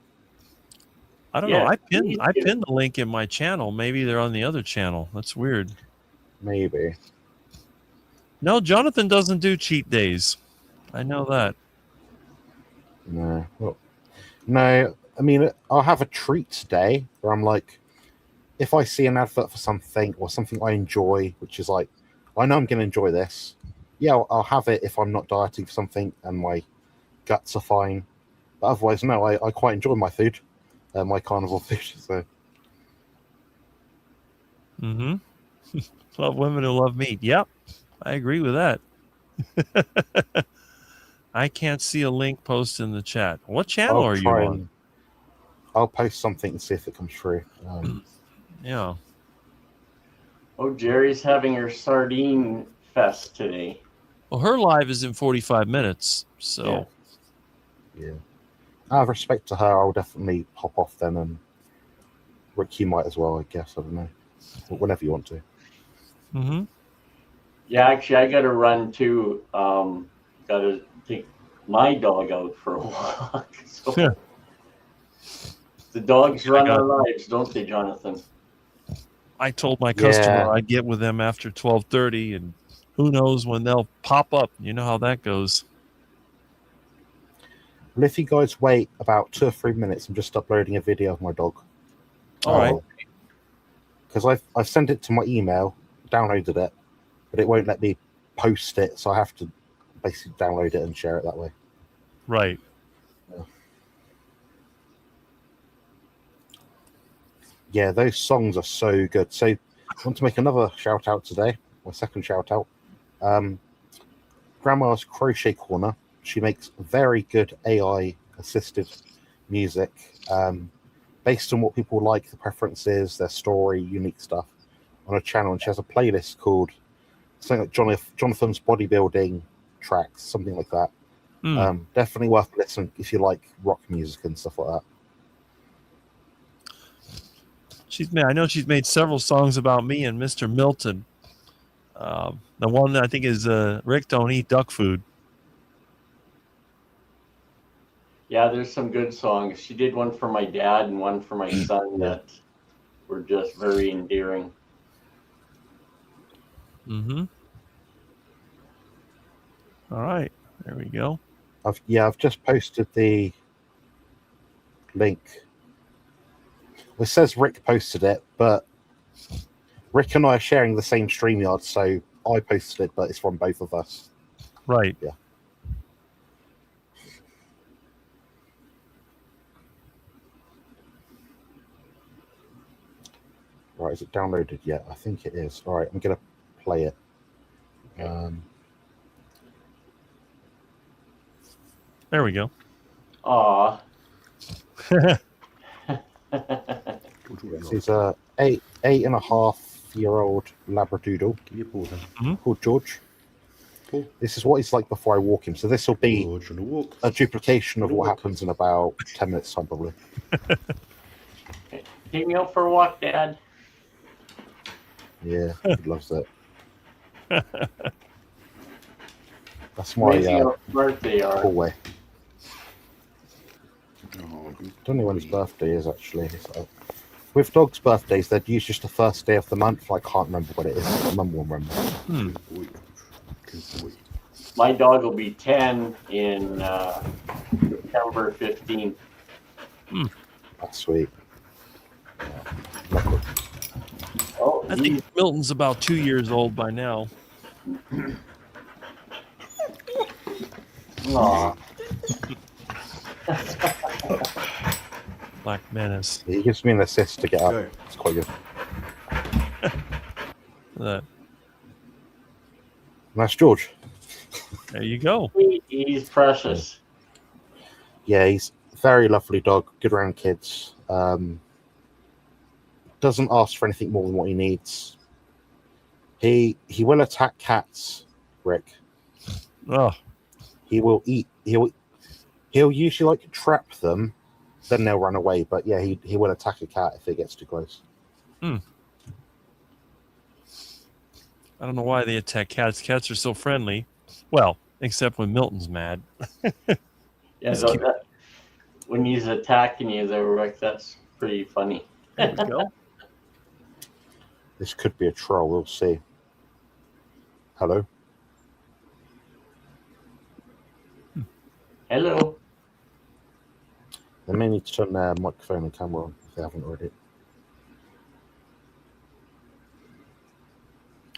I don't know. I pinned the link in my channel. Maybe they're on the other channel. That's weird. Maybe. No, Jonathan doesn't do cheat days. I know that. No. Well, no. I mean, I'll have a treats day where I'm like, if I see an advert for something or something I enjoy, which is like, I know I'm going to enjoy this. Yeah, I'll have it if I'm not dieting for something and my guts are fine. But otherwise, no, I quite enjoy my food, my carnivore food. So. Love women who love meat. Yep, I agree with that. I can't see a link post in the chat. What channel are you on? I'll post something and see if it comes through. Yeah. Oh, Jerry's having her sardine fest today. Well, her live is in 45 minutes, so. Yeah. Out of respect to her, I'll definitely hop off then, and Rick, you might as well, I guess. I don't know. Whenever you want to. Yeah, actually, I got to run too. Got to take my dog out for a walk. So Yeah. The dogs run our lives, don't they, Jonathan? I told my customer I'd get with them after 12:30, and who knows when they'll pop up. You know how that goes. Well, if you guys wait about 2 or 3 minutes, I'm just uploading a video of my dog. All right. Because I've sent it to my email, downloaded it, but it won't let me post it, so I have to basically download it and share it that way. Right. Yeah, those songs are so good. So I want to make another shout out today, my second shout out. Grandma's Crochet Corner. She makes very good AI assisted music based on what people like, the preferences, their story, unique stuff on a channel. And she has a playlist called something like Jonathan's Bodybuilding Tracks, something like that. Definitely worth listening if you like rock music and stuff like that. I know she's made several songs about me and Mr. Milton. The one that I think is Rick, Don't Eat Duck Food. Yeah, there's some good songs. She did one for my dad and one for my son that were just very endearing. All right, there we go. I've just posted the link. It says Rick posted it, but Rick and I are sharing the same StreamYard, so I posted it, but it's from both of us. Right. Yeah. Right, is it downloaded yet? I think it is. All right, I'm going to play it. There we go. Aw. He's a 8.5-year-old Labradoodle called George. Cool. This is what he's like before I walk him. So this will be a duplication of what happens in about 10 minutes time, probably. Take me out for a walk, Dad. Yeah, he loves it. That's my how smart they are. cool way. Don't know when his birthday is actually. With dogs' birthdays, they're usually just the first day of the month. I can't remember what it is. My mum will remember. My dog will be 10 in September 15th. That's sweet. Oh, I think Milton's about 2 years old by now. Aw. Black Menace. He gives me an assist to get up. Okay. It's quite good. That. And that's George. There you go. He's precious. Yeah, he's a very lovely dog. Good around kids. Doesn't ask for anything more than what he needs. He will attack cats, Rick. Oh, He will eat. He'll usually like trap them, then they'll run away. But yeah, he will attack a cat if it gets too close. I don't know why they attack cats. Cats are so friendly. Well, except when Milton's mad. Yeah, Just keep- when he's attacking you, there, Rick, that's pretty funny. There we go. This could be a troll. We'll see. Hello. Hello. They may need to turn their microphone and camera on if they haven't already.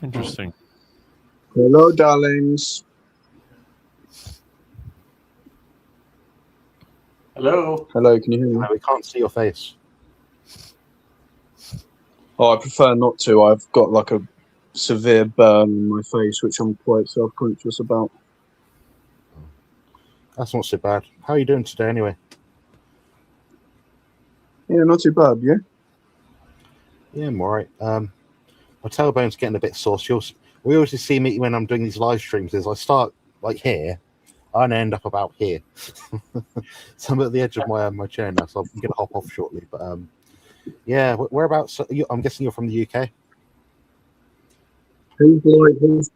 Interesting. Hello, darlings. Hello. Hello, can you hear me? No, we can't see your face. Oh, I prefer not to. I've got like a severe burn in my face, which I'm quite self-conscious about. That's not so bad. How are you doing today, anyway? Yeah, not too bad, yeah? Yeah, I'm alright. My tailbone's getting a bit sore. We always see me when I'm doing these live streams. Is I start like here, and end up about here. So I'm at the edge of my chair now, so I'm gonna hop off shortly. But yeah, whereabouts? I'm guessing you're from the UK. Who's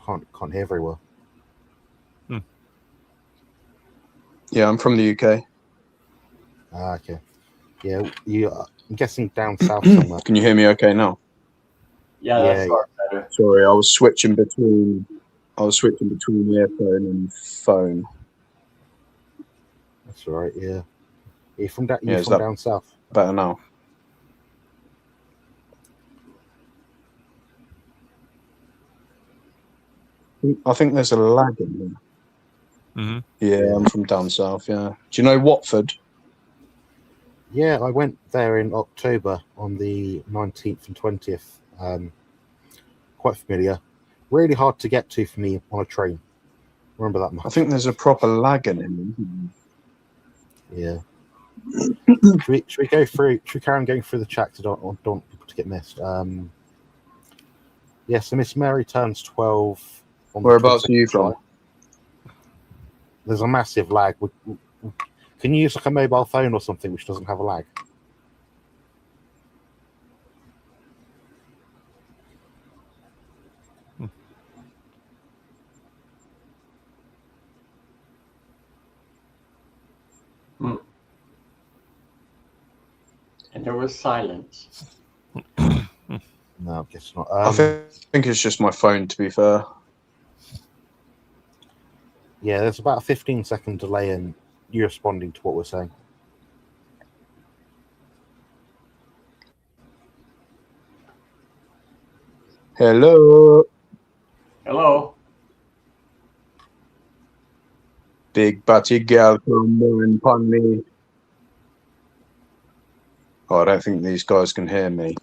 Can't hear very well. Yeah, I'm from the UK. Ah, okay. Yeah, I'm guessing down south somewhere. Can you hear me okay now? Yeah, that's far better. Sorry, I was switching between the earphone and phone. That's all right. Yeah. You're from Is that down south. better now? I think there's a lag in there. Mm-hmm. Yeah, I'm from down south, yeah. Do you know Watford? Yeah, I went there in October on the 19th and 20th. Quite familiar. Really hard to get to for me on a train. Remember that much. I think there's a proper lag in it. Yeah. should we go through? Should we carry on going through the chat? I don't want people to get missed. Yeah, so Miss Mary turns 12. Whereabouts are you from? There's a massive lag. Can you use like a mobile phone or something which doesn't have a lag? And there was silence. No, I guess not. I think it's just my phone, to be fair. Yeah, there's about a 15-second delay in you responding to what we're saying. Hello. Hello. Big batty girl, come on, pun me. Oh, I don't think these guys can hear me.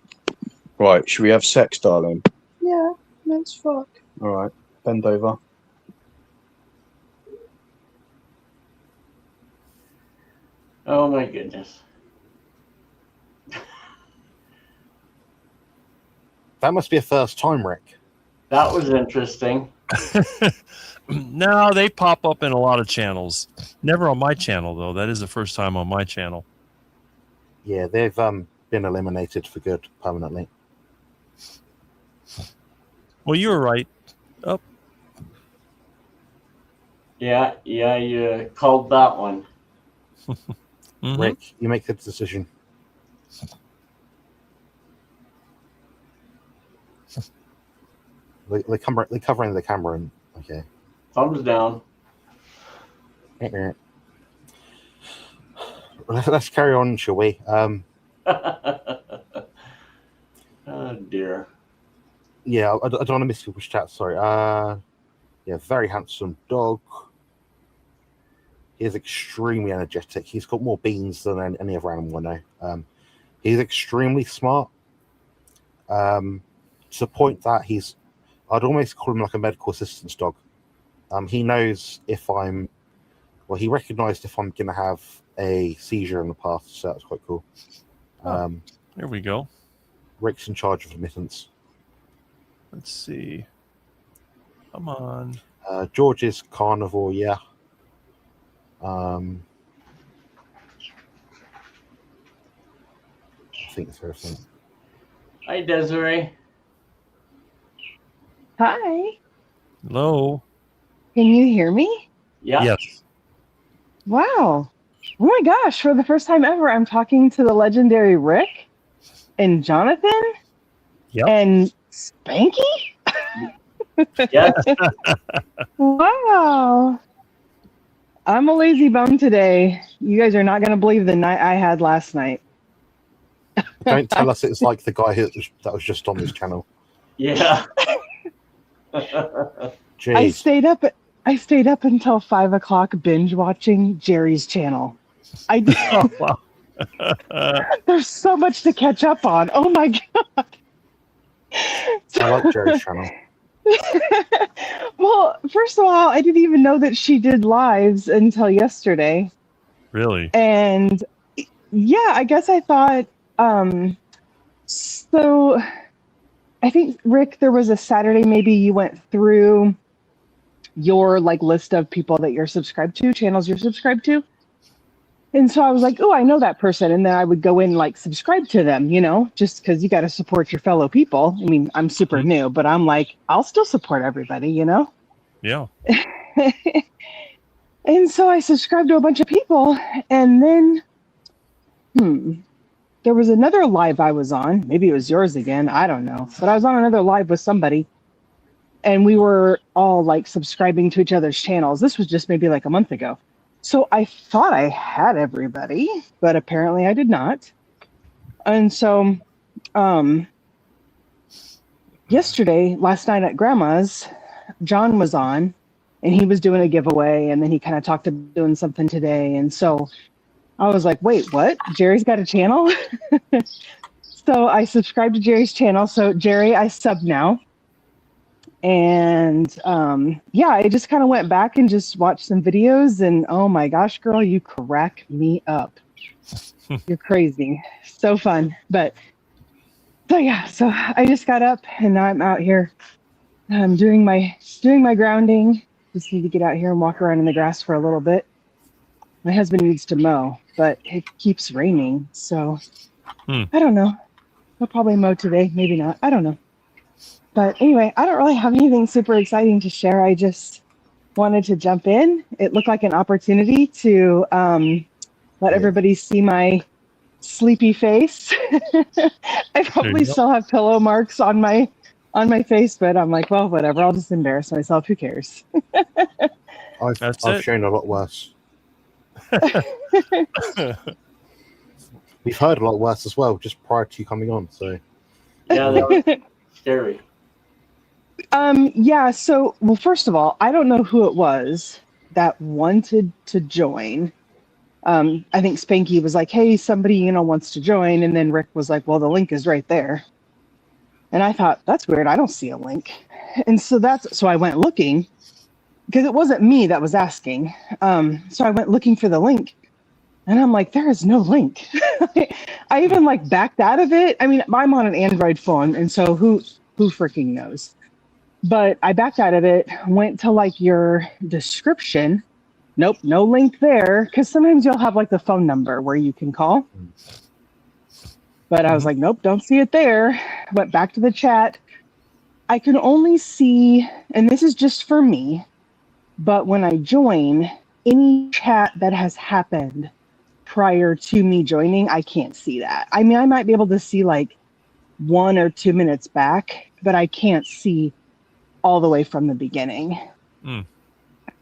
Right, should we have sex, darling? Yeah, let's fuck. All right, bend over. Oh my goodness. That must be a first time, Rick. That was interesting. No, they pop up in a lot of channels. Never on my channel, though. That is the first time on my channel. Yeah, they've been eliminated for good permanently. Well, you were right. Oh. Yeah, you called that one. Mm-hmm. Rick, you make the decision. They're covering the camera. And, okay. Thumbs down. Let's carry on, shall we? Oh dear. Yeah, I don't want to miss people's chat. Sorry. Yeah, very handsome dog. He is extremely energetic. He's got more beans than any other animal I know. He's extremely smart. To the point that I'd almost call him like a medical assistance dog. He knows if he recognized if I'm going to have a seizure in the past, so that's quite cool. There we go. Rick's in charge of remittance. Let's see. Come on. George is carnivore, yeah. I think that's everything. Hi, Desiree. Hi. Hello. Can you hear me? Yeah. Yes. Wow. Oh my gosh. For the first time ever, I'm talking to the legendary Rick and Jonathan Yep. and Spanky. Yes. Wow. I'm a lazy bum today. You guys are not going to believe the night I had last night. Don't tell us it's like the guy that was just on this channel. Yeah. Jeez. I stayed up until 5 o'clock binge watching Jerry's channel. I did. Oh, wow. There's so much to catch up on. Oh my god. I like Jerry's channel. Well, first of all, I didn't even know that she did lives until yesterday. Really? And yeah, I guess I thought so I think Rick, there was a Saturday maybe you went through your like list of people that you're subscribed to, channels you're subscribed to. And so I was like, oh, I know that person. And then I would go in like subscribe to them, you know, just because you got to support your fellow people. I mean, I'm super new, but I'm like, I'll still support everybody, you know? Yeah. And so I subscribed to a bunch of people. And then, there was another live I was on. Maybe it was yours again. I don't know. But I was on another live with somebody. And we were all like subscribing to each other's channels. This was just maybe like a month ago. So I thought I had everybody, but apparently I did not. And so last night at Grandma's, John was on and he was doing a giveaway, and then he kind of talked about doing something today. And so I was like, wait, what? Jerry's got a channel? So I subscribed to Jerry's channel. So Jerry, I sub now. And I just kind of went back and just watched some videos, and oh my gosh, girl, you crack me up. You're crazy. So fun. But so I just got up and now I'm out here doing my grounding. Just need to get out here and walk around in the grass for a little bit. My husband needs to mow, but it keeps raining, so I don't know. He'll probably mow today, maybe not. I don't know. But anyway, I don't really have anything super exciting to share. I just wanted to jump in. It looked like an opportunity to let everybody see my sleepy face. I probably still have pillow marks on my face, but I'm like, well, whatever. I'll just embarrass myself. Who cares? I've shown a lot worse. We've heard a lot worse as well, just prior to you coming on. So Yeah, that was scary. So, well, first of all, I don't know who it was that wanted to join. I think Spanky was like, hey, somebody, wants to join. And then Rick was like, well, the link is right there. And I thought, that's weird. I don't see a link. And so I went looking, because it wasn't me that was asking. So I went looking for the link, and I'm like, there is no link. I even backed out of it. I mean, I'm on an Android phone, and so who freaking knows? But I backed out of it, went to your description. Nope, no link there. Because sometimes you'll have the phone number where you can call. But I was like, nope, don't see it there. Went back to the chat. I can only see, and this is just for me, but when I join, any chat that has happened prior to me joining, I can't see that. I mean, I might be able to see 1 or 2 minutes back, but I can't see all the way from the beginning.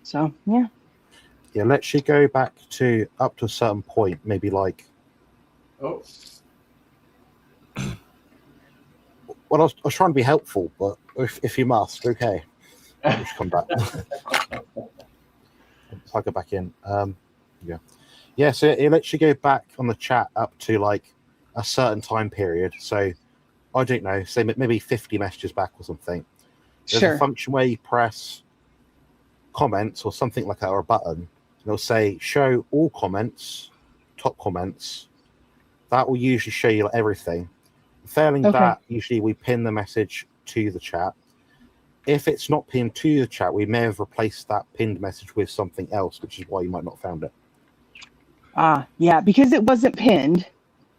So, yeah. Yeah, let's you go back to up to a certain point, maybe Oh. Well, I was trying to be helpful, but if you must, okay. Just come back. I'll go back in. Yeah, so it lets you go back on the chat up to a certain time period. So I don't know, say maybe 50 messages back or something. There's a function where you press comments or something like that, or a button, and it'll say show all comments, top comments, that will usually show you like, everything. Failing Okay. that, usually we pin the message to the chat. If it's not pinned to the chat, we may have replaced that pinned message with something else, which is why you might not have found it. Yeah, because it wasn't pinned.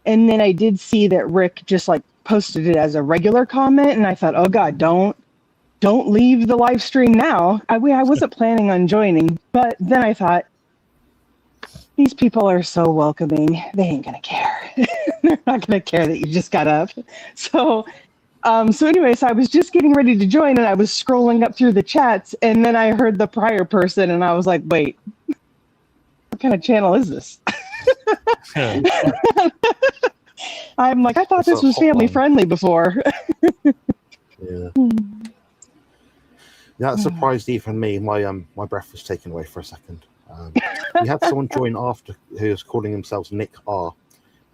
And then I did see that Rick just like posted it as a regular comment, and I thought, oh God, don't leave the live stream now. I wasn't planning on joining, but then I thought, these people are so welcoming. They ain't gonna care. They're not gonna care that you just got up. So anyways, I was just getting ready to join, and I was scrolling up through the chats, and then I heard the prior person, and I was like, wait, what kind of channel is this? I'm like, I thought It's this a was family hotline. friendly before. Yeah. That surprised even me. My breath was taken away for a second. We had someone join after who was calling themselves Nick R.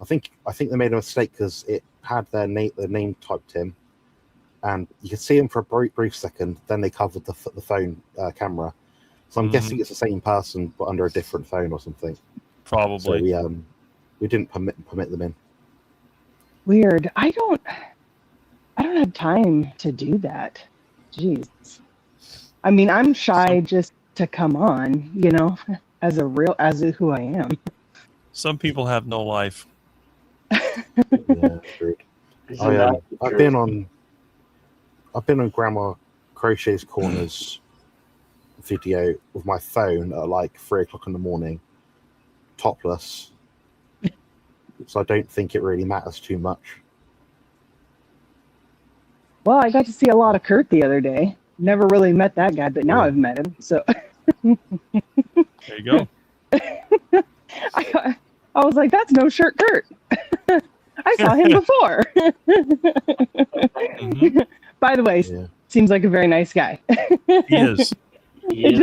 I think they made a mistake because it had their name typed in, and you could see them for a brief second. Then they covered the phone camera, so I'm guessing it's the same person but under a different phone or something. Probably. So we didn't permit them in. Weird. I don't have time to do that. Jeez. I mean, I'm shy just to come on, as who I am. Some people have no life. Yeah, agreed. Isn't that the I've truth? been on Grandma Crochet's Corners video with my phone at like 3 o'clock in the morning, topless. So I don't think it really matters too much. Well, I got to see a lot of Kurt the other day. Never really met that guy, but now Yeah. I've met him. So There you go. I was like, that's no shirt Kurt. I saw him before. Mhm. By the way, Yeah. seems like a very nice guy. He is. He It is.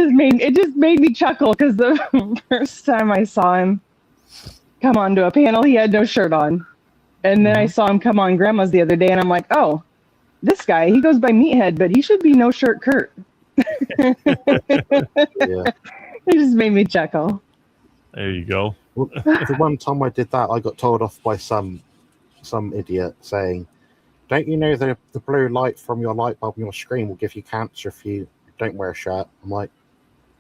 just made me chuckle because the first time I saw him come onto a panel, he had no shirt on. And then I saw him come on Grandma's the other day, and I'm like, oh, this guy, he goes by Meathead, but he should be no shirt Kurt. Yeah. It just made me chuckle. There you go. Well, the one time I did that, I got told off by some idiot saying, "Don't you know the blue light from your light bulb on your screen will give you cancer if you don't wear a shirt?" I'm like,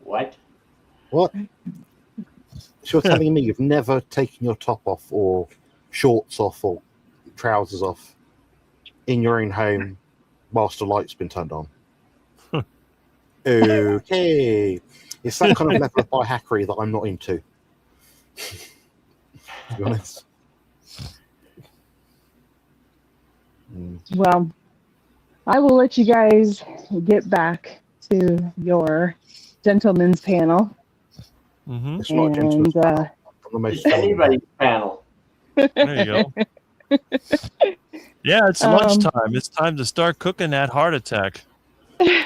What? what? So you're telling me you've never taken your top off or shorts off or trousers off in your own home whilst the light's been turned on? Okay. It's that kind of level of bihackery that I'm not into. To be honest. Well, I will let you guys get back to your gentleman's panel. Mm-hmm. It's not a gentleman's And, panel. I'm the most It's anybody's panel. There you go. Yeah, it's lunchtime. It's time to start cooking that heart attack. Yeah,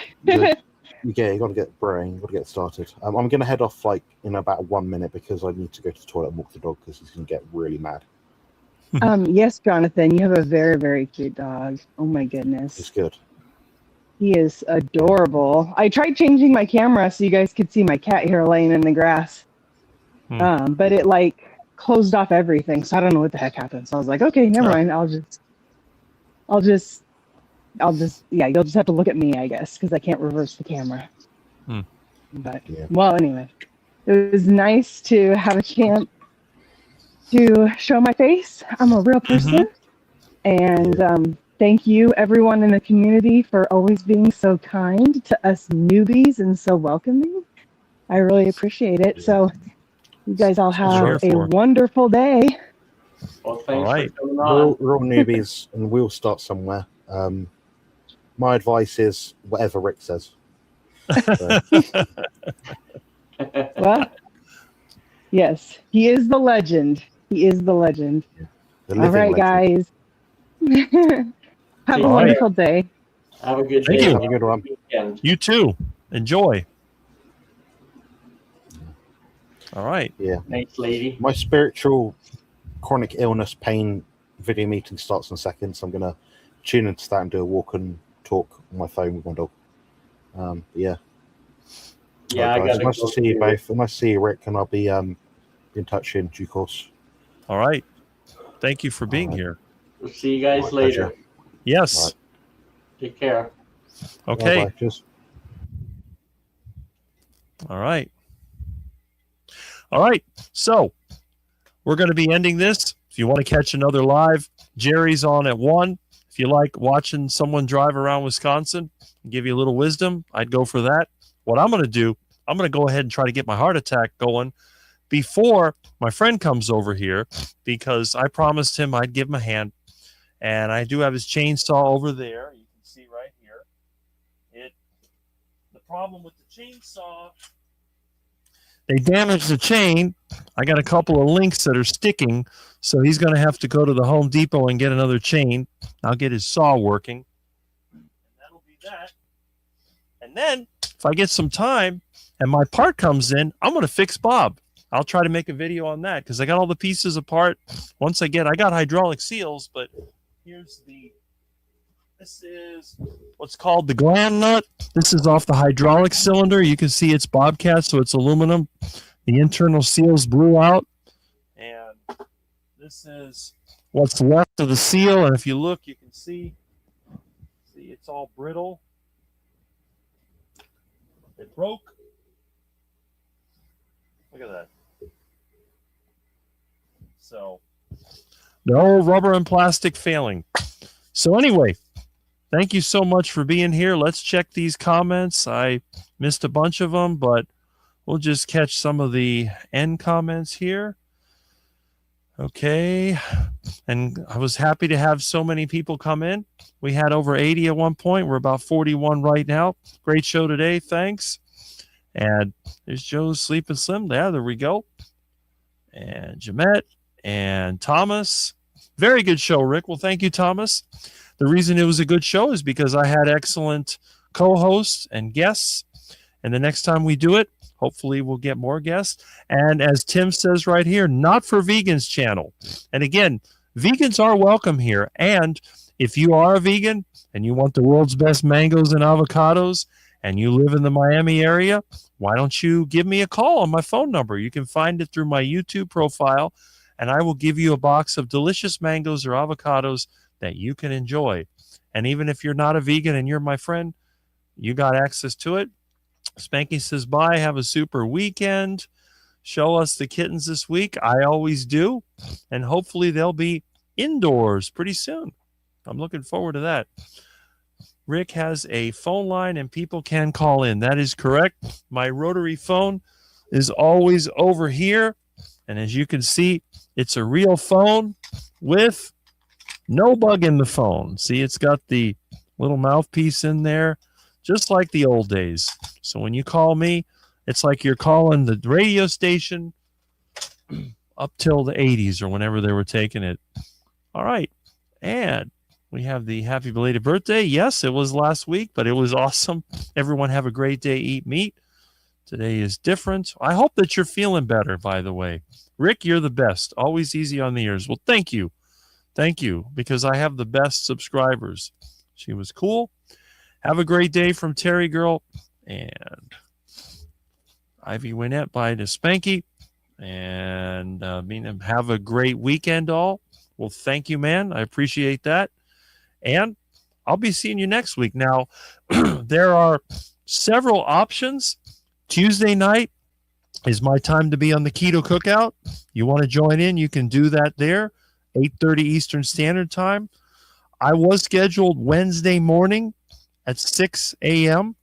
you got to get brewing. You got to get started. I'm going to head off like in about 1 minute because I need to go to the toilet and walk the dog because he's going to get really mad. Yes, Jonathan, you have a very, very cute dog. Oh my It's goodness. good. He is adorable. I tried changing my camera so you guys could see my cat here laying in the grass. But it like closed off everything. So I don't know what the heck happened. So I was like, okay, never mind. I'll just, yeah, you'll just have to look at me, I guess, because I can't reverse the camera. But, Yeah. well, anyway, it was nice to have a chance to show my face. I'm a real person. And thank you, everyone in the community, for always being so kind to us newbies and so welcoming. I really appreciate it. So you guys all have Sure. a wonderful day. Well, thanks All right. for coming We're on. all newbies and we'll start somewhere. My advice is whatever Rick says. So, Well, yes, he is the legend. He is the legend. the All living right, legend. guys. Have a All right. wonderful day. Have a good Thank day. you. Have a good one. Weekend. You too. Enjoy. All right. Yeah. Thanks, lady. My spiritual chronic illness pain video meeting starts in a second, so I'm going to tune into that and do a walk and talk on my phone with my dog. Yeah. Yeah, I Right, guys. gotta Nice go to see you too. both. Nice to see you, Rick, and I'll be in touch in due course. All right. Thank you for being All right. here. We'll see you guys My later. pleasure. Yes. All right. Take care. Okay. Bye-bye. Cheers. All right. All right. So we're going to be ending this. If you want to catch another live, Jerry's on at 1. If you like watching someone drive around Wisconsin and give you a little wisdom, I'd go for that. What I'm going to do, I'm going to go ahead and try to get my heart attack going before my friend comes over here, because I promised him I'd give him a hand. And I do have his chainsaw over there. You can see right here. The problem with the chainsaw, they damaged the chain. I got a couple of links that are sticking, so he's going to have to go to the Home Depot and get another chain. I'll get his saw working, and that'll be that. And then, if I get some time and my part comes in, I'm going to fix Bob. I'll try to make a video on that because I got all the pieces apart. Once I got hydraulic seals, but this is what's called the gland nut. This is off the hydraulic cylinder. You can see it's Bobcat, so it's aluminum. The internal seals blew out. And this is what's left of the seal. And if you look, you can see it's all brittle. It broke. Look at that. So, no rubber and plastic failing. So anyway, thank you so much for being here. Let's check these comments. I missed a bunch of them, but we'll just catch some of the end comments here. Okay. And I was happy to have so many people come in. We had over 80 at one point. We're about 41 right now. Great show today. Thanks. And there's Joe's Sleeping Slim. Yeah, there we go. And Jamette and Thomas. Very good show, Rick. Well, thank you, Thomas. The reason it was a good show is because I had excellent co-hosts and guests. And the next time we do it, hopefully we'll get more guests. And as Tim says right here, Not for Vegans channel. And again, vegans are welcome here. And if you are a vegan and you want the world's best mangoes and avocados and you live in the Miami area, why don't you give me a call on my phone number? You can find it through my YouTube profile, and I will give you a box of delicious mangoes or avocados that you can enjoy. And even if you're not a vegan and you're my friend, you got access to it. Spanky says, bye, have a super weekend. Show us the kittens this week. I always do. And hopefully they'll be indoors pretty soon. I'm looking forward to that. Rick has a phone line and people can call in. That is correct. My rotary phone is always over here. And as you can see, it's a real phone with no bug in the phone. See, it's got the little mouthpiece in there, just like the old days. So when you call me, it's like you're calling the radio station up till the 80s or whenever they were taking it. All right. And we have the happy belated birthday. Yes, it was last week, but it was awesome. Everyone have a great day. Eat meat. Today is different. I hope that you're feeling better, by the way. Rick, you're the best. Always easy on the ears. Well, thank you. Thank you, because I have the best subscribers. She was cool. Have a great day from Terry Girl and Ivy Wynette by the Spanky. And have a great weekend, all. Well, thank you, man. I appreciate that. And I'll be seeing you next week. Now, there are several options. Tuesday night is my time to be on the Keto Cookout. You want to join in, you can do that there, 8:30 Eastern Standard Time. I was scheduled Wednesday morning at 6 a.m.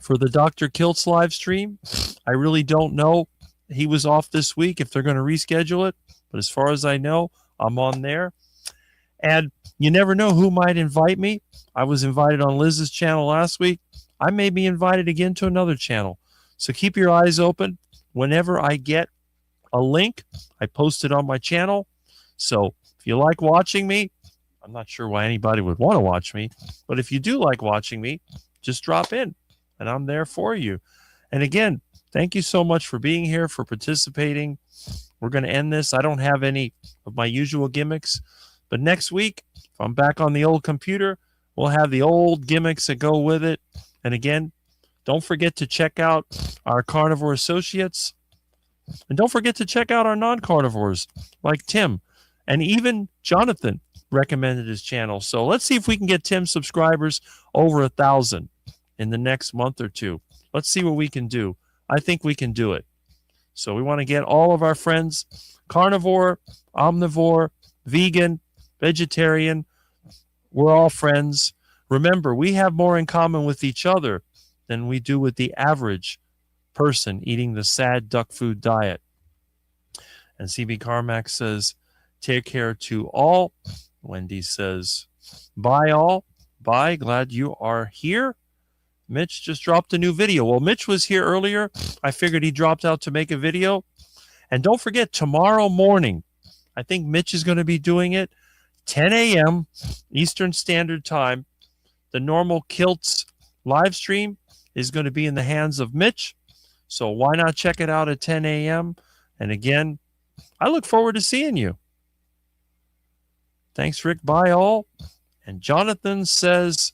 for the Dr. Kiltz live stream. I really don't know. He was off this week if they're going to reschedule it. But as far as I know, I'm on there. And you never know who might invite me. I was invited on Liz's channel last week. I may be invited again to another channel. So keep your eyes open. Whenever I get a link, I post it on my channel. So if you like watching me, I'm not sure why anybody would want to watch me, but if you do like watching me, just drop in and I'm there for you. And again, thank you so much for being here, for participating. We're going to end this. I don't have any of my usual gimmicks, but next week, if I'm back on the old computer, we'll have the old gimmicks that go with it. And again, don't forget to check out our carnivore associates. And don't forget to check out our non-carnivores like Tim And even Jonathan recommended his channel. So let's see if we can get Tim's subscribers over 1,000 in the next month or two. Let's see what we can do. I think we can do it. So we want to get all of our friends, carnivore, omnivore, vegan, vegetarian. We're all friends. Remember, we have more in common with each other than we do with the average person eating the sad duck food diet. And CB Carmack says, take care to all. Wendy says, bye all. Bye. Glad you are here. Mitch just dropped a new video. Well, Mitch was here earlier. I figured he dropped out to make a video. And don't forget, tomorrow morning, I think Mitch is going to be doing it, 10 a.m. Eastern Standard Time. The normal Kilts live stream is going to be in the hands of Mitch. So why not check it out at 10 a.m.? And again, I look forward to seeing you. Thanks, Rick. Bye all. And Jonathan says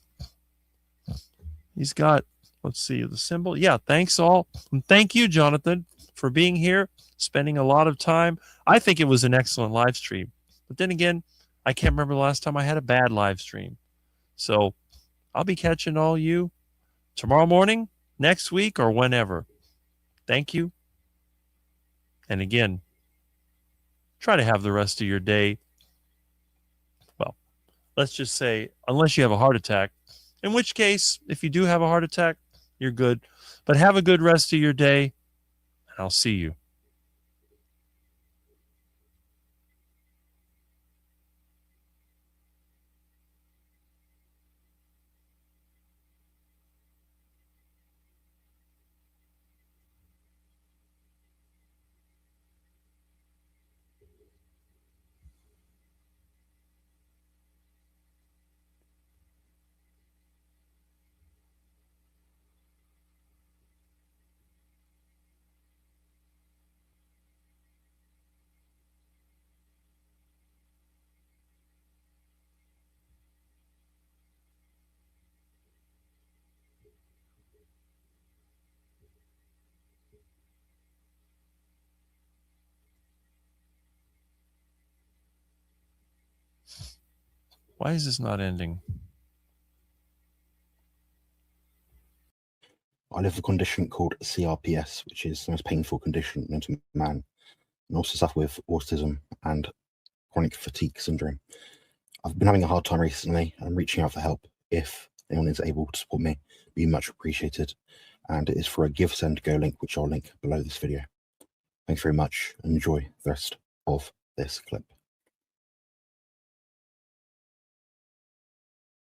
he's got, let's see, the symbol. Yeah, thanks all. And thank you, Jonathan, for being here, spending a lot of time. I think it was an excellent live stream. But then again, I can't remember the last time I had a bad live stream. So I'll be catching all you tomorrow morning, next week, or whenever. Thank you. And again, try to have the rest of your day. Well, let's just say, unless you have a heart attack, in which case, if you do have a heart attack, you're good. But have a good rest of your day, and I'll see you. Why is this not ending? I live with a condition called CRPS, which is the most painful condition known to man, and also suffer with autism and chronic fatigue syndrome. I've been having a hard time recently. I'm reaching out for help. If anyone is able to support me, it'd be much appreciated. And it is for a Give, Send, Go link, which I'll link below this video. Thanks very much, and enjoy the rest of this clip.